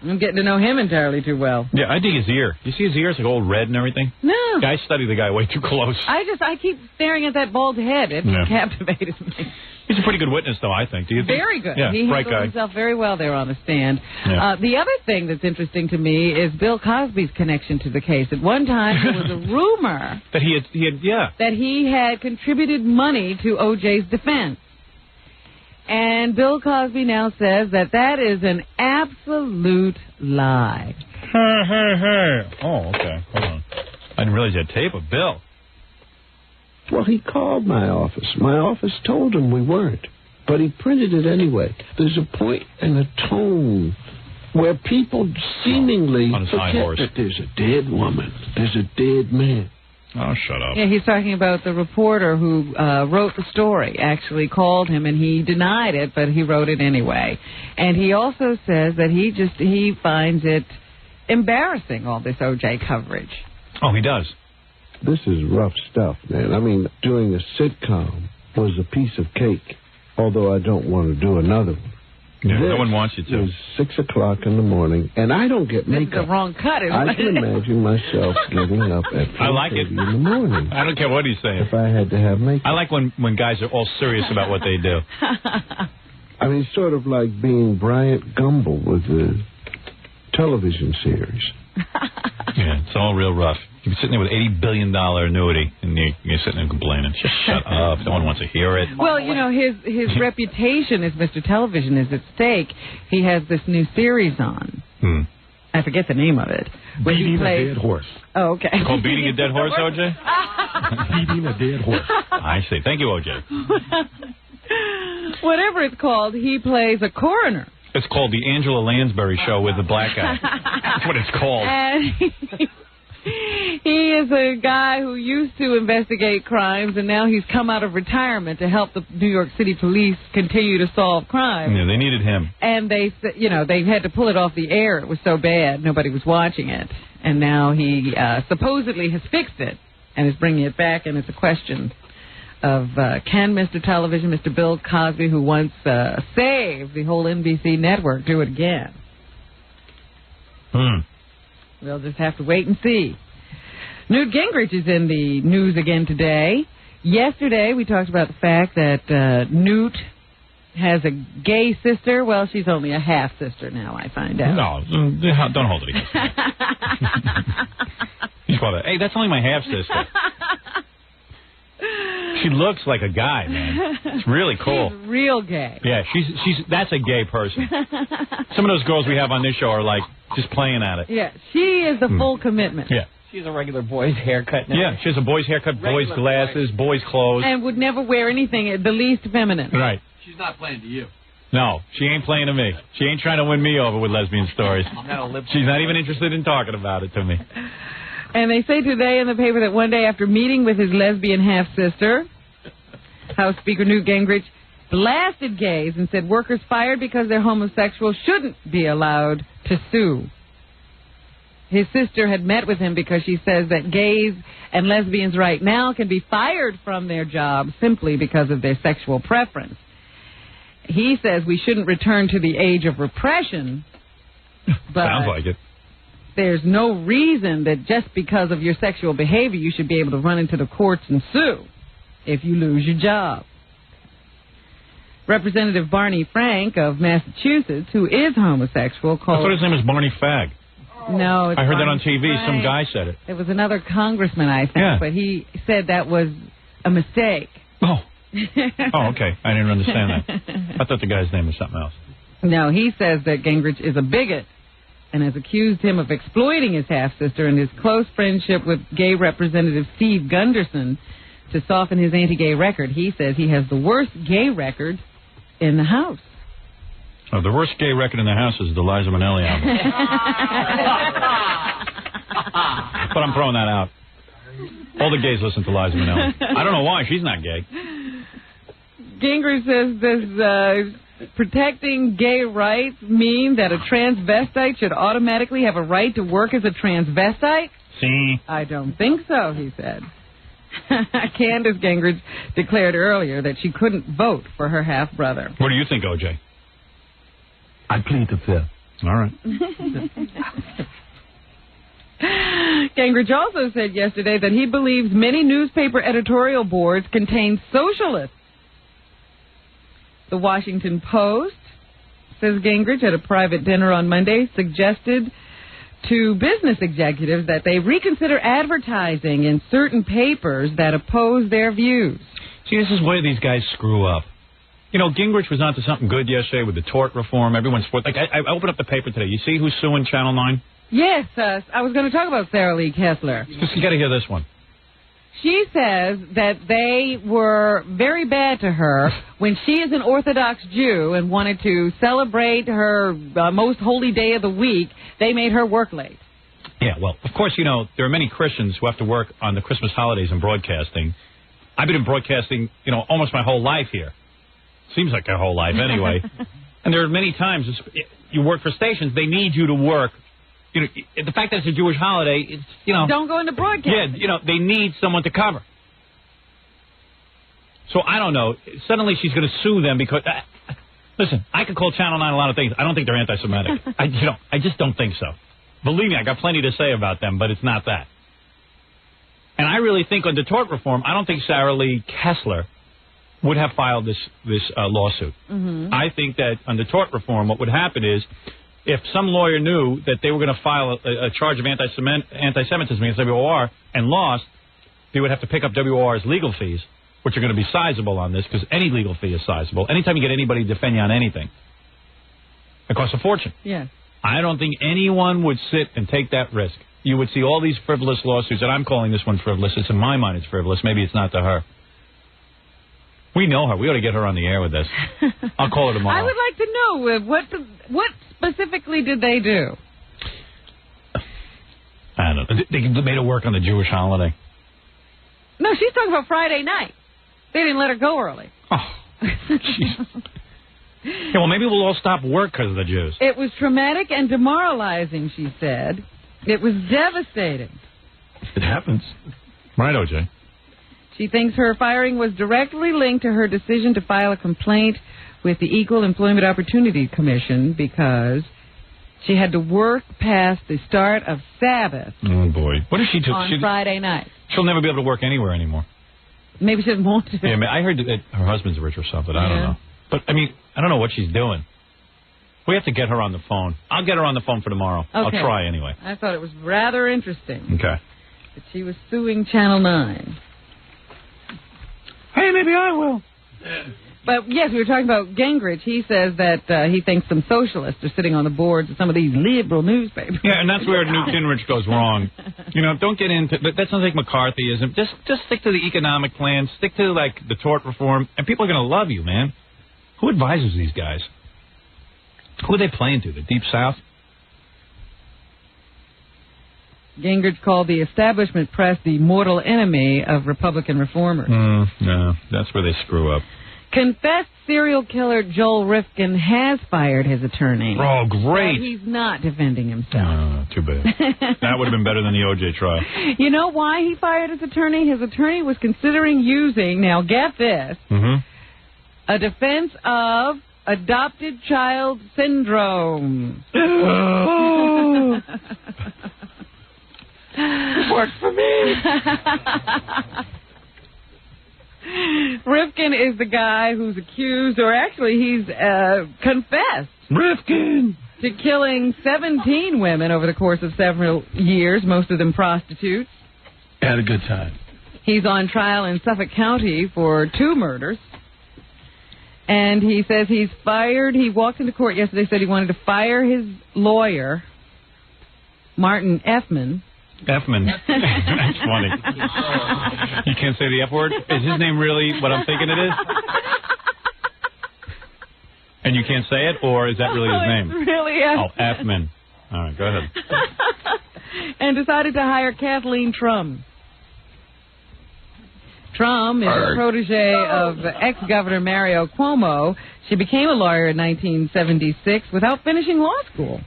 I'm getting to know him entirely too well. Yeah, I dig his ear. You see his ears like all red and everything? No. I study the guy way too close. I keep staring at that bald head. It captivated me. He's a pretty good witness, though, I think. Do you think? Very good. Yeah, he bright handled guy. himself very well there on the stand. Yeah. The other thing that's interesting to me is Bill Cosby's connection to the case. At one time, there was a rumor that he had contributed money to O.J.'s defense. And Bill Cosby now says that is an absolute lie. Hey. Oh, okay. Hold on. I didn't realize you had tape of Bill. Well, he called my office. My office told him we weren't. But he printed it anyway. There's a point and a tone where people seemingly on his hind forget horse. that there's a dead woman, there's a dead man. Oh, shut up. Yeah, he's talking about the reporter who wrote the story, actually called him, and he denied it, but he wrote it anyway. And he also says that he finds it embarrassing, all this O.J. coverage. Oh, he does. This is rough stuff, man. I mean, doing a sitcom was a piece of cake, although I don't want to do another one. Yeah, this no one wants you to. It's 6 o'clock in the morning, and I don't get This is makeup. the wrong cut, isn't I it? can imagine myself getting up at 4:30 I like it. in the morning. I don't care what he's saying. If I had to have makeup. I like when guys are all serious about what they do. I mean, it's sort of like being Bryant Gumbel with the television series. Yeah, it's all real rough. You're sitting there with $80 billion annuity, and you're sitting there complaining. Just shut up. No one wants to hear it. Well, you know, his reputation as Mr. Television is at stake. He has this new series on. I forget the name of it. Where he Beating plays... a dead horse. Oh, okay. It's called Beating a Dead Horse, O.J.? Beating a dead horse. I see. Thank you, O.J. Whatever it's called, he plays a coroner. It's called the Angela Lansbury Show with the black guy. That's what it's called. And he is a guy who used to investigate crimes, and now he's come out of retirement to help the New York City police continue to solve crimes. Yeah, they needed him. And they had to pull it off the air. It was so bad, nobody was watching it. And now he supposedly has fixed it and is bringing it back, and it's a question of can Mr. Television, Mr. Bill Cosby, who once saved the whole NBC network, do it again? We'll just have to wait and see. Newt Gingrich is in the news again today. Yesterday, we talked about the fact that Newt has a gay sister. Well, she's only a half-sister now, I find out. No, don't hold it against me. He's called hey, that's only my half-sister. She looks like a guy, man. It's really cool. She's real gay. Yeah, that's a gay person. Some of those girls we have on this show are like just playing at it. Yeah, she is the full commitment. Yeah. She's a regular boy's haircut now. Yeah, she has a boy's haircut, boy's glasses, boy's clothes. And would never wear anything the least feminine. Right. She's not playing to you. No, she ain't playing to me. She ain't trying to win me over with lesbian stories. She's not even interested in talking about it to me. And they say today in the paper that one day after meeting with his lesbian half-sister, House Speaker Newt Gingrich blasted gays and said workers fired because they're homosexual shouldn't be allowed to sue. His sister had met with him because she says that gays and lesbians right now can be fired from their jobs simply because of their sexual preference. He says we shouldn't return to the age of repression, but sounds like it. There's no reason that just because of your sexual behavior you should be able to run into the courts and sue if you lose your job. Representative Barney Frank of Massachusetts, who is homosexual, I called... thought his name was Barney Fag. No, it's I heard that Barney on TV. Frank. Some guy said it. It was another congressman, I think, Yeah. but he said that was a mistake. Oh. Oh, okay. I didn't understand that. I thought the guy's name was something else. No, he says that Gingrich is a bigot and has accused him of exploiting his half-sister and his close friendship with gay Representative Steve Gunderson to soften his anti-gay record. He says he has the worst gay record in the House. Oh, the worst gay record in the House is the Liza Minnelli album. But I'm throwing that out. All the gays listen to Liza Minnelli. I don't know why. She's not gay. Gingrich says this protecting gay rights mean that a transvestite should automatically have a right to work as a transvestite? See? I don't think so, he said. Candace Gingrich declared earlier that she couldn't vote for her half-brother. What do you think, O.J.? I plead the fifth. All right. Gingrich also said yesterday that he believes many newspaper editorial boards contain socialists. The Washington Post, says Gingrich, at a private dinner on Monday, suggested to business executives that they reconsider advertising in certain papers that oppose their views. See, this is where these guys screw up. You know, Gingrich was onto something good yesterday with the tort reform. Everyone's for like I opened up the paper today. You see who's suing Channel 9? Yes, I was going to talk about Sarah Lee Kessler. You got to hear this one. She says that they were very bad to her when she is an Orthodox Jew and wanted to celebrate her most holy day of the week. They made her work late. Yeah, well, of course, you know, there are many Christians who have to work on the Christmas holidays in broadcasting. I've been in broadcasting, you know, almost my whole life here. Seems like a whole life anyway. And there are many times you work for stations, they need you to work. You know, the fact that it's a Jewish holiday, it's, you know. Don't go into broadcasting. Yeah, you know, they need someone to cover. So I don't know. Suddenly she's going to sue them because, listen, I could call Channel 9 a lot of things. I don't think they're anti-Semitic. I just don't think so. Believe me, I got plenty to say about them, but it's not that. And I really think under tort reform, I don't think Sarah Lee Kessler would have filed this lawsuit. Mm-hmm. I think that under tort reform, what would happen is, if some lawyer knew that they were going to file a charge of anti-Semitism against WOR and lost, they would have to pick up WOR's legal fees, which are going to be sizable on this, because any legal fee is sizable. Anytime you get anybody to defend you on anything, it costs a fortune. Yes. I don't think anyone would sit and take that risk. You would see all these frivolous lawsuits, and I'm calling this one frivolous. It's in my mind it's frivolous. Maybe it's not to her. We know her. We ought to get her on the air with this. I'll call her tomorrow. I would like to know, what specifically did they do? I don't know. They made her work on the Jewish holiday. No, she's talking about Friday night. They didn't let her go early. Oh, jeez. Yeah, well, maybe we'll all stop work because of the Jews. It was traumatic and demoralizing, she said. It was devastating. It happens. Right, O.J.? She thinks her firing was directly linked to her decision to file a complaint with the Equal Employment Opportunity Commission because she had to work past the start of Sabbath. Oh, boy. What does she do? On Friday night. She'll never be able to work anywhere anymore. Maybe she doesn't want to. Yeah, I heard that her husband's rich or something. I don't know. But, I mean, I don't know what she's doing. We have to get her on the phone. I'll get her on the phone for tomorrow. Okay. I'll try anyway. I thought it was rather interesting. Okay. That she was suing Channel 9. Hey, maybe I will. But, yes, we were talking about Gingrich. He says that he thinks some socialists are sitting on the boards of some of these liberal newspapers. Yeah, and that's where Newt Gingrich goes wrong. You know, don't get into... That sounds like McCarthyism. Just stick to the economic plan. Stick to, like, the tort reform. And people are going to love you, man. Who advises these guys? Who are they playing to? The Deep South? Gingrich called the establishment press the mortal enemy of Republican reformers. No, that's where they screw up. Confessed serial killer Joel Rifkin has fired his attorney. Oh, great. But he's not defending himself. No, too bad. That would have been better than the O.J. trial. You know why he fired his attorney? His attorney was considering using, now get this, a defense of adopted child syndrome. Oh. This works for me. Rifkin is the guy who's accused, or actually he's confessed. Rifkin! To killing 17 women over the course of several years, most of them prostitutes. Had a good time. He's on trial in Suffolk County for 2 murders. And he says he's fired. He walked into court yesterday, said he wanted to fire his lawyer, Martin Effman. Effman. That's funny. You can't say the F word? Is his name really what I'm thinking it is? And you can't say it, or is that really his name? It's really Effman. Oh, Effman. All right, go ahead. And decided to hire Kathleen Trum. Trum is a protege of ex-Governor Mario Cuomo. She became a lawyer in 1976 without finishing law school.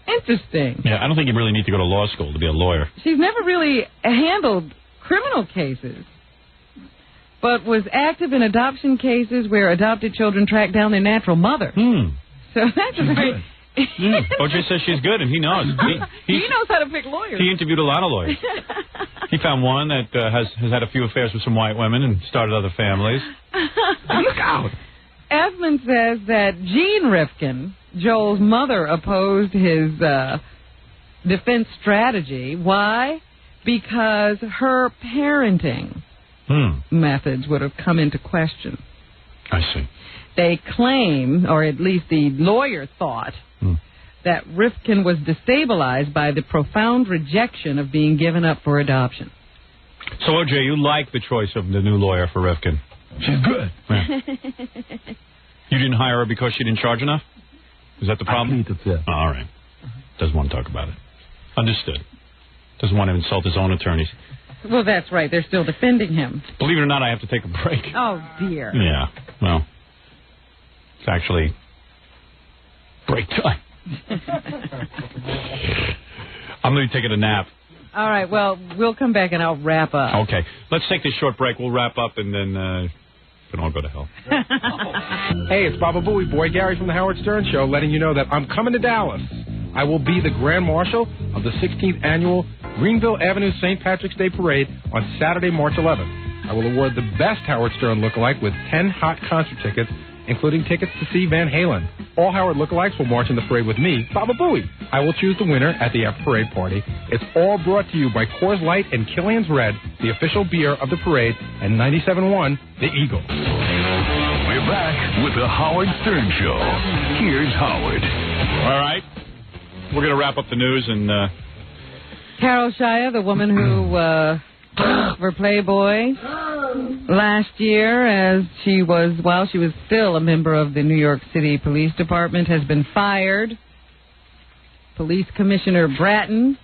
Interesting. Yeah, I don't think you really need to go to law school to be a lawyer. She's never really handled criminal cases, but was active in adoption cases where adopted children track down their natural mother. So that's a very... O.J. says she's good, and he knows. He knows how to pick lawyers. He interviewed a lot of lawyers. He found one that has had a few affairs with some white women and started other families. Look out! Effman says that Jean Rifkin, Joel's mother, opposed his defense strategy. Why? Because her parenting methods would have come into question. I see. They claim, or at least the lawyer thought, that Rifkin was destabilized by the profound rejection of being given up for adoption. So, OJ, you like the choice of the new lawyer for Rifkin? She's good. Yeah. You didn't hire her because she didn't charge enough? Is that the problem? Oh, all right. Doesn't want to talk about it. Understood. Doesn't want to insult his own attorneys. Well, that's right. They're still defending him. Believe it or not, I have to take a break. Oh, dear. Yeah. Well, it's actually break time. I'm going to be taking a nap. All right. Well, we'll come back and I'll wrap up. Okay. Let's take this short break. We'll wrap up and then we can all go to hell. Hey, it's Baba Booey, Boy Gary from the Howard Stern Show, letting you know that I'm coming to Dallas. I will be the Grand Marshal of the 16th Annual Greenville Avenue St. Patrick's Day Parade on Saturday, March 11th. I will award the best Howard Stern lookalike with 10 hot concert tickets, including tickets to see Van Halen. All Howard lookalikes will march in the parade with me, Baba Booey. I will choose the winner at the parade party. It's all brought to you by Coors Light and Killian's Red, the official beer of the parade, and 97.1, The Eagle. We're back with the Howard Stern Show. Here's Howard. All right. We're going to wrap up the news and... Carol Shia, the woman who for Playboy last year, while she was still a member of the New York City Police Department, has been fired. Police Commissioner Bratton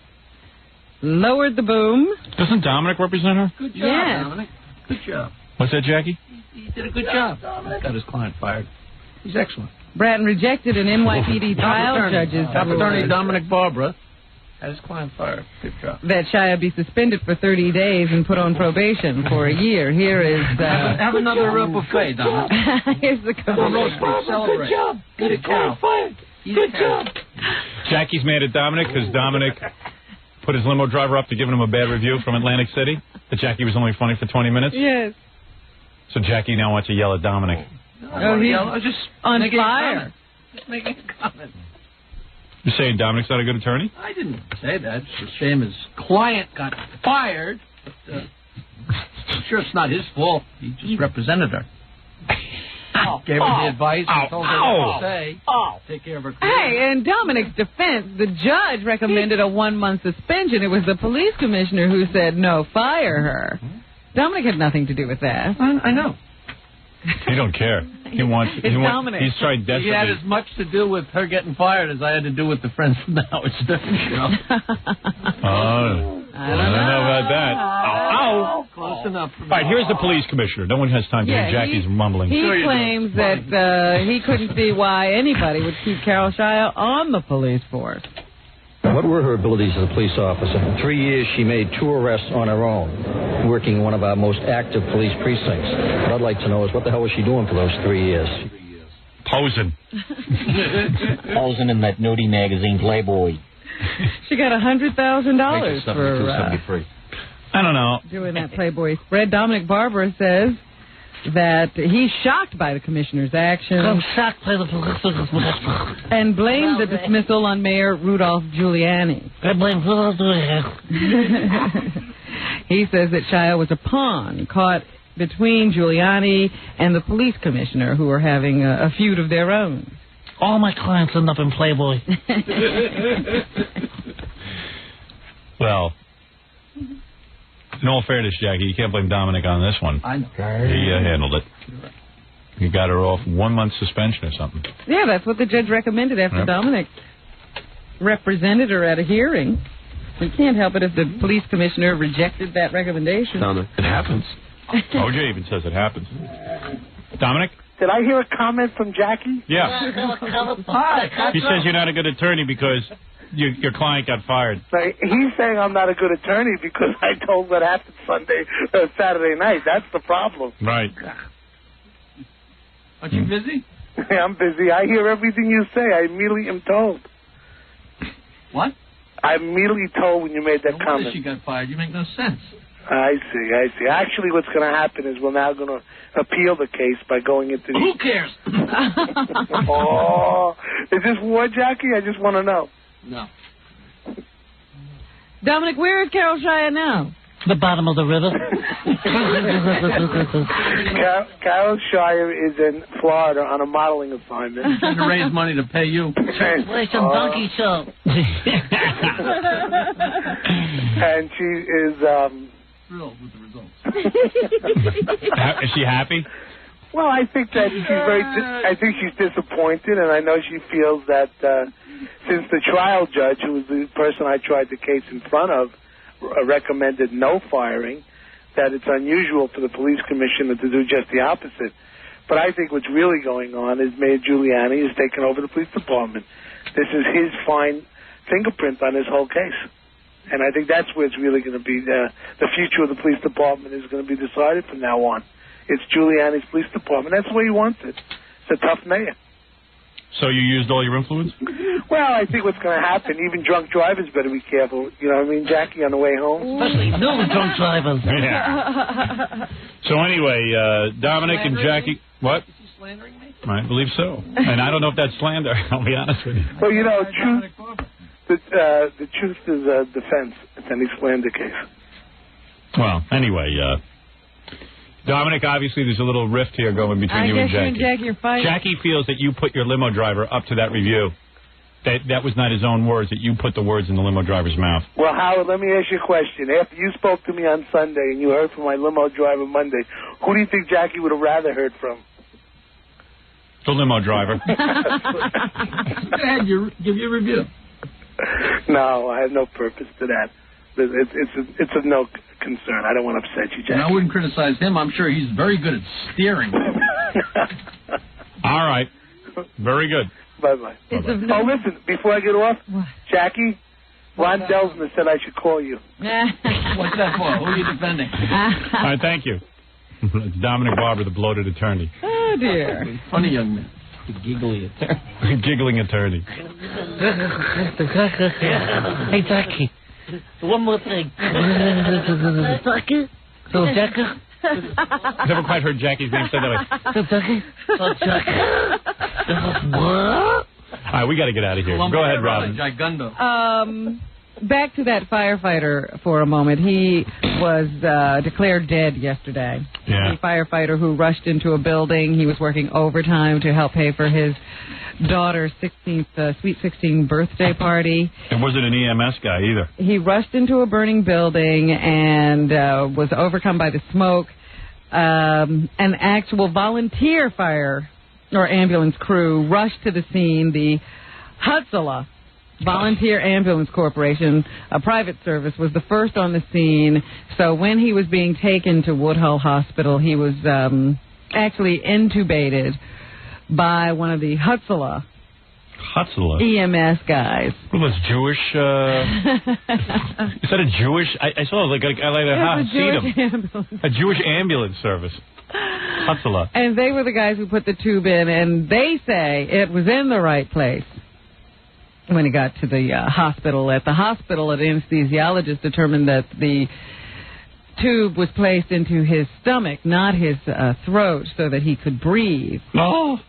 lowered the boom. Doesn't Dominic represent her? Good job, Yes. Dominic. Good job. What's that, Jackie? He did a good job. Got his client fired. He's excellent. Bratton rejected an NYPD trial judge's Top attorney ruling Dominic Barbara had his client fired. Good job. that Shia be suspended for 30 days and put on probation for a year. Here is... Have another buffet, Dominic. Here's the Celebrate. Good job. Good job. Good job. Jackie's mad at Dominic because Dominic put his limo driver up to giving him a bad review from Atlantic City. That Jackie was only funny for 20 minutes. Yes. So Jackie now wants to yell at Dominic. Oh, he's just on making fire. Just making a comment. You're saying Dominic's not a good attorney? I didn't say that. It's a shame his client got fired. But, I'm sure it's not his fault. He just represented her. Gave her the advice and told her what to say. Take care of her career. Hey, in Dominic's defense, the judge recommended a 1-month suspension. It was the police commissioner who said, no, fire her. Dominic had nothing to do with that. I know. He don't care. Dominic. He's tried desperately. He had as much to do with her getting fired as I had to do with the Friends from the Howard Stern Show. I don't know about that. Ow. Close enough. All right, here's the police commissioner. No one has time to hear Jackie's mumbling. He claims that he couldn't see why anybody would keep Carol Shia on the police force. What were her abilities as a police officer? In 3 years, she made 2 arrests on her own, working in one of our most active police precincts. What I'd like to know is what the hell was she doing for those 3 years? Posing. Posing in that nudie magazine, Playboy. She got $100,000 for I don't know. doing that Playboy spread. Dominic Barbara says that he's shocked by the commissioner's actions. I'm shocked by the and blamed the dismissal on Mayor Rudolph Giuliani. I blame Rudolph Giuliani. He says that Shia was a pawn caught between Giuliani and the police commissioner, who are having a feud of their own. All my clients end up in Playboy. Well, in all fairness, Jackie, you can't blame Dominic on this one. I know. He handled it. He got her off 1 month suspension or something. Yeah, that's what the judge recommended after Dominic represented her at a hearing. We can't help it if the police commissioner rejected that recommendation. It happens. OJ even says it happens. Dominic? Did I hear a comment from Jackie? Yeah. He says you're not a good attorney because your client got fired. He's saying I'm not a good attorney because I told what happened Saturday night. That's the problem. Right. Aren't you busy? Yeah, I'm busy. I hear everything you say. I immediately am told. What? I immediately told when you made that comment. She got fired. You make no sense. I see. Actually, what's going to happen is we're now going to appeal the case by going into the... Who cares? Oh, is this war, Jackie? I just want to know. No. Dominic, where is Carol Shia now? The bottom of the river. Carol Shia is in Florida on a modeling assignment. Trying to raise money to pay you. Translation donkey show. And she is... Thrilled with the result. Is she happy? Well, I think that she's I think she's disappointed, and I know she feels that since the trial judge, who was the person I tried the case in front of, recommended no firing, that it's unusual for the police commissioner to do just the opposite. But I think what's really going on is Mayor Giuliani has taken over the police department. This is his fine fingerprint on this whole case. And I think that's where it's really going to be. The future of the police department is going to be decided from now on. It's Giuliani's police department. That's the way he wants it. It's a tough mayor. So you used all your influence? Well, I think what's going to happen, even drunk drivers better be careful. You know what I mean, Jackie, on the way home? Especially new drunk drivers. Yeah. So anyway, Dominic and Jackie... What? Slandering me? I believe so. And I don't know if that's slander, I'll be honest with you. Well, you know, the truth is a defense. It's any slander case. Well, anyway, Dominic, obviously there's a little rift here going between you and Jackie. I guess you and Jackie are fighting. Jackie feels that you put your limo driver up to that review. That was not his own words, that you put the words in the limo driver's mouth. Well, Howard, let me ask you a question. After you spoke to me on Sunday and you heard from my limo driver Monday, who do you think Jackie would have rather heard from? The limo driver. Go ahead, give your review. No, I have no purpose to that. It's of no concern. I don't want to upset you, Jackie. And I wouldn't criticize him. I'm sure he's very good at steering. All right. Very good. Bye-bye. Oh, listen, before I get off, Jackie, Ron Delsner said I should call you. What's that for? Who are you defending? All right, thank you. It's Dominic Barber, the bloated attorney. Oh, dear. Funny young man. The giggly attorney. Giggling attorney. Hey, Jackie. One more thing. Jackie? So, Jackie? I've never quite heard Jackie's name said that way. So, Jackie? Oh, Jackie? All right, we got to get out of here. Go ahead, Robin. Back to that firefighter for a moment. He was declared dead yesterday. Yeah. The firefighter who rushed into a building. He was working overtime to help pay for his daughter's 16th Sweet 16 birthday party. It wasn't an EMS guy either. He rushed into a burning building and was overcome by the smoke. An actual volunteer fire or ambulance crew rushed to the scene. The Hutzela Volunteer Ambulance Corporation, a private service, was the first on the scene. So when he was being taken to Woodhull Hospital, he was actually intubated by one of the Hutzela EMS guys. Well, that's Jewish. Is that a Jewish? I saw like a Jewish ambulance service. Hutzela. And they were the guys who put the tube in, and they say it was in the right place. When he got to the hospital, an anesthesiologist determined that the tube was placed into his stomach, not his throat, so that he could breathe. Oh.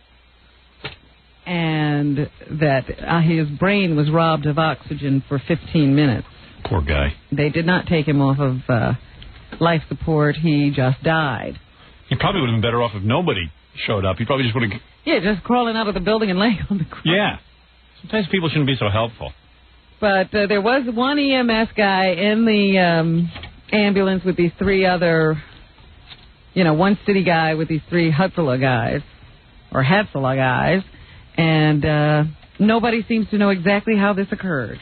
And that his brain was robbed of oxygen for 15 minutes. Poor guy. They did not take him off of life support. He just died. He probably would have been better off if nobody showed up. He probably just would have... Yeah, just crawling out of the building and laying on the ground. Yeah. Sometimes people shouldn't be so helpful. But there was one EMS guy in the ambulance with these three other, one city guy with these three Hutzela guys, or Hatzela guys, and nobody seems to know exactly how this occurred.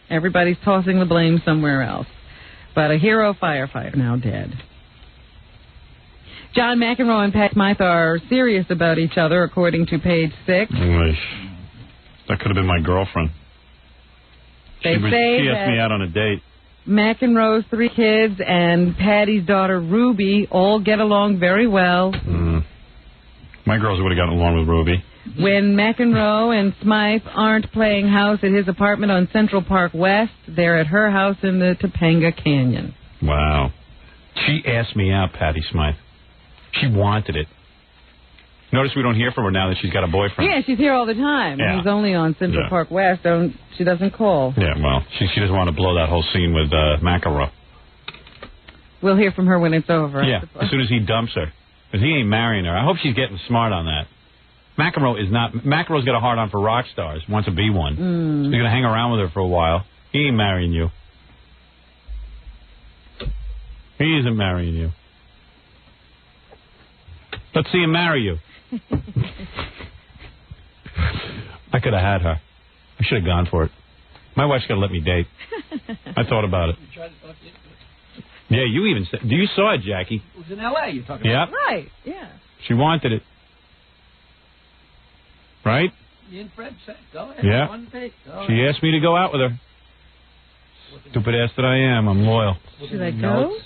Everybody's tossing the blame somewhere else. But a hero firefighter now dead. John McEnroe and Pat Smythe are serious about each other, according to page 6. That could have been my girlfriend. She asked me out on a date. McEnroe's 3 kids and Patty's daughter Ruby all get along very well. My girls would have gotten along with Ruby. When McEnroe and Smythe aren't playing house at his apartment on Central Park West, they're at her house in the Topanga Canyon. Wow. She asked me out, Patty Smythe. She wanted it. Notice we don't hear from her now that she's got a boyfriend. Yeah, she's here all the time. Yeah. He's only on Central Park West. She doesn't call. Yeah, well, she doesn't want to blow that whole scene with McEnroe. We'll hear from her when it's over. Yeah, as soon as he dumps her. Because he ain't marrying her. I hope she's getting smart on that. McEnroe's got a hard on for rock stars, wants to be one. He's going to hang around with her for a while. He ain't marrying you. He isn't marrying you. Let's see him marry you. I could have had her. I should have gone for it. My wife's got to let me date. I thought about it. Yeah, you even said... You saw it, Jackie. It was in L.A. you're talking Yeah. about. Right, yeah. She wanted it. Right? You and Fred said, go ahead. Yeah. One date. Go She ahead. asked me to go out with her. Stupid ass that I am. I'm loyal. Should I go?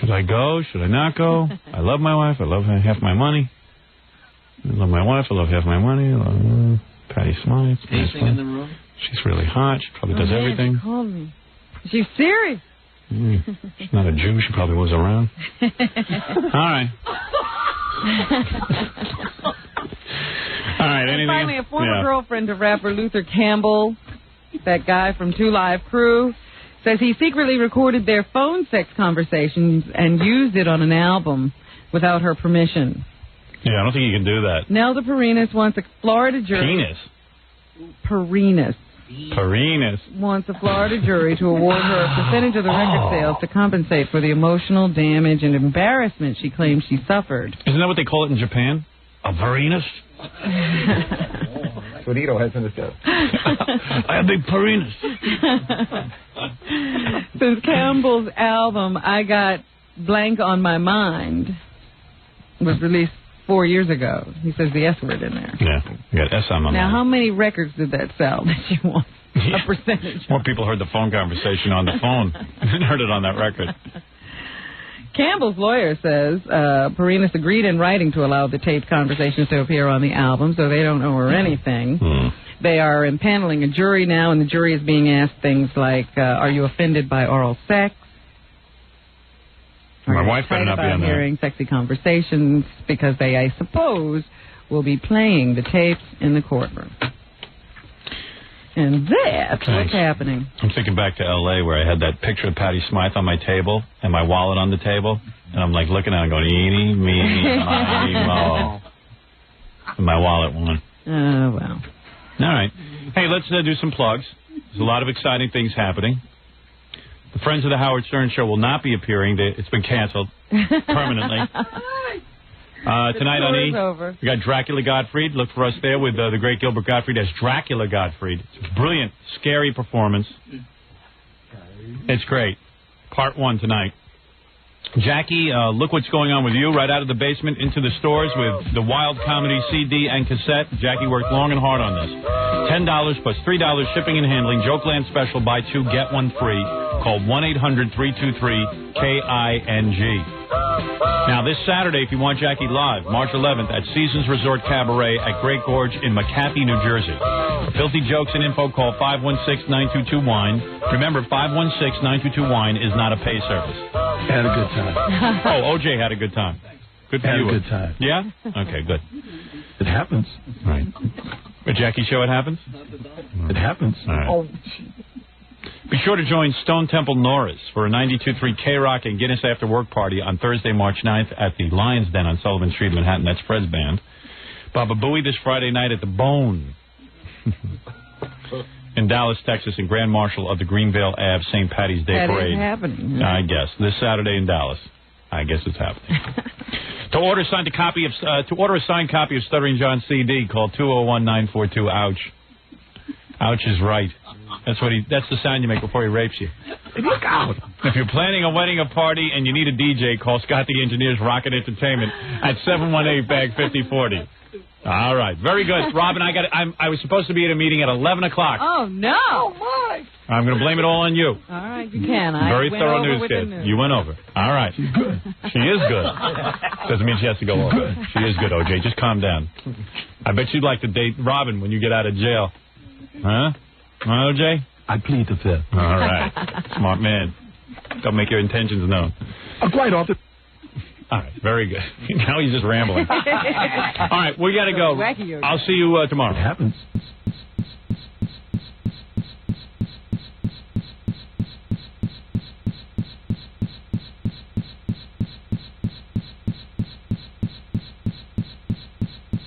Should I go? Should I not go? I love my wife. I love half my money. I love my wife. I love half my money. I love Patty Smythe. Anything in the room? She's really hot. She probably does man, everything. She called me. She's serious. She's not a Jew. She probably was around. All right. All right. And Anything? finally, a former Yeah. girlfriend of rapper Luther Campbell, that guy from 2 Live Crew, says he secretly recorded their phone sex conversations and used it on an album without her permission. Yeah, I don't think you can do that. Nelda Perinas wants a Florida jury. Penis. Perinas wants a Florida jury to award her a percentage of the record sales to compensate for the emotional damage and embarrassment she claims she suffered. Isn't that what they call it in Japan? A Perinas? That's what Ito has in his show. I have big Perinas. Since Campbell's album, I Got Blank on My Mind, was released 4 years ago. He says the S word in there. Yeah, you got S on my Now, mind. how many records did that sell that you want a percentage? More people heard the phone conversation on the phone than heard it on that record. Campbell's lawyer says Perinas agreed in writing to allow the taped conversations to appear on the album, so they don't owe her anything. They are impaneling a jury now, and the jury is being asked things like, are you offended by oral sex? My wife better not be on there. Hearing sexy conversations, because they, I suppose, will be playing the tapes in the courtroom. And that's what's happening. I'm thinking back to L.A. where I had that picture of Patty Smythe on my table and my wallet on the table, and I'm like looking at it going, eeny, meeny, miny, mo. And my wallet won. Oh, well. All right. Hey, let's do some plugs. There's a lot of exciting things happening. The Friends of the Howard Stern Show will not be appearing. It's been canceled permanently. Tonight on E, we got Dracula Gottfried. Look for us there with the great Gilbert Gottfried as Dracula Gottfried. It's a brilliant, scary performance. It's great. Part 1 tonight. Jackie, look what's going on with you. Right out of the basement into the stores with the Wild Comedy CD and cassette. Jackie worked long and hard on this. $10 plus $3 shipping and handling. Jokeland special. Buy 2, get 1 free. Call 1-800-323-KING. Now, this Saturday, if you want Jackie live, March 11th at Seasons Resort Cabaret at Great Gorge in McCaffey, New Jersey. For filthy jokes and info, call 516-922-WINE. Remember, 516-922-WINE is not a pay service. Had a good time. Oh, OJ had a good time. Good for Had you. a good time. Yeah? Okay, good. It happens. Right. At Jackie Show, it happens? It happens. All right. Be sure to join Stone Temple Norris for a 92.3 K-Rock and Guinness After Work party on Thursday, March 9th at the Lions Den on Sullivan Street, Manhattan. That's Fred's band. Baba Booey this Friday night at the Bone in Dallas, Texas, and Grand Marshal of the Greenvale Ave St. Patty's Day That Parade. is happening. I guess. This Saturday in Dallas. I guess it's happening. To order a signed copy of Stuttering John CD, call 201-942-OUCH. Ouch is right. That's the sound you make before he rapes you. Look out! If you're planning a wedding or party and you need a DJ, call Scott the Engineer's Rocket Entertainment at 718-BAG-5040. All right, very good, Robin. I was supposed to be at a meeting at 11 o'clock. Oh, no. Oh, my. I'm going to blame it all on you. All right, you can. Very thorough newscast. You went over. All right. She's good. She is good. Doesn't mean she has to go over. She is good, OJ. Just calm down. I bet you'd like to date Robin when you get out of jail. Huh? OJ? I plead the fifth. All right. Smart man. Don't make your intentions known. I'm quite off the... All right. Very good. Now he's just rambling. All right. We got to go. I'll see you tomorrow. It happens.